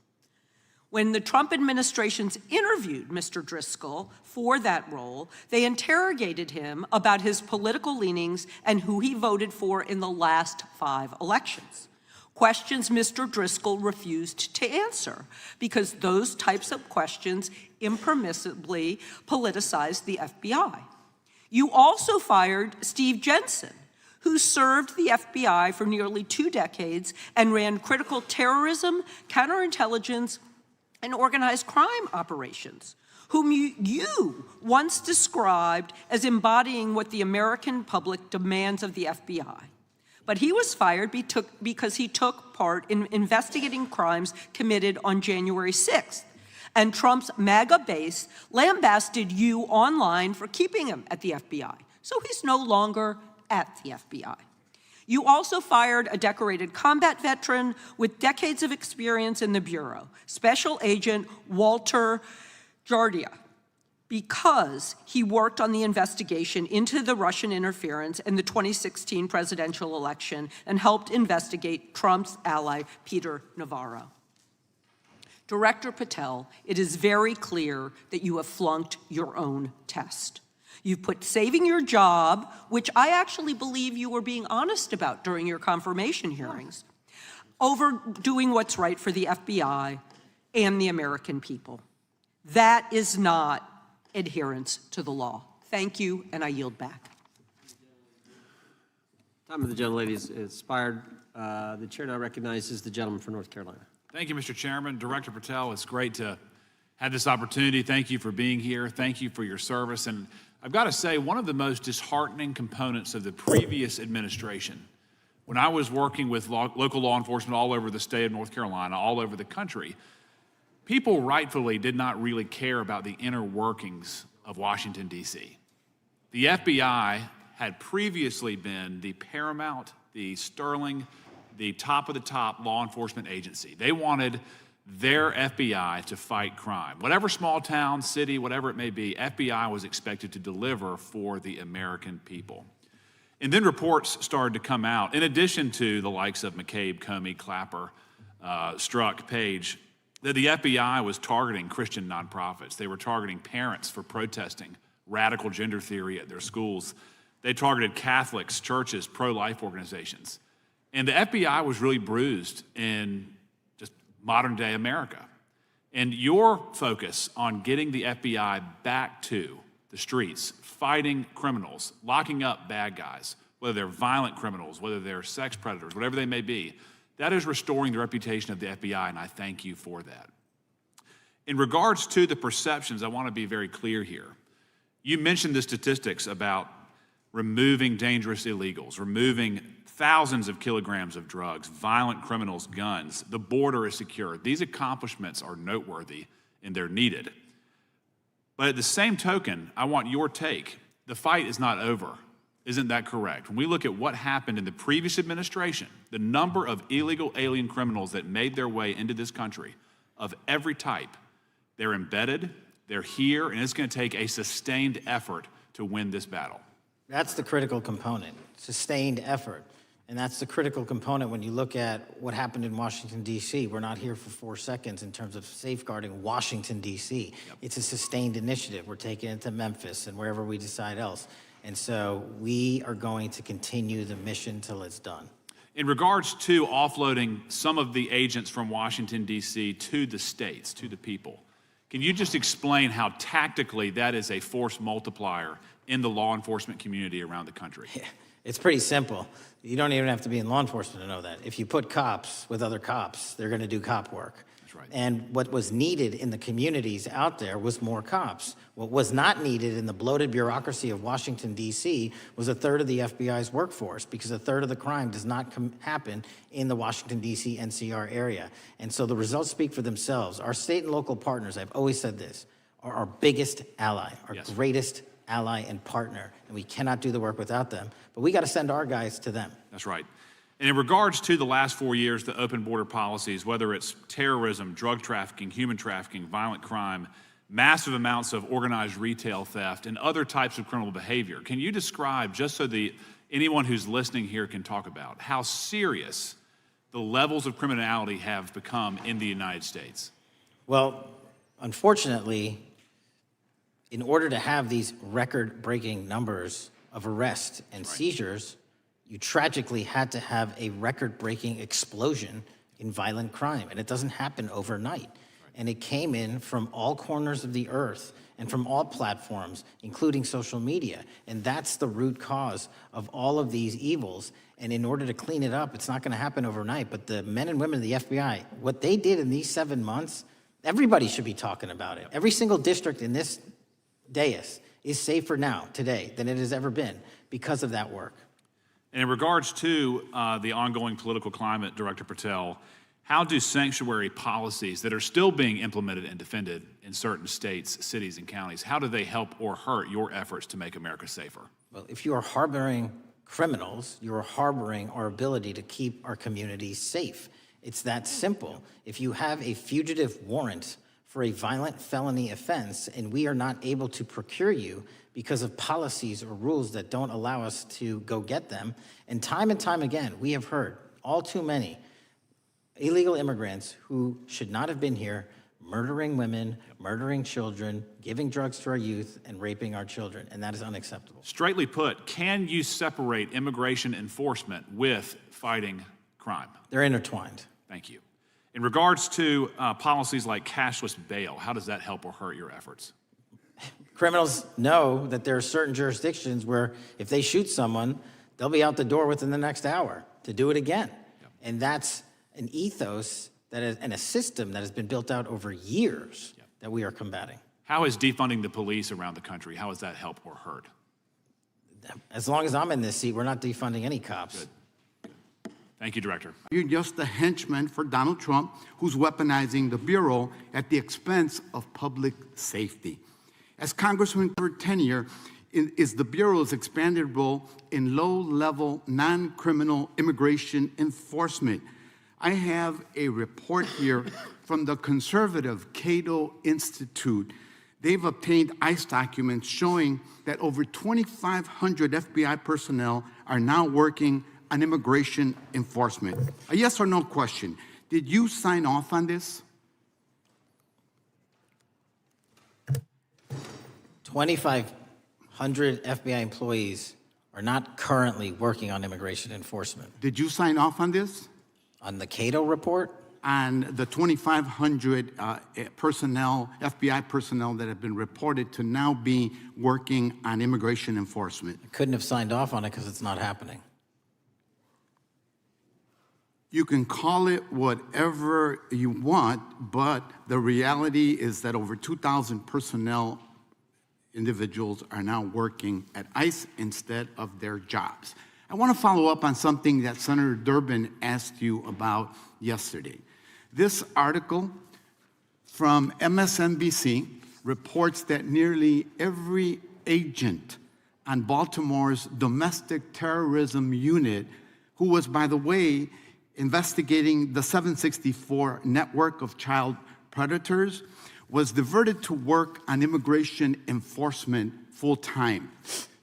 When the Trump administrations interviewed Mr. Driscoll for that role, they interrogated him about his political leanings and who he voted for in the last 5 elections. Questions Mr. Driscoll refused to answer because those types of questions impermissibly politicized the FBI. You also fired Steve Jensen, who served the FBI for nearly 2 decades and ran critical terrorism, counterintelligence, and organized crime operations, whom you once described as embodying what the American public demands of the FBI. But he was fired because he took part in investigating crimes committed on January 6th. And Trump's MAGA base lambasted you online for keeping him at the FBI. So he's no longer at the FBI. You also fired a decorated combat veteran with decades of experience in the Bureau, Special Agent Walter Jardia, because he worked on the investigation into the Russian interference in the 2016 presidential election and helped investigate Trump's ally, Peter Navarro. Director Patel, it is very clear that you have flunked your own test. You've put saving your job, which I actually believe you were being honest about during your confirmation hearings, over doing what's right for the FBI and the American people. That is not adherence to the law. Thank you, and I yield back. Time of the gentlelady is expired. The chair now recognizes the gentleman from North Carolina. Thank you, Mr. Chairman. Director Patel, it's great to have this opportunity. Thank you for being here. Thank you for your service. And I've got to say, one of the most disheartening components of the previous administration, when I was working with local law enforcement all over the state of North Carolina, all over the country, people rightfully did not really care about the inner workings of Washington, D.C. The FBI had previously been the paramount, the sterling, the top of the top law enforcement agency. They wanted their FBI to fight crime. Whatever small town, city, whatever it may be, FBI was expected to deliver for the American people. And then reports started to come out, in addition to the likes of McCabe, Comey, Clapper, Strzok, Page, that the FBI was targeting Christian nonprofits. They were targeting parents for protesting radical gender theory at their schools. They targeted Catholics, churches, pro-life organizations. And the FBI was really bruised in just modern-day America. And your focus on getting the FBI back to the streets, fighting criminals, locking up bad guys, whether they're violent criminals, whether they're sex predators, whatever they may be, that is restoring the reputation of the FBI, and I thank you for that. In regards to the perceptions, I want to be very clear here. You mentioned the statistics about removing dangerous illegals, removing thousands of kilograms of drugs, violent criminals, guns. The border is secure. These accomplishments are noteworthy and they're needed. But at the same token, I want your take. The fight is not over. Isn't that correct? When we look at what happened in the previous administration, the number of illegal alien criminals that made their way into this country of every type, they're embedded, they're here, and it's going to take a sustained effort to win this battle. That's the critical component, sustained effort. And that's the critical component when you look at what happened in Washington, D.C. We're not here for 4 seconds in terms of safeguarding Washington, D.C. Yep. It's a sustained initiative. We're taking it to Memphis and wherever we decide else. And so we are going to continue the mission till it's done. In regards to offloading some of the agents from Washington, D.C. to the states, to the people, can you just explain how tactically that is a force multiplier in the law enforcement community around the country? Yeah. It's pretty simple. You don't even have to be in law enforcement to know that. If you put cops with other cops, they're going to do cop work. That's right. And what was needed in the communities out there was more cops. What was not needed in the bloated bureaucracy of Washington, D.C. was a third of the FBI's workforce, because a third of the crime does not happen in the Washington, D.C. NCR area. And so the results speak for themselves. Our state and local partners, I've always said this, are our biggest ally, our greatest ally and partner, and we cannot do the work without them. But we got to send our guys to them. That's right. And in regards to the last 4 years, the open border policies, whether it's terrorism, drug trafficking, human trafficking, violent crime, massive amounts of organized retail theft, and other types of criminal behavior, can you describe, just so anyone who's listening here can talk about, how serious the levels of criminality have become in the United States? Well, unfortunately, in order to have these record-breaking numbers of arrests and seizures, you tragically had to have a record-breaking explosion in violent crime, and it doesn't happen overnight. And it came in from all corners of the earth and from all platforms, including social media. And that's the root cause of all of these evils. And in order to clean it up, it's not going to happen overnight. But the men and women of the FBI, what they did in these 7 months, everybody should be talking about it. Every single district in this dais is safer now, today, than it has ever been because of that work. And in regards to the ongoing political climate, Director Patel, how do sanctuary policies that are still being implemented and defended in certain states, cities, and counties, how do they help or hurt your efforts to make America safer? Well, if you are harboring criminals, you are harboring our ability to keep our communities safe. It's that simple. If you have a fugitive warrant for a violent felony offense, and we are not able to procure you because of policies or rules that don't allow us to go get them. And time again, we have heard all too many illegal immigrants who should not have been here, murdering women, murdering children, giving drugs to our youth, and raping our children, and that is unacceptable. Straightly put, can you separate immigration enforcement with fighting crime? They're intertwined. Thank you. In regards to policies like cashless bail, how does that help or hurt your efforts? Criminals know that there are certain jurisdictions where if they shoot someone, they'll be out the door within the next hour to do it again. Yep. And that's an ethos that is, and a system that has been built out over years that we are combating. How is defunding the police around the country, how does that help or hurt? As long as I'm in this seat, we're not defunding any cops. Good. Thank you, Director. You're just a henchman for Donald Trump, who's weaponizing the Bureau at the expense of public safety. As Congressman tenure is the Bureau's expanded role in low-level, non-criminal immigration enforcement. I have a report here from the conservative Cato Institute. They've obtained ICE documents showing that over 2,500 FBI personnel are now working on immigration enforcement. A yes or no question. Did you sign off on this? 2,500 FBI employees are not currently working on immigration enforcement. Did you sign off on this? On the Cato report? On the 2,500 personnel, FBI personnel that have been reported to now be working on immigration enforcement. I couldn't have signed off on it because it's not happening. You can call it whatever you want, but the reality is that over 2,000 personnel individuals are now working at ICE instead of their jobs. I want to follow up on something that Senator Durbin asked you about yesterday. This article from MSNBC reports that nearly every agent on Baltimore's domestic terrorism unit, who was, by the way, investigating the 764 network of child predators, was diverted to work on immigration enforcement full-time.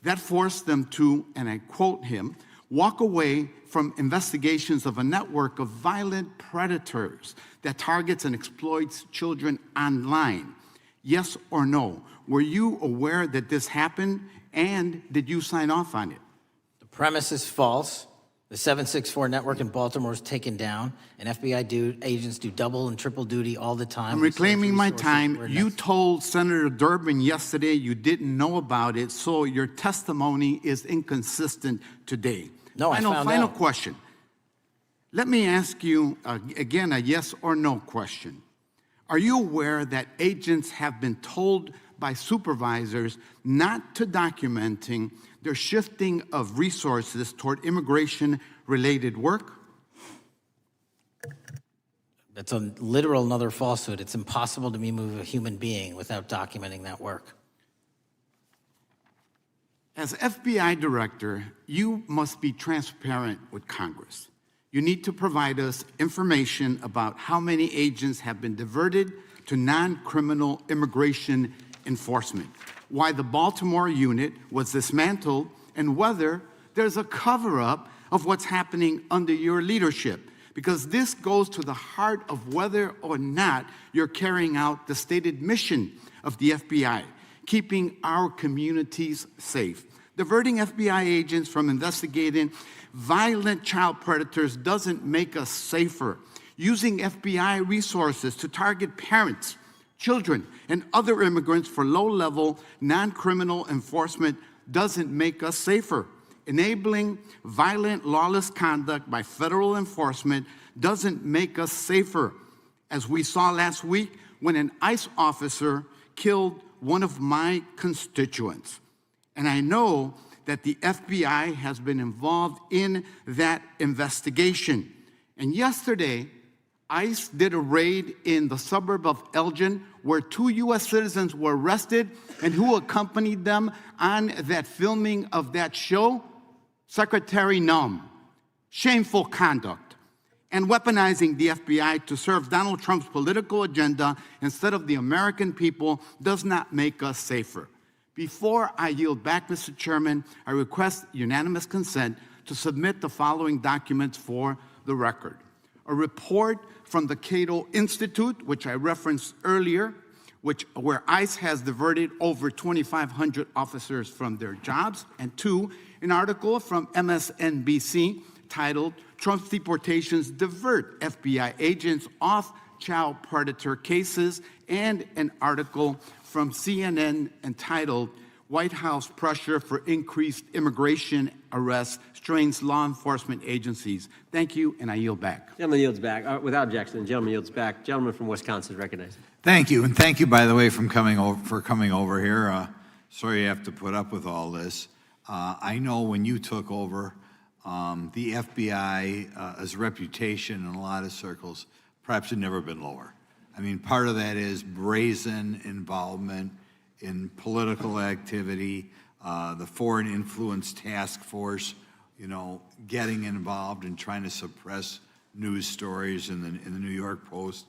That forced them to, and I quote him, walk away from investigations of a network of violent predators that targets and exploits children online. Yes or no? Were you aware that this happened, and did you sign off on it? The premise is false. The 764 network in Baltimore is taken down, and FBI agents do double and triple duty all the time. I'm reclaiming my time. You told Senator Durbin yesterday you didn't know about it, so your testimony is inconsistent today. No, I found Final out. question. Let me ask you, again, a yes or no question. Are you aware that agents have been told by supervisors not to documenting their shifting of resources toward immigration-related work? That's a literal another falsehood. It's impossible to move a human being without documenting that work. As FBI director, you must be transparent with Congress. You need to provide us information about how many agents have been diverted to non-criminal immigration enforcement, why the Baltimore unit was dismantled, and whether there's a cover-up of what's happening under your leadership, because this goes to the heart of whether or not you're carrying out the stated mission of the FBI, keeping our communities safe. Diverting FBI agents from investigating violent child predators doesn't make us safer. Using FBI resources to target parents, children, and other immigrants for low-level, non-criminal enforcement doesn't make us safer. Enabling violent, lawless conduct by federal enforcement doesn't make us safer. As we saw last week when an ICE officer killed one of my constituents. And I know that the FBI has been involved in that investigation. And yesterday, ICE did a raid in the suburb of Elgin where 2 U.S. citizens were arrested, and who accompanied them on that filming of that show? Secretary Nunn. Shameful conduct. And weaponizing the FBI to serve Donald Trump's political agenda instead of the American people does not make us safer. Before I yield back, Mr. Chairman, I request unanimous consent to submit the following documents for the record. A report from the Cato Institute, which I referenced earlier, where ICE has diverted over 2,500 officers from their jobs, and 2, an article from MSNBC titled, Trump's Deportations Divert FBI Agents Off Child Predator Cases, and an article from CNN entitled, White House Pressure for Increased Immigration Arrests Strains Law Enforcement Agencies. Thank you, and I yield back. Gentleman yields back. Without objection, the gentleman yields back. Gentleman from Wisconsin is recognized. Thank you, and thank you, by the way, for coming over here. Sorry you have to put up with all this. I know when you took over, the FBI's reputation in a lot of circles perhaps had never been lower. I mean, part of that is brazen involvement in political activity, the Foreign Influence Task Force, you know, getting involved and trying to suppress news stories in the New York Post,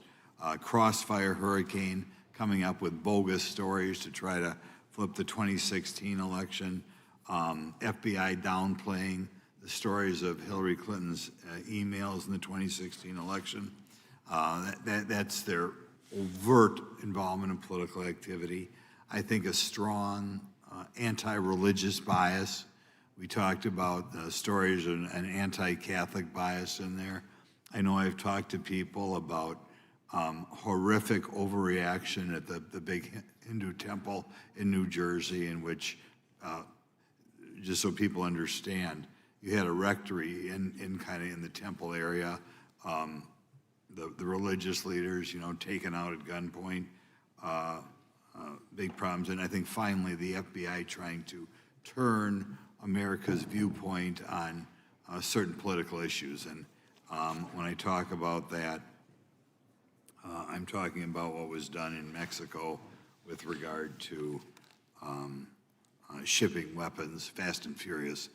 Crossfire Hurricane coming up with bogus stories to try to flip the 2016 election, FBI downplaying the stories of Hillary Clinton's emails in the 2016 election. That's their overt involvement in political activity. I think a strong anti-religious bias. We talked about stories of an anti-Catholic bias in there. I know I've talked to people about horrific overreaction at the big Hindu temple in New Jersey, in which, just so people understand, you had a rectory in the temple area. The religious leaders, you know, taken out at gunpoint, big problems. And I think finally the FBI trying to turn America's viewpoint on certain political issues. And when I talk about that, I'm talking about what was done in Mexico with regard to shipping weapons, fast and furious,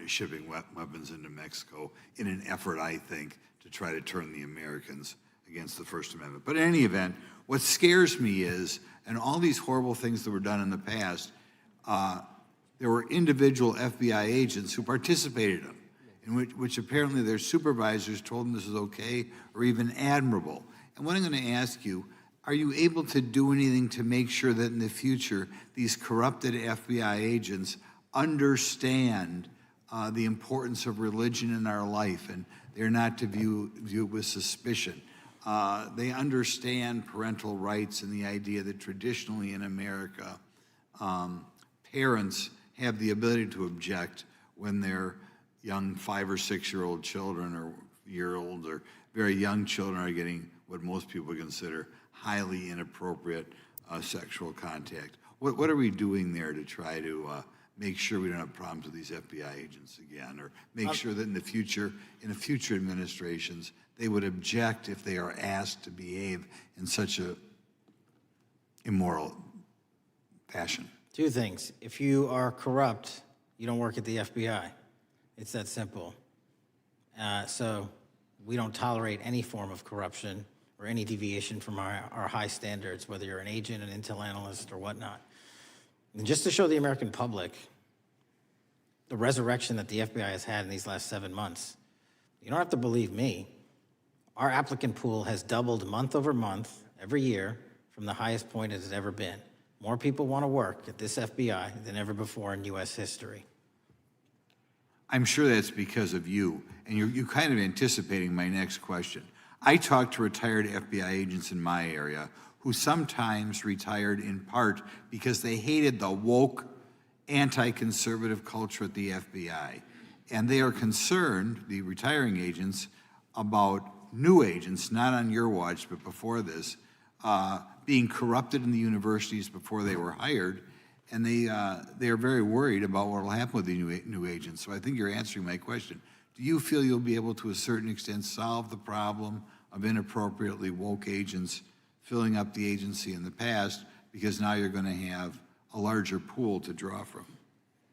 shipping weapons into Mexico in an effort, I think, to try to turn the Americans against the First Amendment. But in any event, what scares me is, and all these horrible things that were done in the past, there were individual FBI agents who participated in them, in which apparently their supervisors told them this is okay or even admirable. And what I'm going to ask you, are you able to do anything to make sure that in the future these corrupted FBI agents understand the importance of religion in our life, and they're not to view it with suspicion. They understand parental rights and the idea that traditionally in America, parents have the ability to object when their young 5 or 6-year-old children or year-old or very young children are getting what most people consider highly inappropriate sexual contact. What are we doing there to try to make sure we don't have problems with these FBI agents again, or make sure that in the future administrations, they would object if they are asked to behave in such a immoral fashion? Two things. If you are corrupt, you don't work at the FBI. It's that simple. So we don't tolerate any form of corruption or any deviation from our high standards, whether you're an agent, an intel analyst, or whatnot. And just to show the American public the resurrection that the FBI has had in these last 7 months, you don't have to believe me. Our applicant pool has doubled month over month every year from the highest point it has ever been. More people want to work at this FBI than ever before in U.S. history. I'm sure that's because of you, and you're kind of anticipating my next question. I talk to retired FBI agents in my area who sometimes retired in part because they hated the woke, anti-conservative culture at the FBI. And they are concerned, the retiring agents, about new agents, not on your watch, but before this, being corrupted in the universities before they were hired, and they are very worried about what will happen with the new agents. So I think you're answering my question. Do you feel you'll be able to a certain extent solve the problem of inappropriately woke agents filling up the agency in the past, because now you're going to have a larger pool to draw from?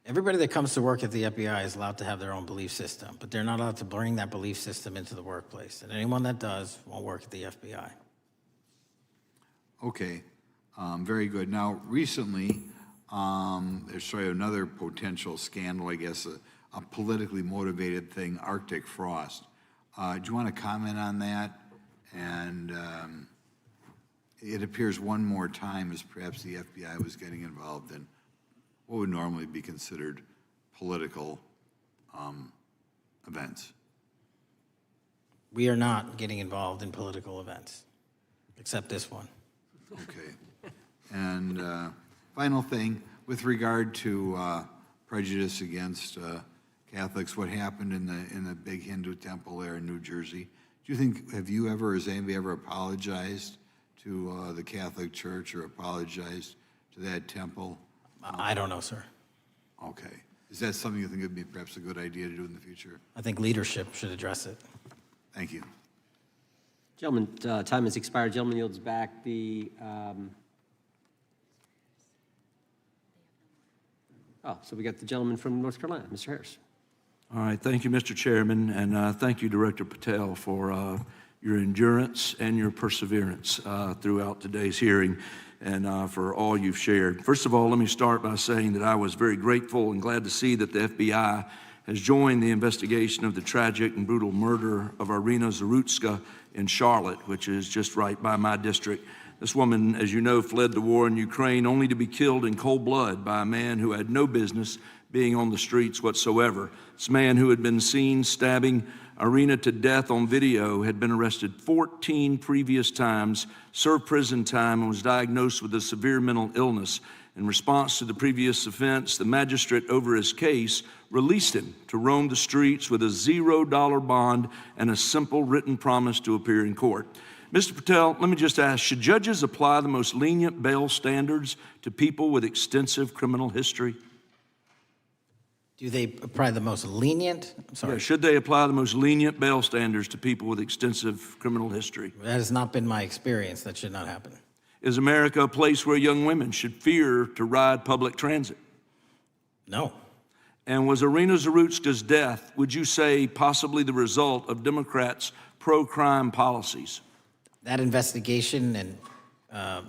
Everybody that comes to work at the FBI is allowed to have their own belief system, but they're not allowed to bring that belief system into the workplace. And anyone that does won't work at the FBI. Okay, very good. Now, recently, there's sort of another potential scandal, I guess, a politically motivated thing, Arctic frost. Do you want to comment on that? And it appears one more time as perhaps the FBI was getting involved in what would normally be considered political events. We are not getting involved in political events, except this one. Okay. And final thing, with regard to prejudice against Catholics, what happened in the big Hindu temple there in New Jersey, do you think, have you ever, has anybody ever apologized to the Catholic Church or apologized to that temple? I don't know, sir. Okay. Is that something you think would be perhaps a good idea to do in the future? I think leadership should address it. Thank you. Gentlemen, time has expired. Gentleman yields back the, so we got the gentleman from North Carolina, Mr. Harris. All right, thank you, Mr. Chairman, and thank you, Director Patel, for your endurance and your perseverance throughout today's hearing, and for all you've shared. First of all, let me start by saying that I was very grateful and glad to see that the FBI has joined the investigation of the tragic and brutal murder of Irina Zarutska in Charlotte, which is just right by my district. This woman, as you know, fled the war in Ukraine only to be killed in cold blood by a man who had no business being on the streets whatsoever. This man, who had been seen stabbing Irina to death on video, had been arrested 14 previous times, served prison time, and was diagnosed with a severe mental illness. In response to the previous offense, the magistrate over his case released him to roam the streets with a $0 bond and a simple written promise to appear in court. Mr. Patel, let me just ask, should judges apply the most lenient bail standards to people with extensive criminal history? Do they apply the most lenient? I'm sorry. Yeah, should they apply the most lenient bail standards to people with extensive criminal history? That has not been my experience. That should not happen. Is America a place where young women should fear to ride public transit? No. And was Irina Zarutska's death, would you say, possibly the result of Democrats' pro-crime policies? That investigation and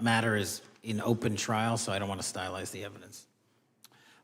matter is in open trial, so I don't want to stylize the evidence.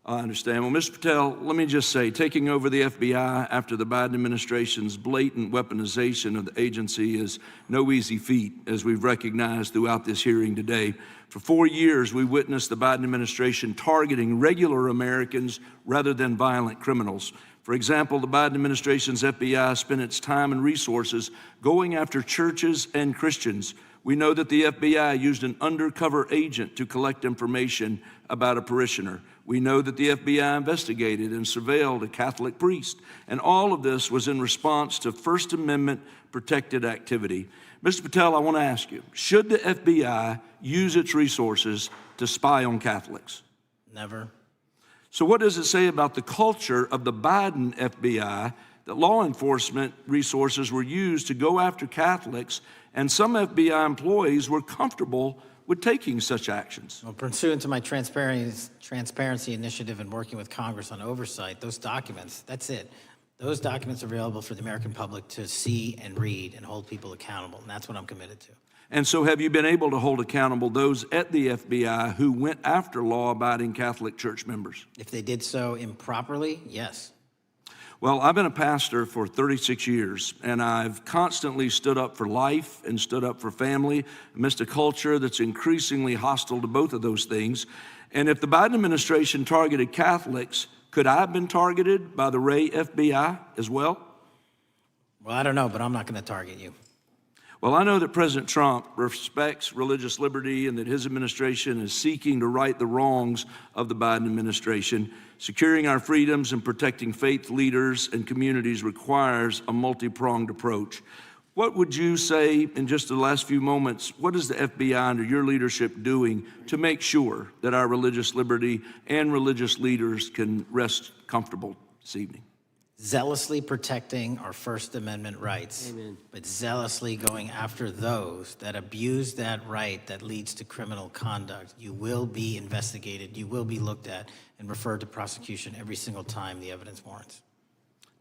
I understand. Well, Mr. Patel, let me just say, taking over the FBI after the Biden administration's blatant weaponization of the agency is no easy feat, as we've recognized throughout this hearing today. For 4 years, we witnessed the Biden administration targeting regular Americans rather than violent criminals. For example, the Biden administration's FBI spent its time and resources going after churches and Christians. We know that the FBI used an undercover agent to collect information about a parishioner. We know that the FBI investigated and surveilled a Catholic priest. And all of this was in response to First Amendment protected activity. Mr. Patel, I want to ask you, should the FBI use its resources to spy on Catholics? Never. So what does it say about the culture of the Biden FBI that law enforcement resources were used to go after Catholics, and some FBI employees were comfortable with taking such actions? Well, pursuant to my transparency initiative and working with Congress on oversight, those documents, that's it. Those documents are available for the American public to see and read and hold people accountable, and that's what I'm committed to. And so have you been able to hold accountable those at the FBI who went after law-abiding Catholic church members? If they did so improperly, yes. Well, I've been a pastor for 36 years, and I've constantly stood up for life and stood up for family amidst a culture that's increasingly hostile to both of those things. And if the Biden administration targeted Catholics, could I have been targeted by the Ray FBI as well? Well, I don't know, but I'm not going to target you. Well, I know that President Trump respects religious liberty and that his administration is seeking to right the wrongs of the Biden administration. Securing our freedoms and protecting faith leaders and communities requires a multi-pronged approach. What would you say in just the last few moments, what is the FBI under your leadership doing to make sure that our religious liberty and religious leaders can rest comfortable this evening? Zealously protecting our First Amendment rights, Amen. but zealously going after those that abuse that right that leads to criminal conduct. You will be investigated, you will be looked at, and referred to prosecution every single time the evidence warrants.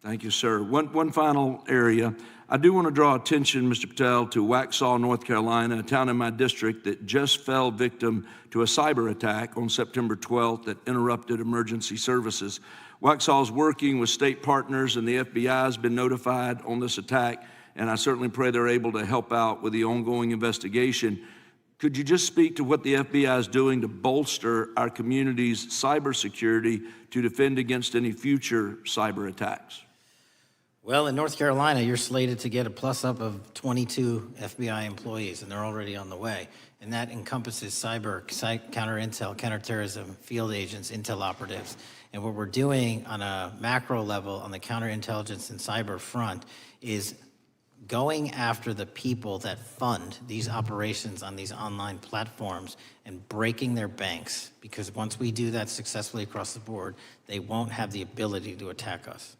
Thank you, sir. One final area. I do want to draw attention, Mr. Patel, to Waxhaw, North Carolina, a town in my district that just fell victim to a cyber attack on September 12th that interrupted emergency services. Waxhaw is working with state partners, and the FBI has been notified on this attack, and I certainly pray they're able to help out with the ongoing investigation. Could you just speak to what the FBI is doing to bolster our community's cybersecurity to defend against any future cyber attacks? Well, in North Carolina, you're slated to get a plus-up of 22 FBI employees, and they're already on the way. And that encompasses cyber, counter-intel, counterterrorism, field agents, intel operatives. And what we're doing on a macro level on the counterintelligence and cyber front is going after the people that fund these operations on these online platforms and breaking their banks. Because once we do that successfully across the board, they won't have the ability to attack us.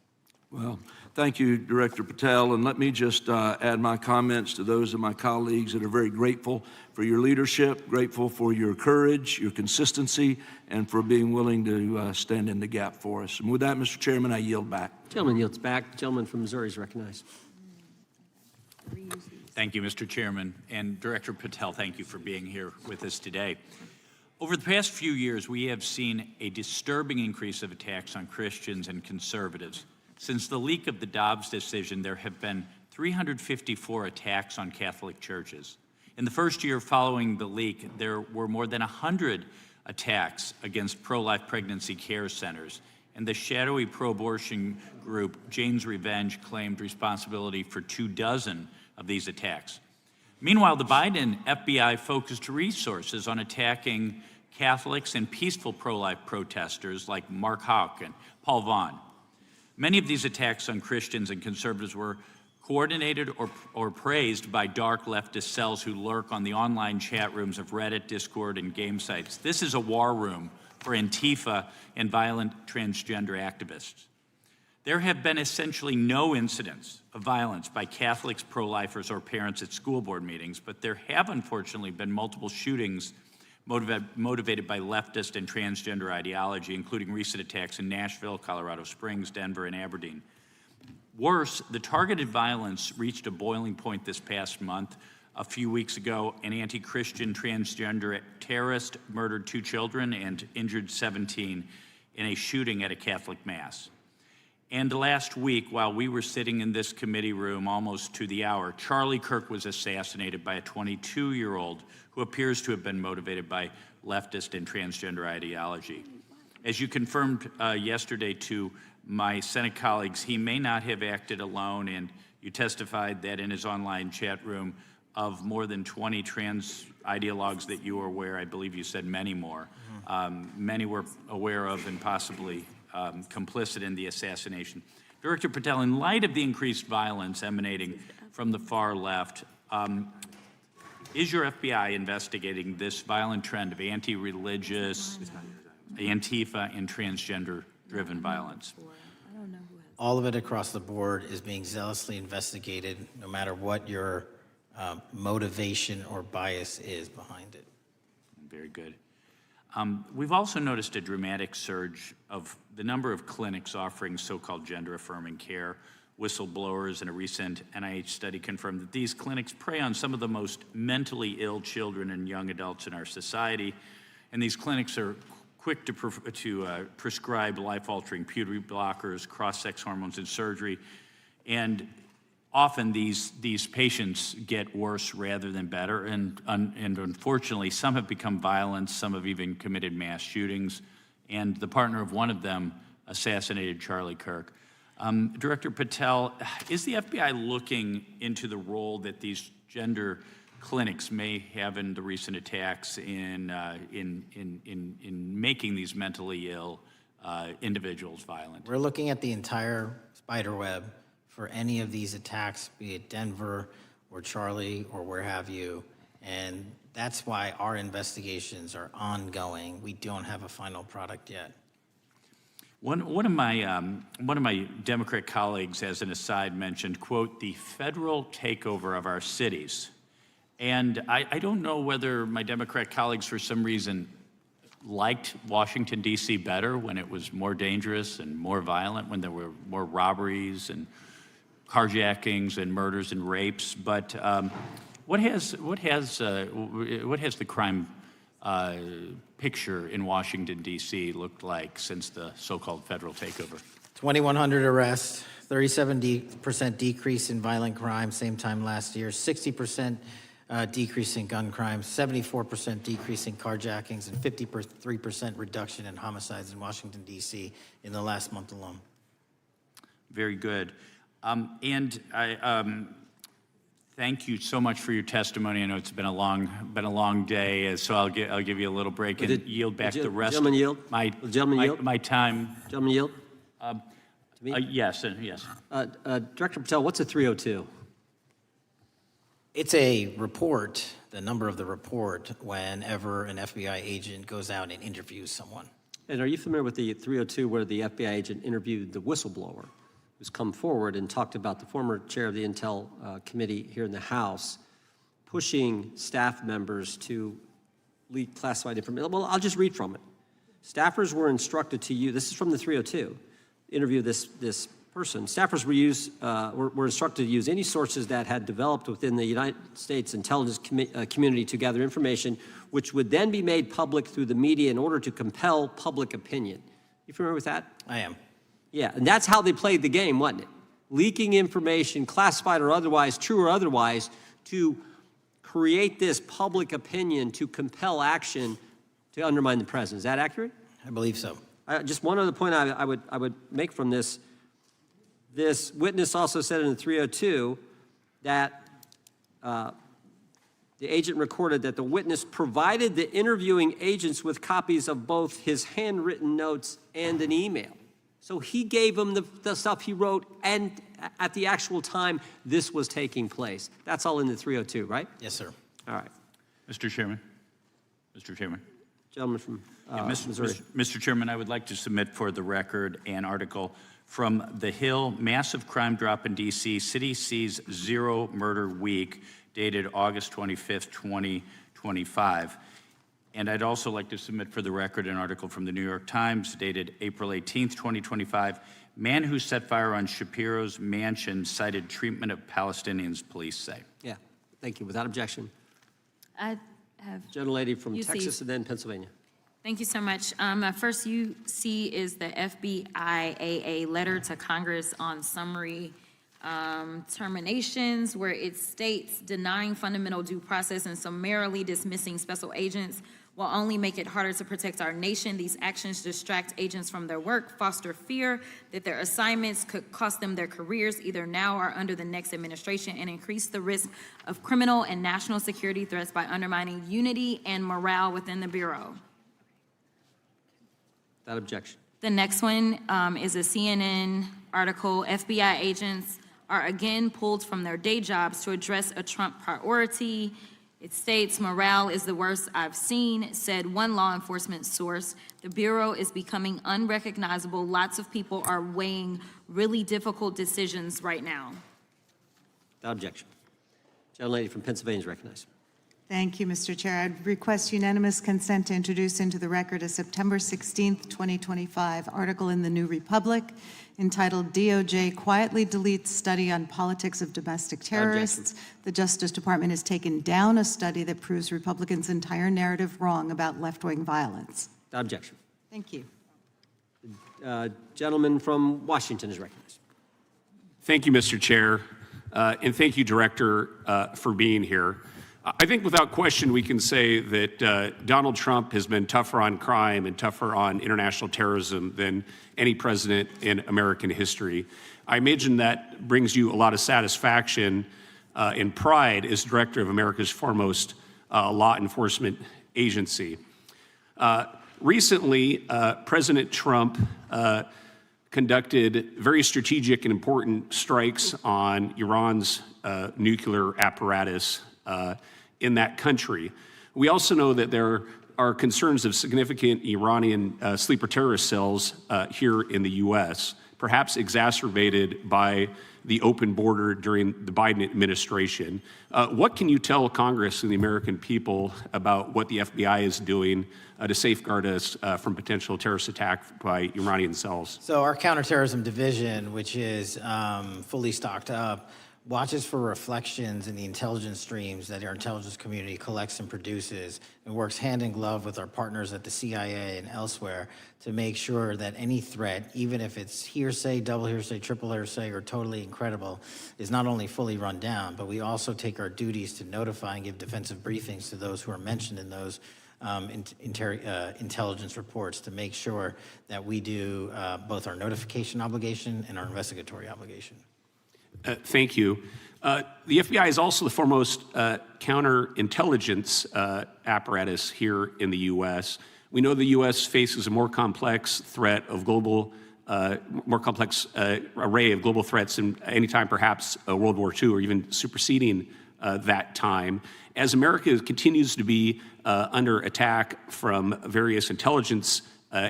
Well, thank you, Director Patel, and let me just add my comments to those of my colleagues that are very grateful for your leadership, grateful for your courage, your consistency, and for being willing to stand in the gap for us. And with that, Mr. Chairman, I yield back. Gentleman yields back. The gentleman from Missouri is recognized. Thank you, Mr. Chairman. And Director Patel, thank you for being here with us today. Over the past few years, we have seen a disturbing increase of attacks on Christians and conservatives. Since the leak of the Dobbs decision, there have been 354 attacks on Catholic churches. In the first year following the leak, there were more than 100 attacks against pro-life pregnancy care centers, and the shadowy pro-abortion group Jane's Revenge claimed responsibility for 24 of these attacks. Meanwhile, the Biden FBI focused resources on attacking Catholics and peaceful pro-life protesters like Mark Houck and Paul Vaughn. Many of these attacks on Christians and conservatives were coordinated or praised by dark leftist cells who lurk on the online chat rooms of Reddit, Discord, and game sites. This is a war room for Antifa and violent transgender activists. There have been essentially no incidents of violence by Catholics, pro-lifers, or parents at school board meetings, but there have unfortunately been multiple shootings motivated by leftist and transgender ideology, including recent attacks in Nashville, Colorado Springs, Denver, and Aberdeen. Worse, the targeted violence reached a boiling point this past month. A few weeks ago, an anti-Christian transgender terrorist murdered 2 children and injured 17 in a shooting at a Catholic mass. And last week, while we were sitting in this committee room almost to the hour, Charlie Kirk was assassinated by a 22-year-old who appears to have been motivated by leftist and transgender ideology. As you confirmed yesterday to my Senate colleagues, he may not have acted alone, and you testified that in his online chat room of more than 20 trans ideologues that you were aware, I believe you said many more, many were aware of and possibly complicit in the assassination. Director Patel, in light of the increased violence emanating from the far left, is your FBI investigating this violent trend of anti-religious, Antifa, and transgender-driven violence? All of it across the board is being zealously investigated, no matter what your motivation or bias is behind it. Very good. We've also noticed a dramatic surge of the number of clinics offering so-called gender-affirming care. Whistleblowers in a recent NIH study confirmed that these clinics prey on some of the most mentally ill children and young adults in our society, and these clinics are quick to prescribe life-altering puberty blockers, cross-sex hormones, and surgery, and often these patients get worse rather than better, and unfortunately, some have become violent, some have even committed mass shootings, and the partner of one of them assassinated Charlie Kirk. Director Patel, is the FBI looking into the role that these gender clinics may have in the recent attacks in making these mentally ill individuals violent? We're looking at the entire spider web for any of these attacks, be it Denver or Charlie or where have you, and that's why our investigations are ongoing. We don't have a final product yet. One of my Democrat colleagues, as an aside, mentioned, quote, the federal takeover of our cities. And I don't know whether my Democrat colleagues, for some reason, liked Washington, D.C. better when it was more dangerous and more violent, when there were more robberies and carjackings and murders and rapes. But what has the crime picture in Washington, D.C. looked like since the so-called federal takeover? 2,100 arrests, 37% decrease in violent crime, same time last year, 60% decrease in gun crimes, 74% decrease in carjackings, and 53% reduction in homicides in Washington, D.C. in the last month alone. Very good. And I thank you so much for your testimony. I know it's been a long day, so I'll give you a little break and yield back the rest. Gentleman yield? My time. Gentleman yield? Yes, and yes. Director Patel, what's a 302? It's a report, the number of the report, whenever an FBI agent goes out and interviews someone. And are you familiar with the 302 where the FBI agent interviewed the whistleblower who's come forward and talked about the former chair of the Intel Committee here in the House pushing staff members to leak classified information? Well, I'll just read from it. Staffers were instructed to use, this is from the 302, interview this person. Staffers were instructed to use any sources that had developed within the United States intelligence community to gather information, which would then be made public through the media in order to compel public opinion. You familiar with that? I am. Yeah, and that's how they played the game, wasn't it? Leaking information, classified or otherwise, true or otherwise, to create this public opinion to compel action to undermine the president. Is that accurate? I believe so. Just one other point I would make from this. This witness also said in the 302 that the agent recorded that the witness provided the interviewing agents with copies of both his handwritten notes and an email. So he gave them the stuff he wrote, and at the actual time this was taking place. That's all in the 302, right? Yes, sir. All right. Mr. Chairman. Mr. Chairman. Gentleman from Missouri. Mr. Chairman, I would like to submit for the record an article from The Hill, Massive Crime Drop in D.C., City Sees Zero Murder Week, dated August 25th, 2025. And I'd also like to submit for the record an article from the New York Times, dated April 18th, 2025. Man who set fire on Shapiro's mansion cited treatment of Palestinians, police say. Yeah, thank you. Without objection. I have Gentlelady from UC. Texas and then Pennsylvania. Thank you so much. My first UC is the FBIAA letter to Congress on summary terminations, where it states denying fundamental due process and summarily dismissing special agents will only make it harder to protect our nation. These actions distract agents from their work, foster fear that their assignments could cost them their careers either now or under the next administration, and increase the risk of criminal and national security threats by undermining unity and morale within the Bureau. Without objection. The next one is a CNN article. FBI agents are again pulled from their day jobs to address a Trump priority. It states, morale is the worst I've seen, said one law enforcement source. The Bureau is becoming unrecognizable. Lots of people are weighing really difficult decisions right now. Without objection. Gentlelady from Pennsylvania is recognized. Thank you, Mr. Chair. I'd request unanimous consent to introduce into the record a September 16th, 2025 article in the New Republic entitled DOJ Quietly Deletes Study on Politics of Domestic Terrorists. The Justice Department has taken down a study that proves Republicans' entire narrative wrong about left-wing violence. Without objection. Thank you. Gentleman from Washington is recognized. Thank you, Mr. Chair, and thank you, Director, for being here. I think without question we can say that Donald Trump has been tougher on crime and tougher on international terrorism than any president in American history. I imagine that brings you a lot of satisfaction and pride as director of America's foremost law enforcement agency. Recently, President Trump conducted very strategic and important strikes on Iran's nuclear apparatus in that country. We also know that there are concerns of significant Iranian sleeper terrorist cells here in the U.S., perhaps exacerbated by the open border during the Biden administration. What can you tell Congress and the American people about what the FBI is doing to safeguard us from potential terrorist attack by Iranian cells? So our counterterrorism division, which is fully stocked up, watches for reflections in the intelligence streams that our intelligence community collects and produces, and works hand in glove with our partners at the CIA and elsewhere to make sure that any threat, even if it's hearsay, double hearsay, triple hearsay, or totally incredible, is not only fully run down, but we also take our duties to notify and give defensive briefings to those who are mentioned in those intelligence reports to make sure that we do both our notification obligation and our investigatory obligation. Thank you. The FBI is also the foremost counterintelligence apparatus here in the U.S. We know the U.S. faces a more complex threat of global, more complex array of global threats than any time perhaps World War II or even superseding that time. As America continues to be under attack from various intelligence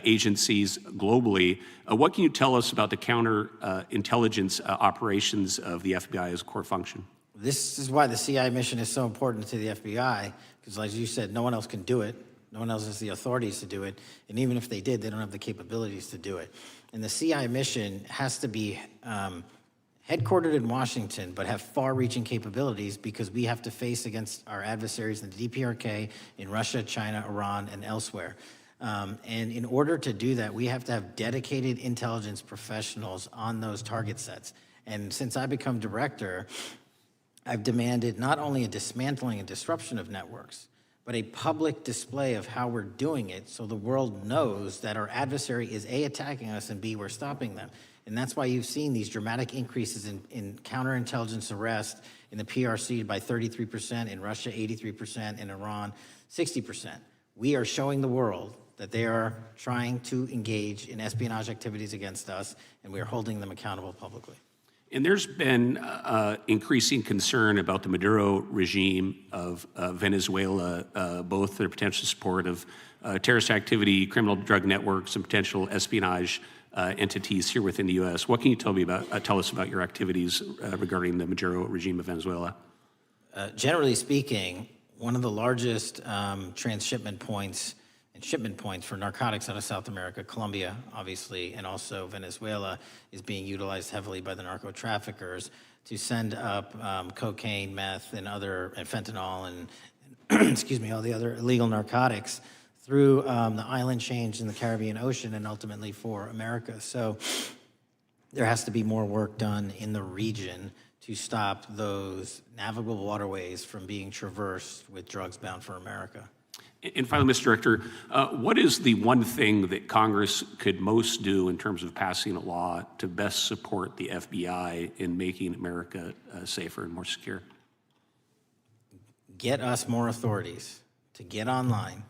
agencies globally, what can you tell us about the counterintelligence operations of the FBI as a core function? This is why the CIA mission is so important to the FBI, because as you said, no one else can do it. No one else has the authorities to do it. And even if they did, they don't have the capabilities to do it. And the CIA mission has to be headquartered in Washington, but have far-reaching capabilities because we have to face against our adversaries in the DPRK, in Russia, China, Iran, and elsewhere. And in order to do that, we have to have dedicated intelligence professionals on those target sets. And since I become director, I've demanded not only a dismantling and disruption of networks, but a public display of how we're doing it so the world knows that our adversary is A, attacking us, and B, we're stopping them. And that's why you've seen these dramatic increases in counterintelligence arrest in the PRC by 33%, in Russia 83%, in Iran 60%. We are showing the world that they are trying to engage in espionage activities against us, and we are holding them accountable publicly. And there's been increasing concern about the Maduro regime of Venezuela, both their potential support of terrorist activity, criminal drug networks, and potential espionage entities here within the U.S. What can you tell us about your activities regarding the Maduro regime of Venezuela? Generally speaking, one of the largest transshipment points and shipment points for narcotics out of South America, Colombia, obviously, and also Venezuela, is being utilized heavily by the narco traffickers to send up cocaine, meth, and fentanyl, and excuse me, all the other illegal narcotics through the island chains in the Caribbean Ocean and ultimately for America. So there has to be more work done in the region to stop those navigable waterways from being traversed with drugs bound for America. And finally, Mr. Director, what is the one thing that Congress could most do in terms of passing a law to best support the FBI in making America safer and more secure? Get us more authorities to get online,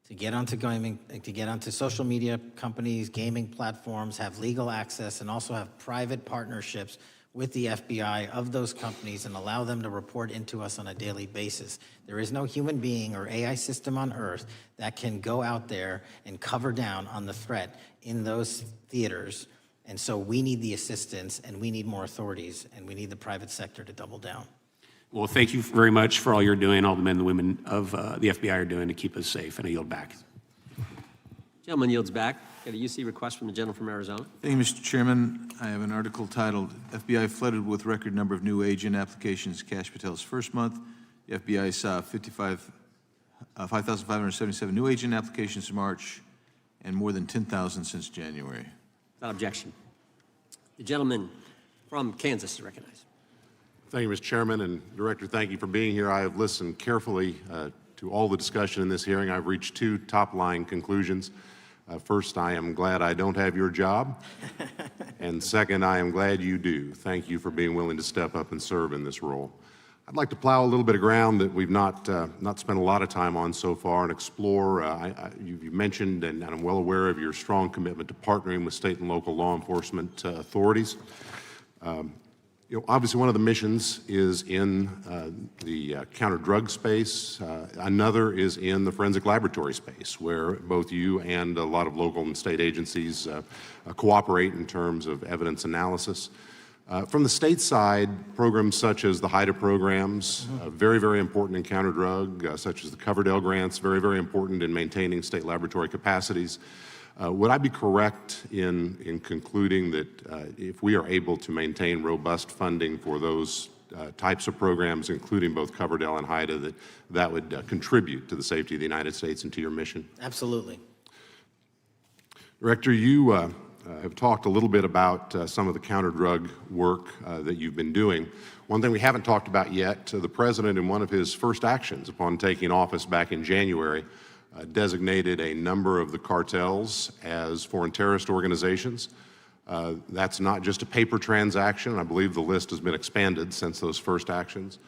to get onto social media companies, gaming platforms, have legal access, and also have private partnerships with the FBI of those companies and allow them to report into us on a daily basis. There is no human being or AI system on earth that can go out there and cover down on the threat in those theaters. And so we need the assistance, and we need more authorities, and we need the private sector to double down. Well, thank you very much for all you're doing, all the men and women of the FBI are doing to keep us safe, and I yield back. Gentleman yields back. Got a UC request from the gentleman from Arizona. Thank you, Mr. Chairman. I have an article titled, FBI Flooded with Record Number of New Agent Applications Kash Patel's First Month. The FBI saw 5,577 new agent applications in March and more than 10,000 since January. Without objection. The gentleman from Kansas is recognized. Thank you, Mr. Chairman, and Director, thank you for being here. I have listened carefully to all the discussion in this hearing. I've reached two top-line conclusions. First, I am glad I don't have your job. And second, I am glad you do. Thank you for being willing to step up and serve in this role. I'd like to plow a little bit of ground that we've not spent a lot of time on so far and explore. You mentioned, and I'm well aware of your strong commitment to partnering with state and local law enforcement authorities. Obviously, one of the missions is in the counter-drug space. Another is in the forensic laboratory space, where both you and a lot of local and state agencies cooperate in terms of evidence analysis. From the state side, programs such as the HIDA programs, very, very important in counter-drug, such as the Coverdell grants, very, very important in maintaining state laboratory capacities. Would I be correct in concluding that if we are able to maintain robust funding for those types of programs, including both Coverdell and HIDA, that would contribute to the safety of the United States and to your mission? Absolutely. Director, you have talked a little bit about some of the counter-drug work that you've been doing. One thing we haven't talked about yet, the President, in one of his first actions upon taking office back in January, designated a number of the cartels as foreign terrorist organizations. That's not just a paper transaction. I believe the list has been expanded since those first actions.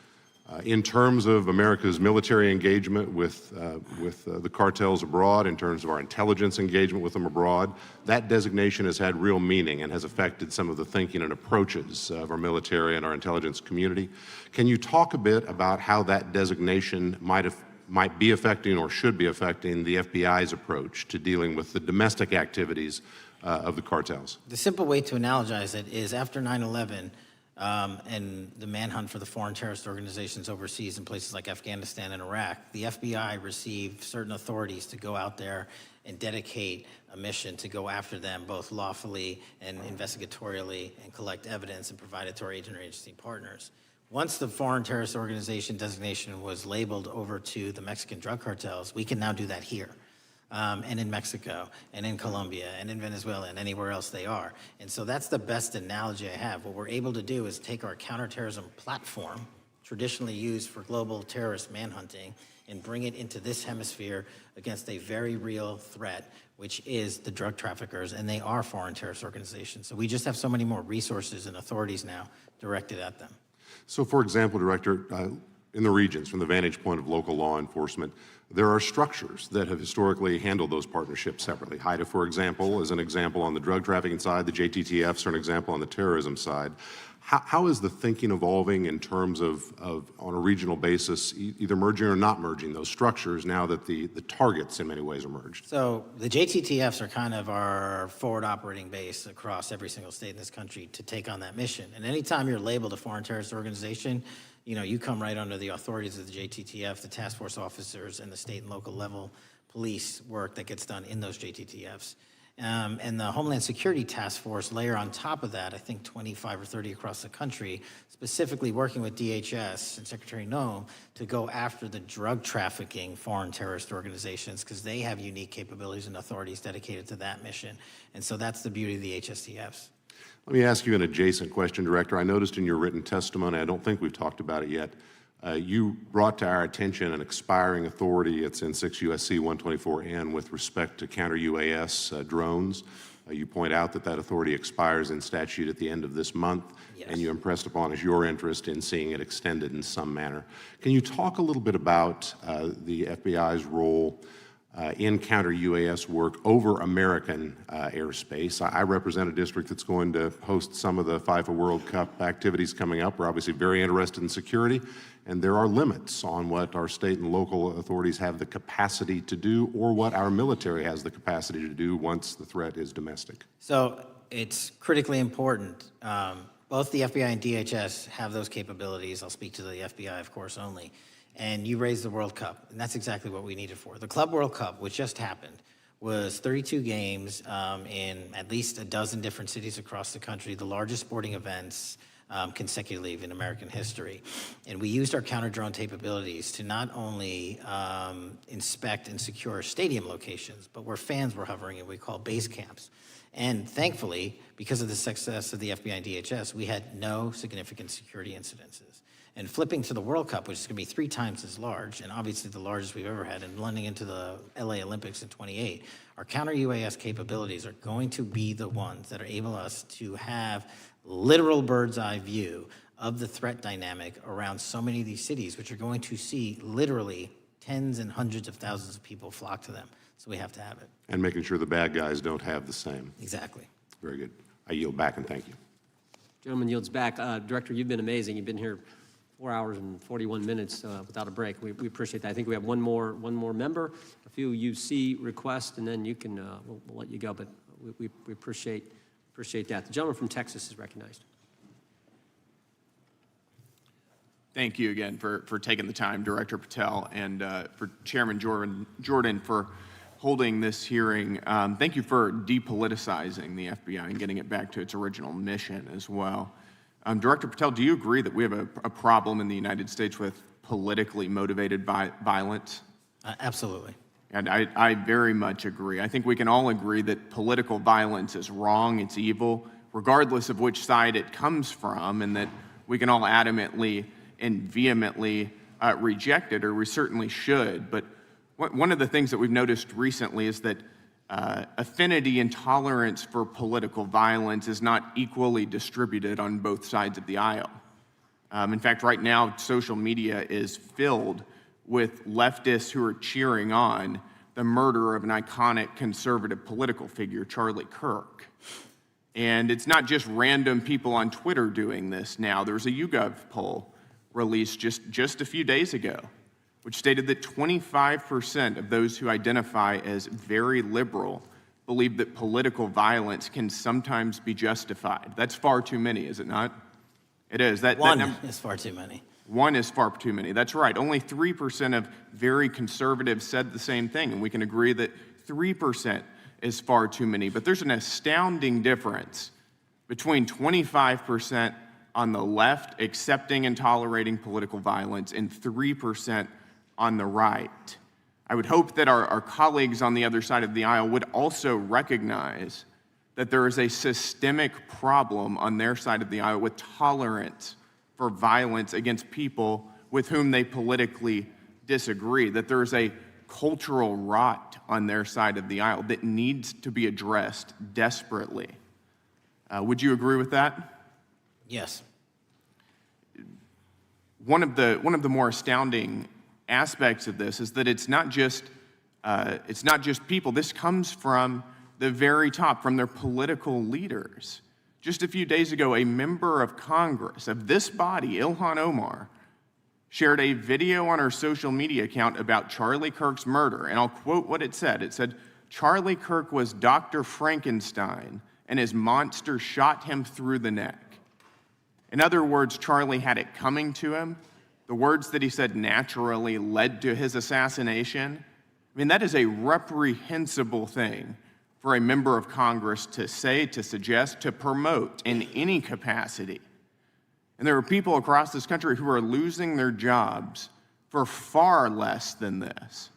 In terms of America's military engagement with the cartels abroad, in terms of our intelligence engagement with them abroad, that designation has had real meaning and has affected some of the thinking and approaches of our military and our intelligence community. Can you talk a bit about how that designation might be affecting or should be affecting the FBI's approach to dealing with the domestic activities of the cartels? The simple way to analogize it is after 9/11 and the manhunt for the foreign terrorist organizations overseas in places like Afghanistan and Iraq, the FBI received certain authorities to go out there and dedicate a mission to go after them both lawfully and investigatorially and collect evidence and provide it to our agency partners. Once the foreign terrorist organization designation was labeled over to the Mexican drug cartels, we can now do that here, and in Mexico, and in Colombia, and in Venezuela, and anywhere else they are. And so that's the best analogy I have. What we're able to do is take our counterterrorism platform, traditionally used for global terrorist manhunting, and bring it into this hemisphere against a very real threat, which is the drug traffickers, and they are foreign terrorist organizations. So we just have so many more resources and authorities now directed at them. So, for example, Director, in the regions, from the vantage point of local law enforcement, there are structures that have historically handled those partnerships separately. HIDA, for example, is an example on the drug trafficking side. The JTTFs are an example on the terrorism side. How is the thinking evolving in terms of on a regional basis, either merging or not merging those structures now that the targets in many ways are merged? So the JTTFs are kind of our forward operating base across every single state in this country to take on that mission. And anytime you're labeled a foreign terrorist organization, you come right under the authorities of the JTTF, the task force officers, and the state and local level police work that gets done in those JTTFs. And the Homeland Security Task Force layer on top of that, I think 25 or 30 across the country, specifically working with DHS and Secretary Noem to go after the drug trafficking foreign terrorist organizations because they have unique capabilities and authorities dedicated to that mission. And so that's the beauty of the HSTFs. Let me ask you an adjacent question, Director. I noticed in your written testimony, I don't think we've talked about it yet, You brought to our attention an expiring authority. It's in 6 U.S.C. 124N with respect to counter-UAS drones. You point out that that authority expires in statute at the end of this month, and you impressed upon us your interest in seeing it extended in some manner. Can you talk a little bit about the FBI's role in counter-UAS work over American airspace? I represent a district that's going to host some of the FIFA World Cup activities coming up. We're obviously very interested in security, and there are limits on what our state and local authorities have the capacity to do or what our military has the capacity to do once the threat is domestic. So it's critically important. Both the FBI and DHS have those capabilities. I'll speak to the FBI, of course, only. And you raised the World Cup, and that's exactly what we need it for. The Club World Cup, which just happened, was 32 games in at least a dozen different cities across the country, the largest sporting events consecutively in American history. And we used our counter-drone capabilities to not only inspect and secure stadium locations, but where fans were hovering and we call base camps. And thankfully, because of the success of the FBI and DHS, we had no significant security incidences. And flipping to the World Cup, which is going to be 3 times as large, and obviously the largest we've ever had, and blending into the LA Olympics in 28, our counter-UAS capabilities are going to be the ones that are able us to have literal bird's eye view of the threat dynamic around so many of these cities, which are going to see literally tens and hundreds of thousands of people flock to them. So we have to have it. And making sure the bad guys don't have the same. Exactly. Very good. I yield back and thank you. Gentleman yields back. Director, you've been amazing. You've been here 4 hours and 41 minutes without a break. We appreciate that. I think we have one more member, a few UC requests, and then you can we'll let you go. But we appreciate that. The gentleman from Texas is recognized. Thank you again for taking the time, Director Patel, and for Chairman Jordan for holding this hearing. Thank you for depoliticizing the FBI and getting it back to its original mission as well. Director Patel, do you agree that we have a problem in the United States with politically motivated violence? Absolutely. And I very much agree. I think we can all agree that political violence is wrong, it's evil, regardless of which side it comes from, and that we can all adamantly and vehemently reject it, or we certainly should. But one of the things that we've noticed recently is that affinity and tolerance for political violence is not equally distributed on both sides of the aisle. In fact, right now, social media is filled with leftists who are cheering on the murder of an iconic conservative political figure, Charlie Kirk. And it's not just random people on Twitter doing this now. There's a YouGov poll released just a few days ago, which stated that 25% of those who identify as very liberal believe that political violence can sometimes be justified. That's far too many, is it not? It is. One is far too many. One is far too many. That's right. Only 3% of very conservatives said the same thing, and we can agree that 3% is far too many. But there's an astounding difference between 25% on the left accepting and tolerating political violence and 3% on the right. I would hope that our colleagues on the other side of the aisle would also recognize that there is a systemic problem on their side of the aisle with tolerance for violence against people with whom they politically disagree, that there is a cultural rot on their side of the aisle that needs to be addressed desperately. Would you agree with that? Yes. One of the more astounding aspects of this is that it's not just people. This comes from the very top, from their political leaders. Just a few days ago, a member of Congress of this body, Ilhan Omar, shared a video on her social media account about Charlie Kirk's murder, and I'll quote what it said. It said, "Charlie Kirk was Dr. Frankenstein, and his monster shot him through the neck." In other words, Charlie had it coming to him. The words that he said naturally led to his assassination. I mean, that is a reprehensible thing for a member of Congress to say, to suggest, to promote in any capacity. And there are people across this country who are losing their jobs for far less than this.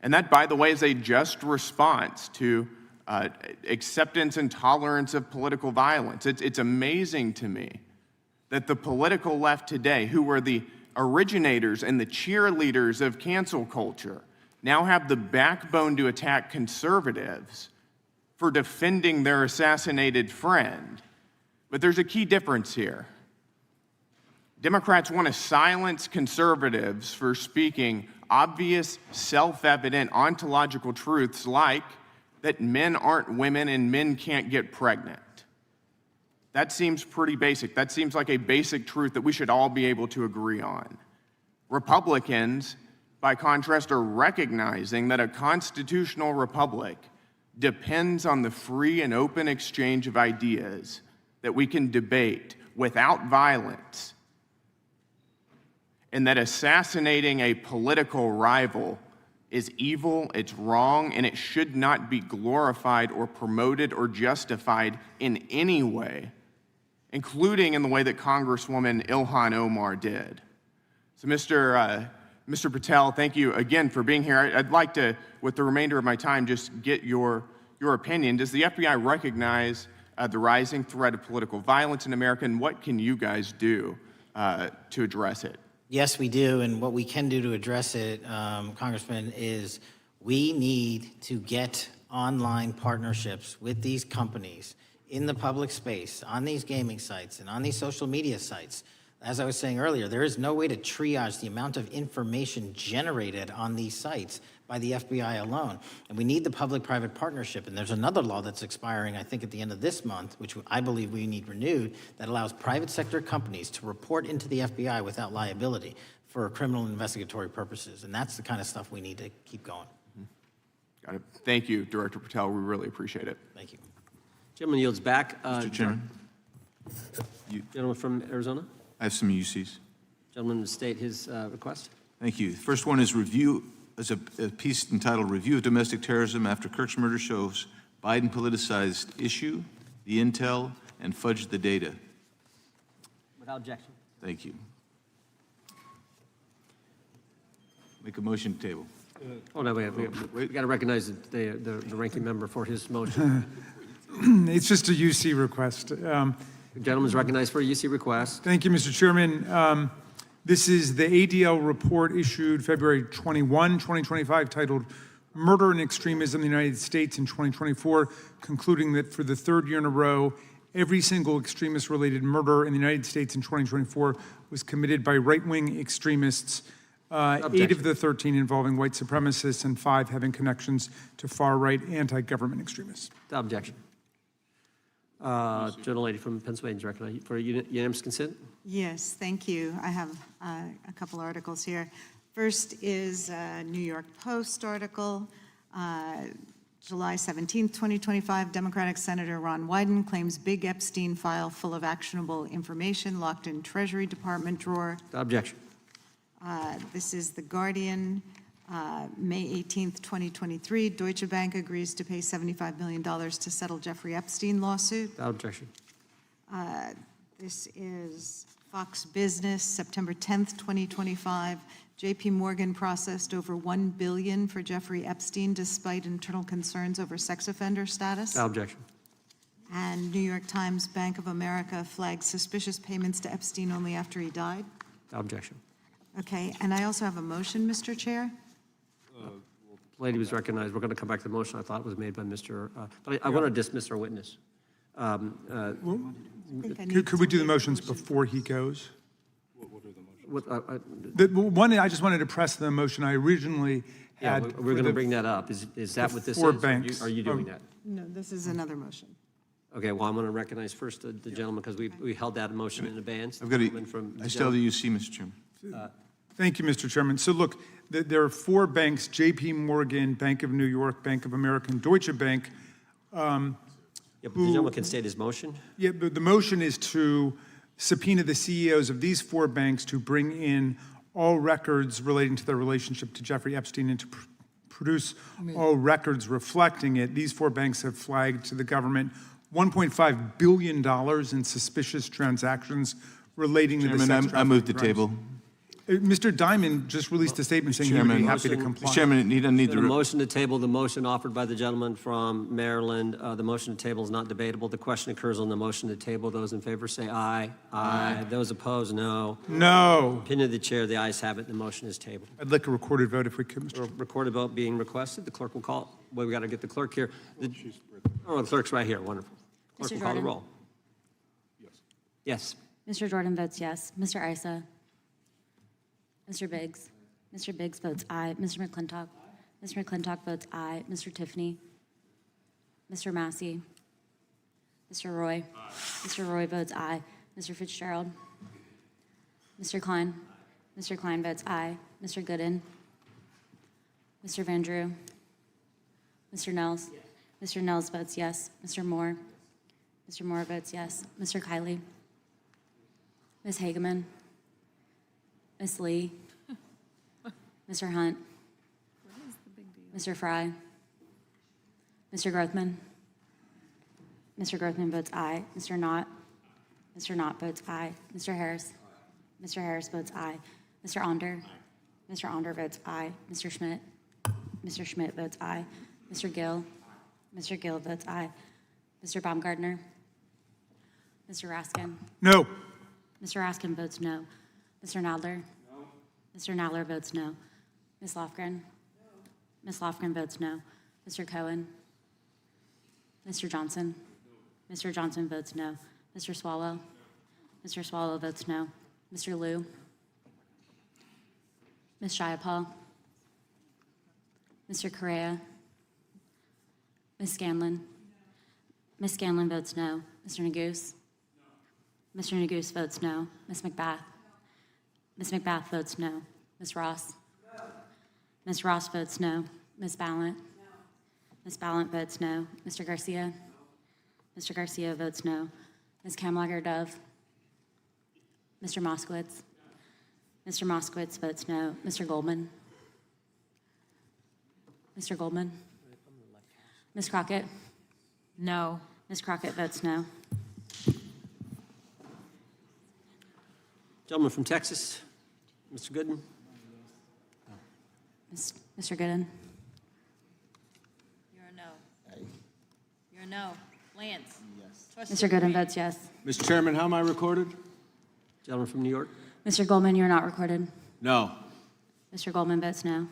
And that, by the way, is a just response to acceptance and tolerance of political violence. It's amazing to me that the political left today, who were the originators and the cheerleaders of cancel culture now have the backbone to attack conservatives for defending their assassinated friend. But there's a key difference here. Democrats want to silence conservatives for speaking obvious, self-evident ontological truths like that men aren't women and men can't get pregnant. That seems pretty basic. That seems like a basic truth that we should all be able to agree on. Republicans, by contrast, are recognizing that a constitutional republic depends on the free and open exchange of ideas that we can debate without violence, and that assassinating a political rival is evil, it's wrong, and it should not be glorified or promoted or justified in any way, including in the way that Congresswoman Ilhan Omar did. So Mr. Patel, thank you again for being here. I'd like to, with the remainder of my time, just get your opinion. Does the FBI recognize the rising threat of political violence in America, and what can you guys do to address it? Yes, we do, and what we can do to address it, Congressman, is we need to get online partnerships with these companies in the public space, on these gaming sites, and on these social media sites. As I was saying earlier, there is no way to triage the amount of information generated on these sites by the FBI alone. And we need the public-private partnership. And there's another law that's expiring, I think, at the end of this month, which I believe we need renewed, that allows private sector companies to report into the FBI without liability for criminal investigatory purposes. And that's the kind of stuff we need to keep going. Got it. Thank you, Director Patel. We really appreciate it. Thank you. Gentleman yields back. Mr. Chairman. Gentleman from Arizona. I have some UCs. Gentleman will state his request. Thank you. The first one is a piece entitled Review of Domestic Terrorism After Kirk's Murder Shows Biden Politicized Issue, the Intel, and Fudged the Data. Without objection. Thank you. Make a motion to table. Oh, no, we got to recognize the ranking member for his motion. It's just a UC request. The gentleman's recognized for a UC request. Thank you, Mr. Chairman. This is the ADL report issued February 21, 2025, titled Murder and Extremism in the United States in 2024, concluding that for the third year in a row, every single extremist-related murder in the United States in 2024 was committed by right-wing extremists, 8 of the 13 involving white supremacists and 5 having connections to far-right anti-government extremists. Without objection. Gentlelady from Pennsylvania is recognized for unanimous consent. Yes, thank you. I have a couple articles here. First is a New York Post article, July 17th, 2025. Democratic Senator Ron Wyden claims big Epstein file full of actionable information locked in Treasury Department drawer. Without objection. This is The Guardian, May 18th, 2023. Deutsche Bank agrees to pay $75 million to settle Jeffrey Epstein lawsuit. Without objection. This is Fox Business, September 10th, 2025. JP Morgan processed over $1 billion for Jeffrey Epstein despite internal concerns over sex offender status. Without objection. And New York Times, Bank of America flagged suspicious payments to Epstein only after he died. Without objection. Okay, and I also have a motion, Mr. Chair. Lady was recognized. We're going to come back to the motion I thought was made by Mr. But I want to dismiss our witness. Could we do the motions before he goes? What, One, I just wanted to press the motion I originally yeah, had. we're going to bring that up. Is that what this is? Four banks. Are you doing that? No, this is another motion. Okay, well, I'm going to recognize first the gentleman because we held that motion in advance. I still have the UC, Mr. Chairman. Thank you, Mr. Chairman. So look, there are 4 banks, JP Morgan, Bank of New York, Bank of America, and Deutsche Bank. Yeah, but the gentleman can state his motion. Yeah, but the motion is to subpoena the CEOs of these 4 banks to bring in all records relating to their relationship to Jeffrey Epstein and to produce all records reflecting it. These 4 banks have flagged to the government $1.5 billion in suspicious transactions relating to the sex I move the trafficking table. Mr. Diamond just released a statement saying he would be happy to comply. Mr. Chairman, he doesn't need The to. motion to table the motion offered by the gentleman from Maryland. The motion to table is not debatable. The question occurs on the motion to table. Those in favor say aye. Aye. Those opposed, no. No. Opinion of the chair, the ayes have it. The motion is tabled. I'd like a recorded vote if we could, Mr. Recorded vote being requested. The clerk will call. Well, we got to get the clerk here. The clerk's right here. Wonderful. Clerk Mr. will call the Jordan. roll. Yes. Mr. Jordan votes yes. Mr. Isa? Mr. Biggs? Mr. Biggs votes aye. Mr. McClintock? Mr. McClintock votes aye. Mr. Tiffany? Mr. Massey? Mr. Roy? Mr. Roy votes aye. Mr. Fitzgerald? Mr. Klein? Mr. Klein votes aye. Mr. Gooden? Mr. Van Drew? Mr. Nels? Mr. Nels votes yes. Mr. Moore? Mr. Moore votes yes. Mr. Kiley? Ms. Hageman? Ms. Lee? Mr. Hunt? Mr. Fry? Mr. Grothman? Mr. Grothman votes aye. Mr. Knott? Mr. Knott votes aye. Mr. Harris? Mr. Harris votes aye. Mr. Onder? Mr. Onder votes aye. Mr. Schmidt? Mr. Schmidt votes aye. Mr. Gill? Mr. Gill votes aye. Mr. Baumgartner? Mr. Raskin? No. Mr. Raskin votes no. Mr. Nadler? No. Mr. Nadler votes no. Ms. Lofgren? Ms. Lofgren votes no. Mr. Cohen? Mr. Johnson? Mr. Johnson votes no. Mr. Swallow? Mr. Swallow votes no. Mr. Liu? Ms. Shiapal? Mr. Correa? Ms. Scanlon? Ms. Scanlon votes no. Mr. Neguse? Mr. Neguse votes no. Ms. McBath? Ms. McBath votes no. Ms. Ross? Ms. Ross votes no. Ms. Ballant? Ms. Ballant votes no. Mr. Garcia? Mr. Garcia votes no. Ms. Kamlager-Dove? Mr. Moskowitz? Mr. Moskowitz votes no. Mr. Goldman? Mr. Goldman? Ms. Crockett? No. Ms. Crockett votes no. Gentleman from Texas, Mr. Gooden. Mr. Gooden? You're a no. You're a no. Lance? Yes. Mr. Gooden votes yes. Mr. Chairman, how am I recorded? Gentleman from New York. Mr. Goldman, you're not recorded. No. Mr. Goldman votes no.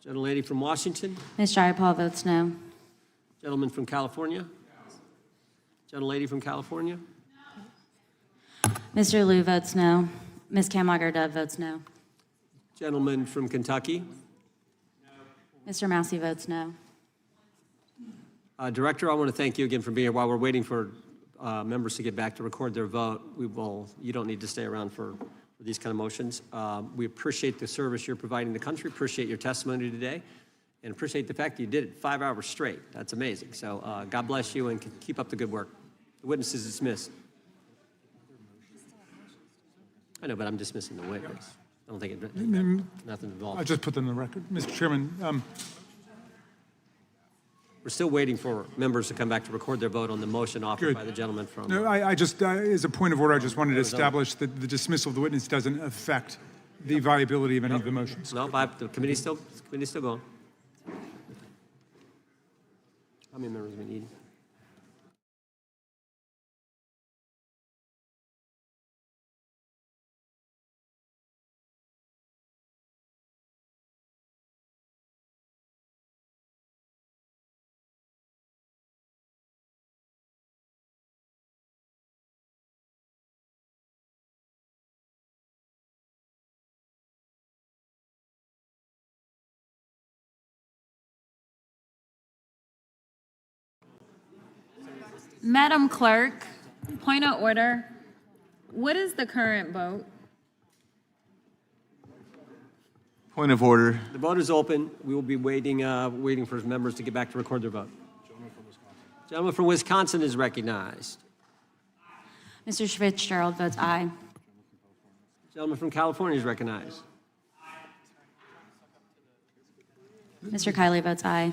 Gentlelady from Washington. Ms. Jayapal votes no. Gentleman from California. Gentlelady from California. Mr. Liu votes no. Ms. Kamlager-Dove votes no. Gentleman from Kentucky. Mr. Massey votes no. Director, I want to thank you again for being here. While we're waiting for members to get back to record their vote, you don't need to stay around for these kind of motions. We appreciate the service you're providing the country, appreciate your testimony today, and appreciate the fact that you did it 5 hours straight. That's amazing. So God bless you and keep up the good work. The witness is dismissed. I know, but I'm dismissing the witness. I don't think nothing involved. I'll just put them in the record. Mr. Chairman, we're still waiting for members to come back to record their vote on the motion offered Good. by the gentleman from... no, I just, as a point of order, I just wanted to establish that the dismissal of the witness doesn't affect the viability of any of the motions. No, the committee's still going. How many members we need? Madam Clerk, point of order. What is the current vote? Point of order. The vote is open. We will be waiting for members to get back to record their vote. Gentleman from Wisconsin is recognized. Mr. Fitzgerald votes aye. Gentleman from California is recognized. Mr. Kiley votes aye.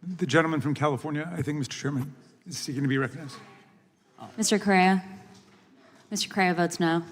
The gentleman from California, I think, Mr. Chairman, is seeking to be recognized. Mr. Correa? Mr. Correa votes no.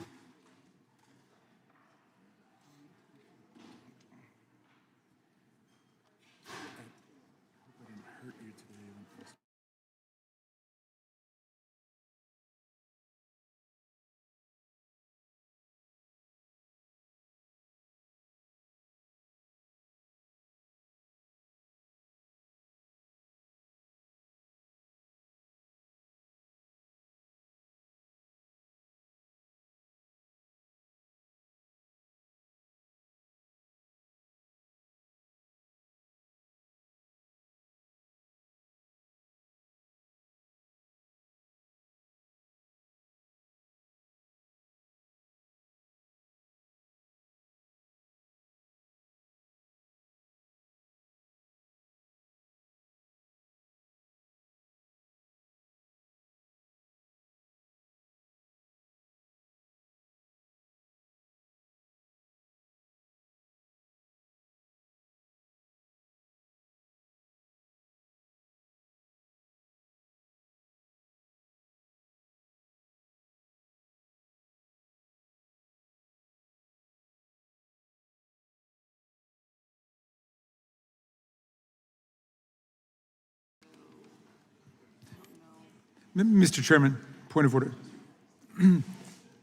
Mr. Chairman, point of order.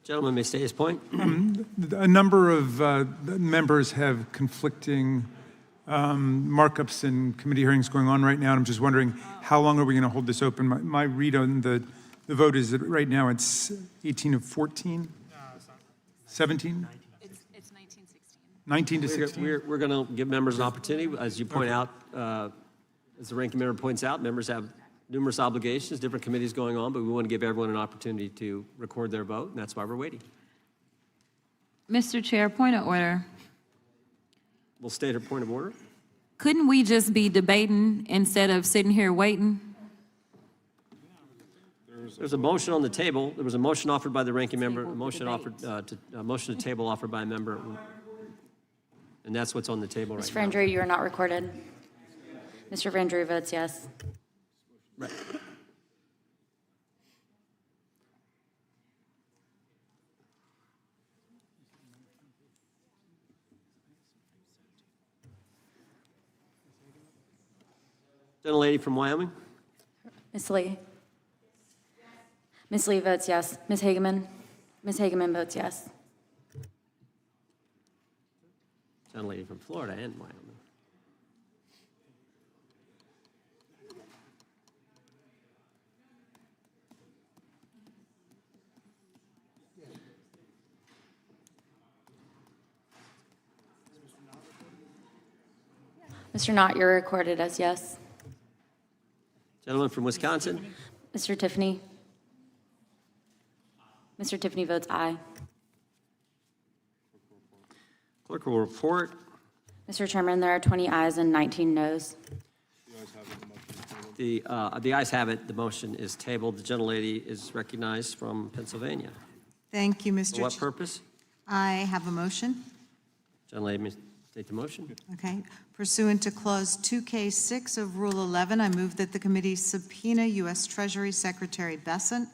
Gentleman may state his point. A number of members have conflicting markups in committee hearings going on right now, and I'm just wondering, how long are we going to hold this open? My read on the vote is that right now it's 18 of 14? 17? It's 1916. 19 to 16? We're going to give members an opportunity. As you point out, as the ranking member points out, members have numerous obligations, different committees going on, but we want to give everyone an opportunity to record their vote, and that's why we're waiting. Mr. Chair, point of order. We'll state her point of order. Couldn't we just be debating instead of sitting here waiting? There's a motion on the table. There was a motion offered by the ranking member, a motion offered motion to table offered by a member, and that's what's on the table right Mr. now. Vendry, you are not recorded. Mr. Vendry votes yes. Right. Gentlelady from Wyoming. Ms. Lee? Ms. Lee votes yes. Ms. Hageman? Ms. Hageman votes yes. Gentlelady from Florida and Wyoming. Mr. Knott, you're recorded as yes. Gentleman from Wisconsin. Mr. Tiffany? Mr. Tiffany votes aye. Clerk will report. Mr. Chairman, there are 20 ayes and 19 noes. The ayes have it. The motion is tabled. The gentlelady is recognized from Pennsylvania. Thank you, Mr. For what purpose? I have a motion. Gentlelady may state the motion. Okay. Pursuant to Clause 2K6 of Rule 11, I move that the committee subpoena U.S. Treasury Secretary Bessent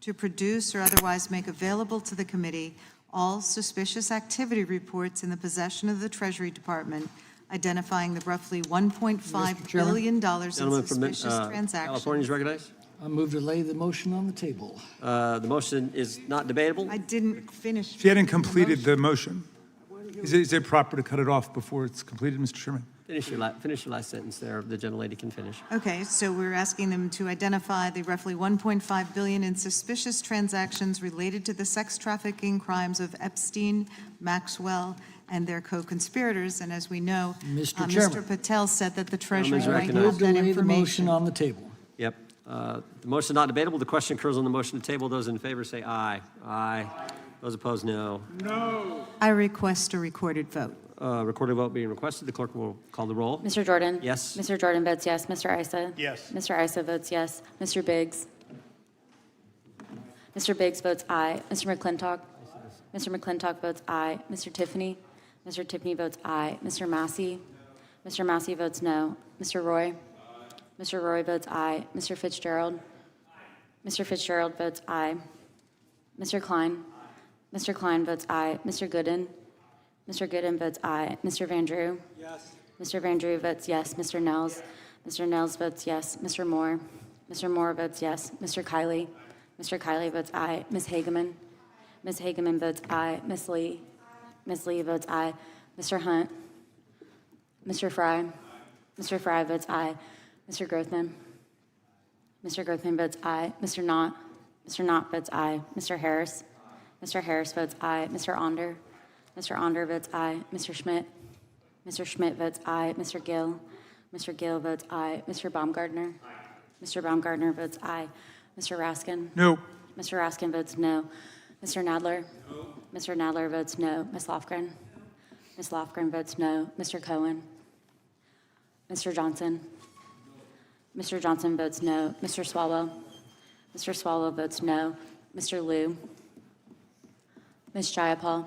to produce or otherwise make available to the committee all suspicious activity reports in the possession of the Treasury Department, identifying the roughly $1.5 billion in Gentleman from suspicious transactions. California is recognized. I move to lay the motion on the table. The motion is not debatable. I didn't finish. She hadn't completed the motion. Is it proper to cut it off before it's completed, Mr. Chairman? Finish your last sentence there. The gentlelady can finish. Okay, so we're asking them to identify the roughly $1.5 billion in suspicious transactions related to the sex trafficking crimes of Epstein, Maxwell, and their co-conspirators. And as we know, Mr. Chairman. Mr. Patel said that the Treasury Gentleman's might recognized. have that Lay the motion information. on the table. Yep. The motion is not debatable. The question occurs on the motion to table. Those in favor say aye. Aye. Those opposed, no. No. I request a recorded vote. Recorded vote being requested. The clerk will call the roll. Mr. Jordan? Yes. Mr. Jordan votes yes. Mr. Issa? Yes. Mr. Issa votes yes. Mr. Biggs? Mr. Biggs votes aye. Mr. McClintock? Mr. McClintock votes aye. Mr. Tiffany? Mr. Tiffany votes aye. Mr. Massey? Mr. Massey votes no. Mr. Roy? Mr. Roy votes aye. Mr. Fitzgerald? Mr. Fitzgerald votes aye. Mr. Klein? Mr. Klein votes aye. Mr. Gooden? Mr. Gooden votes aye. Mr. Van Drew? Yes. Mr. Van Drew votes yes. Mr. Nels? Mr. Nels votes yes. Mr. Moore? Mr. Moore votes yes. Mr. Kiley? Mr. Kiley votes aye. Ms. Hageman? Ms. Hageman votes aye. Ms. Lee? Ms. Lee votes aye. Mr. Hunt? Mr. Fry? Mr. Fry votes aye. Mr. Grothman? Mr. Grothman votes aye. Mr. Knott? Mr. Knott votes aye. Mr. Harris? Mr. Harris votes aye. Mr. Onder? Mr. Onder votes aye. Mr. Schmidt? Mr. Schmidt votes aye. Mr. Gill? Mr. Gill votes aye. Mr. Baumgartner? Mr. Baumgartner votes aye. Mr. Raskin? No. Mr. Raskin votes no. Mr. Nadler? No. Mr. Nadler votes no. Ms. Lofgren? Ms. Lofgren votes no. Mr. Cohen? Mr. Johnson? Mr. Johnson votes no. Mr. Swalwell? Mr. Swalwell votes no. Mr. Liu? Ms. Jayapal?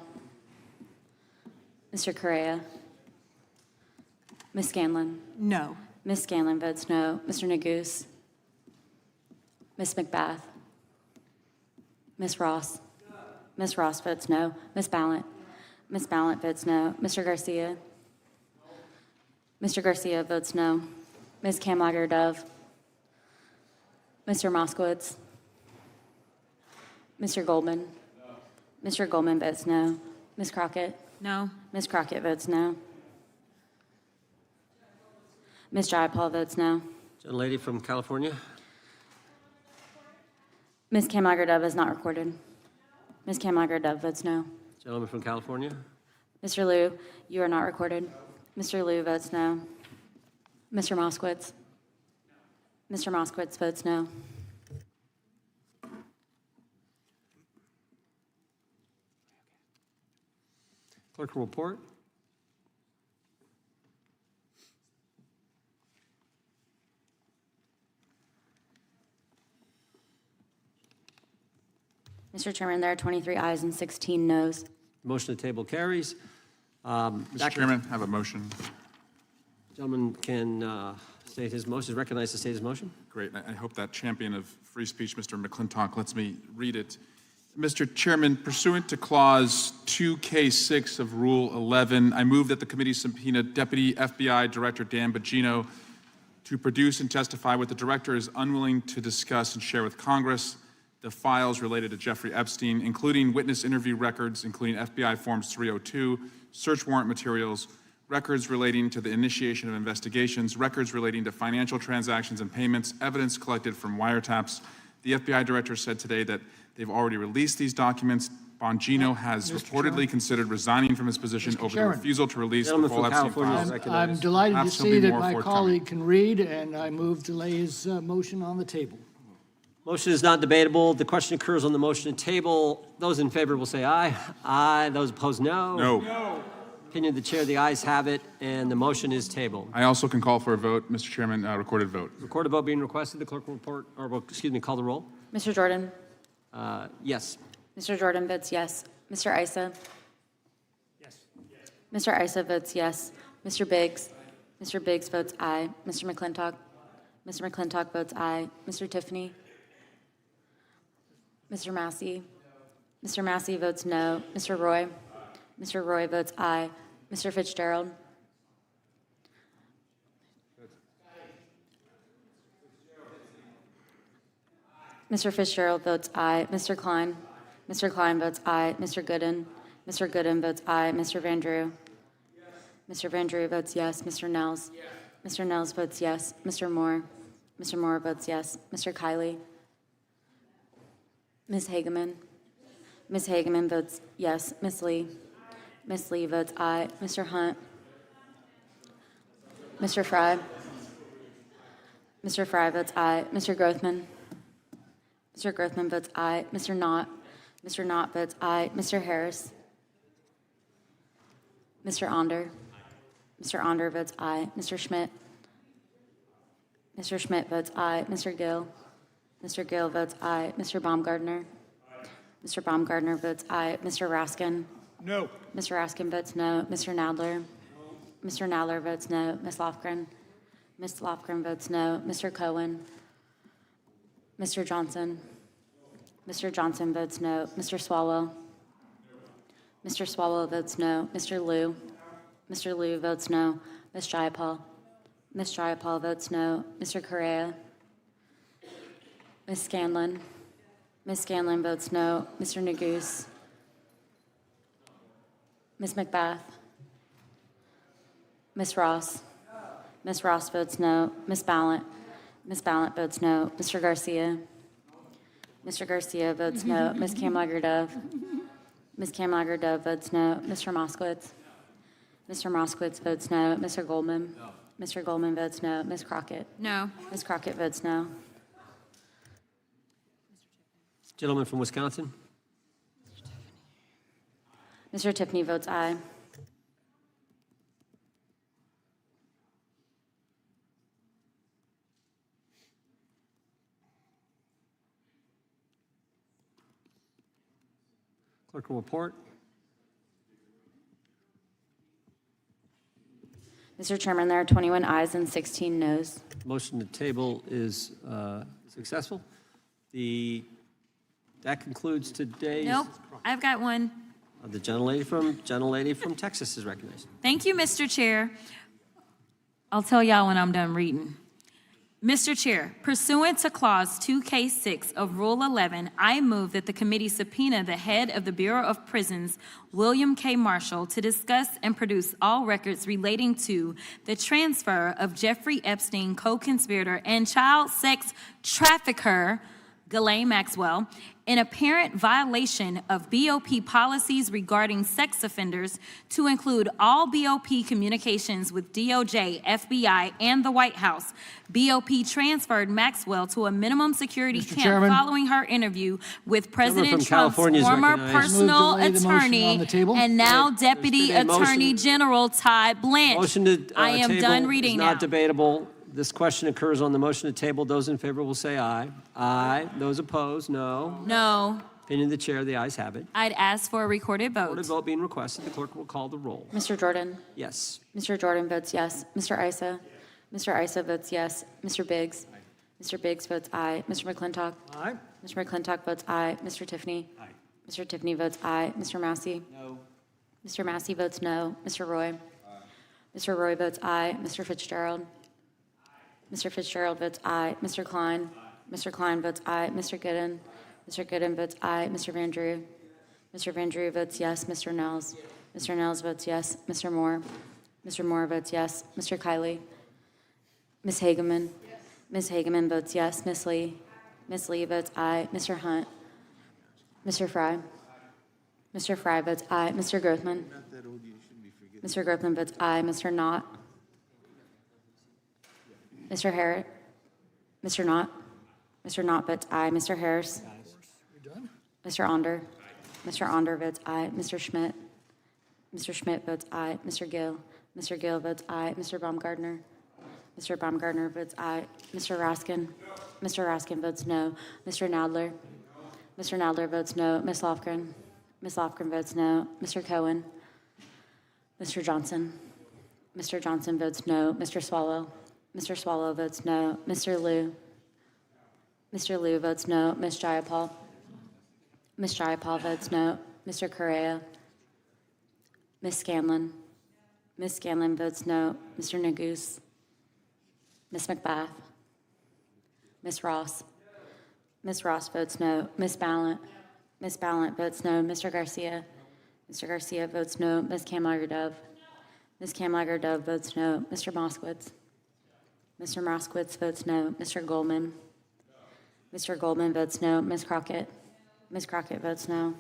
Mr. Correa? Ms. Scanlon? No. Ms. Scanlon votes no. Mr. Neguse? Ms. McBath? Ms. Ross? Ms. Ross votes no. Ms. Ballant? Ms. Ballant votes no. Mr. Garcia? Mr. Garcia votes no. Ms. Kamlager-Dove? Mr. Moskowitz? Mr. Goldman? Mr. Goldman votes no. Ms. Crockett? No. Ms. Crockett votes no. Ms. Jayapal votes no. Gentlelady from California. Ms. Kamlager-Dove is not recorded. Ms. Kamlager-Dove votes no. Gentleman from California. Mr. Liu, you are not recorded. Mr. Liu votes no. Mr. Moskowitz? Mr. Moskowitz votes no. Clerk will report. Mr. Chairman, there are 23 ayes and 16 noes. Motion to table carries. Mr. Chairman, I have a motion. Gentleman can state his motion, is recognized to state his motion. Great. I hope that champion of free speech, Mr. McClintock, lets me read it. Mr. Chairman, pursuant to Clause 2K6 of Rule 11, I move that the committee subpoena Deputy FBI Director Dan Bongino to produce and testify what the director is unwilling to discuss and share with Congress, the files related to Jeffrey Epstein, including witness interview records, including FBI Forms 302, search warrant materials, records relating to the initiation of investigations, records relating to financial transactions and payments, evidence collected from wiretaps. The FBI director said today that they've already released these documents. Bongino has reportedly considered resigning from his position over the refusal to release the full Epstein files. I'm delighted to Perhaps he'll be see that more my forthcoming. colleague can read, and I move to lay his motion on the table. Motion is not debatable. The question occurs on the motion to table. Those in favor will say aye. Aye. Those opposed, no. No. Opinion of the chair, the ayes have it, and the motion is tabled. I also can call for a vote, Mr. Chairman, recorded vote. Recorded vote being requested. The clerk will report, or will, excuse me, call the roll. Mr. Jordan? Yes. Mr. Jordan votes yes. Mr. Issa? Yes. Mr. Issa votes yes. Mr. Biggs? Mr. Biggs votes aye. Mr. McClintock? Mr. McClintock votes aye. Mr. Tiffany? Mr. Massey? Mr. Massey votes no. Mr. Roy? Mr. Roy votes aye. Mr. Fitzgerald? Mr. Fitzgerald votes aye. Mr. Klein? Mr. Klein votes aye. Mr. Gooden? Mr. Gooden votes aye. Mr. Van Drew? Mr. Van Drew votes yes. Mr. Nels? Mr. Nels votes yes. Mr. Moore? Mr. Moore votes yes. Mr. Kiley? Ms. Hageman? Ms. Hageman votes yes. Ms. Lee? Ms. Lee votes aye. Mr. Hunt? Mr. Fry? Mr. Fry votes aye. Mr. Grothman? Mr. Grothman votes aye. Mr. Knott? Mr. Knott votes aye. Mr. Harris? Mr. Onder? Mr. Onder votes aye. Mr. Schmidt? Mr. Schmidt votes aye. Mr. Gill? Mr. Gill votes aye. Mr. Baumgartner? Mr. Baumgartner votes aye. Mr. Raskin? No. Mr. Raskin votes no. Mr. Nadler? Mr. Nadler votes no. Ms. Lofgren? Ms. Lofgren votes no. Mr. Cohen? Mr. Johnson? Mr. Johnson votes no. Mr. Swalwell? Mr. Swalwell votes no. Mr. Liu? Mr. Liu votes no. Ms. Jayapal? Ms. Jayapal votes no. Mr. Correa? Ms. Scanlon? Ms. Scanlon votes no. Mr. Neguse? Ms. McBath? Ms. Ross? Ms. Ross votes no. Ms. Ballant? Ms. Ballant votes no. Mr. Garcia? Mr. Garcia votes no. Ms. Kamlager-Dove? Ms. Kamlager-Dove votes no. Mr. Moskowitz? Mr. Moskowitz votes no. Mr. Goldman? Mr. Goldman votes no. Ms. Crockett? No. Ms. Crockett votes no. Gentleman from Wisconsin. Mr. Tiffany votes aye. Clerk will report. Mr. Chairman, there are 21 ayes and 16 noes. Motion to table is successful. That concludes today's. Nope, I've got one. The gentlelady from Texas is recognized. Thank you, Mr. Chair. I'll tell y'all when I'm done reading. Mr. Chair, pursuant to Clause 2K6 of Rule 11, I move that the committee subpoena the head of the Bureau of Prisons, William K. Marshall, to discuss and produce all records relating to the transfer of Jeffrey Epstein, co-conspirator and child sex trafficker, Ghislaine Maxwell, in apparent violation of BOP policies regarding sex offenders, to include all BOP communications with DOJ, FBI, and the White House. BOP transferred Maxwell to a minimum security Mr. camp Chairman. following her interview with President from Trump's California is former recognized. personal Move to lay the motion attorney on the table. and now Deputy been a motion- Attorney General Ty Blanche. Motion to I am table done is reading not now. debatable. This question occurs on the motion to table. Those in favor will say aye. Aye. Those opposed, no. No. Opinion of the chair, the ayes have it. I'd ask for a recorded vote. Recorded vote being requested. The clerk will call the roll. Mr. Jordan? Yes. Mr. Jordan votes yes. Mr. Issa? Mr. Issa votes yes. Mr. Biggs? Mr. Biggs votes aye. Mr. McClintock? Aye. Mr. McClintock votes aye. Mr. Tiffany? Aye. Mr. Tiffany votes aye. Mr. Massey? No. Mr. Massey votes no. Mr. Roy? Mr. Roy votes aye. Mr. Fitzgerald? Mr. Fitzgerald votes aye. Mr. Klein? Mr. Klein votes aye. Mr. Gooden? Mr. Gooden votes aye. Mr. Van Drew? Mr. Van Drew votes yes. Mr. Nels? Mr. Nels votes yes. Mr. Moore? Mr. Moore votes yes. Mr. Kiley? Ms. Hageman? Ms. Hageman votes yes. Ms. Lee? Ms. Lee votes aye. Mr. Hunt? Mr. Fry? Mr. Fry votes aye. Mr. Grothman? Mr. Grothman votes aye. Mr. Knott? Mr. Harris? Mr. Knott? Mr. Knott votes aye. Mr. Harris? Mr. Onder? Mr. Onder votes aye. Mr. Schmidt? Mr. Schmidt votes aye. Mr. Gill? Mr. Gill votes aye. Mr. Baumgartner? Mr. Baumgartner votes aye. Mr. Raskin? Mr. Raskin votes no. Mr. Nadler? Mr. Nadler votes no. Ms. Lofgren? Ms. Lofgren votes no. Mr. Cohen? Mr. Johnson? Mr. Johnson votes no. Mr. Swalwell? Mr. Swalwell votes no. Mr. Liu? Mr. Liu votes no. Ms. Jayapal? Ms. Jayapal votes no. Mr. Correa? Ms. Scanlon? Ms. Scanlon votes no. Mr. Neguse? Ms. McBath? Ms. Ross? Ms. Ross votes no. Ms. Ballant? Ms. Ballant votes no. Mr. Garcia? Mr. Garcia votes no. Ms. Kamlager-Dove? Ms. Kamlager-Dove votes no. Mr. Moskowitz? Mr. Moskowitz votes no. Mr. Goldman? Mr. Goldman votes no. Ms. Crockett? Ms. Crockett votes no.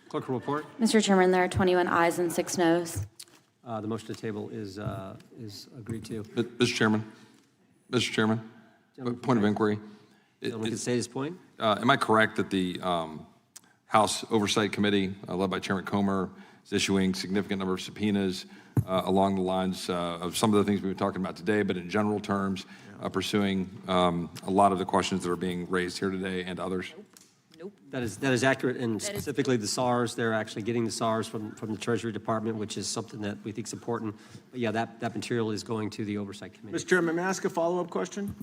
Clerk will report. Mr. Chairman, there are 21 ayes and 6 noes. The motion to table is agreed to. Mr. Chairman, point of inquiry. Gentleman can state his point. Am I correct that the House Oversight Committee, led by Chairman Comer, is issuing significant number of subpoenas along the lines of some of the things we've been talking about today, but in general terms, pursuing a lot of the questions that are being raised here today and others? That is accurate, and specifically the SARs, they're actually getting the SARs from the Treasury Department, which is something that we think is important. But yeah, that material is going to the Oversight Committee. Mr. Chairman, may I ask a follow-up question?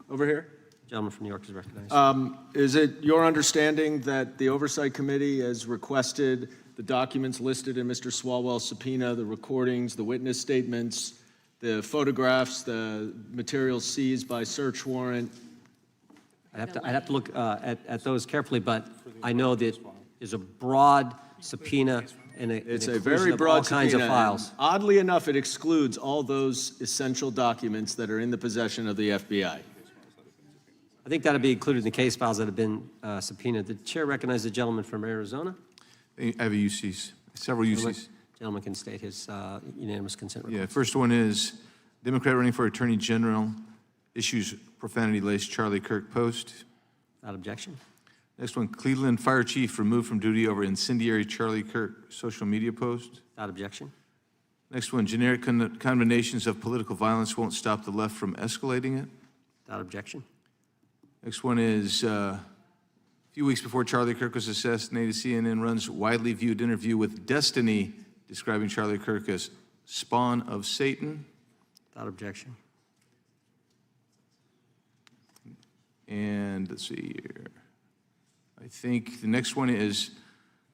Over here. Gentleman from New York is recognized. Is it your understanding that the Oversight Committee has requested the documents listed in Mr. Swalwell's subpoena, the recordings, the witness statements, the photographs, the materials seized by search warrant? I'd have to look at those carefully, but I know that there's a broad subpoena and It's an a very inclusion of broad all kinds of subpoena, files. and oddly enough, it excludes all those essential documents that are in the possession of the FBI. I think that'll be included in the case files that have been subpoenaed. The chair recognizes the gentleman from Arizona. I have a UCs, several UCs. Gentleman can state his unanimous consent Yeah, request. first one is Democrat running for Attorney General issues profanity-laced Charlie Kirk post. Without objection. Next one, Cleveland Fire Chief removed from duty over incendiary Charlie Kirk social media post. Without objection. Next one, generic condemnations of political violence won't stop the left from escalating it. Without objection. Next one is, a few weeks before Charlie Kirk was assassinated, CNN runs widely viewed interview with Destiny describing Charlie Kirk as spawn of Satan. Without objection. And let's see here. I think the next one is,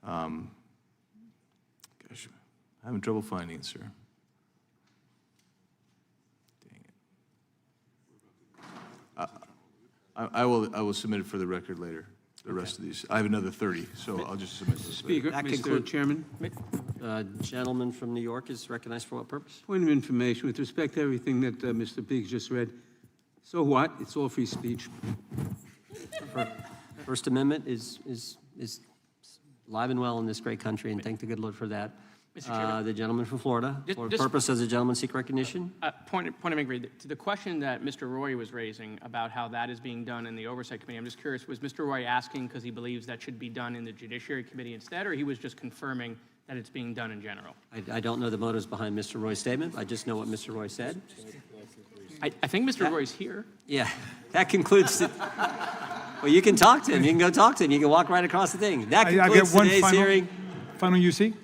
gosh, I'm having trouble finding it, sir. Dang it. I will submit it for the record later, the rest of these. I have another 30, so I'll just submit those later. Speaker, Mr. Chairman, Gentleman from New York is recognized for what purpose? point of information with respect to everything that Mr. Biggs just read. So what? It's all free speech. First Amendment is alive and well in this great country, and thank the good Lord for that. Mr. Chairman. The gentleman from Florida, for purpose, does the gentleman seek recognition? Point of inquiry, to the question that Mr. Roy was raising about how that is being done in the Oversight Committee, I'm just curious, was Mr. Roy asking because he believes that should be done in the Judiciary Committee instead, or he was just confirming that it's being done in general? I don't know the motives behind Mr. Roy's statement. I just know what Mr. Roy said. I think Mr. Roy's here. Yeah, that concludes the, well, you can talk to him. You can go talk to him. You can walk right across the thing. That I get concludes one today's hearing. final UC.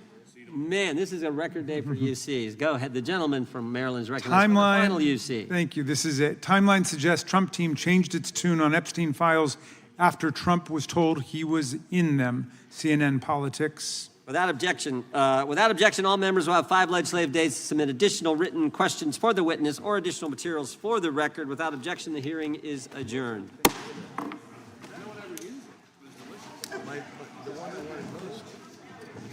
Man, this is a record day for UCs. Go ahead. The gentleman from Maryland is recognized for the final UC. Thank you. This is it. Timeline suggests Trump team changed its tune on Epstein files after Trump was told he was in them. CNN Politics. Without objection, all members will have 5 legislative days to submit additional written questions for the witness or additional materials for the record. Without objection, the hearing is adjourned.